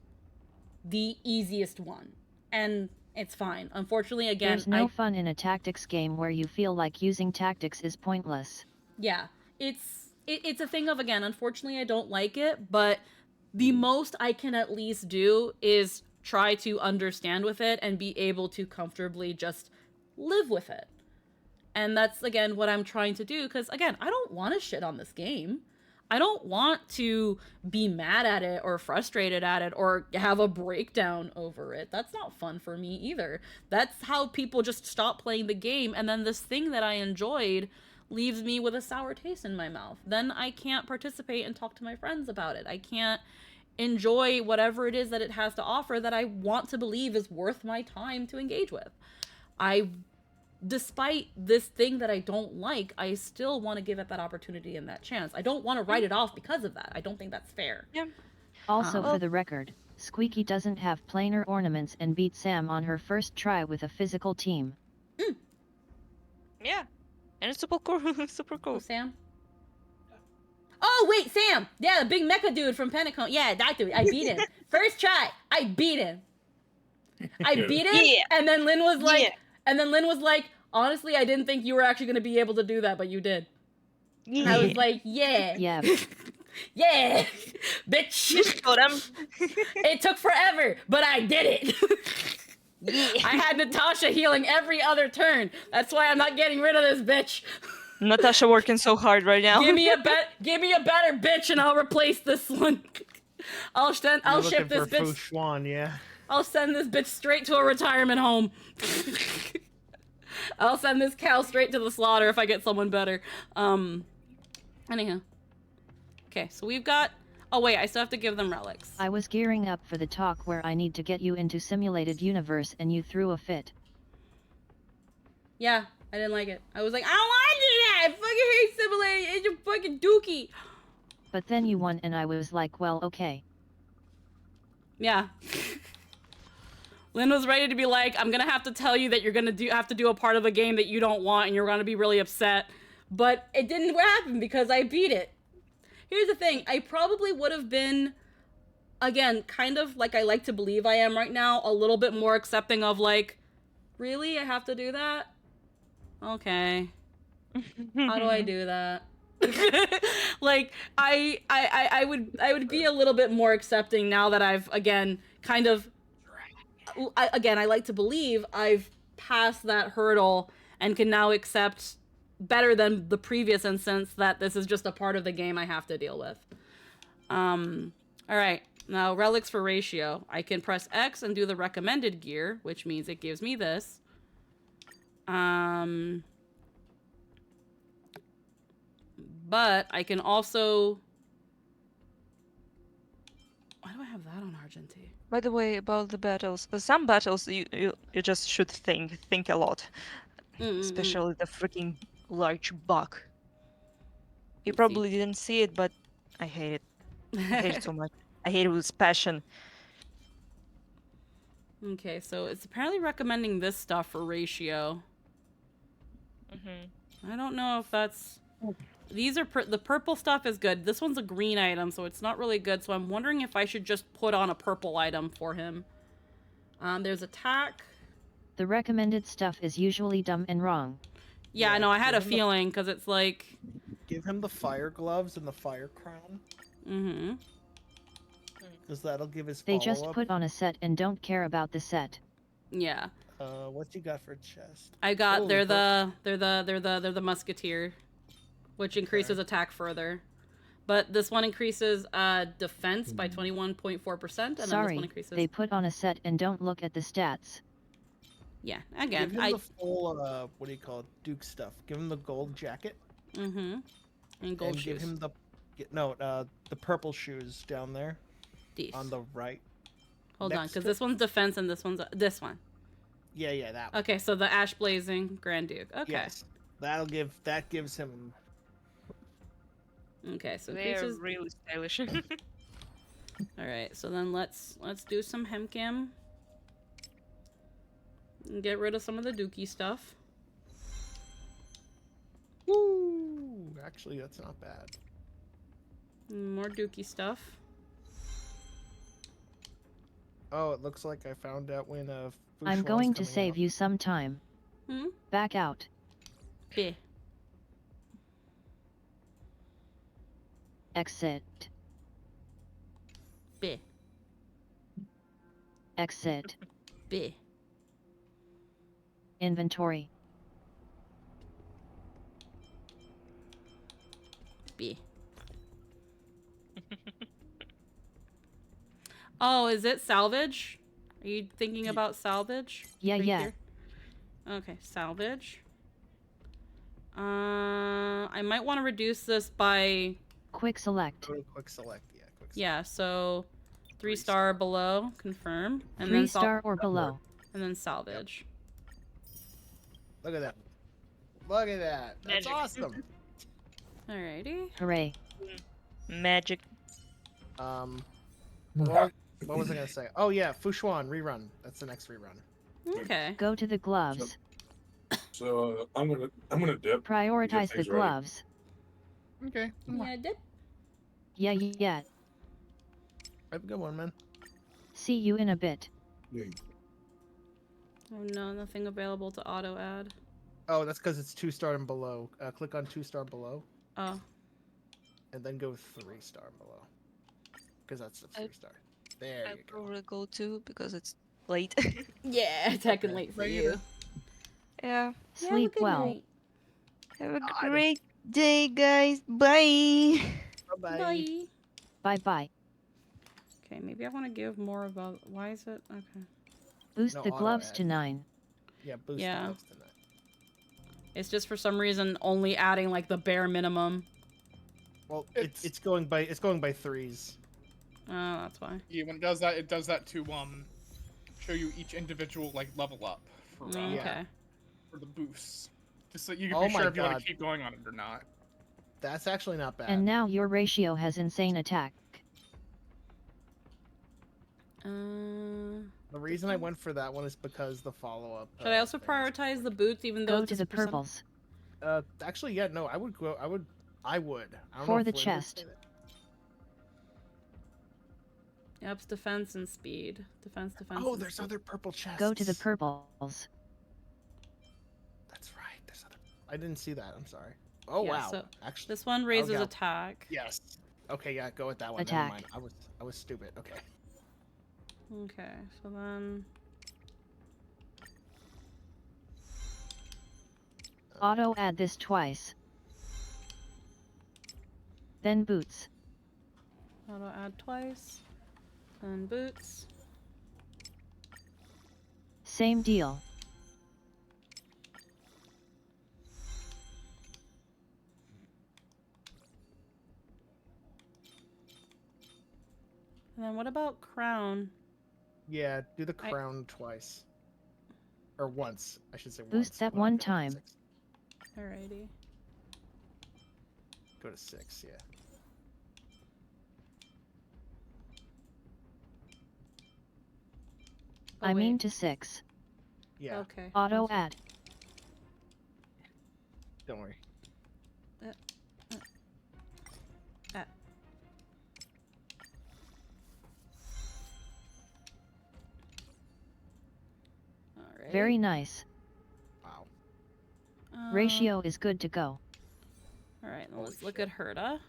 the easiest one. And it's fine. Unfortunately, again, there's no fun in a tactics game where you feel like using tactics is pointless. Yeah, it's a thing of, again, unfortunately I don't like it, but the most I can at least do is try to understand with it and be able to comfortably just live with it. And that's, again, what I'm trying to do, because, again, I don't want to shit on this game. I don't want to be mad at it or frustrated at it or have a breakdown over it. That's not fun for me either. That's how people just stop playing the game, and then this thing that I enjoyed leaves me with a sour taste in my mouth. Then I can't participate and talk to my friends about it. I can't enjoy whatever it is that it has to offer that I want to believe is worth my time to engage with. Despite this thing that I don't like, I still want to give it that opportunity and that chance. I don't want to write it off because of that. I don't think that's fair. Yeah. Also, for the record, Squeaky doesn't have planar ornaments and beat Sam on her first try with a physical team. Yeah, and it's super cool. Super cool. Oh, Sam? Oh, wait, Sam! Yeah, the big mecha dude from Pentacon. Yeah, that dude. I beat him. First try, I beat him. I beat it, and then Lynn was like, honestly, I didn't think you were actually gonna be able to do that, but you did. And I was like, yeah. Yeah. Yeah, bitch. You showed him. It took forever, but I did it. I had Natasha healing every other turn. That's why I'm not getting rid of this bitch. Natasha working so hard right now. Give me a better bitch, and I'll replace this one. I'll ship this bitch. Fushuan, yeah. I'll send this bitch straight to a retirement home. I'll send this cow straight to the slaughter if I get someone better. Anyhow. Okay, so we've got... Oh wait, I still have to give them relics. I was gearing up for the talk where I need to get you into simulated universe and you threw a fit. Yeah, I didn't like it. I was like, I don't want to do that! I fucking hate simulated! It's a fucking dookie! But then you won and I was like, well, okay. Yeah. Lynn was ready to be like, I'm gonna have to tell you that you're gonna have to do a part of the game that you don't want and you're gonna be really upset. But it didn't happen because I beat it. Here's the thing, I probably would have been, again, kind of like I like to believe I am right now, a little bit more accepting of like, really? I have to do that? Okay. How do I do that? Like, I would be a little bit more accepting now that I've, again, kind of, I like to believe I've passed that hurdle and can now accept better than the previous instance that this is just a part of the game I have to deal with. Alright, now relics for ratio. I can press X and do the recommended gear, which means it gives me this. But I can also... Why do I have that on Argentine? By the way, about the battles, some battles you just should think a lot. Especially the freaking large buck. You probably didn't see it, but I hate it. I hate it so much. I hate it with passion. Okay, so it's apparently recommending this stuff for ratio. I don't know if that's... These are... The purple stuff is good. This one's a green item, so it's not really good. So I'm wondering if I should just put on a purple item for him. There's attack. The recommended stuff is usually dumb and wrong. Yeah, I know. I had a feeling, because it's like... Give him the fire gloves and the fire crown. Mm-hmm. Because that'll give his They follow-up. just put on a set and don't care about the set. Yeah. What you got for chest? I got they're the musketeer, which increases attack further. But this one increases defense by 21.4%, and then this one increases... they put on a set and don't look at the stats. Yeah, again, Give him the full, what do you call it, Duke stuff. Give him the gold jacket. Mm-hmm. And gold shoes. Give him the, the purple shoes down there. These. On the right. Hold on, because this one's defense and this one's, this one. Yeah, that one. Okay, so the Ash Blazing Grand Duke. Okay. Yes. That gives him... Okay, so they're really stylish. Alright, so then let's do some Hemcam. And get rid of some of the Dookie stuff. Woo! Actually, that's not bad. More Dookie stuff. Oh, it looks like I found out when I'm going to save you some time. Back out. Okay. Exit. B. Exit. B. Inventory. B. Oh, is it salvage? Are you thinking about salvage? Yeah, yeah. Here? Okay, salvage. I might want to reduce this by... Quick select. Go to quick select, yeah. Quick select. Yeah, so 3-star below, confirm. And 3-star or below. And then salvage. Look at that. Look at that. That's Magic. Awesome. Alrighty. Hooray. Magic. What was I gonna say? Oh yeah, Fushuan rerun. That's the next rerun. Okay. Go to the gloves. So I'm gonna dip. Prioritize the gloves. Okay. Yeah, dip. Yeah. Have a good one, man. See you in a bit. Oh no, nothing available to auto add. Oh, that's because it's 2-star and below. Click on 2-star below. Oh. And then go 3-star below. Because that's the 3-star. There you go. I'll probably go 2 because it's late. Yeah, it's heckin' late for you. Yeah. Sleep well. Have a great day, guys. Bye. Bye. Bye-bye. Okay, maybe I want to give more about... Why is it? Okay. Boost No, the auto gloves add. to 9. Yeah, boost Yeah. the gloves to 9. It's just for some reason only adding like the bare minimum. Well, it's going by 3s. Oh, that's why. Yeah, when it does that to show you each individual like level up for Okay. for the boosts, just so you can Oh be sure my if you want God. to keep going on it or not. That's actually not bad. And now your ratio has insane attack. The reason I went for that one is because the follow-up. Should I also prioritize the boots even though Go it's to the just percent- purples. Actually, yeah, no, I would go. I would. I don't For know the if Lynn would chest. say that. Yep, it's defense and speed. Defense, defense. Oh, and there's speed. other purple chests. Go to the purples. That's right. There's other. I didn't see that. I'm sorry. Oh Yeah, wow. so Actually, this one raises yeah. attack. Yes. Okay, yeah, go with that one. Attack. Never mind. I was stupid. Okay. Okay, so then Auto add this twice. Then boots. auto add twice. And boots. Same deal. And then what about crown? Yeah, do the crown twice. Or once, I should say. Boost that well, one go to time. 6. Alrighty. Go to 6. Yeah. I mean to 6. Yeah. Okay. Auto add. Don't worry. Alright. Very nice. Wow. Ratio is good to go. Alright, let's look at Herta.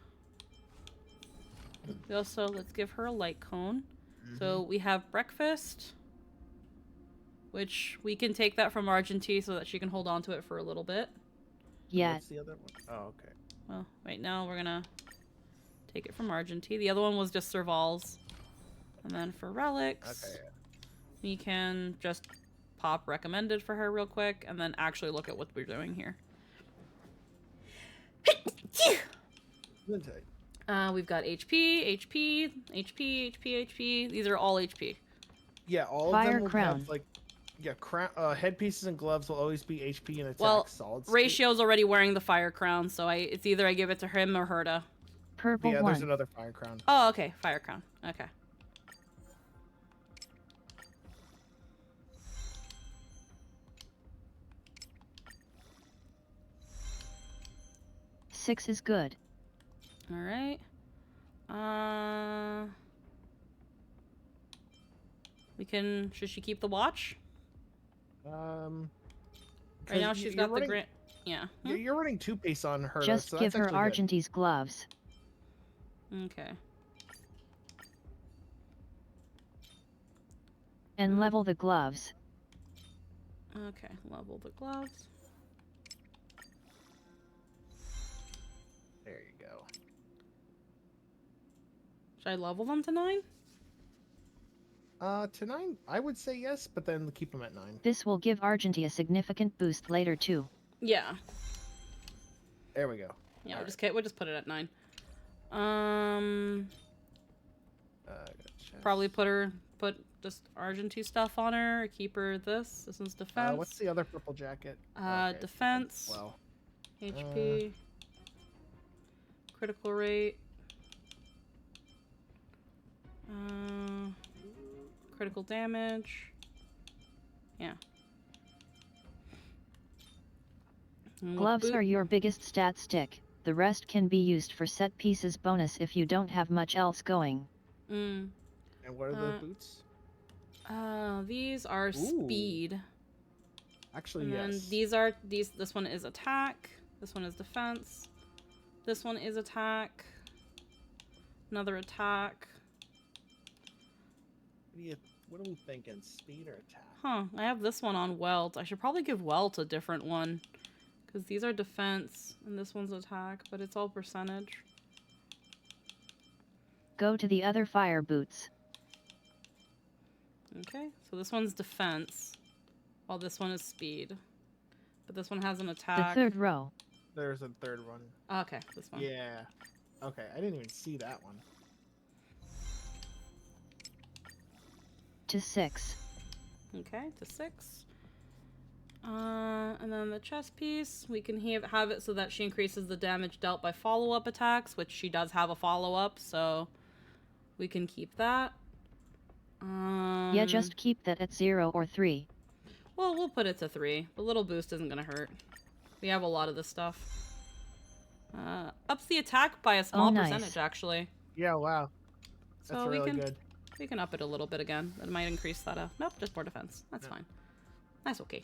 We also, let's give her a light cone. So we have breakfast, which we can take that from Argentine so that she can hold on to it for a little bit. Yeah. What's the other one? Oh, okay. Well, right now we're gonna take it from Argentine. The other one was just Serval's. And then for relics, Okay. we can just pop recommended for her real quick and then actually look at what we're doing here. We've got HP, HP, HP, HP, HP. These are all HP. Yeah, all Fire of them will crown. have like, yeah, headpieces and gloves will always be HP and attack. Well, solid state. Ratio's already wearing the fire crown, so it's either I give it to him or Herta. Purple Yeah, one. there's another fire crown. Oh, okay, fire crown. Okay. Six is good. All right. We can. Should she keep the watch? Right now she's got the grant. Yeah. You're running 2-piece on her. Just so give that's her actually good. Argentine's gloves. Okay. And level the gloves. Okay, level the gloves. There you go. Should I level them to 9? To 9, I would say yes, but then keep them at 9. This will give Argentine a significant boost later too. Yeah. There we go. Yeah, All we'll just put it at 9. Gotcha. Probably put just Argentine stuff on her. Keep her this. This one's defense. What's the other purple jacket? Defense. Well. HP. Critical rate. Critical damage. Yeah. Gloves are your biggest stat stick. The rest can be used for set pieces bonus if you don't have much else going. Mm. And what are the boots? These are speed. Actually, And then yes. this one is attack. This one is defense. This one is attack. Another attack. What are we thinking? Speed or attack? Huh, I have this one on Welt. I should probably give Welt a different one. Because these are defense, and this one's attack, but it's all percentage. Go to the other fire boots. Okay, so this one's defense, while this one is speed. But this one has an The attack. third row. There's a third one. Okay, this one. Yeah. Okay, I didn't even see that one. To 6. Okay, to 6. And then the chest piece, we can have it so that she increases the damage dealt by follow-up attacks, which she does have a follow-up, so we can keep that. Yeah, just keep that at 0 or 3. Well, we'll put it to 3. The little boost isn't gonna hurt. We have a lot of this stuff. Ups the attack by a small nice. percentage, actually. Yeah, wow. That's So really good. We can up it a little bit again. That might increase that. Nope, just more defense. That's fine. That's okay.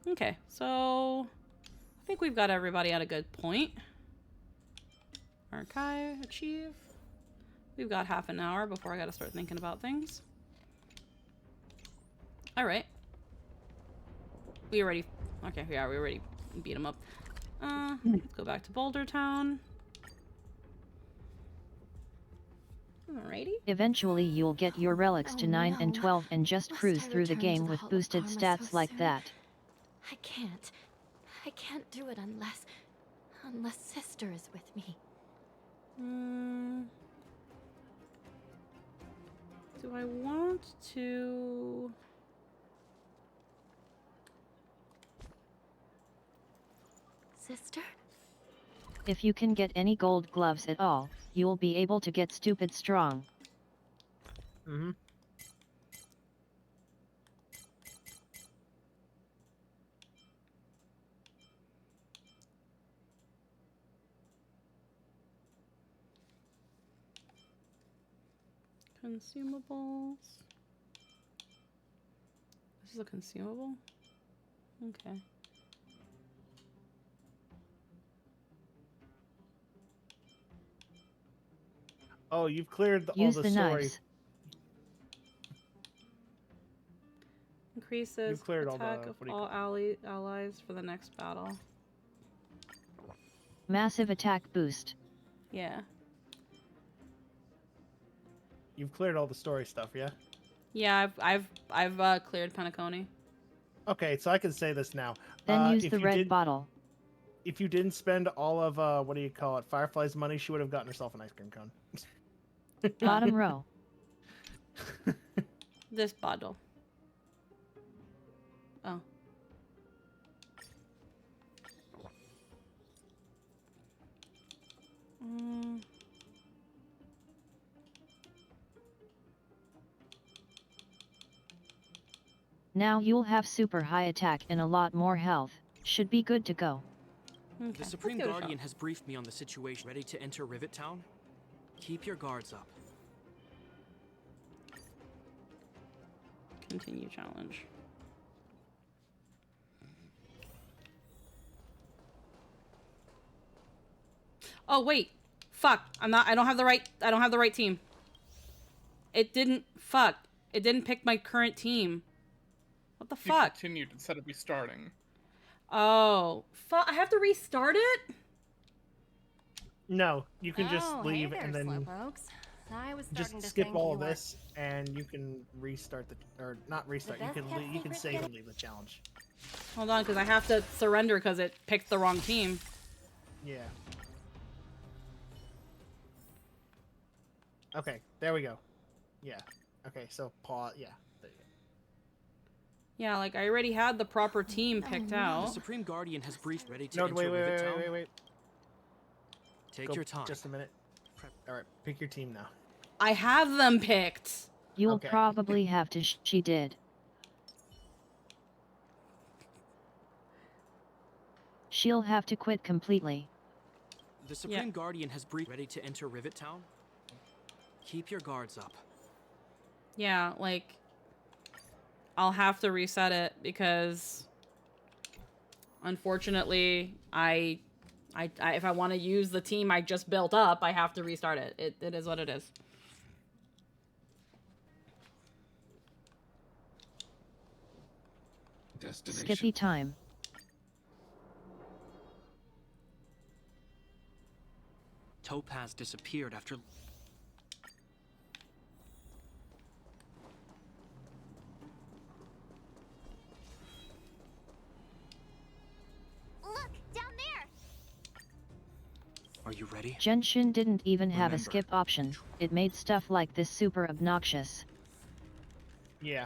Okay, so I think we've got everybody at a good point. Archive, achieve. We've got half an hour before I gotta start thinking about things. Alright. We already... Okay, yeah, we already beat him up. Let's go back to Boulder Town. Alrighty. Eventually you'll get your relics to 9 and 12 and just Must cruise I through the return to game the with Hall of boosted Karma stats so like soon? that. I can't. I can't do it unless Sister is with me. Do I want to... Sister? If you can get any gold gloves at all, you'll be able to get stupid strong. Mm-hmm. Consumables. This is a consumable? Okay. Oh, you've cleared all Use the the story. knives. Increases You've cleared all attack the- of what do you all allies for the next battle. Massive attack boost. Yeah. You've cleared all the story stuff, yeah? Yeah, I've cleared Penacony. Okay, so I can say this now. Then use if the you red did- bottle. If you didn't spend all of, what do you call it, Firefly's money, she would have gotten herself an ice cream cone. Bottom row. This bottle. Oh. Now you'll have super high attack and a lot more health. Should be good to go. Okay, The Supreme let's give it a Guardian shot. has briefed me on the situation. Ready to enter Rivet Town? Keep your guards up. Continue challenge. Oh wait. Fuck. I don't have the right team. It didn't pick my current team. What the You fuck? continued instead of restarting. Oh, fuck. I have to restart it? No, you can just Oh, leave hey there, and then slowpokes. I was starting just to skip think all you of were- this, and you can restart the, or not restart. You best can kept you can secret save yet? and leave the challenge. Hold on, because I have to surrender because it picked the wrong team. Yeah. Okay, there we go. Yeah. Okay, so pause. Yeah. There you go. Yeah, like I already had the proper team picked The out. Supreme Guardian has briefed. Ready to No, enter wait, Rivet Town? wait. Take Go, your time. Just a minute. All right, pick your team now. I have them picked. You'll Okay. probably have to she did. She'll have to quit completely. The Supreme Guardian has briefed. Ready to enter Rivet Town? Keep your guards up. Yeah, like I'll have to reset it because Unfortunately, if I want to use the team I just built up, I have to restart it. It is what it is. Skippy time. Topaz disappeared after... Look, down there! Are you ready? Genshin didn't even have a Remember. skip option. It made stuff like this super obnoxious. Yeah.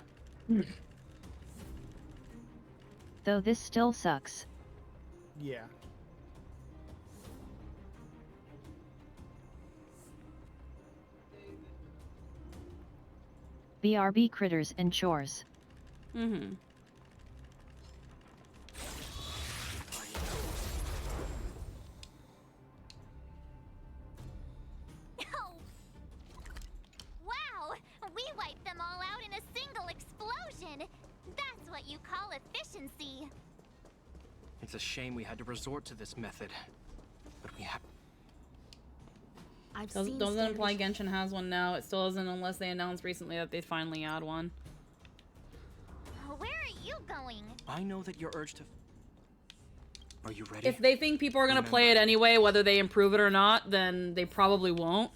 Though this still sucks. Yeah. BRB critters and chores. Mm-hmm. Wow! We wiped them all out in a single explosion! That's what you call efficiency! It's a shame we had to resort to this method. But we have... Doesn't imply Genshin has one now. It still doesn't unless they announced recently that they finally add one. Where are you going? I know that your urge to... Are you ready? If they think people are gonna play it anyway, whether they improve it or not, then they probably won't.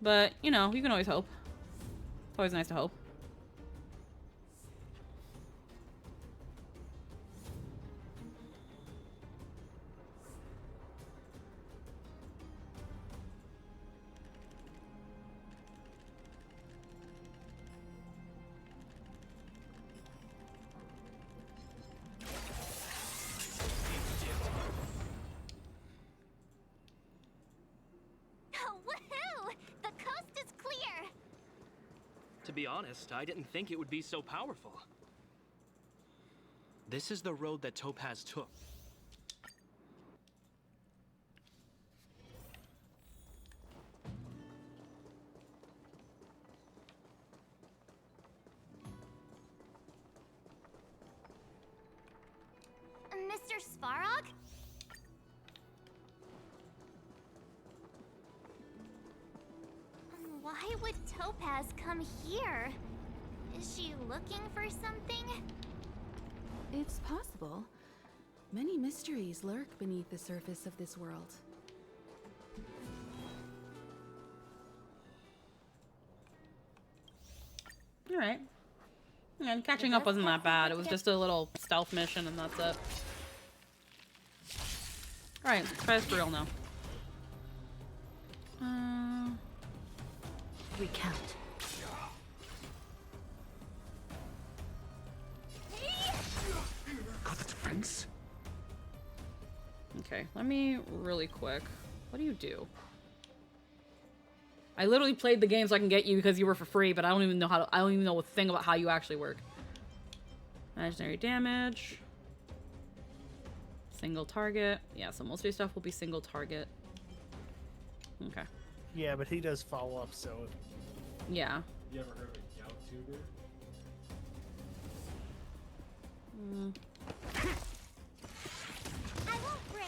But, you know, you can always hope. It's always nice to hope. Woohoo! The coast is clear! To be honest, I didn't think it would be so powerful. This is the road that Topaz took. Mr. Svarog? Why would Topaz come here? Is she looking for something? It's possible. Many mysteries lurk beneath the surface of this world. Alright. And catching up wasn't that bad. It was just a little stealth mission and that's it. Alright, let's try this for real now. Recount. Got the defense? Okay, let me really quick. What do you do? I literally played the game so I can get you because you were for free, but I don't even know how to, I don't even know a thing about how you actually work. Imaginary damage. Single target. Yeah, so most of your stuff will be single target. Okay. Yeah, but he does follow up, so... Yeah. You ever heard of a gout tuber? I won't break.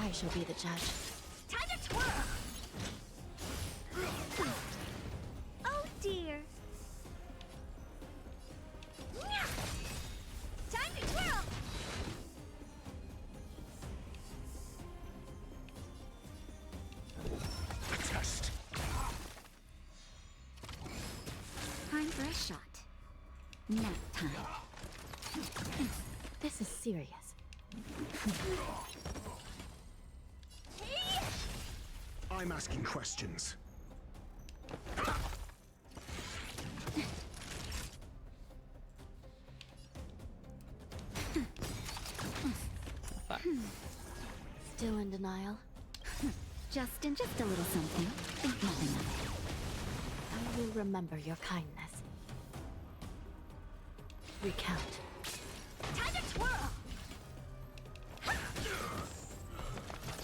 I shall be the judge. Time to twirl! Oh dear. Time to twirl! A test. Time for a shot. Nap time. This is serious. I'm asking questions. Still in denial? Just a little something. Think nothing of it. I will remember your kindness. Recount. Time to twirl!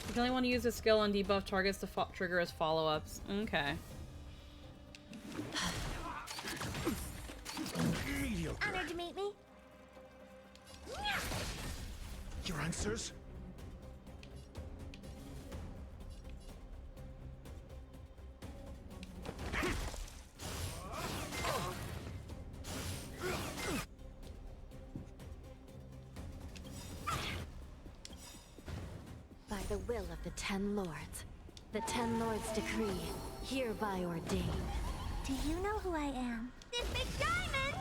You can only want to use a skill on debuff targets to trigger as follow-ups. Okay. Mediocre. Honored to meet me. Your answers? By the will of the Ten Lords, the Ten Lords decree, hereby ordain. Do you know who I am? This big diamond!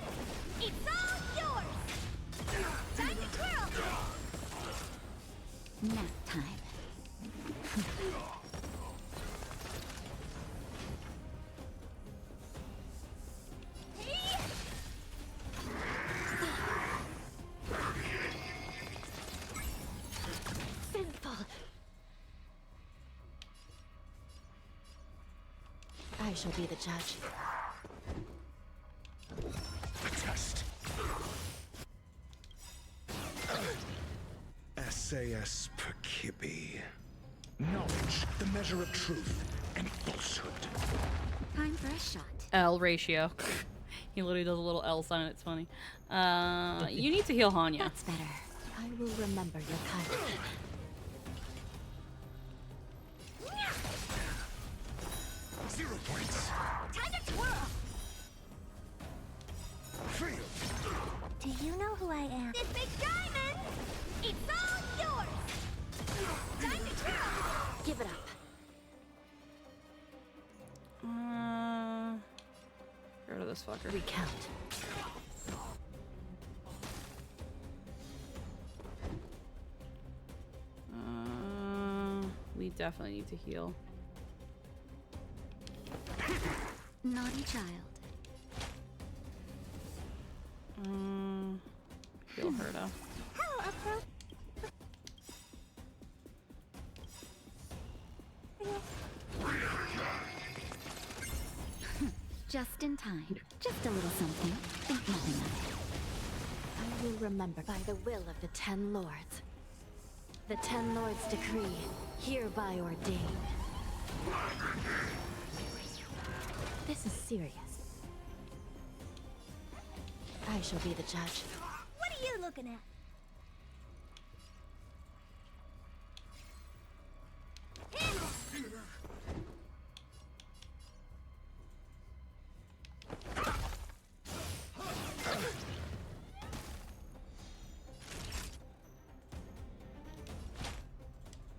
It's all yours! Time to twirl! Nap time. Sinful! I shall be the judge. Test. SAS per Kibbe. Knowledge, the measure of truth and falsehood. Time for a shot. L ratio. He literally does a little L sign. It's funny. You need to heal Hanya. That's better. I will remember your kindness. 0 points. Time to twirl! Do you know who I am? This big diamond! It's all yours! Time to twirl! Give it up. Get rid of this fucker. Recount. We definitely need to heal. Naughty child. Heal her though. How appropriate. Just in time. Just a little something. Think nothing of it. I will remember by the will of the Ten Lords. The Ten Lords decree, hereby ordain. This is serious. I shall be the judge. What are you looking at?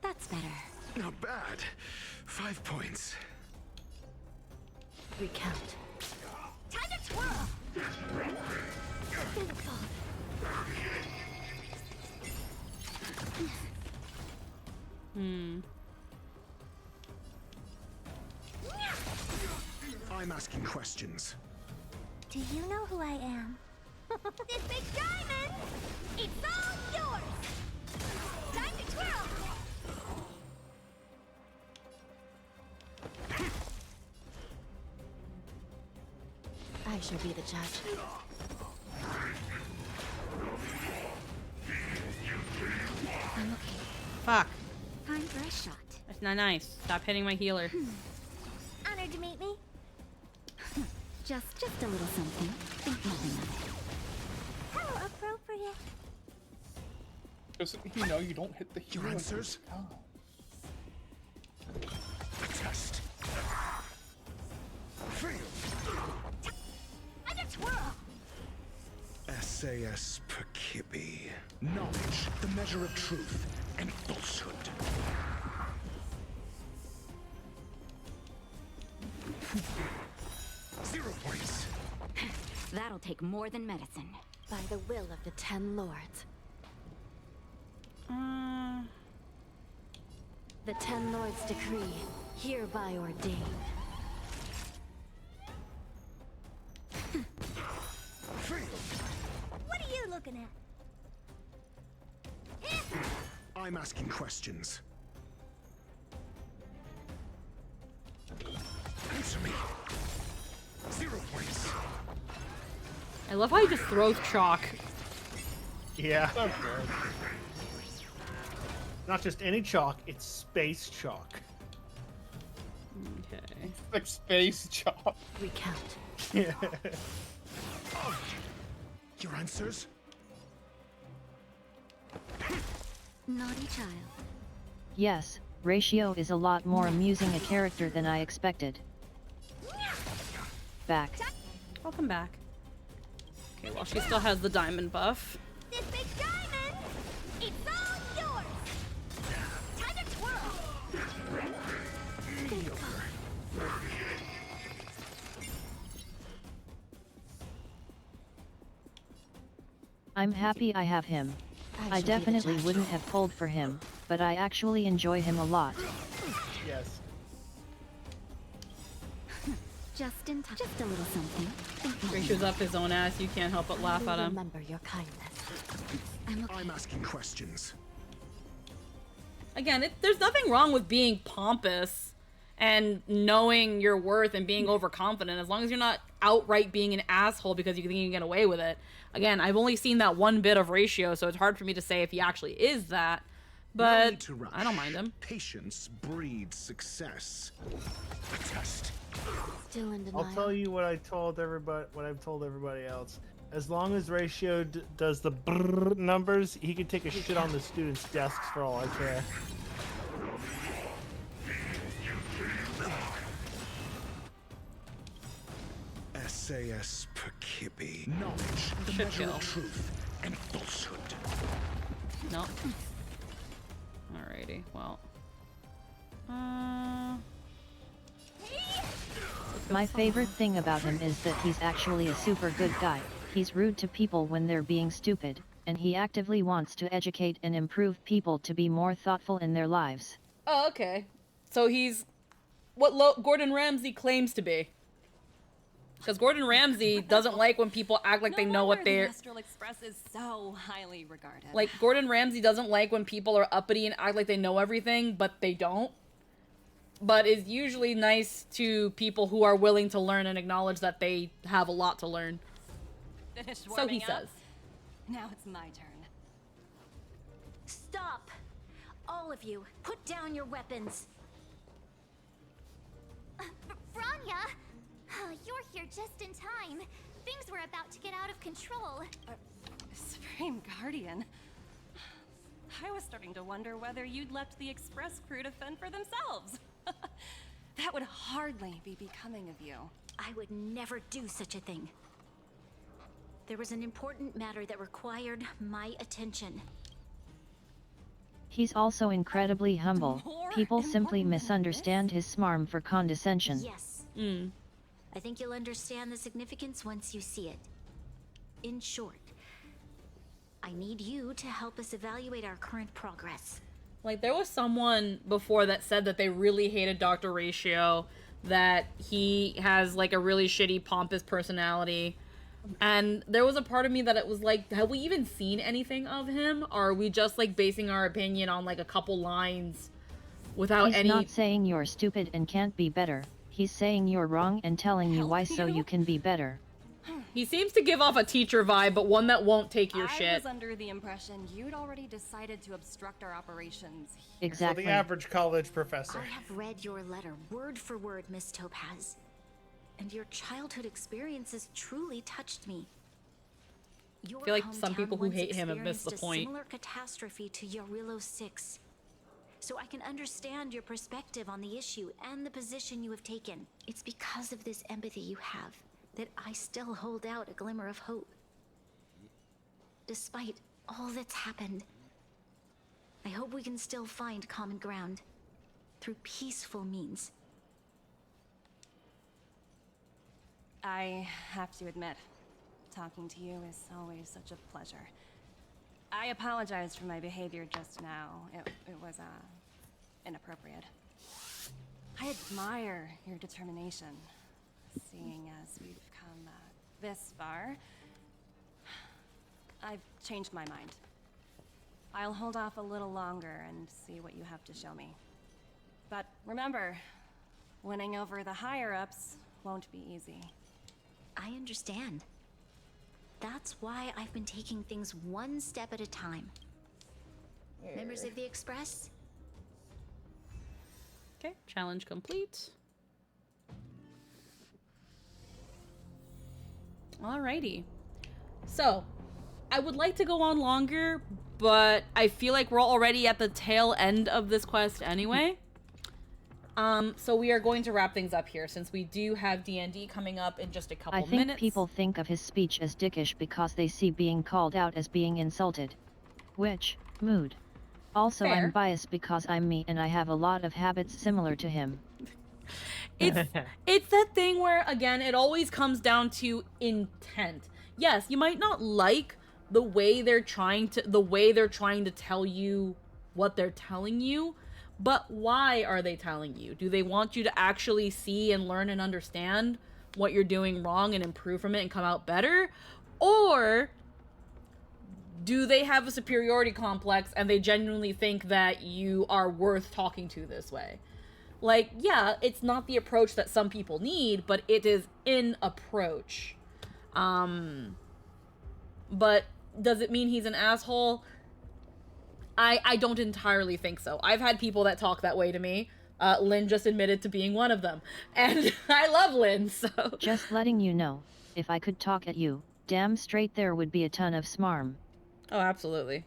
That's better. Not bad. 5 points. Recount. Time to twirl! I'm asking questions. Do you know who I am? This big diamond! It's all yours! Time to twirl! I shall be the judge. I'm okay. Fuck. Time for a shot. That's not nice. Stop hitting my healer. Honored to meet me. Just a little something. Think nothing of it. How appropriate. Doesn't he know you don't hit the Your hero? answers? Test. Time to twirl! SAS per Kibbe. Knowledge, the measure of truth and falsehood. Zero points. That'll take more than medicine. By the will of the Ten Lords. The Ten Lords decree, hereby ordain. What are you looking at? I'm asking questions. Answer me. 0 points. I love how he just throws chalk. Yeah. Not just any chalk, it's space chalk. Okay. Like space chalk. Recount. Yeah. your answers? Naughty child. Yes, Ratio is a lot more amusing a character than I expected. Back. Welcome back. Okay, well, she still has the diamond buff. This big diamond, it's all yours. Time to twirl. I'm happy I have him. I definitely wouldn't have pulled for him, but I actually enjoy him a lot. Yes. Just in time. Just a little something. Ratio's up his own ass. You can't help but laugh at him. Remember your kindness. I'm asking questions. Again, there's nothing wrong with being pompous and knowing your worth and being overconfident, as long as you're not outright being an asshole because you think you can get away with it. Again, I've only seen that one bit of Ratio, so it's hard for me to say if he actually is that. No But need to rush. I don't mind him. Patience breeds success. A test. Still in denial. I'll tell you what I told everybody. What I've told everybody else. As long as Ratio does the brrr numbers, he can take a shit on the students' desks for all I care. SAS Perkibi. Knowledge, the measure of truth and falsehood. No. Alrighty, well. My favorite thing about him is that he's actually a super good guy. He's rude to people when they're being stupid, and he actively wants to educate and improve people to be more thoughtful in their lives. Oh, okay. So he's what Gordon Ramsay claims to be. Because Gordon Ramsay doesn't like when people act like they know what they're... The Astral Express is so highly regarded. Like, Gordon Ramsay doesn't like when people are uppity and act like they know everything, but they don't. But is usually nice to people who are willing to learn and acknowledge that they have a lot to learn. Finished So warming he up? says. Now it's my turn. Stop! All of you, put down your weapons. Franya! You're here just in time. Things were about to get out of control. Supreme Guardian. I was starting to wonder whether you'd left the Express crew to fend for themselves. That would hardly be becoming of you. I would never do such a thing. There was an important matter that required my attention. He's also incredibly humble. People simply misunderstand his smarm for condescension. Yes. I think you'll understand the significance once you see it. In short, I need you to help us evaluate our current progress. Like, there was someone before that said that they really hated Dr. Ratio, that he has, like, a really shitty, pompous personality. And there was a part of me that it was like, have we even seen anything of him? Or are we just, like, basing our opinion on, like, a couple lines without He's any... not saying you're stupid and can't be better. He's saying you're wrong and telling you why so you can be better. He seems to give off a teacher vibe, but one that won't take your I shit. was under the impression you'd already decided to obstruct our operations. So Exactly. the average college professor. I have read your letter word for word, Miss Topaz. And your childhood experiences truly touched me. Your I feel like some hometown people who once hate him have missed the experienced point. A similar catastrophe to Yorillo 6. So I can understand your perspective on the issue and the position you have taken. It's because of this empathy you have that I still hold out a glimmer of hope. Despite all that's happened, I hope we can still find common ground through peaceful means. I have to admit, talking to you is always such a pleasure. I apologize for my behavior just now. It was, inappropriate. I admire your determination, seeing as we've come this far. I've changed my mind. I'll hold off a little longer and see what you have to show me. But remember, winning over the higher-ups won't be easy. I understand. That's why I've been taking things one step at a time. Members of the Express? Okay, challenge complete. Alrighty. So, I would like to go on longer, but I feel like we're already at the tail end of this quest anyway. So we are going to wrap things up here since we do have D&D coming up in just a couple I think minutes. people think of his speech as dickish because they see being called out as being insulted. Which, mood. Also, Fair. I'm biased because I'm me and I have a lot of habits similar to him. It's that thing where, again, it always comes down to intent. Yes, you might not like the way they're trying to tell you what they're telling you, but why are they telling you? Do they want you to actually see and learn and understand what you're doing wrong and improve from it and come out better? Or do they have a superiority complex and they genuinely think that you are worth talking to this way? Like, yeah, it's not the approach that some people need, but it is an approach. But does it mean he's an asshole? I don't entirely think so. I've had people that talk that way to me. Lynn just admitted to being one of them. And I love Lynn, so... Just letting you know, if I could talk at you, damn straight there would be a ton of smarm. Oh, absolutely.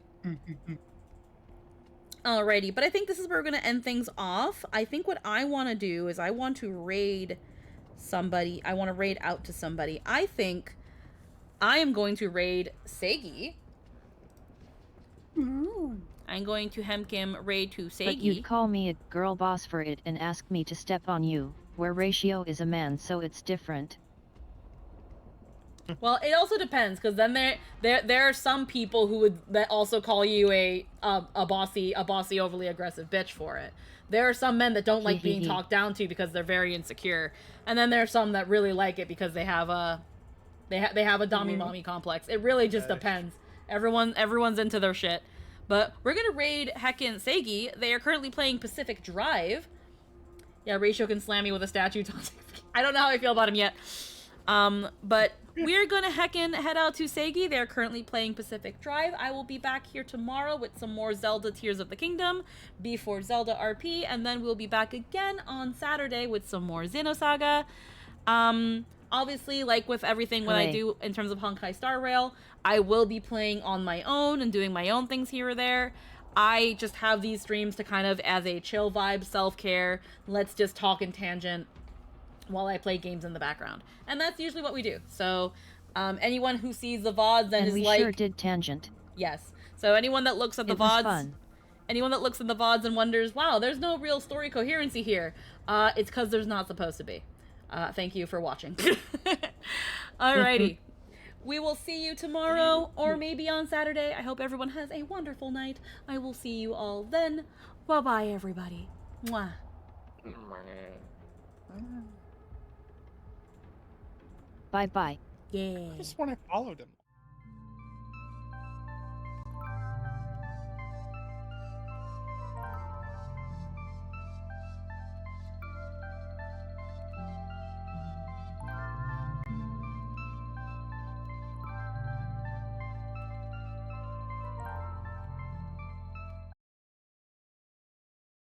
Alrighty, but I think this is where we're going to end things off. I think what I want to do is I want to raid somebody. I want to raid out to somebody. I think I am going to raid Seigi. I'm going to Hemkim raid to Seigi. But you'd call me a girl boss for it and ask me to step on you, where Ratio is a man, so it's different. Well, it also depends, because then there are some people who would that also call you a bossy, overly aggressive bitch for it. There are some men that don't like being talked down to because they're very insecure, and then there are some that really like it because they have a dommy mommy complex. It really just depends. Everyone's into their shit. But we're gonna raid heckin' Seigi. They are currently playing Pacific Drive. Yeah, Ratio can slam me with a statue. I don't know how I feel about him yet. But we're gonna heckin' head out to Seigi. They're currently playing Pacific Drive. I will be back here tomorrow with some more Zelda Tears of the Kingdom before Zelda RP, and then we'll be back again on Saturday with some more Xenosaga. Obviously, like with everything what I do in terms of Honkai Star Rail, I will be playing on my own and doing my own things here or there. I just have these streams to kind of as a chill vibe, self-care, let's just talk in tangent while I play games in the background. And that's usually what we do. So, anyone who sees the VODs and is we like... sure did tangent. Yes. So anyone that looks at the VODs... Anyone that looks at the VODs and wonders, wow, there's no real story coherency here. It's because there's not supposed to be. Thank you for watching. Alrighty. We will see you tomorrow, or maybe on Saturday. I hope everyone has a wonderful night. I will see you all then. Bye-bye, everybody. Mwah. Bye-bye. Yeah. I just want to follow them.